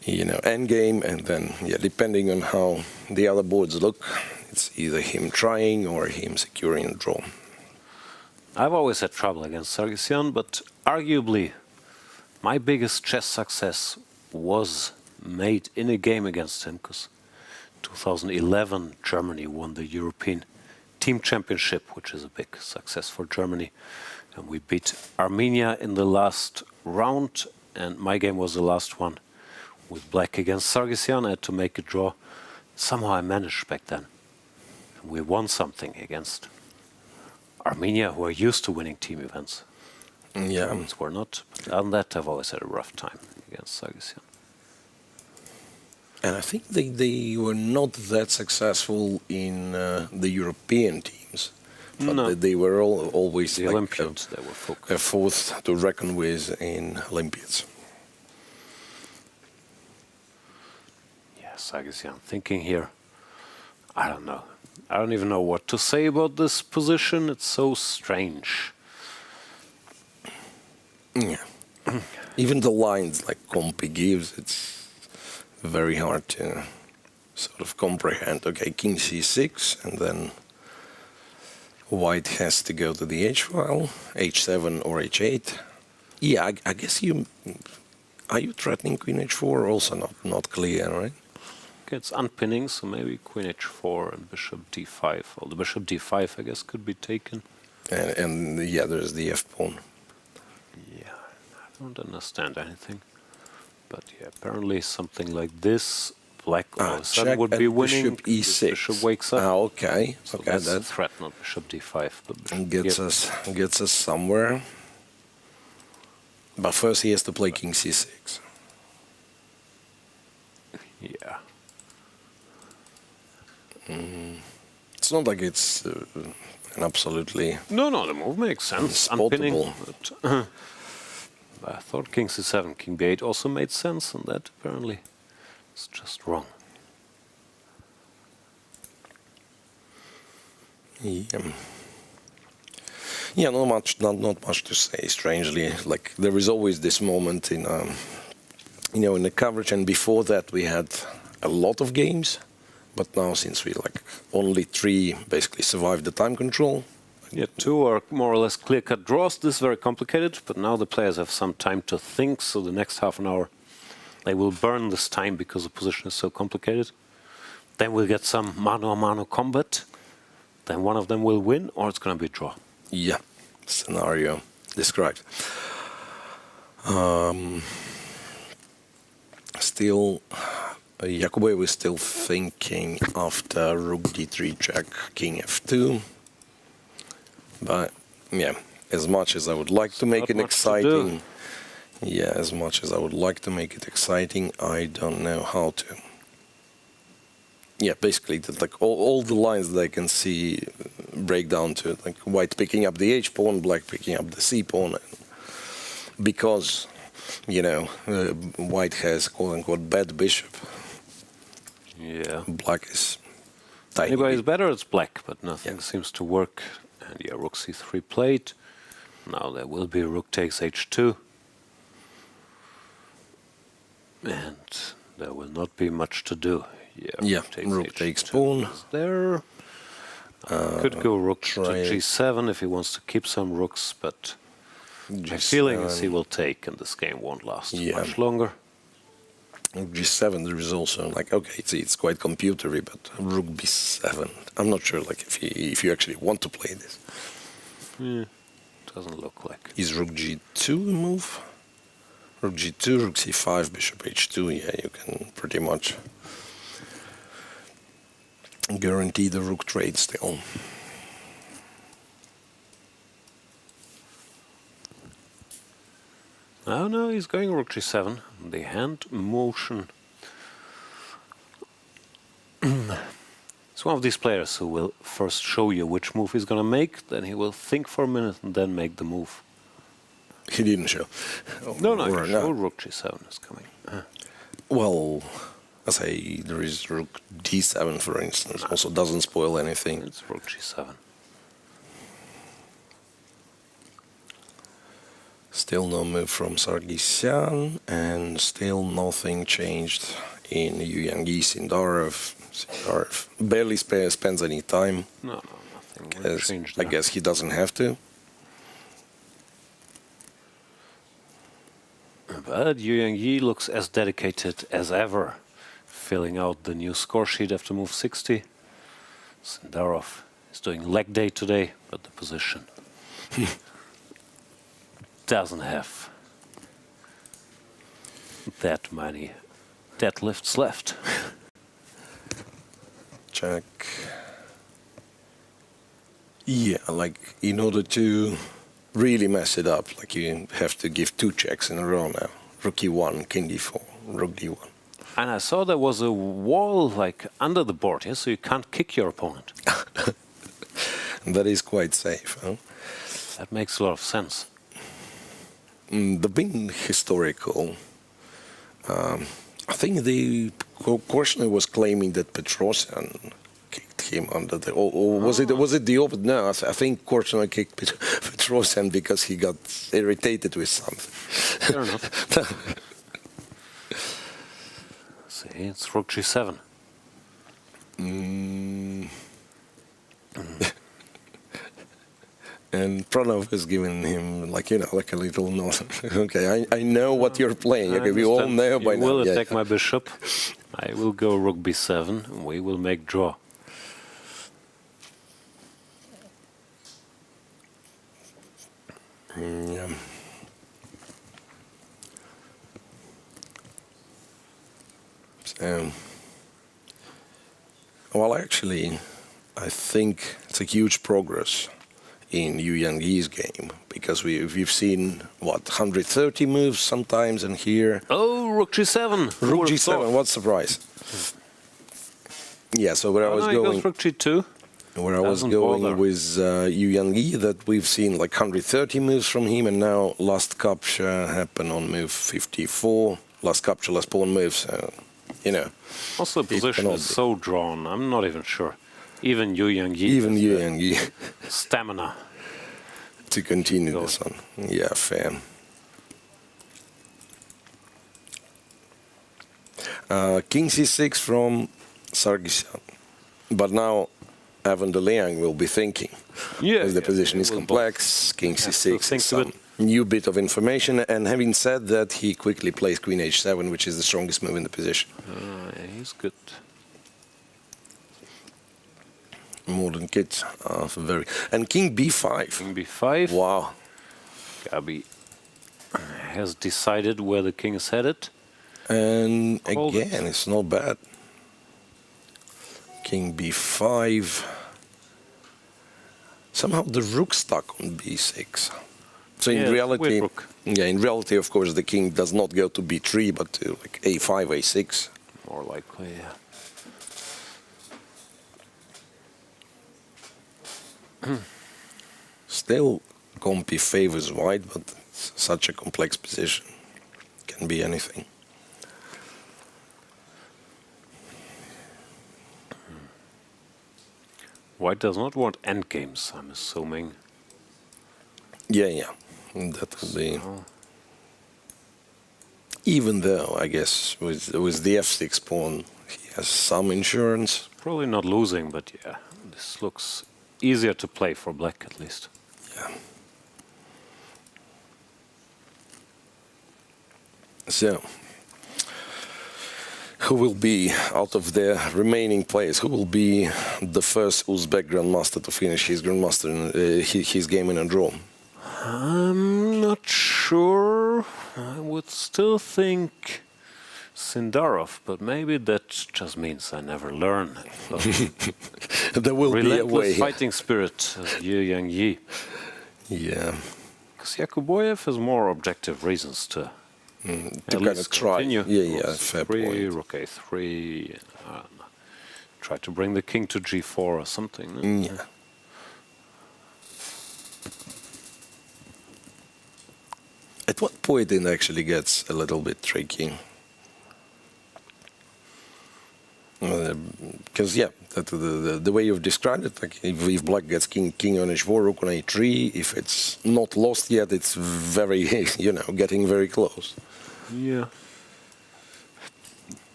Speaker 2: end game, and then, depending on how the other boards look, it's either him trying or him securing a draw.
Speaker 1: I've always had trouble against Sargsyan, but arguably my biggest chess success was made in a game against him, because 2011 Germany won the European Team Championship, which is a big success for Germany, and we beat Armenia in the last round, and my game was the last one with black against Sargsyan. I had to make a draw. Somehow I managed back then. We won something against Armenia, who are used to winning team events.
Speaker 2: Yeah.
Speaker 1: Germans were not. But other than that, I've always had a rough time against Sargsyan.
Speaker 2: And I think they were not that successful in the European teams. But
Speaker 1: No.
Speaker 2: they were always
Speaker 1: The
Speaker 2: like
Speaker 1: Olympians, they were focused.
Speaker 2: a force to reckon with in Olympiads.
Speaker 1: Yeah, Sargsyan thinking here. I don't know. I don't even know what to say about this position. It's so strange.
Speaker 2: Yeah. Even the lines like Compi gives, it's very hard to sort of comprehend. Okay, King C6, and then White has to go to the H file, H7 or H8. Yeah, I guess are you threatening Queen H4? Also not clear, right?
Speaker 1: Okay, it's unpinning, so maybe Queen H4 and Bishop D5. Well, the Bishop D5, I guess, could be taken.
Speaker 2: And there's the F pawn.
Speaker 1: Yeah, I don't understand anything. But yeah, apparently something like this, black all of a sudden
Speaker 2: check
Speaker 1: would be
Speaker 2: and
Speaker 1: winning.
Speaker 2: Bishop E6.
Speaker 1: Bishop wakes up.
Speaker 2: Okay.
Speaker 1: So
Speaker 2: Okay,
Speaker 1: that's a
Speaker 2: that
Speaker 1: threat, not Bishop D5. But Bishop
Speaker 2: gets us somewhere. But first he has to play King C6.
Speaker 1: Yeah.
Speaker 2: It's not like it's an absolutely
Speaker 1: No, the move makes sense. Unpinning. But, I thought King C7, King B8 also made sense, and that apparently is just wrong.
Speaker 2: Yeah, not much to say. Strangely, like there is always this moment in in the coverage, and before that we had a lot of games, but now since we only 3 basically survived the time control.
Speaker 1: Yeah, 2 are more or less clear-cut draws. This is very complicated, but now the players have some time to think, so the next half an hour they will burn this time because the position is so complicated. Then we'll get some mano-a-mano combat. Then one of them will win, or it's going to be a draw.
Speaker 2: Yeah, scenario described. Still, Yakubboev is still thinking after Rook D3 check, King F2. But yeah, as much as I would like to make it exciting, as much as I would like to make it exciting, I don't know how to. Yeah, basically, all the lines that I can see break down to White picking up the H pawn, Black picking up the C pawn, because White has quote unquote bad bishop.
Speaker 1: Yeah.
Speaker 2: Black is tiny.
Speaker 1: Anybody's better, it's Black, but nothing seems to work. And yeah, Rook C3 played. Now there will be Rook takes H2. And there will not be much to do. Yeah,
Speaker 2: Rook takes pawn.
Speaker 1: There. Could go Rook to G7 if he wants to keep some rooks, but my feeling is he will take, and this game won't last much longer.
Speaker 2: G7, there is also okay, it's quite computery, but Rook B7. I'm not sure if you actually want to play this.
Speaker 1: Yeah, doesn't look like.
Speaker 2: Is Rook G2 a move? Rook G2, Rook C5, Bishop H2. Yeah, you can pretty much guarantee the Rook trade still.
Speaker 1: Oh no, he's going Rook G7. The hand motion. It's one of these players who will first show you which move he's going to make, then he will think for a minute and then make the move.
Speaker 2: He didn't show.
Speaker 1: No, he showed Rook G7 is coming.
Speaker 2: Well, I say there is rook d7, for instance, also doesn't spoil anything.
Speaker 1: It's rook g7.
Speaker 2: Still no move from Sargsyan, and still nothing changed in Yi Sindarov. Sindarov barely spends any time.
Speaker 1: No, nothing.
Speaker 2: I guess he doesn't have to.
Speaker 1: But Yi looks as dedicated as ever, filling out the new score sheet after move 60. Sindarov is doing leg day today, but the position doesn't have that many deadlifts left.
Speaker 2: Check. Yeah, like in order to really mess it up, like you have to give 2 checks in a row now. Rook e1, king d4, rook d1.
Speaker 1: And I saw there was a wall like under the board, yeah, so you can't kick your opponent.
Speaker 2: That is quite safe, huh?
Speaker 1: That makes a lot of sense.
Speaker 2: The being historical, I think the Korchnoi was claiming that Petrosian kicked him under the, or was it the opposite? No, I think Korchnoi kicked Petrosian because he got irritated with something.
Speaker 1: Fair enough. See, it's rook g7.
Speaker 2: And Pranav is giving him, like, you know, like a little nod. Okay, I know what you're playing. Okay, we all know by now.
Speaker 1: You will attack my bishop. I will go rook b7, and we will make draw.
Speaker 2: Yeah. So, well, actually, I think it's a huge progress in Yu Yang-Yi's game, because we've seen, what, 130 moves sometimes, and here...
Speaker 1: Oh, rook g7!
Speaker 2: Rook g7, what surprise. Yeah, so where I was going...
Speaker 1: rook g2.
Speaker 2: Where I was going with Yu Yang-Yi, that we've seen like 130 moves from him, and now last capture happened on move 54. Last capture, last pawn moves, you know.
Speaker 1: Also, the position is so drawn, I'm not even sure. Even Yu Yang-Yi.
Speaker 2: Even Yu Yang-Yi.
Speaker 1: Stamina.
Speaker 2: To continue this one. Yeah, fair. King c6 from Sargsyan. But now Evan de Leang will be thinking.
Speaker 1: Yeah.
Speaker 2: As the position is complex, King c6 some new bit of information, and having said that, he quickly plays Queen h7, which is the strongest move in the position.
Speaker 1: He's good.
Speaker 2: Modern kids are very... And King b5.
Speaker 1: King b5.
Speaker 2: Wow.
Speaker 1: Gabi has decided where the king is headed.
Speaker 2: And again, it's not bad. King b5. Somehow the rook stuck on b6. So in reality, in reality, of course, the king does not go to b3, but to like a5, a6.
Speaker 1: More likely, yeah.
Speaker 2: Still, Compi favors white, but it's such a complex position. Can be anything.
Speaker 1: White does not want endgames, I'm assuming.
Speaker 2: Yeah. That would be... Even though, I guess, with the f6 pawn, he has some insurance.
Speaker 1: Probably not losing, but yeah, this looks easier to play for black, at least.
Speaker 2: Yeah. So, who will be, out of the remaining players, who will be the first Uzbek grandmaster to finish his his game in a draw?
Speaker 1: I'm not sure. I would still think Sindarov, but maybe that just means I never learn.
Speaker 2: There will be a way.
Speaker 1: Fighting spirit of Yu Yang-Yi.
Speaker 2: Yeah.
Speaker 1: Because Yakubboev has more objective reasons to
Speaker 2: kind of try.
Speaker 1: Continue.
Speaker 2: Yeah, fair point.
Speaker 1: Rook a3. Try to bring the king to g4 or something.
Speaker 2: Yeah. At what point it actually gets a little bit tricky? Because the way you've described it, like if black gets king on h4, rook on a3, if it's not lost yet, it's very getting very close.
Speaker 1: Yeah.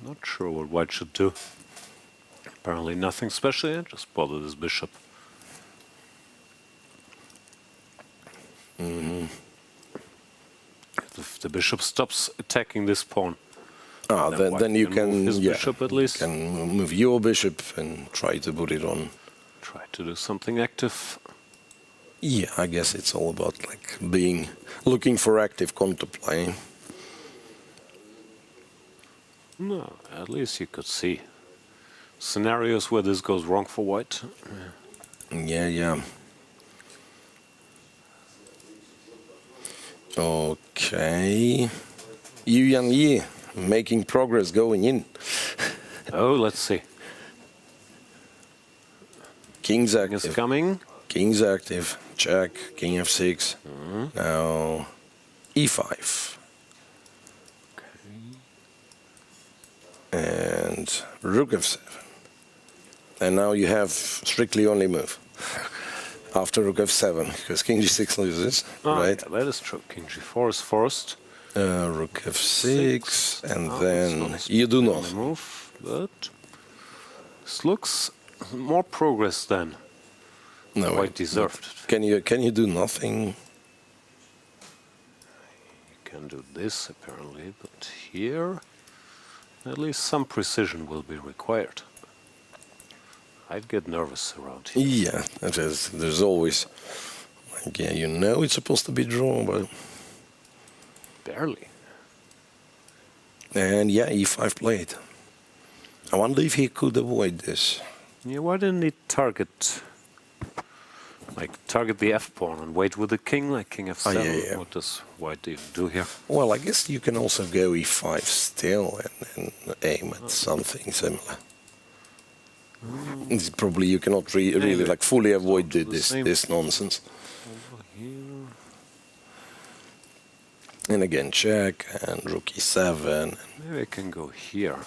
Speaker 1: Not sure what white should do. Apparently nothing special, just bother this bishop. If the bishop stops attacking this pawn,
Speaker 2: then you can
Speaker 1: move his bishop at least.
Speaker 2: You can move your bishop and try to put it on.
Speaker 1: Try to do something active.
Speaker 2: Yeah, I guess it's all about like looking for active counterplay.
Speaker 1: No, at least you could see scenarios where this goes wrong for white.
Speaker 2: Yeah. Okay. Yi making progress going in.
Speaker 1: Oh, let's see.
Speaker 2: King's active.
Speaker 1: Is coming.
Speaker 2: King's active. Check. King f6. Now e5. And rook f7. And now you have strictly only move after rook f7, because king g6 loses, right?
Speaker 1: Yeah, that is true. King g4 is forced.
Speaker 2: Rook f6, and then you do not
Speaker 1: move, but this looks more progress than white deserved.
Speaker 2: Can you do nothing?
Speaker 1: You can do this apparently, but here at least some precision will be required. I'd get nervous around here.
Speaker 2: Yeah, there's always, like, it's supposed to be drawn, but
Speaker 1: barely.
Speaker 2: And e5 played. I wonder if he could avoid this.
Speaker 1: Yeah, why didn't he target the f pawn and wait with the king, like king f7?
Speaker 2: Yeah.
Speaker 1: What does white even do here?
Speaker 2: Well, I guess you can also go e5 still and aim at something similar. It's probably you cannot really like fully avoid this nonsense. And again, check and rook e7.
Speaker 1: Maybe I can go here.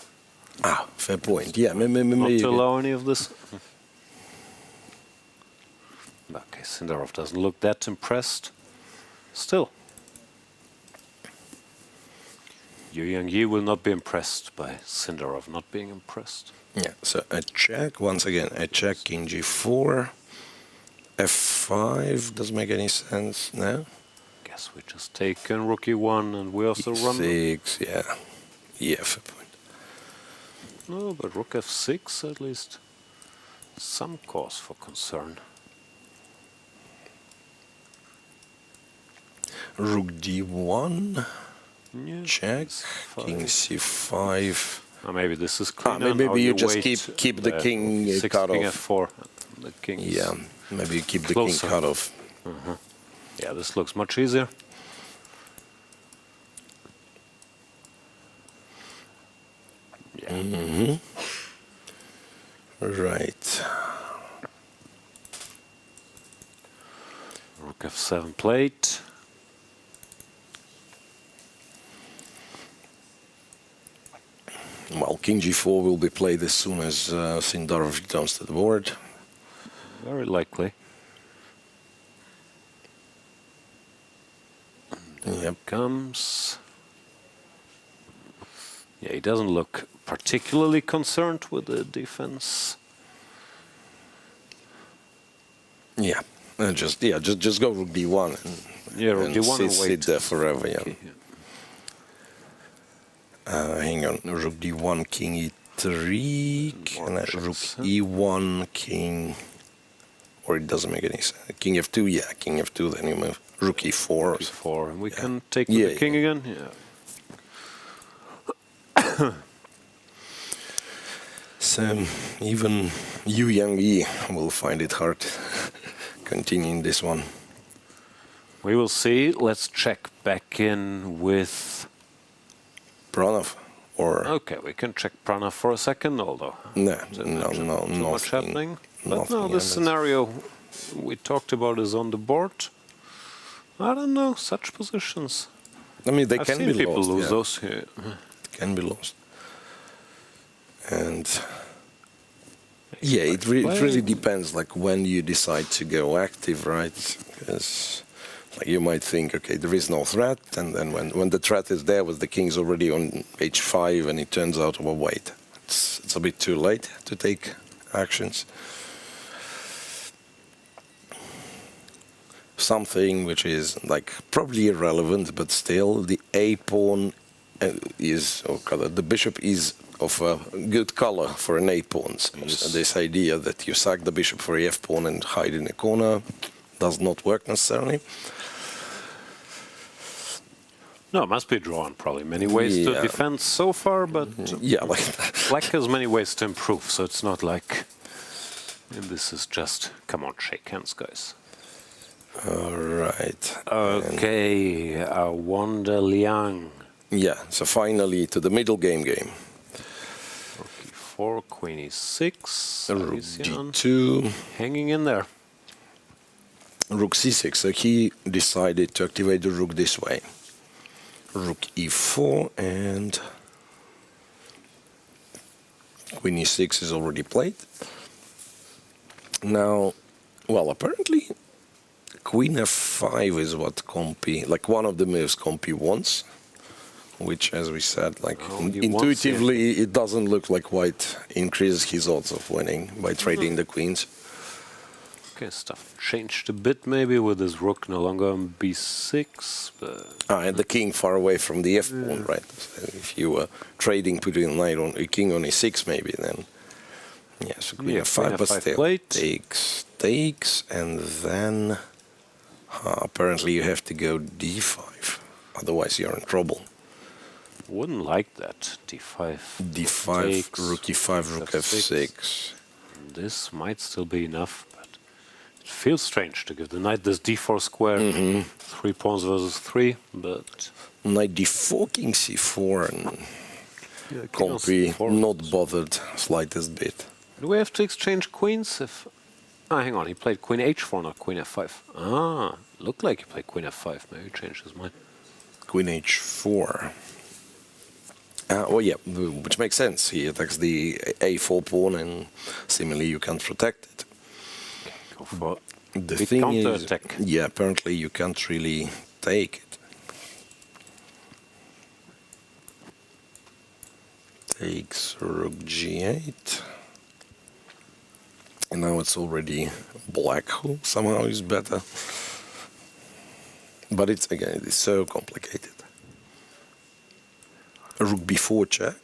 Speaker 2: Fair point. Yeah, maybe
Speaker 1: not to allow any of this. Okay, Sindarov doesn't look that impressed. Still, Yi will not be impressed by Sindarov not being impressed.
Speaker 2: Yeah, so I check once again. I check king g4, f5 doesn't make any sense. No.
Speaker 1: Guess we just take rook e1 and we also run.
Speaker 2: E6, yeah, fair point.
Speaker 1: No, but rook f6 at least some cause for concern.
Speaker 2: Rook d1, check, king c5.
Speaker 1: Maybe this is cleaner.
Speaker 2: Maybe you just keep the king cut
Speaker 1: king
Speaker 2: off.
Speaker 1: f4. The king.
Speaker 2: Yeah, maybe you keep the king cut off.
Speaker 1: Yeah, this looks much easier. Yeah.
Speaker 2: Right.
Speaker 1: Rook f7 played.
Speaker 2: Well, king g4 will be played as soon as Sindarov returns to the board.
Speaker 1: Very likely. Here comes. Yeah, he doesn't look particularly concerned with the defense.
Speaker 2: Yeah, just go rook d1 and
Speaker 1: rook d1 and
Speaker 2: sit there forever. Yeah.
Speaker 1: Okay,
Speaker 2: Hang on, rook d1, king e3, rook e1, king, or it doesn't make any sense. King f2, yeah, king f2, then you move rook e4.
Speaker 1: e4, and we can take the king again. Yeah.
Speaker 2: So even Yi will find it hard continuing this one.
Speaker 1: We will see. Let's check back in with
Speaker 2: Pranav.
Speaker 1: Okay, we can check Pranav for a second, although
Speaker 2: no,
Speaker 1: much happening. But no, this scenario we talked about is on the board. I don't know, such positions.
Speaker 2: I mean, they
Speaker 1: I've
Speaker 2: can
Speaker 1: seen
Speaker 2: be
Speaker 1: people
Speaker 2: lost.
Speaker 1: lose those here.
Speaker 2: Can be lost. And Yeah, it really depends, like when you decide to go active, right? Because like, you might think, okay, there is no threat, and then when the threat is there, with the king's already on h5, and it turns out, well, wait, it's a bit too late to take actions. Something which is like probably irrelevant, but still, the a pawn is, or color, the bishop is of a good color for an a pawn. So this idea that you sack the bishop for a f pawn and hide in a corner does not work necessarily.
Speaker 1: No, it must be drawn probably. Many ways to defend so far, but Black has many ways to improve, so it's not like... And this is just... Come on, shake hands, guys.
Speaker 2: All right.
Speaker 1: Okay, Wanda Liang.
Speaker 2: Yeah, so finally to the middle game.
Speaker 1: Rook e4, queen e6,
Speaker 2: Rook d2.
Speaker 1: Hanging in there.
Speaker 2: Rook c6, so he decided to activate the rook this way. Rook e4 and queen e6 is already played. Now, well, apparently queen f5 is what Compi, like one of the moves Compi wants, which, as we said, like intuitively, it doesn't look like white increases his odds of winning by trading the queens.
Speaker 1: Okay, stuff changed a bit maybe with this rook no longer on b6. But
Speaker 2: and the king far away from the f pawn, right? So if you were trading between knight on a king on e6, maybe then. Yeah, so queen f5, but still takes, and then apparently you have to go d5, otherwise you're in trouble.
Speaker 1: Wouldn't like that. d5.
Speaker 2: d5, takes, rook e5, rook f6.
Speaker 1: This might still be enough. It feels strange to give the knight this d4 square, 3 pawns versus 3, but...
Speaker 2: Knight d4, king c4, and Compi not bothered slightest bit.
Speaker 1: Do we have to exchange queens if... Ah, hang on, he played queen h4, not queen f5. Ah, looked like he played queen f5, maybe he changed his mind.
Speaker 2: Queen h4. Well, yeah, which makes sense. He attacks the a4 pawn, and similarly you can't protect it. The thing is, yeah, apparently you can't really take it. Takes rook g8. And now it's already black, who somehow is better. But it's, again, it is so complicated. Rook b4 check.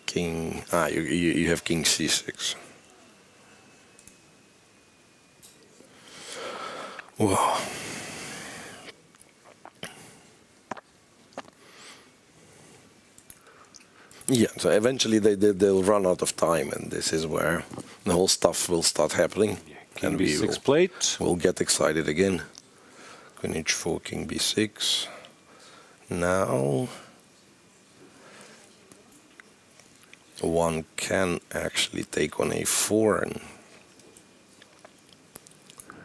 Speaker 2: King, you have king c6. Wow. Yeah, so eventually they'll run out of time, and this is where the whole stuff will start happening.
Speaker 1: King
Speaker 2: and
Speaker 1: b6 plate.
Speaker 2: We'll get excited again. Queen h4, king b6. Now one can actually take on a4, and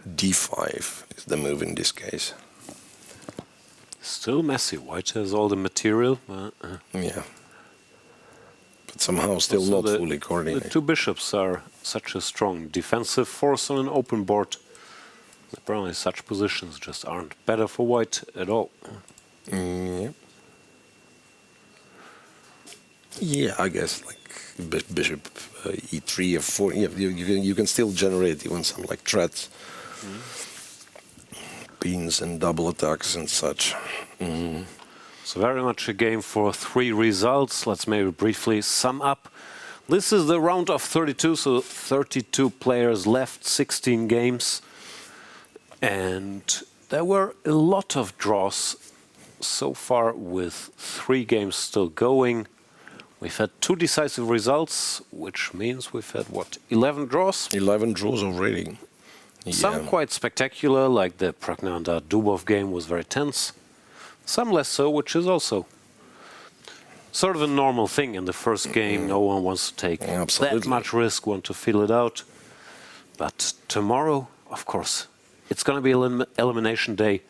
Speaker 2: d5 is the move in this case.
Speaker 1: Still messy. White has all the material.
Speaker 2: Yeah. But somehow still not fully coordinated.
Speaker 1: The two bishops are such a strong defensive force on an open board. Apparently such positions just aren't better for white at all.
Speaker 2: Yeah. Yeah, I guess like bishop e3 f4. Yeah, you can still generate even some like threats, beans and double attacks and such.
Speaker 1: So very much a game for 3 results. Let's maybe briefly sum up. This is the round of 32, so 32 players left, 16 games. And there were a lot of draws so far, with 3 games still going. We've had 2 decisive results, which means we've had, what, 11 draws?
Speaker 2: 11 draws already. Yeah.
Speaker 1: Some quite spectacular, like the Praggnanandhaa Dubov game was very tense. Some less so, which is also sort of a normal thing in the first game. No one wants to take that much risk, want to feel it out. But tomorrow, of course, it's going to be elimination day,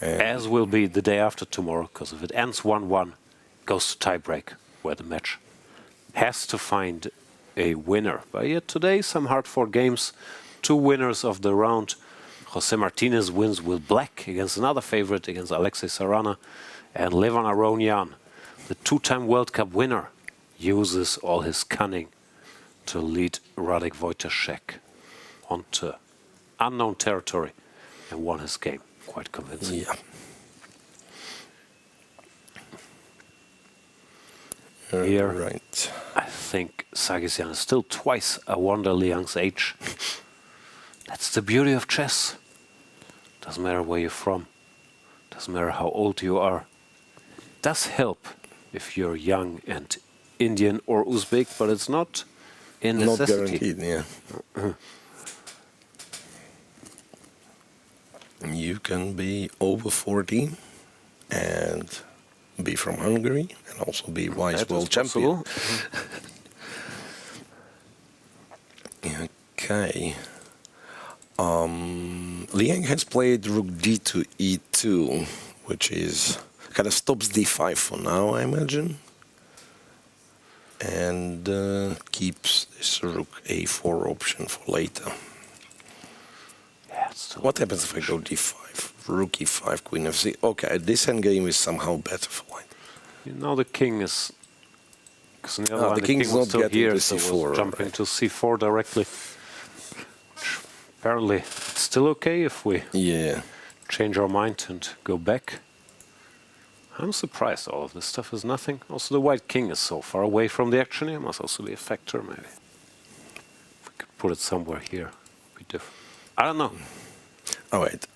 Speaker 1: as will be the day after tomorrow, because if it ends 1-1, it goes to tiebreak, where the match has to find a winner. But yet today, some hard-fought games. 2 winners of the round. Jose Martinez wins with black against another favorite, against Alexey Sarana. And Levan Aronian, the 2-time World Cup winner, uses all his cunning to lead Radek Wojtaszek onto unknown territory and won his game quite convincing.
Speaker 2: Yeah.
Speaker 1: Here,
Speaker 2: right.
Speaker 1: I think Sargsyan is still twice a Wonder Liang's age. That's the beauty of chess. Doesn't matter where you're from. Doesn't matter how old you are. It does help if you're young and Indian or Uzbek, but it's not a necessity.
Speaker 2: Not guaranteed, yeah. You can be over 40 and be from Hungary and also be vice world champion. Okay. Liang has played rook d to e2, which is kind of stops d5 for now, I imagine, and keeps this rook a4 option for later.
Speaker 1: Yeah,
Speaker 2: what happens if I go d5? Rook e5, queen f6. Okay, this endgame is somehow better for white.
Speaker 1: You know the king is... Because the
Speaker 2: king's
Speaker 1: king was
Speaker 2: not
Speaker 1: still
Speaker 2: getting
Speaker 1: here,
Speaker 2: to
Speaker 1: so
Speaker 2: c4.
Speaker 1: was jumping to c4 directly. Apparently, it's still okay if we change our mind and go back. I'm surprised all of this stuff is nothing. Also, the white king is so far away from the action here. Must also be a factor, maybe. If we could put it somewhere here, it'd be different. I don't know.
Speaker 2: Oh, wait.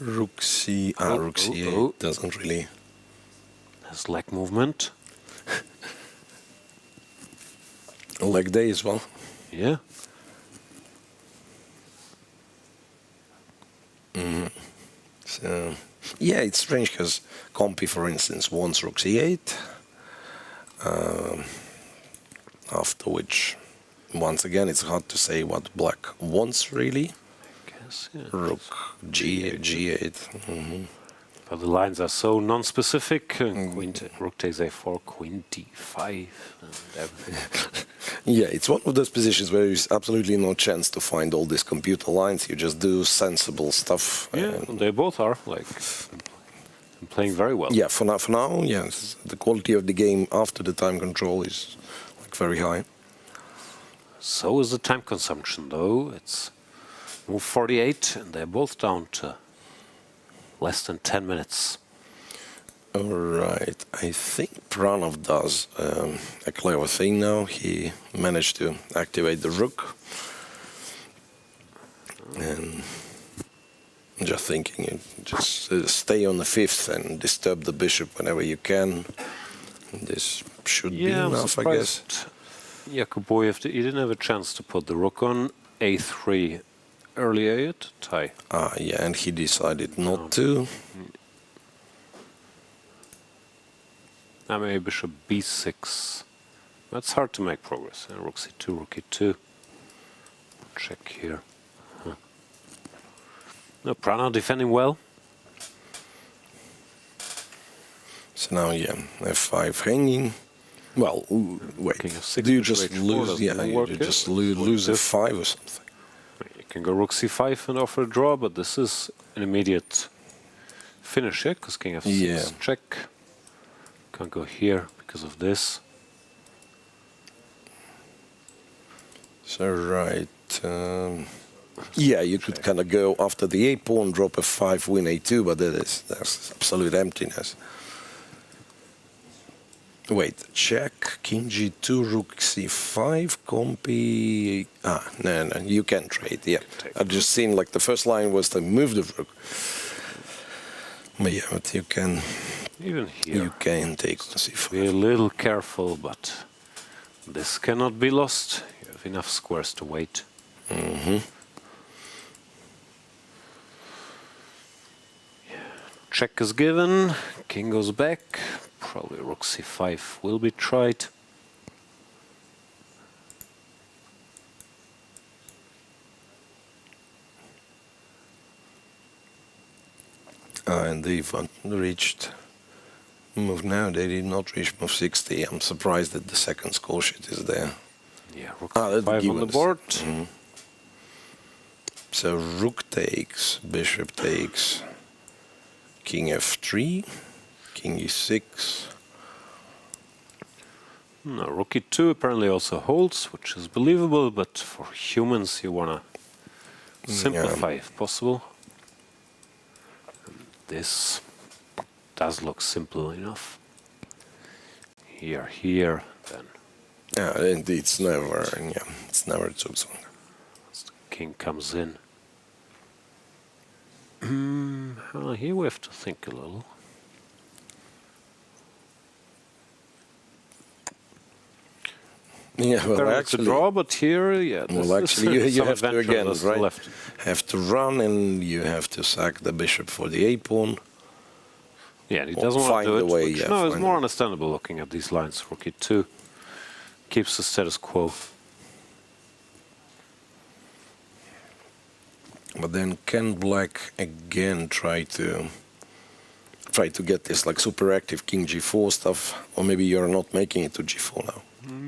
Speaker 2: Rook c... rook c8 doesn't really...
Speaker 1: There's leg movement.
Speaker 2: Leg day as well.
Speaker 1: Yeah.
Speaker 2: So, yeah, it's strange because Compi, for instance, wants rook c8, after which, once again, it's hard to say what black wants really.
Speaker 1: I guess, yeah.
Speaker 2: Rook g8, g8.
Speaker 1: But the lines are so non-specific. Queen rook takes a4, queen d5, and everything.
Speaker 2: Yeah, it's one of those positions where there's absolutely no chance to find all these computer lines. You just do sensible stuff.
Speaker 1: Yeah, they both are like playing very well.
Speaker 2: Yeah, for now, yes, the quality of the game after the time control is like very high.
Speaker 1: So is the time consumption, though. It's move 48, and they're both down to less than 10 minutes.
Speaker 2: All right, I think Pranav does a clever thing now. He managed to activate the rook. And just thinking, you just stay on the 5th and disturb the bishop whenever you can. This should be enough, I guess.
Speaker 1: Yakubboev, he didn't have a chance to put the rook on a3 earlier yet, tie.
Speaker 2: Yeah, and he decided not to.
Speaker 1: Now maybe bishop b6. That's hard to make progress. Rook c2, rook e2. Check here. No, Pranav defending well.
Speaker 2: So now, yeah, f5 hanging. Well, wait. Do you just lose? Yeah, you just lose f5 or something.
Speaker 1: You can go rook c5 and offer a draw, but this is an immediate finish here, because king f6 check. Can't go here because of this.
Speaker 2: So right, yeah, you could kind of go after the a pawn, drop f5, win a2, but that's absolute emptiness. Wait, check, king g2, rook c5, Compi. No, you can trade. Yeah, I've just seen like the first line was to move the rook. But yeah, but you can.
Speaker 1: Even here,
Speaker 2: you can take c5.
Speaker 1: Be a little careful, but this cannot be lost. You have enough squares to wait. Check is given. King goes back. Probably rook c5 will be tried.
Speaker 2: And they've reached move now. They did not reach move 60. I'm surprised that the second score sheet is there.
Speaker 1: Yeah, rook
Speaker 2: that's
Speaker 1: 5 on the
Speaker 2: givens.
Speaker 1: board.
Speaker 2: So rook takes, bishop takes, king f3, king e6.
Speaker 1: No, rook e2 apparently also holds, which is believable, but for humans you want to simplify if possible. And this does look simple enough. Here, then.
Speaker 2: Yeah, and it's never too long.
Speaker 1: King comes in. Well, here we have to think a little.
Speaker 2: Yeah, well,
Speaker 1: There is a
Speaker 2: actually,
Speaker 1: draw, but here, yeah.
Speaker 2: well, actually, you
Speaker 1: some
Speaker 2: have to
Speaker 1: advantage
Speaker 2: again,
Speaker 1: on the
Speaker 2: right?
Speaker 1: left.
Speaker 2: Have to run, and you have to sack the bishop for the a pawn.
Speaker 1: Yeah, he
Speaker 2: Or
Speaker 1: doesn't want
Speaker 2: find
Speaker 1: to do
Speaker 2: a
Speaker 1: it.
Speaker 2: way,
Speaker 1: Which,
Speaker 2: yeah,
Speaker 1: no, it's
Speaker 2: find
Speaker 1: more
Speaker 2: a-
Speaker 1: understandable looking at these lines. Rook e2 keeps the status quo.
Speaker 2: But then can black again try to get this like super active king g4 stuff, or maybe you're not making it to g4 now?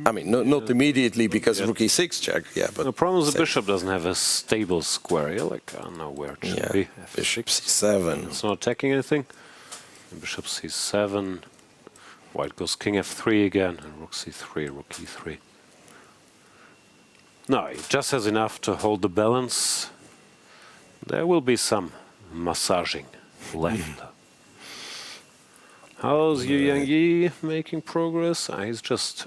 Speaker 2: I mean, not immediately because rook e6 check, yeah. But
Speaker 1: The problem is the bishop doesn't have a stable square here. Like, I don't know where it should be.
Speaker 2: Bishop c7.
Speaker 1: It's not attacking anything. And bishop c7. White goes king f3 again, and rook c3, rook e3. No, he just has enough to hold the balance. There will be some massaging left. How's Yu Yang making progress? He's just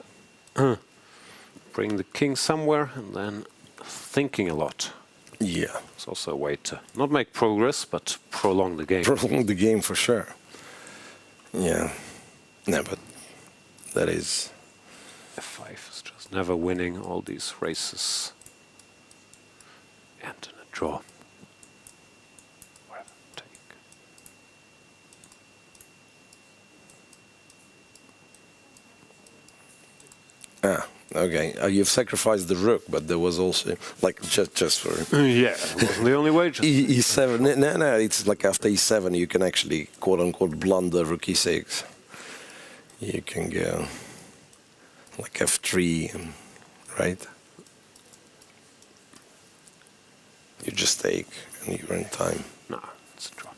Speaker 1: bring the king somewhere and then thinking a lot.
Speaker 2: Yeah.
Speaker 1: It's also a way to not make progress, but prolong the game.
Speaker 2: Prolong the game for sure. Yeah. No, but that is...
Speaker 1: F5 is just never winning all these races. And in a draw. Whatever, take.
Speaker 2: Okay. You've sacrificed the rook, but there was also, like, just for...
Speaker 1: Yeah, it wasn't the only way. Just
Speaker 2: E7, no, it's like after E7 you can actually, quote-unquote, blunder rook E6. You can go, like, F3, right? You just take, and you're in time.
Speaker 1: No, it's a draw.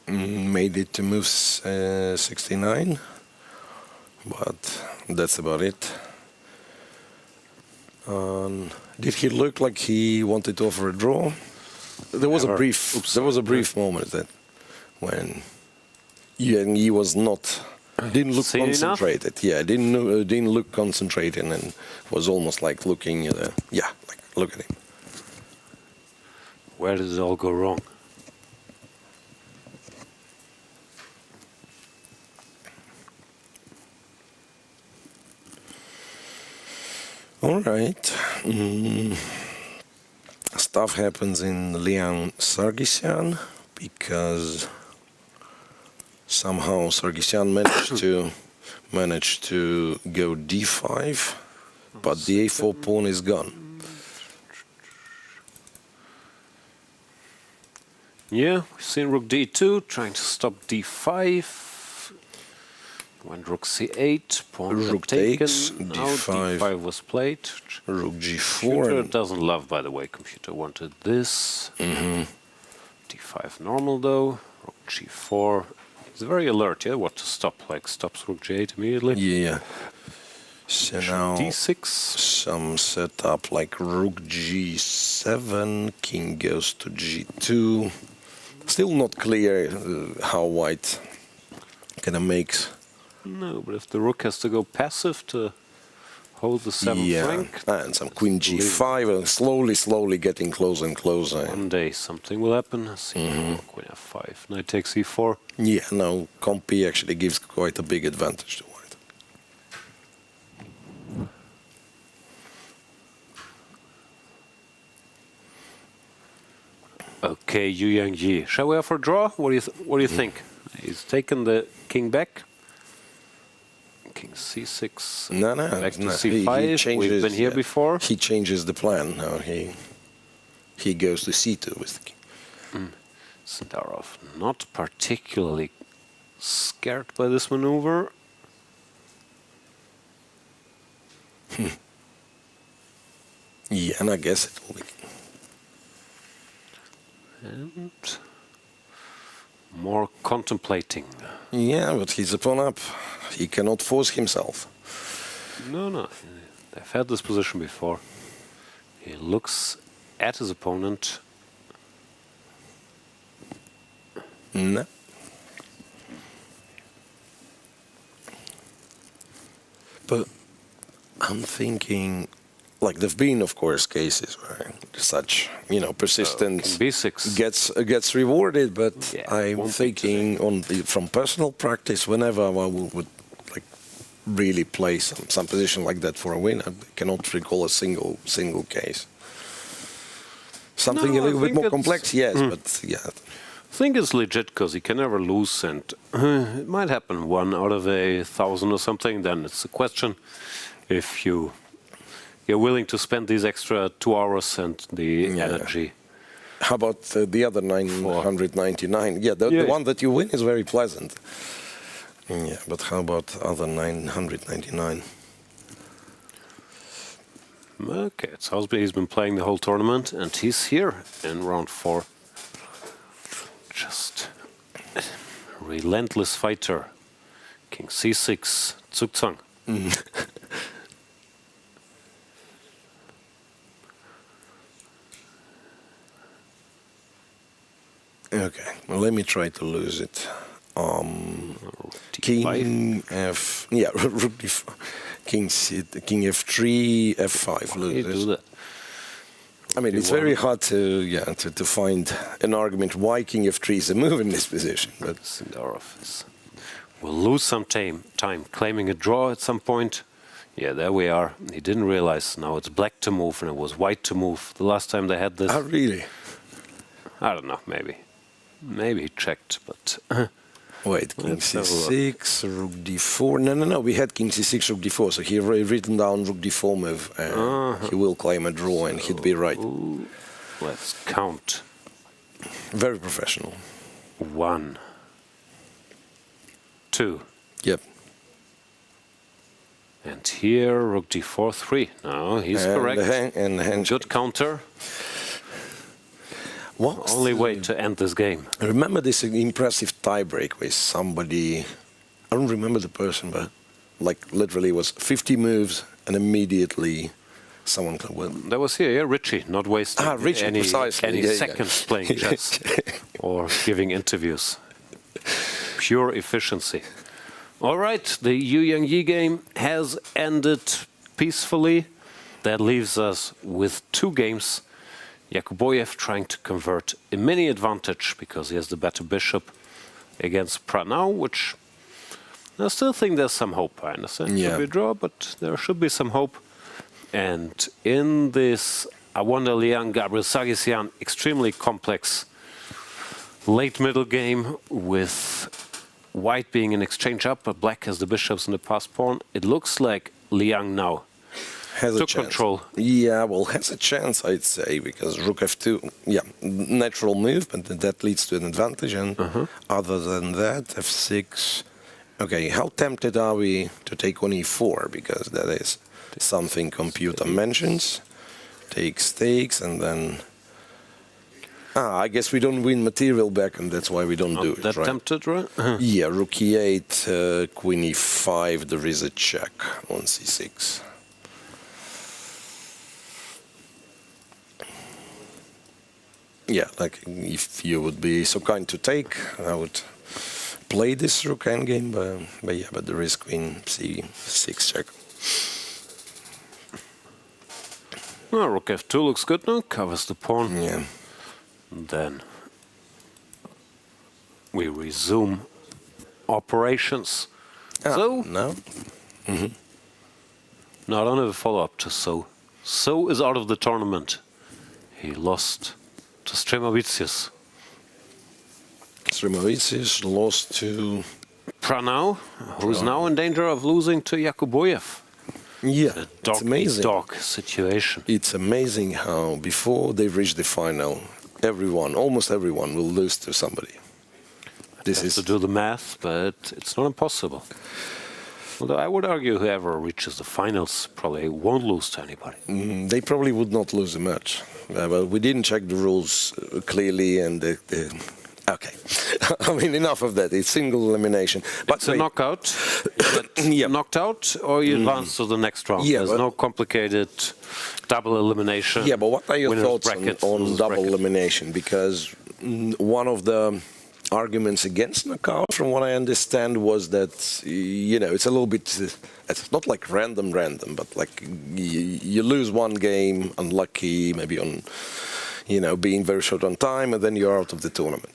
Speaker 2: Made it to move 69, but that's about it. Did he look like he wanted to offer a draw? There was a brief moment that when he was not, didn't look concentrated. Yeah, didn't look concentrated, and was almost like looking at like look at him.
Speaker 1: Where did it all go wrong?
Speaker 2: All right. Stuff happens in Liang Sargsyan because somehow Sargsyan managed to go d5, but the a4 pawn is gone.
Speaker 1: Yeah, we've seen rook d2 trying to stop d5. Went rook c8, pawn
Speaker 2: Rook
Speaker 1: taken.
Speaker 2: takes,
Speaker 1: Now
Speaker 2: d5.
Speaker 1: d5 was played.
Speaker 2: Rook g4.
Speaker 1: Computer doesn't love, by the way. Computer wanted this. d5 normal though. Rook g4. He's very alert, yeah, what to stop. Like stops rook g8 immediately.
Speaker 2: Yeah. So now
Speaker 1: d6.
Speaker 2: Some setup like rook g7, king goes to g2. Still not clear how white kind of makes.
Speaker 1: No, but if the rook has to go passive to hold the 7th flank.
Speaker 2: And some queen g5 and slowly getting closer and closer.
Speaker 1: One day something will happen. Queen f5, knight takes e4.
Speaker 2: Yeah, no, Compi actually gives quite a big advantage to white.
Speaker 1: Okay, Yu Yang. Shall we offer a draw? What do you think? He's taken the king back. King c6.
Speaker 2: No.
Speaker 1: Back to c5. We've been here before.
Speaker 2: He changes the plan. Now he goes to c2 with the king.
Speaker 1: Sindarov not particularly scared by this maneuver.
Speaker 2: Yeah, and I guess it will be.
Speaker 1: And more contemplating.
Speaker 2: Yeah, but he's a pawn up. He cannot force himself.
Speaker 1: No. They've had this position before. He looks at his opponent.
Speaker 2: No. But I'm thinking, like, there've been, of course, cases where such, persistence gets rewarded. But
Speaker 1: Yeah,
Speaker 2: I'm thinking from personal practice, whenever I would like really play some position like that for a win, I cannot recall a single case. Something a little bit more complex, yes, but yeah.
Speaker 1: I think it's legit because he can never lose, and it might happen 1 out of 1,000 or something. Then it's a question if you're willing to spend these extra 2 hours and the energy.
Speaker 2: How about the other 999? Yeah, the one that you win is very pleasant. Yeah, but how about other 999?
Speaker 1: Okay, it's Hosby. He's been playing the whole tournament, and he's here in round 4. Just relentless fighter. King c6, Zugzwang.
Speaker 2: Okay, well, let me try to lose it. King F, rook d4, King F3, F5 loses. I mean, it's very hard to find an argument why King F3 is a move in this position. But
Speaker 1: Sindarov will lose some time claiming a draw at some point. Yeah, there we are. He didn't realize now it's black to move and it was white to move. The last time they had this.
Speaker 2: Oh, really?
Speaker 1: I don't know, maybe. Maybe he checked, but...
Speaker 2: Wait, King c6, rook d4. No, we had King c6, rook d4, so he written down rook d4 move. He will claim a draw and he'd be right.
Speaker 1: Let's count.
Speaker 2: Very professional.
Speaker 1: 1, 2.
Speaker 2: Yep.
Speaker 1: And here, rook d4, 3. No, he's correct. Good counter. Only way to end this game.
Speaker 2: I remember this impressive tiebreak with somebody, I don't remember the person, but like literally it was 50 moves and immediately someone could win.
Speaker 1: That was here, Richie, not wasting any seconds playing chess or giving interviews. Pure efficiency. All right, the Yu Yang Yi game has ended peacefully. That leaves us with 2 games. Yakubboev trying to convert a mini advantage because he has the better bishop against Pranav, which I still think there's some hope. I understand it should be a draw, but there should be some hope. And in this Awanda Liang Gabriel Sargsyan extremely complex late middle game with white being an exchange up, but black has the bishops and the pass pawn, it looks like Liang now
Speaker 2: has
Speaker 1: control.
Speaker 2: Yeah, well, has a chance, I'd say, because rook f2, natural move, but that leads to an advantage. And other than that, f6. Okay, how tempted are we to take on e4? Because that is something computer mentions. Takes, and then... I guess we don't win material back, and that's why we don't do it,
Speaker 1: that
Speaker 2: right?
Speaker 1: Tempted, right?
Speaker 2: Yeah, rook e8, queen e5, there is a check on c6. Yeah, like if you would be so kind to take, I would play this rook endgame, but there is queen c6 check.
Speaker 1: Well, rook f2 looks good now, covers the pawn.
Speaker 2: Yeah.
Speaker 1: And then we resume operations.
Speaker 2: No.
Speaker 1: Not only the follow-up to So. So is out of the tournament. He lost to Stremavicius.
Speaker 2: Stremavicius lost to
Speaker 1: Pranav, who is now in danger of losing to Yakubboev.
Speaker 2: Yeah,
Speaker 1: it's amazing. Dog situation.
Speaker 2: It's amazing how before they reached the final, almost everyone will lose to somebody.
Speaker 1: This is to do the math, but it's not impossible. Although I would argue whoever reaches the finals probably won't lose to anybody.
Speaker 2: They probably would not lose a match. Well, we didn't check the rules clearly, and okay. I mean, enough of that. It's single elimination. But
Speaker 1: it's a knockout. Knocked out, or you advance to the next round.
Speaker 2: Yeah,
Speaker 1: there's no complicated double elimination.
Speaker 2: Yeah, but what are your thoughts on double
Speaker 1: bracket.
Speaker 2: elimination? Because one of the arguments against knockout, from what I understand, was that it's a little bit. It's not like random, but like you lose one game, unlucky, maybe on, being very short on time, and then you're out of the tournament.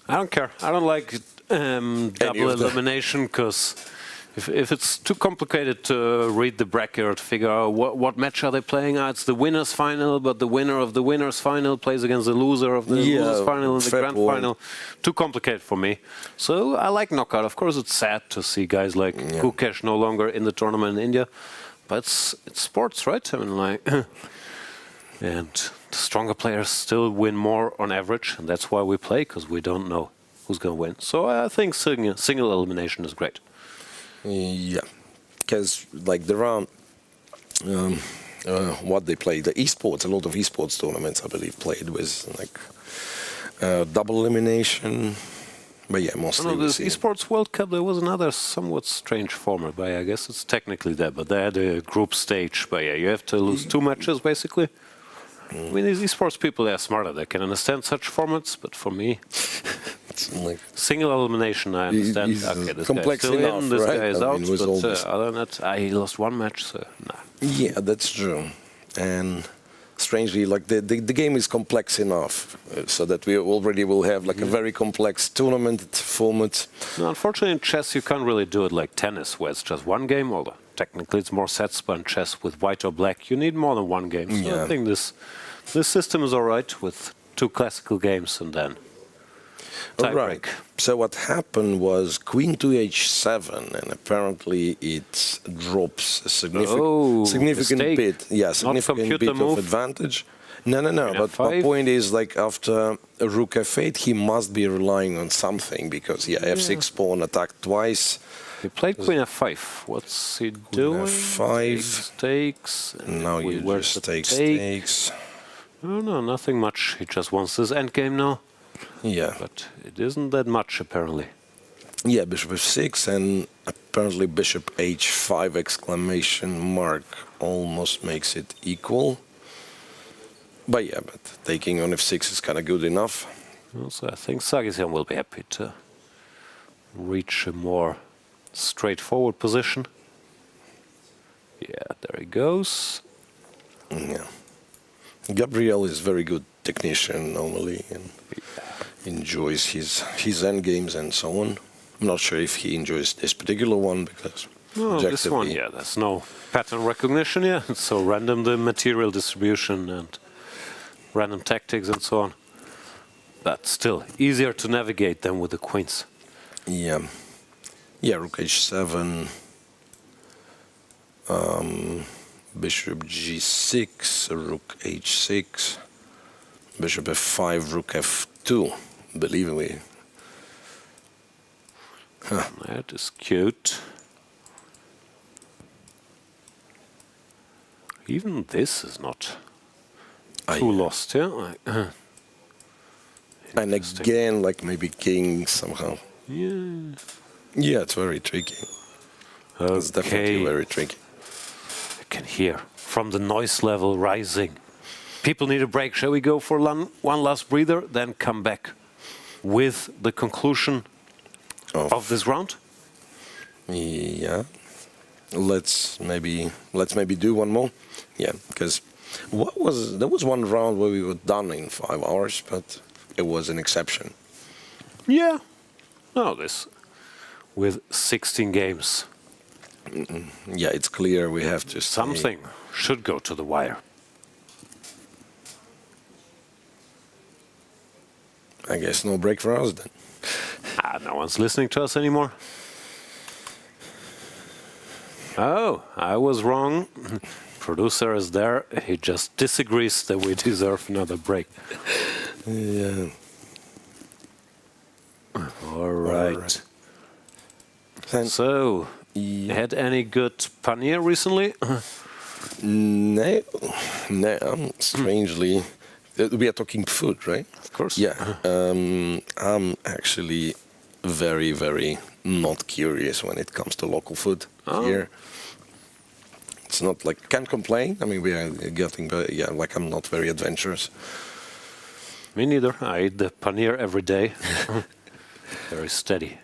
Speaker 1: I don't care. I don't like double elimination because if it's too complicated to read the bracket or to figure out what match are they playing, it's the winner's final, but the winner of the winner's final plays against the loser of the loser's final in the grand final. Too complicated for me. So I like knockout. Of course, it's sad to see guys like Gukesh no longer in the tournament in India, but it's sports, right? I mean, like, and the stronger players still win more on average, and that's why we play, because we don't know who's going to win. So I think single elimination is great.
Speaker 2: Yeah, because like there are what they play, the esports, a lot of esports tournaments, I believe, played with like double elimination. But yeah, mostly.
Speaker 1: This esports World Cup, there was another somewhat strange format, but I guess it's technically that. But they had a group stage, but yeah, you have to lose 2 matches basically. I mean, these esports people, they're smarter. They can understand such formats, but for me, it's like single elimination, I understand. Okay, this guy is still in, this guy is out, but other than that, he lost 1 match, so nah.
Speaker 2: Yeah, that's true. And strangely, like the game is complex enough so that we already will have like a very complex tournament format.
Speaker 1: No, unfortunately, in chess, you can't really do it like tennis, where it's just 1 game, although technically it's more sets, but in chess with white or black, you need more than 1 game. So I think this system is all right with 2 classical games and then
Speaker 2: right. So what happened was queen to h7, and apparently it drops a significant bit. Yeah, significant bit of advantage. No. But my point is, like, after rook f8, he must be relying on something because f6 pawn attacked twice.
Speaker 1: He played queen f5. What's he doing?
Speaker 2: f5.
Speaker 1: Takes.
Speaker 2: Now you just takes.
Speaker 1: No, nothing much. He just wants this endgame now.
Speaker 2: Yeah.
Speaker 1: But it isn't that much, apparently.
Speaker 2: Yeah, bishop f6 and apparently bishop h5 exclamation mark almost makes it equal. But yeah, but taking on f6 is kind of good enough.
Speaker 1: Also, I think Sargsyan will be happy to reach a more straightforward position. Yeah, there he goes.
Speaker 2: Yeah. Gabriel is very good technician normally and enjoys his end games and so on. I'm not sure if he enjoys this particular one because
Speaker 1: this one, there's no pattern recognition, it's so random, the material distribution and random tactics and so on. But still easier to navigate than with the queens.
Speaker 2: Yeah, rook h7, bishop g6, rook h6, bishop f5, rook f2. Believe me.
Speaker 1: That is cute. Even this is not too lost, yeah?
Speaker 2: And again, like maybe king somehow.
Speaker 1: Yeah.
Speaker 2: Yeah, it's very tricky.
Speaker 1: Okay.
Speaker 2: It's definitely very tricky.
Speaker 1: I can hear from the noise level rising. People need a break. Shall we go for one last breather, then come back with the conclusion of this round?
Speaker 2: Yeah. Let's maybe do one more. Yeah, because there was one round where we were done in 5 hours, but it was an exception.
Speaker 1: Yeah. No, this with 16 games.
Speaker 2: Yeah, it's clear we have to
Speaker 1: something should go to the wire.
Speaker 2: I guess no break for us then.
Speaker 1: No one's listening to us anymore. Oh, I was wrong. Producer is there. He just disagrees that we deserve another break.
Speaker 2: Yeah.
Speaker 1: All right. So, had any good paneer recently?
Speaker 2: No, strangely. We are talking food, right?
Speaker 1: Of course.
Speaker 2: Yeah. I'm actually very, very not curious when it comes to local food here. It's not like, can't complain. I mean, we are getting, yeah, like I'm not very adventurous.
Speaker 1: Me neither. I eat the paneer every day. Very steady.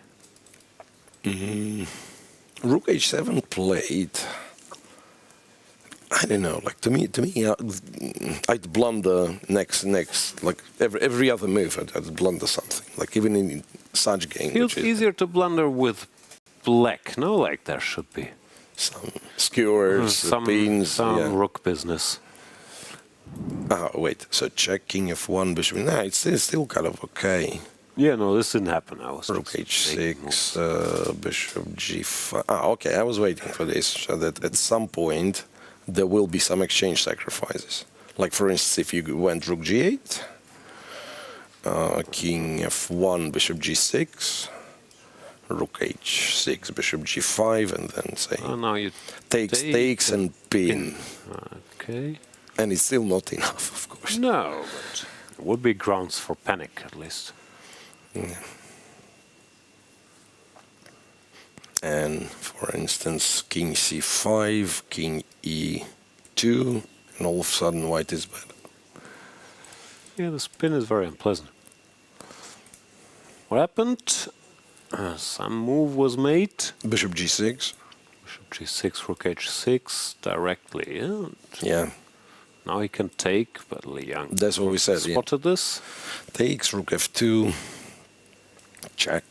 Speaker 2: Rook h7 played. I don't know. Like to me, I'd blunder next. Like every other move, I'd blunder something. Like even in such game.
Speaker 1: Feels easier to blunder with black. No, like there should be
Speaker 2: some skewers, beans,
Speaker 1: some rook business.
Speaker 2: Oh wait. So check king f1 bishop. No, it's still kind of okay.
Speaker 1: Yeah, no, this didn't happen. I was
Speaker 2: rook h6, bishop g5. Okay. I was waiting for this, so that at some point there will be some exchange sacrifices. Like for instance, if you went rook g8, king f1, bishop g6, rook h6, bishop g5, and then say
Speaker 1: now you
Speaker 2: takes and pin.
Speaker 1: Okay.
Speaker 2: And it's still not enough, of course.
Speaker 1: No, but it would be grounds for panic at least.
Speaker 2: Yeah. And for instance, king c5, king e2, and all of a sudden white is better.
Speaker 1: Yeah, the spin is very unpleasant. What happened? Some move was made.
Speaker 2: Bishop g6.
Speaker 1: Bishop g6, rook h6 directly.
Speaker 2: Yeah.
Speaker 1: Now he can take, but Liang.
Speaker 2: That's what we said.
Speaker 1: Spotted this.
Speaker 2: Takes rook f2. Check.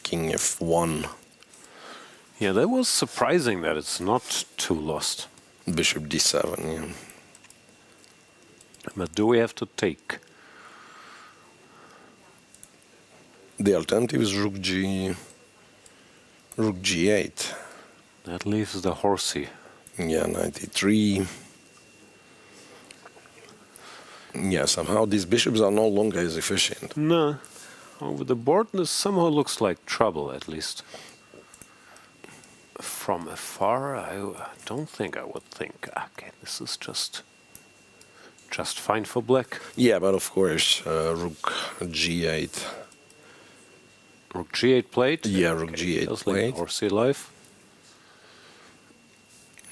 Speaker 2: King f1.
Speaker 1: Yeah, that was surprising that it's not too lost.
Speaker 2: Bishop d7, yeah.
Speaker 1: But do we have to take?
Speaker 2: The alternative is rook g8.
Speaker 1: That leaves the horsey.
Speaker 2: Yeah, 93. Yeah, somehow these bishops are no longer as efficient.
Speaker 1: No. Over the board, this somehow looks like trouble, at least. From afar, I don't think I would think, okay, this is just fine for black.
Speaker 2: Yeah, but of course, rook g8.
Speaker 1: Rook g8 played?
Speaker 2: Yeah, rook g8 played.
Speaker 1: Horsey life.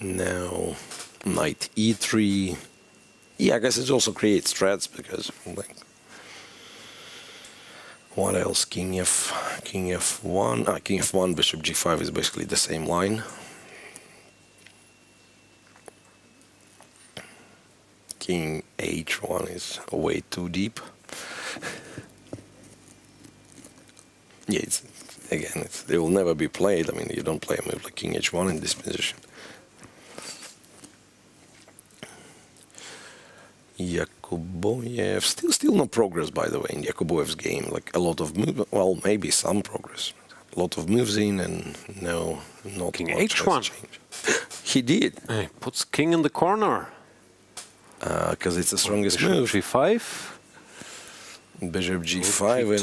Speaker 2: Now, knight e3. Yeah, I guess it also creates threats because, like, what else? King f1. King f1, bishop g5 is basically the same line. King h1 is way too deep. Yeah, they will never be played. I mean, you don't play a move like king h1 in this position. Yakubboev, still no progress, by the way, in Yakubboev's game. Like a lot of move, well, maybe some progress. A lot of moves in and not
Speaker 1: king
Speaker 2: much
Speaker 1: h1.
Speaker 2: He did.
Speaker 1: He puts king in the corner.
Speaker 2: Because it's the strongest
Speaker 1: Bishop
Speaker 2: move.
Speaker 1: g5.
Speaker 2: Bishop g5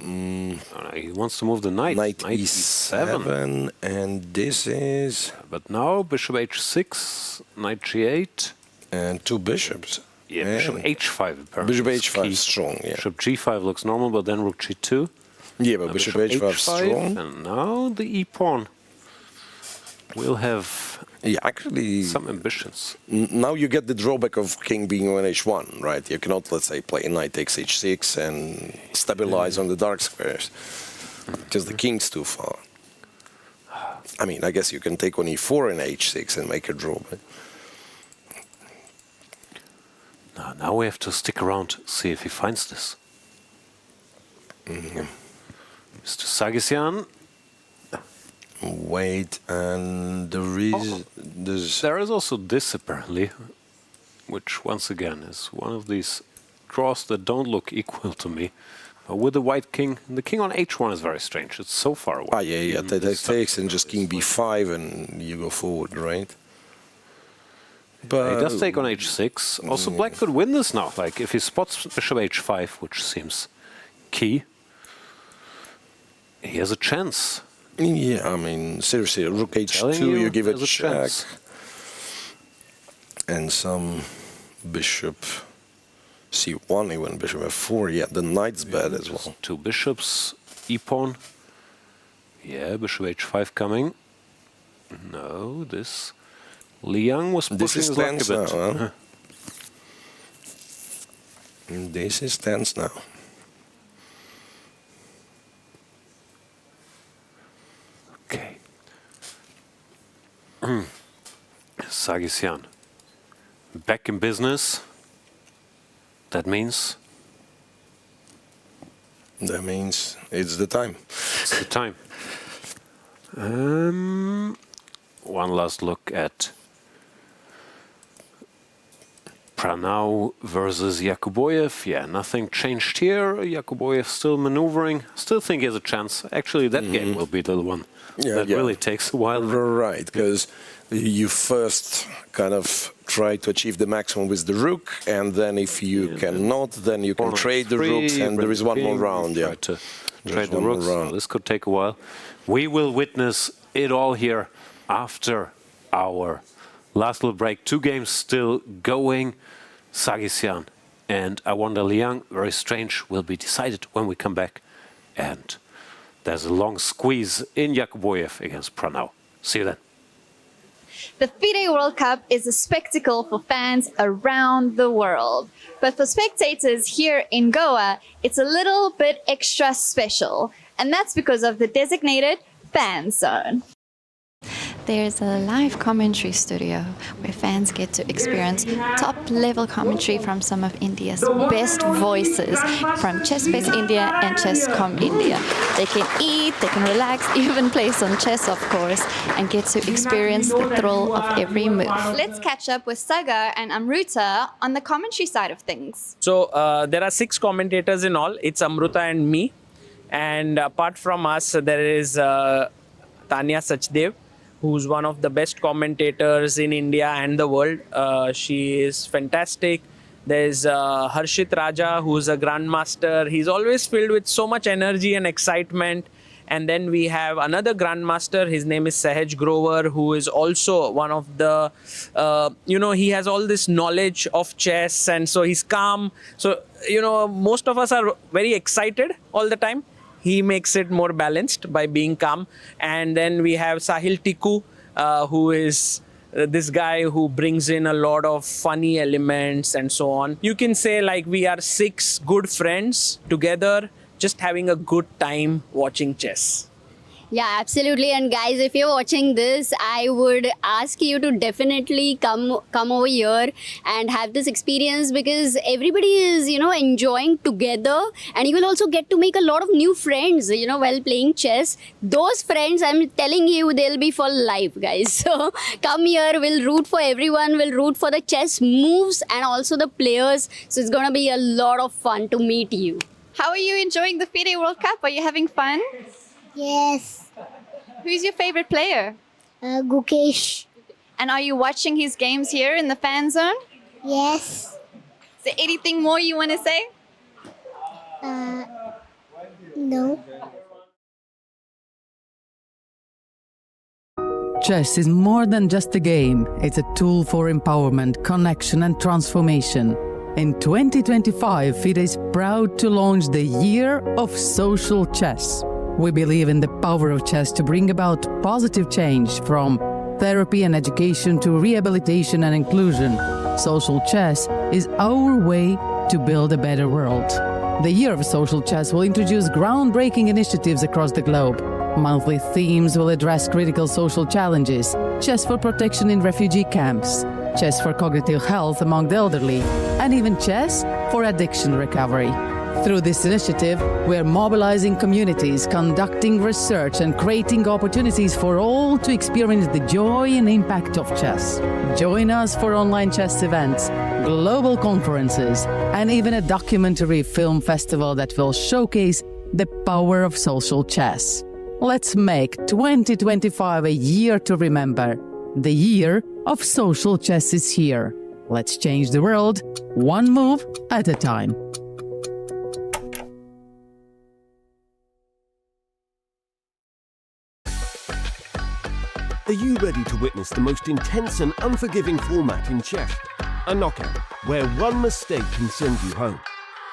Speaker 1: and he wants to move the knight.
Speaker 2: Knight e7, and this is.
Speaker 1: But now bishop h6, knight g8.
Speaker 2: And two bishops.
Speaker 1: Yeah, bishop h5 apparently.
Speaker 2: Bishop h5 is strong, yeah.
Speaker 1: Bishop g5 looks normal, but then rook g2.
Speaker 2: Yeah, but bishop h5 is strong.
Speaker 1: And now the e-pawn will have
Speaker 2: actually
Speaker 1: some ambitions.
Speaker 2: Now you get the drawback of king being on h1, right? You cannot, let's say, play knight takes h6 and stabilize on the dark squares. Because the king's too far. I mean, I guess you can take on e4 and h6 and make a draw, but...
Speaker 1: Now we have to stick around, see if he finds this. Mr. Sargsyan.
Speaker 2: Wait, and
Speaker 1: there is also this apparently, which once again is one of these draws that don't look equal to me. With the white king, the king on h1 is very strange. It's so far away.
Speaker 2: That takes and just king b5 and you go forward, right? But
Speaker 1: he does take on h6. Also, black could win this now. Like, if he spots bishop h5, which seems key, he has a chance.
Speaker 2: Yeah, I mean, seriously, rook h2, you give it a check. And some bishop c1, even bishop f4. Yeah, the knight's bad as well.
Speaker 1: Two bishops, e-pawn. Yeah, bishop h5 coming. No, this... Liang was pushing his luck a bit.
Speaker 2: Now, huh? This is tense now.
Speaker 1: Okay. Sargsyan. Back in business. That means?
Speaker 2: That means it's the time.
Speaker 1: It's the time. One last look at Pranav versus Yakubboev. Yeah, nothing changed here. Yakubboev still maneuvering. Still think he has a chance. Actually, that game will be the one that really takes a while.
Speaker 2: Right, because you first kind of try to achieve the maximum with the rook, and then if you cannot, then you can trade the rooks, and there is one more round. Yeah,
Speaker 1: to trade the rooks. So this could take a while. We will witness it all here after our last little break. 2 games still going. Sargsyan and I wonder Liang, very strange, will be decided when we come back. And there's a long squeeze in Yakubboev against Pranav. See you then.
Speaker 6: The FIDE World Cup is a spectacle for fans around the world. But for spectators here in Goa, it's a little bit extra special. And that's because of the designated fan zone.
Speaker 3: There's a live commentary studio where fans get to experience top-level commentary from some of India's best voices from Chess-Base India and Chess.com India. They can eat, they can relax, even play some chess, of course, and get to experience the thrill of every move.
Speaker 6: Let's catch up with Sagar and Amruta on the commentary side of things.
Speaker 26: So there are 6 commentators in all. It's Amruta and me. And apart from us, there is Tanya Sachdev, who's one of the best commentators in India and the world. She is fantastic. There's Harshit Raja, who's a grandmaster. He's always filled with so much energy and excitement. And then we have another grandmaster. His name is Sahaj Grover, who is also one of the, he has all this knowledge of chess. And so he's calm. So, most of us are very excited all the time. He makes it more balanced by being calm. And then we have Sahil Tikku, who is this guy who brings in a lot of funny elements and so on. You can say like we are 6 good friends together, just having a good time watching chess.
Speaker 4: Yeah, absolutely. And guys, if you're watching this, I would ask you to definitely come over here and have this experience, because everybody is, enjoying together, and you will also get to make a lot of new friends, while playing chess. Those friends, I'm telling you, they'll be for life, guys. So come here, we'll root for everyone, we'll root for the chess moves and also the players. So it's going to be a lot of fun to meet you.
Speaker 6: How are you enjoying the FIDE World Cup? Are you having fun?
Speaker 9: Yes.
Speaker 6: Who's your favorite player?
Speaker 9: Gukesh.
Speaker 6: And are you watching his games here in the fan zone?
Speaker 9: Yes.
Speaker 6: Is there anything more you want to say?
Speaker 9: No.
Speaker 17: Chess is more than just a game. It's a tool for empowerment, connection, and transformation. In 2025, FIDE is proud to launch the Year of Social Chess. We believe in the power of chess to bring about positive change, from therapy and education to rehabilitation and inclusion. Social chess is our way to build a better world. The Year of Social Chess will introduce groundbreaking initiatives across the globe. Monthly themes will address critical social challenges: chess for protection in refugee camps, chess for cognitive health among the elderly, and even chess for addiction recovery. Through this initiative, we are mobilizing communities, conducting research, and creating opportunities for all to experience the joy and impact of chess. Join us for online chess events, global conferences, and even a documentary film festival that will showcase the power of social chess. Let's make 2025 a year to remember, the Year of social chess is here. Let's change the world, one move at a time.
Speaker 7: Are you ready to witness the most intense and unforgiving format in chess? A knockout, where one mistake can send you home.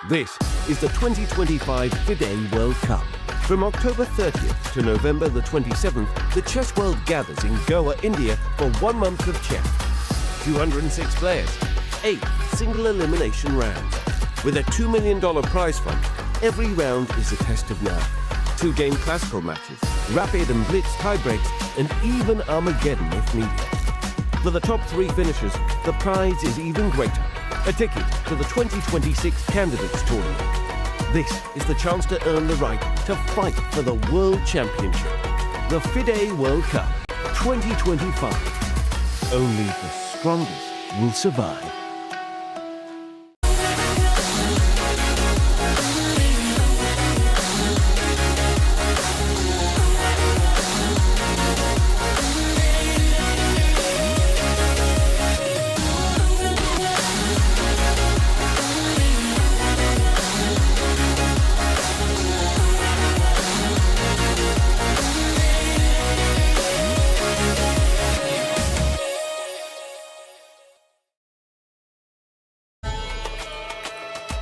Speaker 7: This is the 2025 FIDE World Cup. From October 30th to November the 27th, the chess world gathers in Goa, India for 1 month of chess. 206 players, 8 single elimination rounds. With a $2 million prize fund, every round is a test of nerve. 2-game classical matches, rapid and blitz tiebreaks, and even Armageddon if needed. For the top 3 finishers, the prize is even greater. A ticket to the 2026 Candidates Tournament. This is the chance to earn the right to fight for the World Championship. The FIDE World Cup 2025. Only the strongest will survive.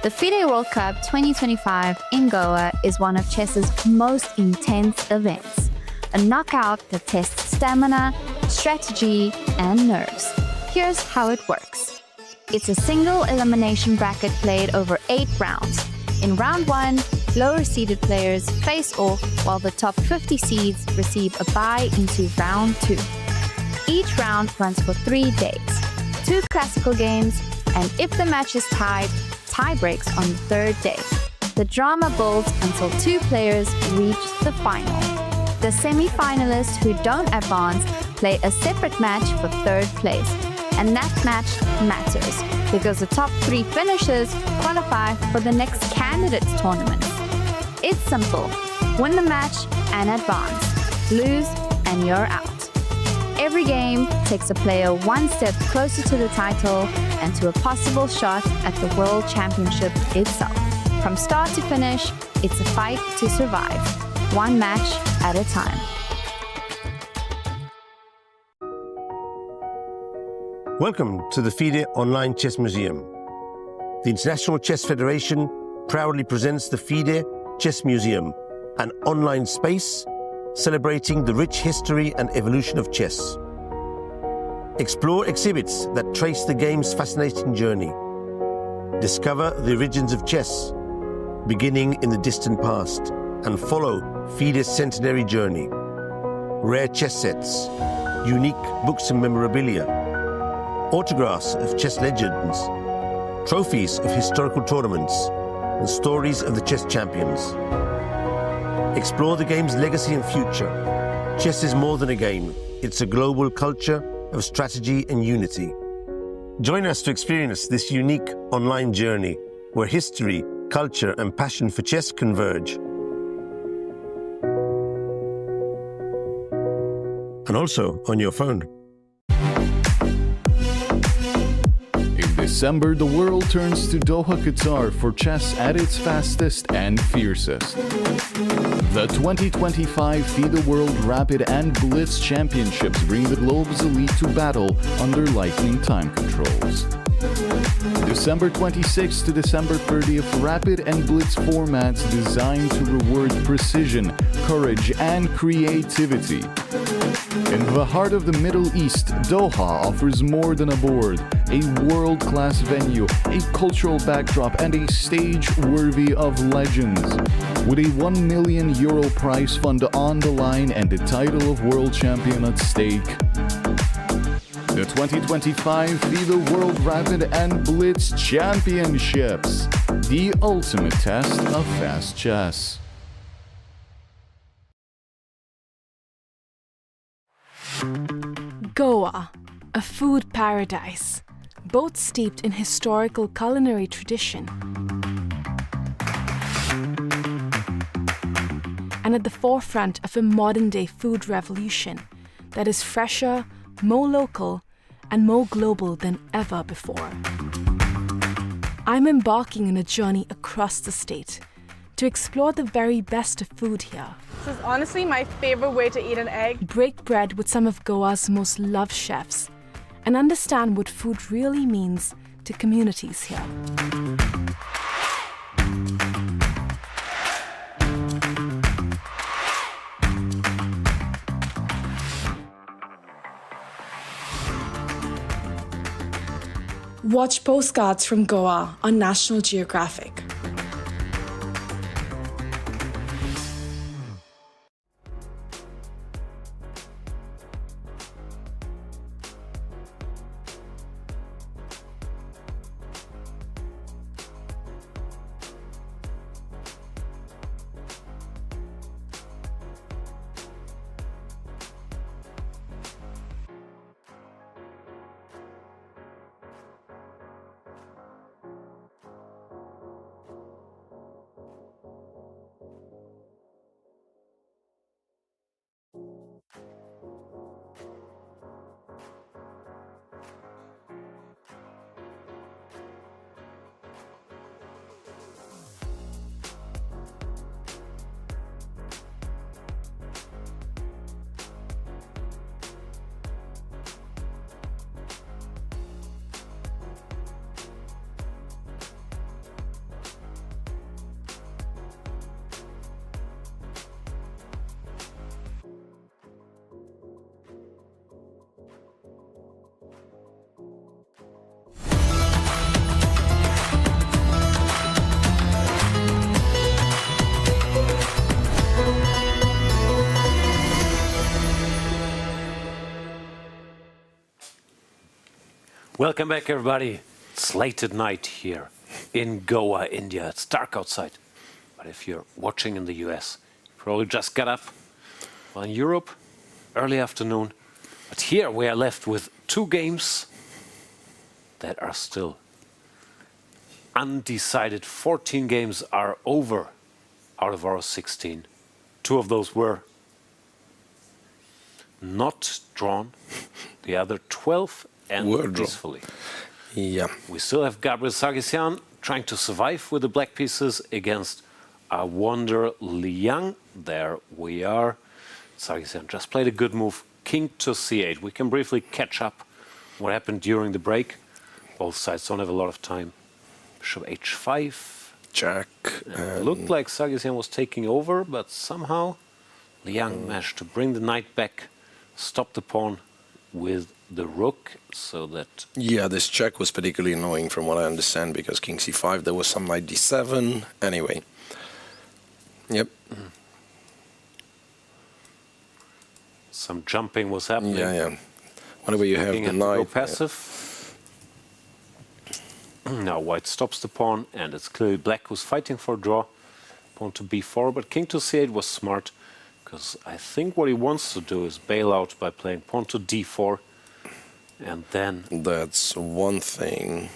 Speaker 6: The FIDE World Cup 2025 in Goa is one of chess's most intense events. A knockout that tests stamina, strategy, and nerves. Here's how it works. It's a single elimination bracket played over 8 rounds. In round 1, lower seeded players face off while the top 50 seeds receive a bye into round 2. Each round runs for 3 days, 2 classical games, and if the match is tied, tie breaks on the 3rd day. The drama builds until 2 players reach the final. The semi-finalists who don't advance play a separate match for 3rd place. And that match matters because the top 3 finishers qualify for the next Candidates Tournament. It's simple. Win the match and advance. Lose and you're out. Every game takes a player 1 step closer to the title and to a possible shot at the World Championship itself. From start to finish, it's a fight to survive, 1 match at a time.
Speaker 10: Welcome to the FIDE Online Chess Museum. The International Chess Federation proudly presents the FIDE Chess Museum, an online space celebrating the rich history and evolution of chess. Explore exhibits that trace the game's fascinating journey. Discover the origins of chess, beginning in the distant past, and follow FIDE's centenary journey. Rare chess sets, unique books and memorabilia, autographs of chess legends, trophies of historical tournaments, and stories of the chess champions. Explore the game's legacy and future. Chess is more than a game. It's a global culture of strategy and unity. Join us to experience this unique online journey where history, culture, and passion for chess converge. And also on your phone.
Speaker 11: In December, the world turns to Doha, Qatar for chess at its fastest and fiercest. The 2025 FIDE World Rapid and Blitz Championships bring the globe's elite to battle under lightning time controls. December 26th to December 30th, Rapid and Blitz formats designed to reward precision, courage, and creativity. In the heart of the Middle East, Doha offers more than a board, a world-class venue, a cultural backdrop, and a stage worthy of legends. With a €1 million prize fund on the line and the title of world champion at stake. The 2025 FIDE World Rapid and Blitz Championships, the ultimate test of fast chess.
Speaker 8: Goa, a food paradise, both steeped in historical culinary tradition and at the forefront of a modern-day food revolution that is fresher, more local, and more global than ever before. I'm embarking on a journey across the state to explore the very best of food here.
Speaker 20: This is honestly my favorite way to eat an egg.
Speaker 8: Break bread with some of Goa's most loved chefs and understand what food really means to communities here.
Speaker 18: Watch postcards from Goa on National Geographic.
Speaker 1: Welcome back, everybody. It's late at night here in Goa, India. It's dark outside. But if you're watching in the US, you probably just got up. Well, in Europe, early afternoon. But here we are left with 2 games that are still undecided. 14 games are over out of our 16. 2 of those were not drawn. The other 12 and peacefully.
Speaker 2: Yeah.
Speaker 1: We still have Gabriel Sargsyan trying to survive with the black pieces against our wonder Liang. There we are. Sargsyan just played a good move. King to c8. We can briefly catch up what happened during the break. Both sides don't have a lot of time. Bishop h5.
Speaker 2: Check.
Speaker 1: Looked like Sargsyan was taking over, but somehow Liang managed to bring the knight back, stop the pawn with the rook, so that...
Speaker 2: Yeah, this check was particularly annoying from what I understand, because king c5, there was some knight d7. Anyway. Yep.
Speaker 1: Some jumping was happening.
Speaker 2: Yeah. Whenever you have the knight...
Speaker 1: Go passive. Now white stops the pawn, and it's clearly black who's fighting for a draw. Pawn to b4, but king to c8 was smart, because I think what he wants to do is bail out by playing pawn to d4, and then...
Speaker 2: That's one thing.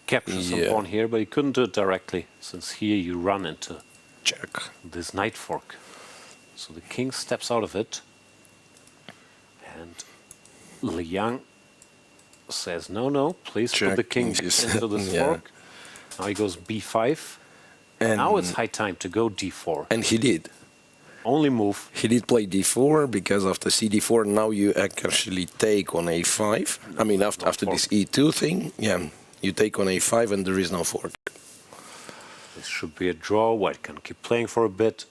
Speaker 1: Capture some pawn here, but he couldn't do it directly, since here you run into
Speaker 2: check
Speaker 1: this knight fork. So the king steps out of it, and Liang says, no, please put the king into this fork. Now he goes b5. And now it's high time to go d4.
Speaker 2: And he did.
Speaker 1: Only move.
Speaker 2: He did play d4, because after cd4, now you actually take on a5. I mean, after this e2 thing, you take on a5 and there is no fork.
Speaker 1: This should be a draw. White can keep playing for a bit,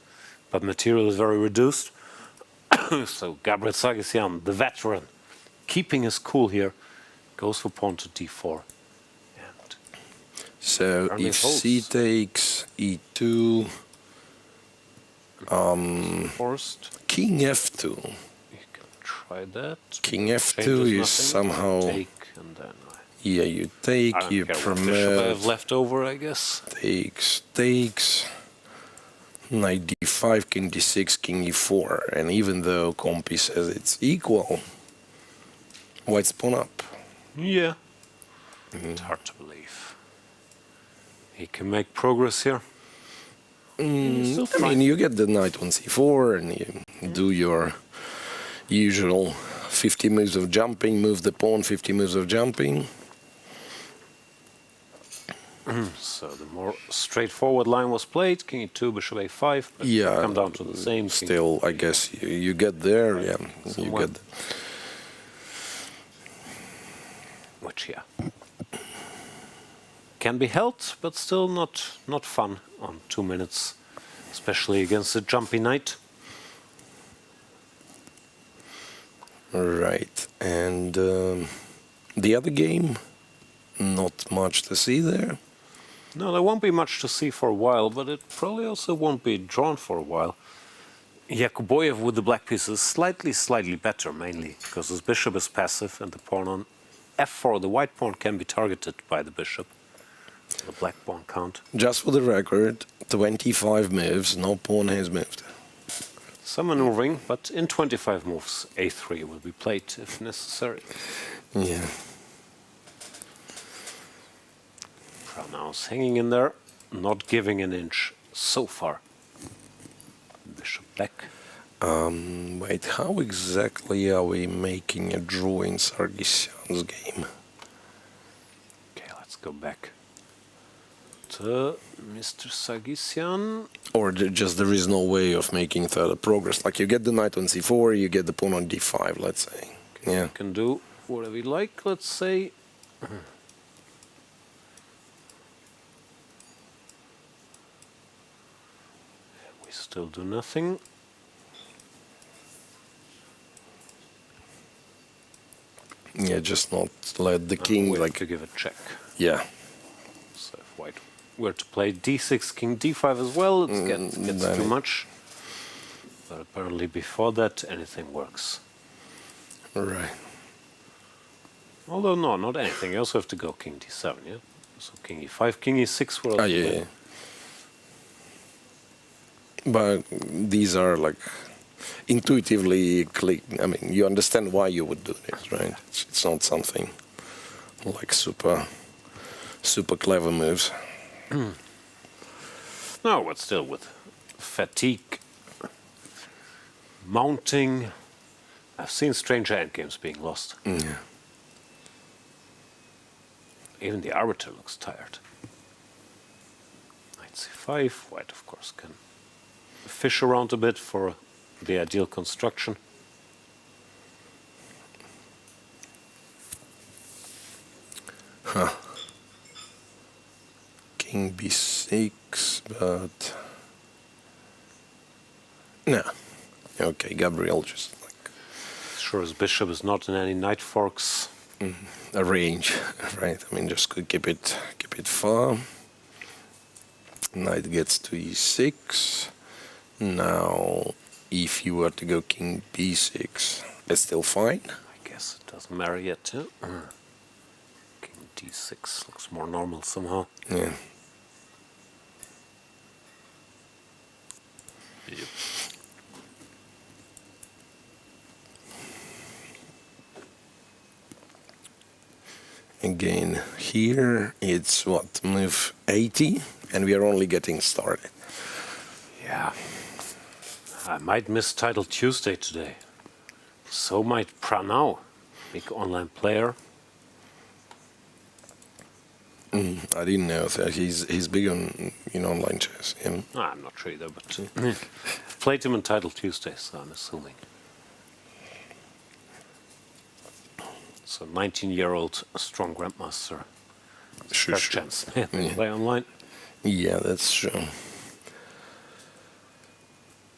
Speaker 1: but material is very reduced. So Gabriel Sargsyan, the veteran, keeping his cool here, goes for pawn to d4. And
Speaker 2: so if c takes e2,
Speaker 1: forced.
Speaker 2: King f2.
Speaker 1: You can try that.
Speaker 2: King f2 is somehow...
Speaker 1: Take and then
Speaker 2: yeah, you take, you promote.
Speaker 1: Bishop I have left over, I guess.
Speaker 2: Takes. Knight d5, king d6, king e4. And even though Compi says it's equal, white's pawn up.
Speaker 1: Yeah. It's hard to believe. He can make progress here.
Speaker 2: I mean, you get the knight on c4 and you do your usual 50 moves of jumping, move the pawn, 50 moves of jumping.
Speaker 1: So the more straightforward line was played, king e2, bishop a5, but
Speaker 2: Yeah,
Speaker 1: come down to the same.
Speaker 2: Still, I guess you get there, yeah, you get.
Speaker 1: Which, yeah, can be held, but still not fun on 2 minutes, especially against a jumpy knight.
Speaker 2: Right, and the other game, not much to see there.
Speaker 1: No, there won't be much to see for a while, but it probably also won't be drawn for a while. Yakubboev with the black piece is slightly better, mainly because his bishop is passive and the pawn on f4, the white pawn can be targeted by the bishop. The black pawn can't.
Speaker 2: Just for the record, 25 moves, no pawn has moved.
Speaker 1: Some maneuvering, but in 25 moves, a3 will be played if necessary.
Speaker 2: Yeah.
Speaker 1: Pranav's hanging in there, not giving an inch so far. Bishop back.
Speaker 2: Wait, how exactly are we making a draw in Sargsyan's game?
Speaker 1: Okay, let's go back to Mr. Sargsyan.
Speaker 2: Or just there is no way of making further progress? Like you get the knight on c4, you get the pawn on d5, let's say.
Speaker 1: Okay,
Speaker 2: yeah.
Speaker 1: You can do whatever you like, let's say. We still do nothing.
Speaker 2: Yeah, just not let the king like
Speaker 1: to give a check.
Speaker 2: Yeah.
Speaker 1: So if white were to play d6, king d5 as well, it gets too much. But apparently before that, anything works.
Speaker 2: Right.
Speaker 1: Although no, not anything. You also have to go king d7, yeah? So king e5, king e6 were also
Speaker 2: yeah. But these are like intuitively click. I mean, you understand why you would do this, right? It's not something like super clever moves.
Speaker 1: No, but still with fatigue, mounting. I've seen stranger endgames being lost.
Speaker 2: Yeah.
Speaker 1: Even the arbiter looks tired. Knight c5, white of course can fish around a bit for the ideal construction.
Speaker 2: Huh. King b6, but no. Okay, Gabriel just like
Speaker 1: sure his bishop is not in any knight forks.
Speaker 2: A range, right? I mean, just could keep it far. Knight gets to e6. Now, if you were to go king b6, it's still fine.
Speaker 1: I guess it doesn't matter yet, too. King d6 looks more normal somehow.
Speaker 2: Yeah.
Speaker 1: Yep.
Speaker 2: Again, here it's what, move 80, and we are only getting started.
Speaker 1: Yeah. I might miss Title Tuesday today. So might Pranav, big online player.
Speaker 2: I didn't know that he's big in online chess. Yeah.
Speaker 1: I'm not sure either, but played him in Title Tuesday, so I'm assuming. So 19-year-old strong grandmaster.
Speaker 2: Sure.
Speaker 1: Chance play online.
Speaker 2: Yeah, that's true.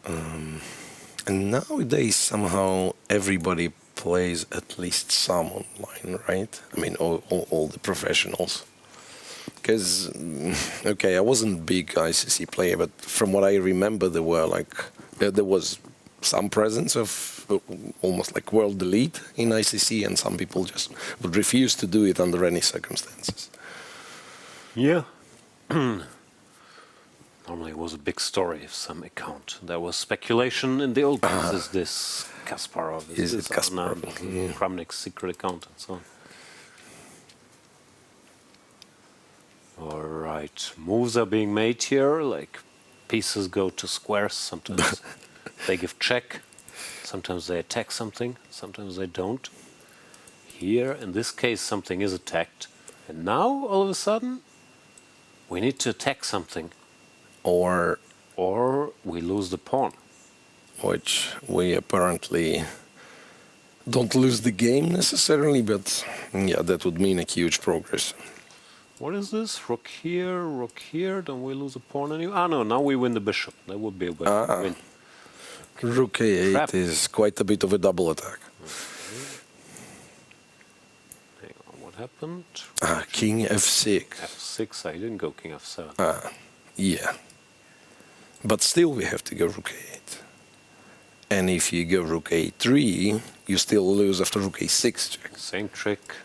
Speaker 2: And nowadays somehow everybody plays at least some online, right? I mean, all the professionals. Because, okay, I wasn't a big ICC player, but from what I remember, there was some presence of almost like world elite in ICC, and some people just would refuse to do it under any circumstances.
Speaker 1: Yeah. Normally it was a big story of some account. There was speculation in the old days, is this Kasparov, is this Sarana, Kramnik's secret account, and so on. All right, moves are being made here, like pieces go to squares, sometimes they give check. Sometimes they attack something, sometimes they don't. Here, in this case, something is attacked. And now, all of a sudden, we need to attack something.
Speaker 2: Or
Speaker 1: we lose the pawn.
Speaker 2: Which we apparently don't lose the game necessarily, but yeah, that would mean a huge progress.
Speaker 1: What is this? Rook here, don't we lose a pawn anyway? Ah, no, now we win the bishop. That would be a win.
Speaker 2: Rook A8
Speaker 1: Trap.
Speaker 2: is quite a bit of a double attack.
Speaker 1: Hang on, what happened?
Speaker 2: King F6.
Speaker 1: F6, I didn't go King F7.
Speaker 2: Yeah. But still we have to go Rook A8. And if you go Rook A3, you still lose after Rook A6 check.
Speaker 1: Same trick.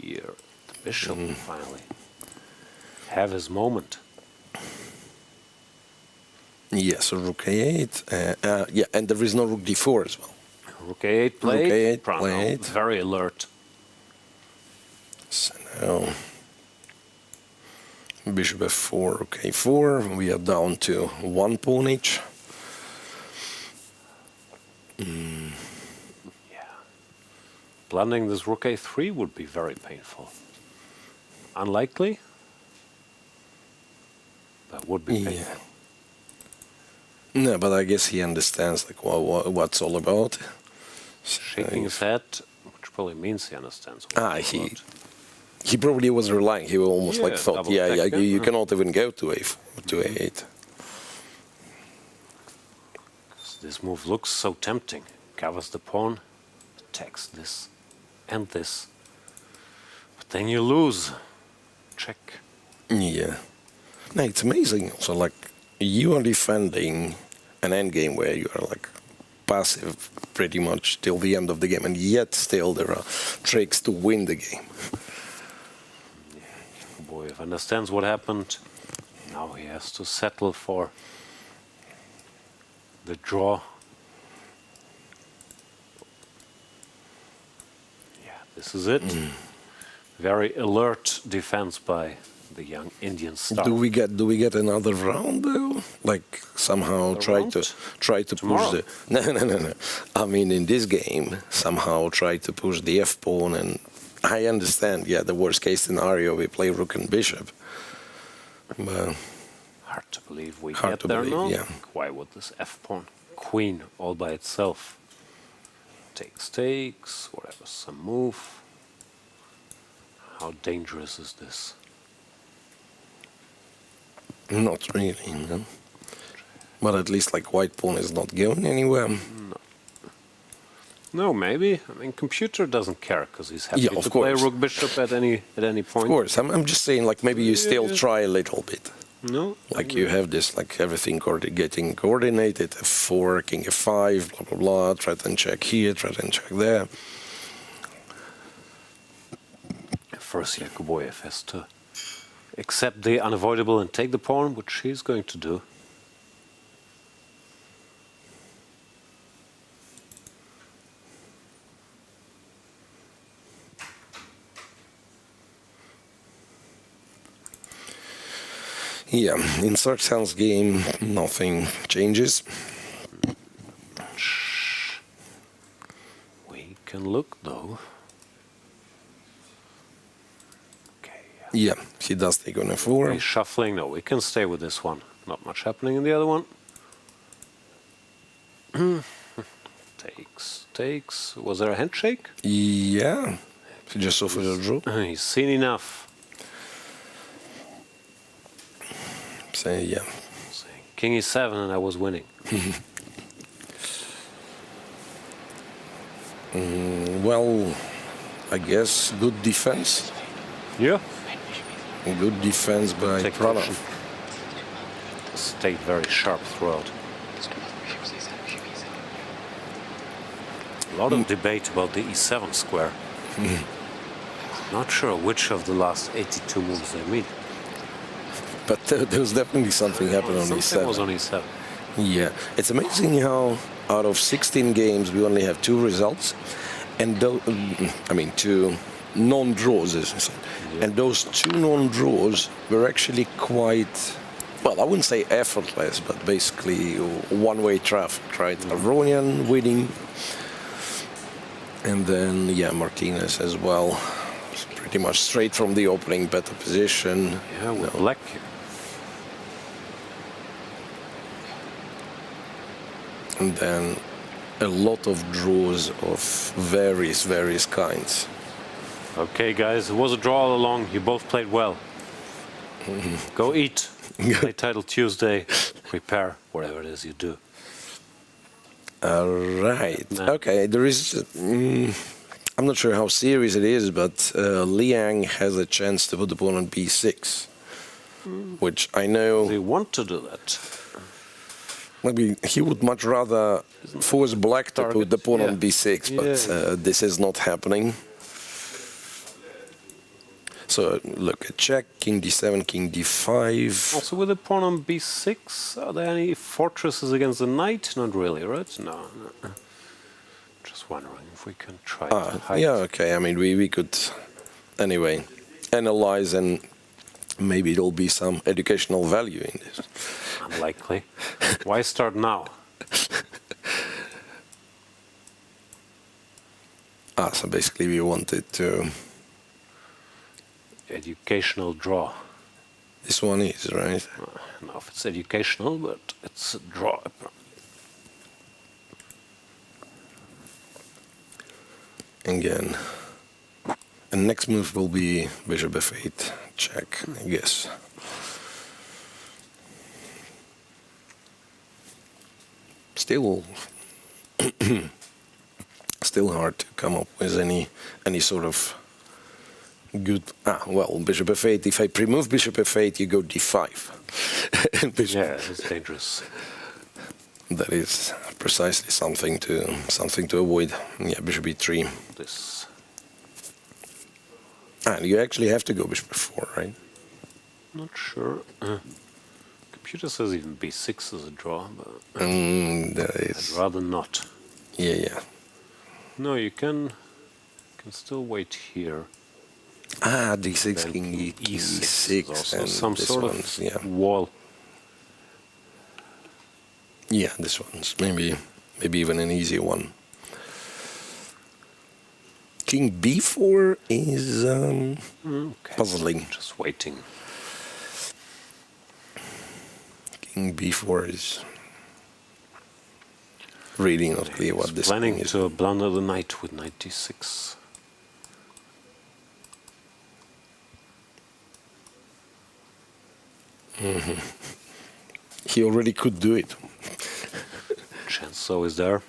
Speaker 1: Here, the bishop finally have his moment.
Speaker 2: Yeah, so Rook A8. Yeah, and there is no Rook D4 as well.
Speaker 1: Rook A8 played.
Speaker 2: Rook A8
Speaker 1: Pranav,
Speaker 2: played.
Speaker 1: very alert.
Speaker 2: So now Bishop F4, Rook A4. We are down to one pawn each.
Speaker 1: Blending this Rook A3 would be very painful. Unlikely, but would be painful.
Speaker 2: No, but I guess he understands like what's all about.
Speaker 1: Shaking his head, which probably means he understands.
Speaker 2: He probably was relying. He almost like thought, you cannot even go to A8.
Speaker 1: This move looks so tempting. Covers the pawn, attacks this and this. But then you lose. Check.
Speaker 2: Yeah. No, it's amazing. Also, like, you are defending an endgame where you are like passive pretty much till the end of the game, and yet still there are tricks to win the game.
Speaker 1: Yakubboev understands what happened. Now he has to settle for the draw. Yeah, this is it. Very alert defense by the young Indian star.
Speaker 2: Do we get another round though? Like somehow try to push the no. I mean, in this game somehow try to push the F pawn, and I understand. Yeah, the worst case scenario we play rook and bishop. But
Speaker 1: hard to believe we get there now.
Speaker 2: Yeah.
Speaker 1: Why would this F pawn, queen all by itself? Takes, whatever, some move. How dangerous is this?
Speaker 2: Not really, no. But at least like white pawn is not going anywhere.
Speaker 1: No, maybe. I mean, computer doesn't care because he's happy
Speaker 2: Yeah, of
Speaker 1: to
Speaker 2: course.
Speaker 1: play rook bishop at any point.
Speaker 2: Of course, I'm just saying like maybe you still try a little bit.
Speaker 1: No.
Speaker 2: Like you have this, like everything getting coordinated, F4, King F5, blah, blah, blah, try and check here, try and check there.
Speaker 1: First, Yakubboev has to accept the unavoidable and take the pawn, which he's going to do.
Speaker 2: Yeah, in Sargsyan's game, nothing changes.
Speaker 1: We can look, though.
Speaker 2: Yeah, he does take on F4.
Speaker 1: He's shuffling. No, we can stay with this one. Not much happening in the other one. Takes. Was there a handshake?
Speaker 2: Yeah, he just offered a draw.
Speaker 1: He's seen enough.
Speaker 2: Say yeah.
Speaker 1: King E7 and I was winning.
Speaker 2: Well, I guess good defense.
Speaker 1: Yeah.
Speaker 2: Good defense by Pranav.
Speaker 1: Stayed very sharp throughout. A lot of debate about the E7 square. Not sure which of the last 82 moves they mean.
Speaker 2: But there was definitely something happened on
Speaker 1: Something
Speaker 2: E7.
Speaker 1: was on E7.
Speaker 2: Yeah, it's amazing how out of 16 games we only have 2 results, and 2 non-draws, as I said. And those 2 non-draws were actually quite well, I wouldn't say effortless, but basically one-way traffic, right? Aronian winning, and then, yeah, Martinez as well. Pretty much straight from the opening, better position.
Speaker 1: Yeah, with Black.
Speaker 2: And then a lot of draws of various kinds.
Speaker 1: Okay, guys, it was a draw all along. You both played well. Go eat. Play title Tuesday. Prepare whatever it is you do.
Speaker 2: Right. Okay, there is... I'm not sure how serious it is, but Liang has a chance to put the pawn on b6, which I know...
Speaker 1: They want to do that.
Speaker 2: Maybe he would much rather force Black to put the pawn on b6, but this is not happening. So look at check, king d7, king d5.
Speaker 1: Also with the pawn on b6, are there any fortresses against the knight? Not really, right? No. Just wondering if we can try to hide.
Speaker 2: Yeah, okay, I mean, we could, anyway, analyze and maybe there'll be some educational value in this.
Speaker 1: Unlikely. Why start now?
Speaker 2: So basically we wanted to...
Speaker 1: Educational draw.
Speaker 2: This one is, right?
Speaker 1: I don't know if it's educational, but it's a draw.
Speaker 2: Again. And next move will be bishop f8, check, I guess. Still still hard to come up with any sort of good... well, bishop f8, if I pre-move bishop f8, you go d5. And
Speaker 1: yeah, it's dangerous.
Speaker 2: That is precisely something to avoid. Yeah, bishop e3.
Speaker 1: This.
Speaker 2: You actually have to go bishop f4, right?
Speaker 1: Not sure. Computer says even b6 is a draw, but
Speaker 2: I'd
Speaker 1: rather not.
Speaker 2: Yeah.
Speaker 1: No, you can still wait here.
Speaker 2: d6,
Speaker 1: Then
Speaker 2: king
Speaker 1: e6, also
Speaker 2: and
Speaker 1: some
Speaker 2: this
Speaker 1: sort
Speaker 2: one's,
Speaker 1: of wall.
Speaker 2: Yeah, this one's maybe even an easy one. King b4 is puzzling.
Speaker 1: Just waiting.
Speaker 2: King b4 is really not clear what this
Speaker 1: planning
Speaker 2: is.
Speaker 1: to blunder the knight with knight d6.
Speaker 2: He already could do it.
Speaker 1: Chance so is there.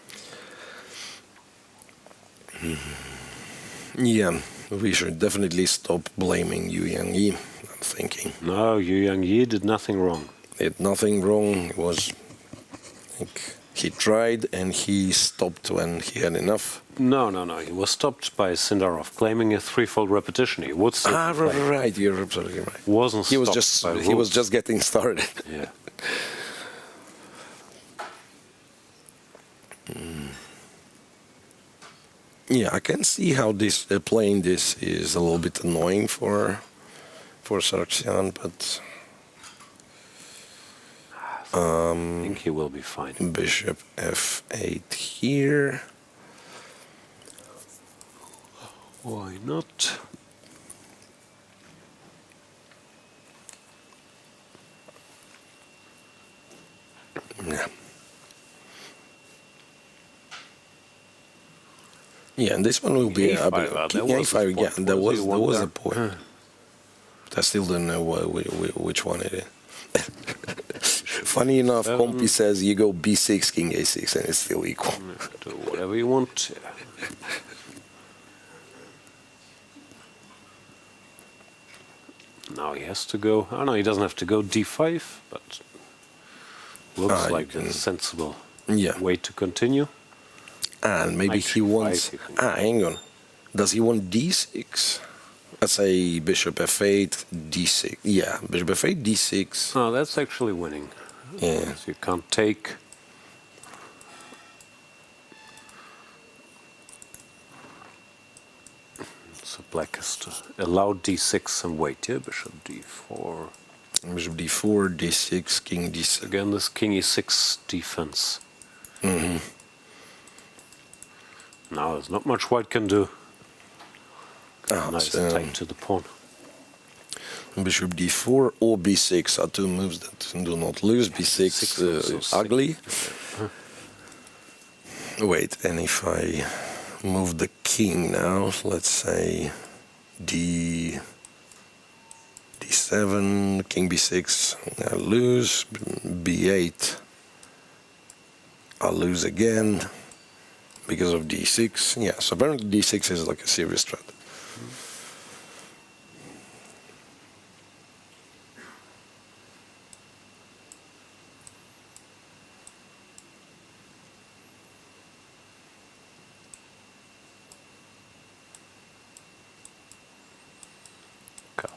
Speaker 2: Yeah, we should definitely stop blaming Yu Yang-yi, I'm thinking.
Speaker 1: No, Yu Yang-yi did nothing wrong.
Speaker 2: Did nothing wrong. It was... he tried and he stopped when he had enough.
Speaker 1: No. He was stopped by Sindarov, claiming a threefold repetition. He would still play.
Speaker 2: Right, you're absolutely right.
Speaker 1: Wasn't
Speaker 2: He was
Speaker 1: stopped by
Speaker 2: he was
Speaker 1: rules.
Speaker 2: just getting started.
Speaker 1: Yeah.
Speaker 2: Yeah, I can see how this playing this is a little bit annoying for Sargsyan, but
Speaker 1: I think he will be fine.
Speaker 2: Bishop f8 here.
Speaker 1: Why not?
Speaker 2: Yeah. Yeah, and this one will be
Speaker 1: A5,
Speaker 2: there was a point. But I still don't know which one it is. Funny enough, Compy says you go b6, king a6, and it's still equal.
Speaker 1: Do whatever you want. Now he has to go. Oh no, he doesn't have to go d5, but looks like a sensible way to continue.
Speaker 2: And maybe he wants... hang on. Does he want d6? Let's say bishop f8, d6. Yeah, bishop f8, d6.
Speaker 1: No, that's actually winning.
Speaker 2: Yeah.
Speaker 1: So you can't take. So black has to allow d6 and wait, yeah? Bishop d4.
Speaker 2: Bishop d4, d6, king d6.
Speaker 1: Again, this king e6 defense. Now there's not much white can do. Nice attack to the pawn.
Speaker 2: Bishop d4 or b6 are two moves that do not lose. b6 ugly. Wait, and if I move the king now, let's say d7, king b6, I lose. b8, I'll lose again because of d6. Yeah, so apparently d6 is like a serious threat.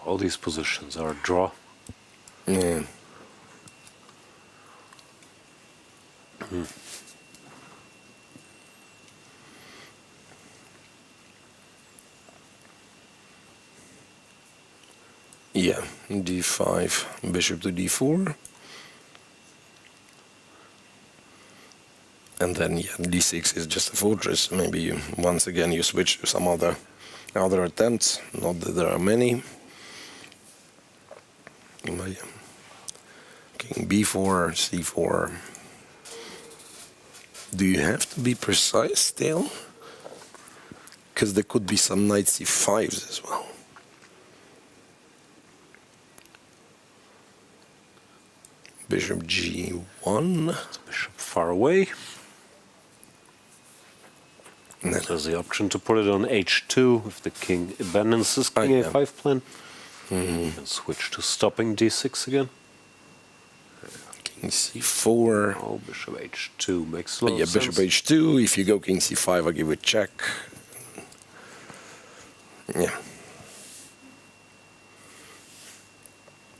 Speaker 1: All these positions are a draw.
Speaker 2: Yeah. Yeah, d5, bishop to d4. And then, yeah, d6 is just a fortress. Maybe you, once again you switch to some other attempts. Not that there are many. But, yeah. King b4, c4. Do you have to be precise still? Because there could be some knight c5s as well. Bishop g1.
Speaker 1: Bishop far away. There's the option to put it on h2 if the king abandons this king a5 plan. You can switch to stopping d6 again.
Speaker 2: King c4.
Speaker 1: Oh, bishop h2 makes a lot of sense.
Speaker 2: Bishop h2. If you go king c5, I give it check. Yeah.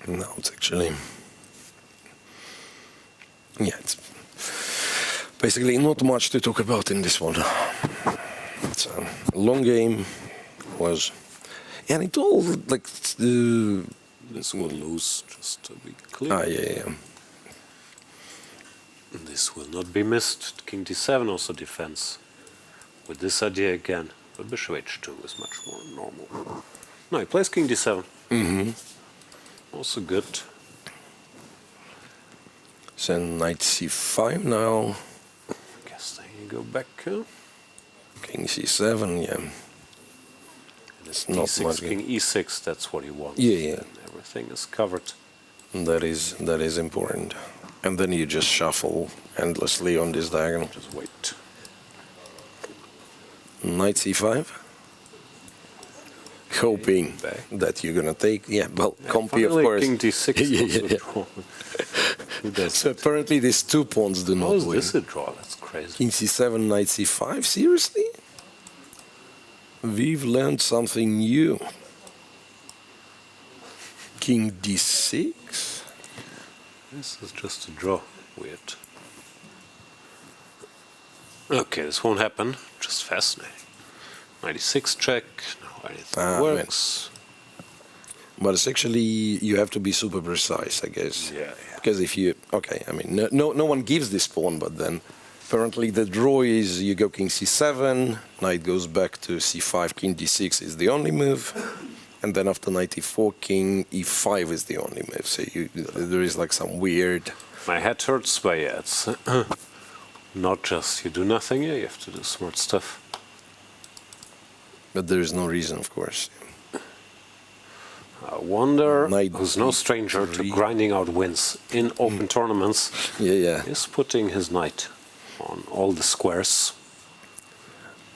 Speaker 2: Now it's actually... Yeah, it's basically not much to talk about in this one. It's a long game. Was... And it all, like...
Speaker 1: This will lose, just to be clear.
Speaker 2: Yeah.
Speaker 1: This will not be missed. King d7 also defense. With this idea again. But bishop h2 is much more normal. No, he plays king d7. Also good.
Speaker 2: So knight c5 now.
Speaker 1: I guess then you go back.
Speaker 2: King c7, yeah. It's not
Speaker 1: d6,
Speaker 2: much.
Speaker 1: king e6, that's what he wants.
Speaker 2: Yeah.
Speaker 1: And everything is covered.
Speaker 2: That is important. And then you just shuffle endlessly on this diagonal.
Speaker 1: Just wait.
Speaker 2: Knight c5. Hoping that you're gonna take. Yeah, well, Compy of course.
Speaker 1: King d6
Speaker 2: So apparently these two pawns do not
Speaker 1: win. How is this a draw? That's crazy.
Speaker 2: King c7, knight c5. Seriously? We've learned something new. King d6.
Speaker 1: This is just a draw. Weird. Okay, this won't happen. Just fascinating. 96 check. No, anything works.
Speaker 2: But it's actually, you have to be super precise, I guess.
Speaker 1: Yeah.
Speaker 2: Because if you, I mean, no one gives this pawn, but then apparently the draw is you go king c7, knight goes back to c5, king d6 is the only move, and then after knight e4, king e5 is the only move. So there is like some weird...
Speaker 1: My head hurts, but yeah, it's not just you do nothing, you have to do smart stuff.
Speaker 2: But there is no reason, of course.
Speaker 1: I wonder who's no stranger to grinding out wins in open tournaments. Is putting his knight on all the squares.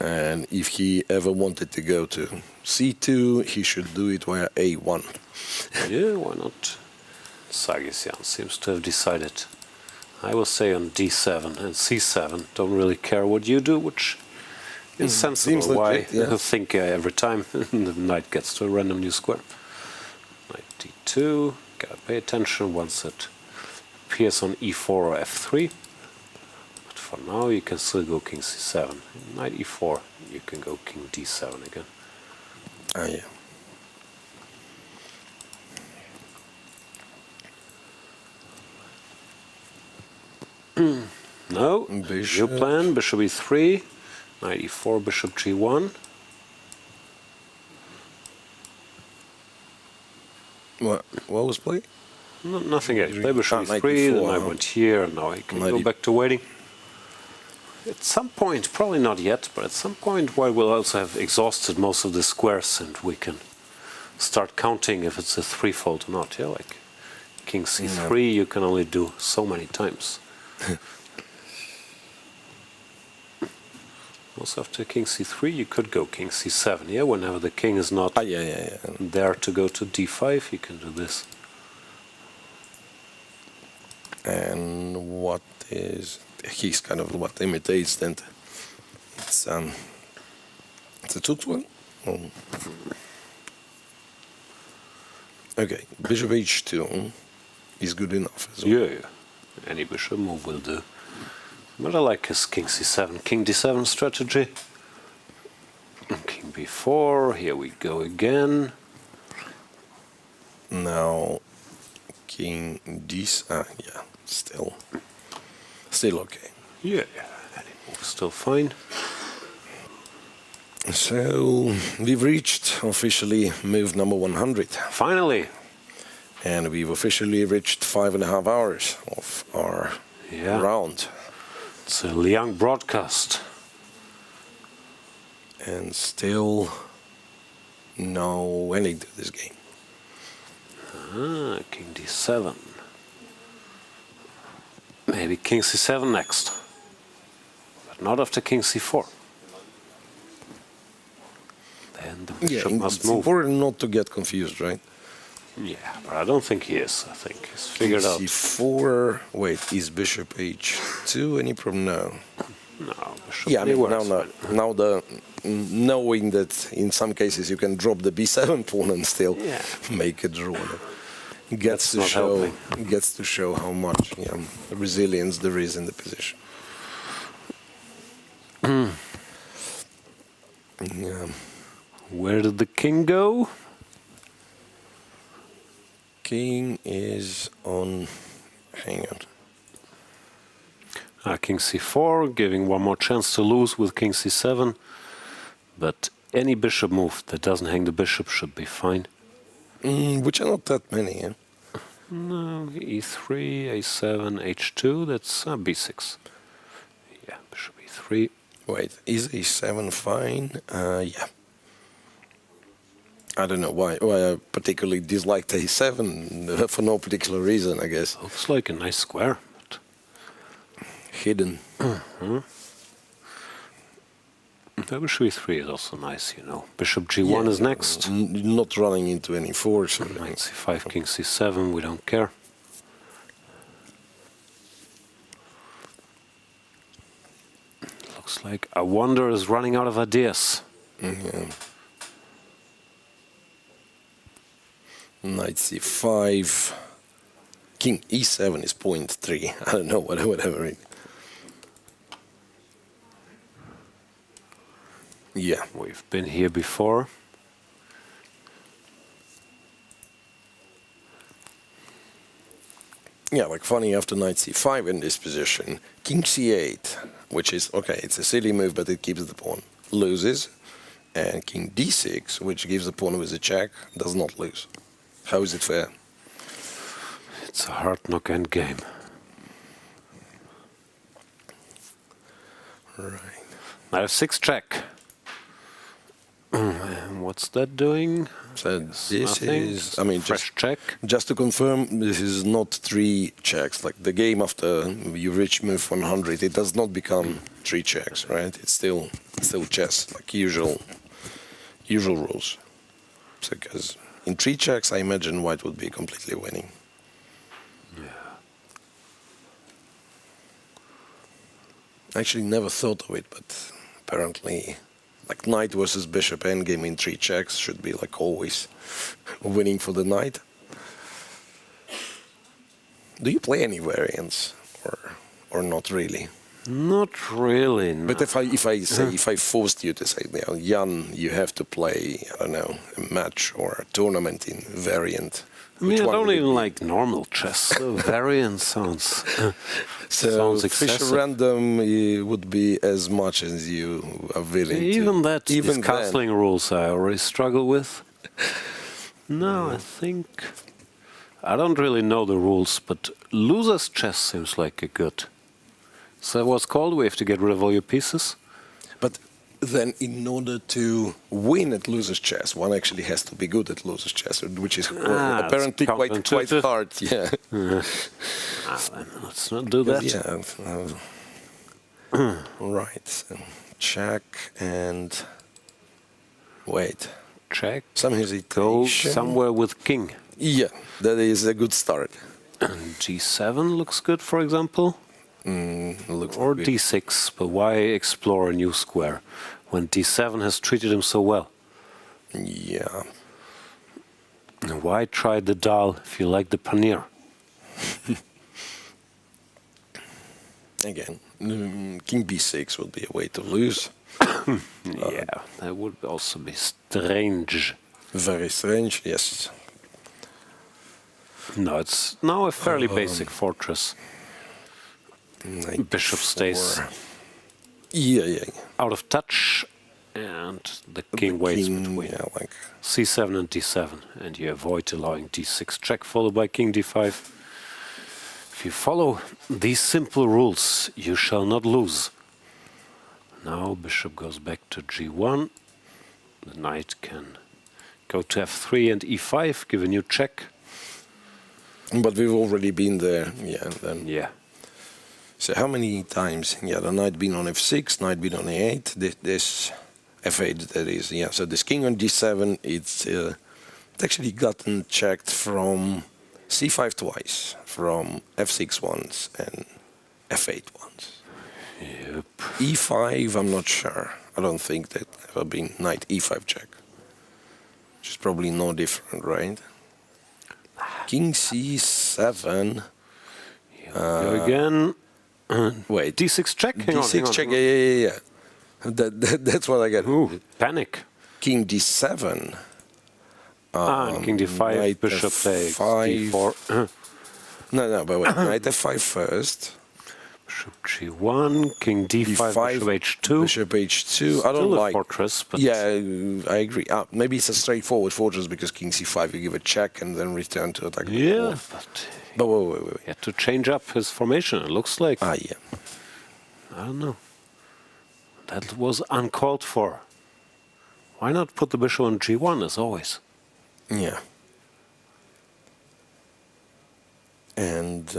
Speaker 2: And if he ever wanted to go to c2, he should do it via a1.
Speaker 1: Yeah, why not? Sargsyan seems to have decided. I will say on d7 and c7. Don't really care what you do, which is sensible. Why think every time the knight gets to a random new square. Knight d2, gotta pay attention once it appears on e4 or f3. But for now you can still go king c7. Knight e4, you can go king d7 again. No. Your plan, bishop e3, knight e4, bishop g1.
Speaker 2: What was played?
Speaker 1: No, nothing else. Play bishop e3, then I went here, and now I can go back to waiting. At some point, probably not yet, but at some point while we'll also have exhausted most of the squares and we can start counting if it's a threefold or not. Yeah, like king c3 you can only do so many times. Also after king c3 you could go king c7, yeah, whenever the king is not there to go to d5 you can do this.
Speaker 2: And what is... He's kind of what imitates then. It's a 2-1. Okay, bishop h2 is good enough as well.
Speaker 1: Yeah. Any bishop move will do. But I like his king c7, king d7 strategy. King b4, here we go again.
Speaker 2: Now, king d7, yeah, still okay.
Speaker 1: Yeah, any move still fine.
Speaker 2: So, we've reached officially move number 100.
Speaker 1: Finally!
Speaker 2: And we've officially reached 5.5 hours of our round.
Speaker 1: It's a Liang broadcast.
Speaker 2: And still no ending to this game.
Speaker 1: King d7. Maybe king c7 next. But not after king c4. Then the bishop must
Speaker 2: it's
Speaker 1: move.
Speaker 2: important not to get confused, right?
Speaker 1: Yeah, but I don't think he is. I think he's figured out.
Speaker 2: c4. Wait, is bishop h2 any problem? No.
Speaker 1: No, bishop
Speaker 2: Yeah, I mean, now the knowing that in some cases you can drop the b7 pawn and still make a draw. Gets to show how much resilience there is in the position.
Speaker 1: Where did the king go?
Speaker 2: King is on... Hang on.
Speaker 1: King c4, giving one more chance to lose with king c7. But any bishop move that doesn't hang the bishop should be fine.
Speaker 2: Which are not that many, yeah?
Speaker 1: No, e3, a7, h2, that's b6. Yeah, bishop e3.
Speaker 2: Wait, is a7 fine? Yeah. I don't know why I particularly disliked a7 for no particular reason, I guess.
Speaker 1: Looks like a nice square. But...
Speaker 2: Hidden.
Speaker 1: Bishop e3 is also nice, you know. Bishop g1 is next.
Speaker 2: Not running into any force.
Speaker 1: Knight c5, king c7, we don't care. Looks like a wonder is running out of ideas.
Speaker 2: Knight c5. King e7 is 0.3. I don't know, whatever. Yeah.
Speaker 1: We've been here before.
Speaker 2: Yeah, like funny after knight c5 in this position, king c8, which is, okay, it's a silly move, but it keeps the pawn, loses. And king d6, which gives the pawn with a check, does not lose. How is it fair?
Speaker 1: It's a hard knock end game.
Speaker 2: Right.
Speaker 1: Knight f6 check. What's that doing?
Speaker 2: So this is, I mean,
Speaker 1: fresh check.
Speaker 2: Just to confirm, this is not 3 checks. Like the game after you reach move 100, it does not become 3 checks, right? It's still chess, like usual rules. So, because in 3 checks, I imagine white would be completely winning.
Speaker 1: Yeah.
Speaker 2: I actually never thought of it, but apparently, like knight versus bishop endgame in 3 checks should be like always winning for the knight. Do you play any variants or not really?
Speaker 1: Not really. No.
Speaker 2: But if I forced you to say, Jan, you have to play, I don't know, a match or a tournament in variant.
Speaker 1: I mean, I don't even like normal chess. So variant sounds
Speaker 2: so
Speaker 1: excessive.
Speaker 2: Fischer random would be as much as you are willing to.
Speaker 1: Even that,
Speaker 2: even
Speaker 1: these castling rules I already struggle with. No, I think... I don't really know the rules, but loser's chess seems like a good... So that what's called? We have to get rid of all your pieces?
Speaker 2: But then in order to win at loser's chess, one actually has to be good at loser's chess, which is apparently quite hard. Yeah.
Speaker 1: Let's not do that.
Speaker 2: Yeah. Right. So check and wait.
Speaker 1: Check.
Speaker 2: Some hesitation.
Speaker 1: Go somewhere with king.
Speaker 2: Yeah, that is a good start.
Speaker 1: And G7 looks good, for example. Or
Speaker 2: good.
Speaker 1: D6, but why explore a new square when D7 has treated him so well?
Speaker 2: Yeah.
Speaker 1: And why try the dal if you like the paneer?
Speaker 2: Again, King B6 would be a way to lose.
Speaker 1: Yeah, that would also be strange.
Speaker 2: Very strange, yes.
Speaker 1: No, it's now a fairly basic fortress. Bishop stays out of touch, and the king waits between C7 and D7, and you avoid allowing D6 check followed by King D5. If you follow these simple rules, you shall not lose. Now bishop goes back to G1. The knight can go to F3 and E5, give a new check.
Speaker 2: But we've already been there,
Speaker 1: Yeah.
Speaker 2: So how many times? Yeah, the knight been on F6, knight been on A8, this F8 that is, yeah. So this king on D7, it's actually gotten checked from C5 twice, from F6 once and F8 once.
Speaker 1: Yep.
Speaker 2: E5, I'm not sure. I don't think that ever been knight E5 check. Which is probably no different, right? King C7.
Speaker 1: Go again.
Speaker 2: Wait.
Speaker 1: D6 check? Hang
Speaker 2: D6
Speaker 1: on.
Speaker 2: check, yeah. That's what I get.
Speaker 1: Ooh, panic.
Speaker 2: King D7.
Speaker 1: King D5, bishop takes D4.
Speaker 2: No, but wait. Knight F5 first.
Speaker 1: Bishop G1, King D5, Bishop H2.
Speaker 2: Bishop H2. I don't
Speaker 1: Still a
Speaker 2: like.
Speaker 1: fortress, but
Speaker 2: yeah, I agree. Maybe it's a straightforward fortress because King C5 you give a check and then return to attack.
Speaker 1: Yeah,
Speaker 2: but wait.
Speaker 1: He had to change up his formation. It looks like.
Speaker 2: Yeah.
Speaker 1: I don't know. That was uncalled for. Why not put the bishop on G1 as always?
Speaker 2: Yeah. And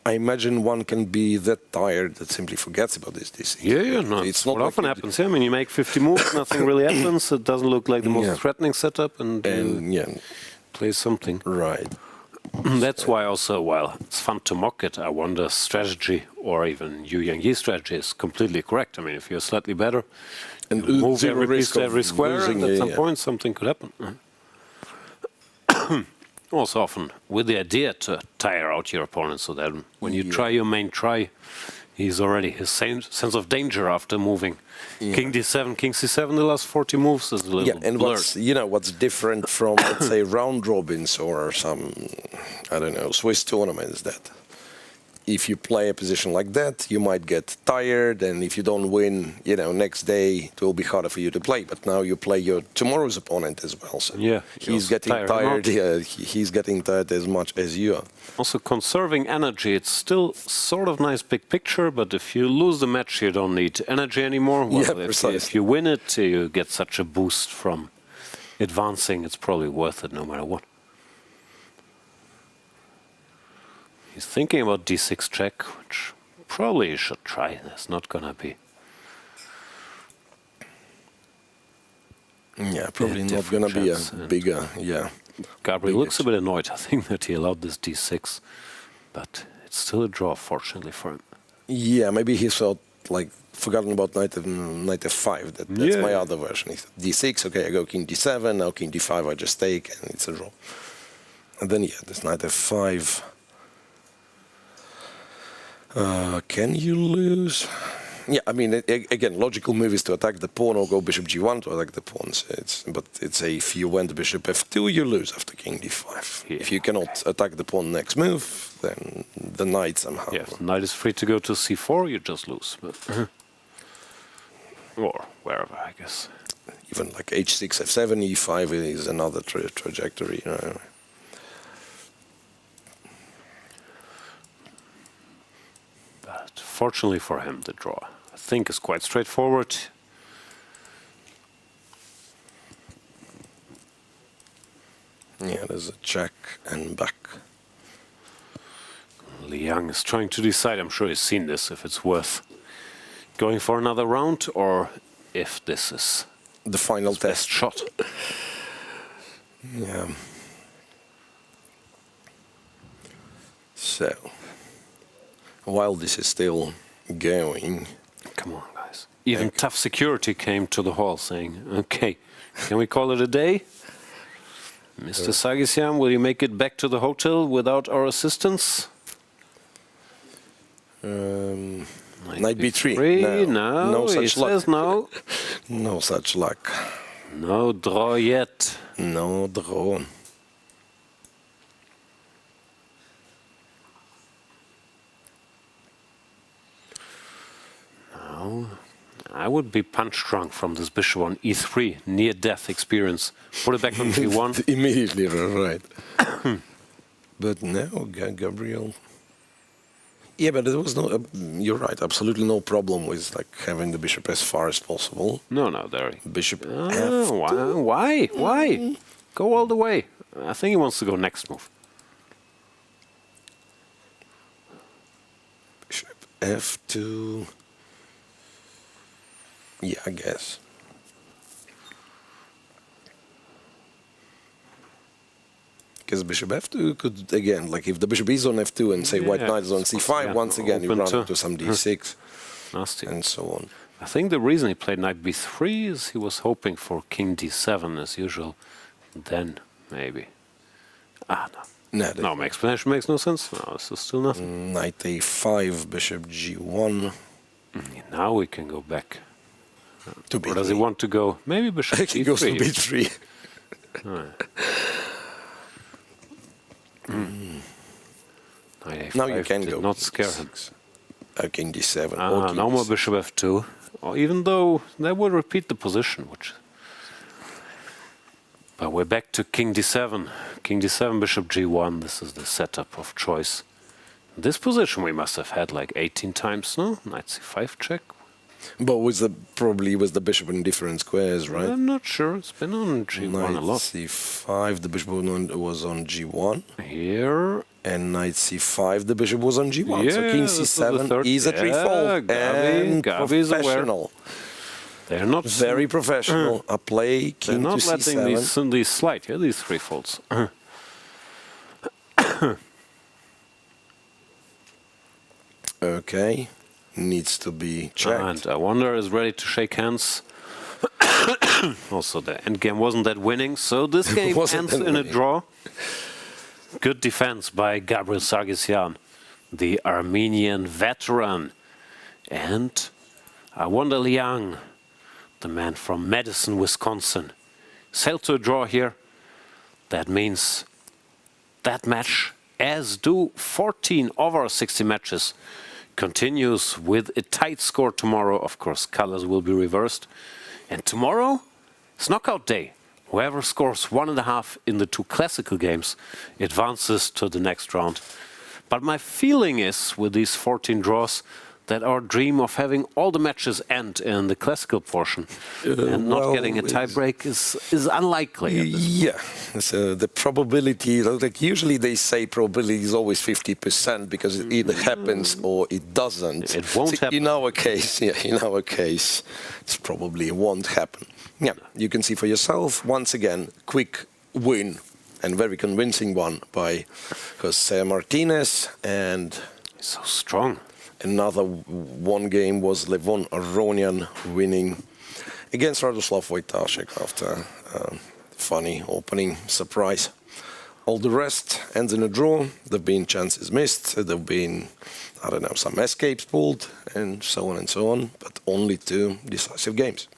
Speaker 2: I imagine one can be that tired that simply forgets about this.
Speaker 1: Yeah, no. It's not what often happens. Yeah, I mean, you make 50 moves, nothing really happens. It doesn't look like the most threatening setup, and play something.
Speaker 2: Right.
Speaker 1: That's why also, while it's fun to mock it, I wonder strategy, or even Yu Yang-Yi strategy, is completely correct. I mean, if you're slightly better, and move every piece to every square, and at some point something could happen. Also often with the idea to tire out your opponent, so that when you try your main try, he's already his same sense of danger after moving. King D7, King C7, the last 40 moves is a little
Speaker 2: and
Speaker 1: blurred.
Speaker 2: what's different from let's say round robins or some I don't know Swiss tournaments, that if you play a position like that, you might get tired, and if you don't win, next day it will be harder for you to play. But now you play your tomorrow's opponent as well, so he's getting tired. Yeah, he's getting tired as much as you are.
Speaker 1: Also, conserving energy, it's still sort of nice big picture, but if you lose the match, you don't need energy anymore. Well, if you win it, you get such a boost from advancing, it's probably worth it no matter what. He's thinking about D6 check, which probably you should try. There's not gonna be.
Speaker 2: Yeah, probably not gonna be a bigger. Yeah.
Speaker 1: Gabriel looks a bit annoyed, I think, that he allowed this D6, but it's still a draw, fortunately for him.
Speaker 2: Yeah, maybe he thought, forgotten about knight F5. That's my other version. He said D6, okay, I go King D7, now King D5, I just take, and it's a draw. And then, this knight F5. Can you lose? Yeah, I mean, again, logical move is to attack the pawn or go bishop g1 to attack the pawns. But if you went bishop f2, you lose after king d5. Yeah. If you cannot attack the pawn next move, then the knight somehow.
Speaker 1: Yeah, knight is free to go to c4, you just lose. But or wherever, I guess.
Speaker 2: Even like h6, f7, e5 is another trajectory. You know.
Speaker 1: But fortunately for him, the draw, I think, is quite straightforward.
Speaker 2: Yeah, there's a check and back.
Speaker 1: Liang is trying to decide, I'm sure he's seen this, if it's worth going for another round or if this is
Speaker 2: the final test
Speaker 1: shot.
Speaker 2: Yeah. So, while this is still going...
Speaker 1: Come on, guys. Even Tough Security came to the hall saying, okay, can we call it a day? Mr. Sargsyan, will you make it back to the hotel without our assistance?
Speaker 2: Knight b3.
Speaker 1: No
Speaker 2: such luck.
Speaker 1: Says no.
Speaker 2: No such luck.
Speaker 1: No draw yet.
Speaker 2: No draw.
Speaker 1: No. I would be punch drunk from this bishop on e3, near-death experience. Put it back on g1.
Speaker 2: Immediately, right. But no, Gabriel... Yeah, but there was no... you're right, absolutely no problem with like having the bishop as far as possible.
Speaker 1: No, there.
Speaker 2: Bishop
Speaker 1: f2. Why? Go all the way. I think he wants to go next move.
Speaker 2: Bishop f2... Yeah, I guess. Because bishop f2 could, again, like if the bishop is on f2 and say white knight is on c5, once again you run into some d6
Speaker 1: Nasty.
Speaker 2: And so on.
Speaker 1: I think the reason he played knight b3 is he was hoping for king d7 as usual. Then, maybe. No, my explanation makes no sense. No, this is still nothing.
Speaker 2: Knight a5, bishop g1.
Speaker 1: Now we can go back.
Speaker 2: To
Speaker 1: or does he want to go? Maybe bishop
Speaker 2: he goes to b3. Now you can go.
Speaker 1: Not scare him.
Speaker 2: King d7.
Speaker 1: No more bishop f2. Or even though that would repeat the position, which. But we're back to king d7. King d7, bishop g1. This is the setup of choice. This position we must have had like 18 times, no? Knight c5 check.
Speaker 2: But probably was the bishop in different squares, right?
Speaker 1: I'm not sure. It's been on g1
Speaker 2: knight
Speaker 1: a lot.
Speaker 2: c5, the bishop was on g1.
Speaker 1: Here.
Speaker 2: And knight c5, the bishop was on g1.
Speaker 1: Yeah,
Speaker 2: so king c7 is a threefold. And
Speaker 1: Gabi's
Speaker 2: professional.
Speaker 1: They're not
Speaker 2: very professional. A play king to c7.
Speaker 1: They're not letting these slide, these threefolds.
Speaker 2: Okay. Needs to be checked.
Speaker 1: And I wonder is ready to shake hands. Also, the endgame wasn't that winning, so this game ends in a draw. Good defense by Gabriel Sargsyan, the Armenian veteran. And I wonder Liang, the man from Madison, Wisconsin, sailed to a draw here. That means that match, as do 14 of our 60 matches, continues with a tight score tomorrow. Of course, colors will be reversed. And tomorrow, it's knockout day. Whoever scores 1.5 in the 2 classical games advances to the next round. But my feeling is, with these 14 draws, that our dream of having all the matches end in the classical portion and not getting a tiebreak is unlikely.
Speaker 2: Yeah, so the probability, like usually they say probability is always 50% because it either happens or it doesn't.
Speaker 1: It won't happen.
Speaker 2: In our case, it's probably won't happen. Yeah, you can see for yourself, once again, quick win and very convincing one by Jose Martinez. And
Speaker 1: so strong.
Speaker 2: Another one game was Levon Aronian winning against Radoslav Wojtaszek after a funny opening surprise all the rest ends in a draw. There have been chances missed. There have been, I don't know, some escapes pulled, and so on, but only 2 decisive games.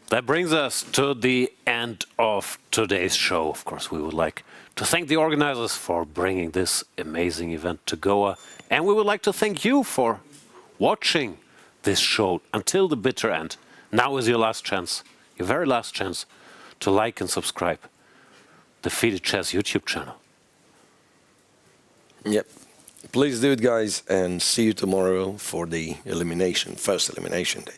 Speaker 1: That brings us to the end of today's show. Of course, we would like to thank the organizers for bringing this amazing event to Goa. And we would like to thank you for watching this show until the bitter end. Now is your last chance, your very last chance, to like and subscribe the FIDE Chess YouTube channel.
Speaker 2: Yep. Please do it, guys, and see you tomorrow for the first elimination day.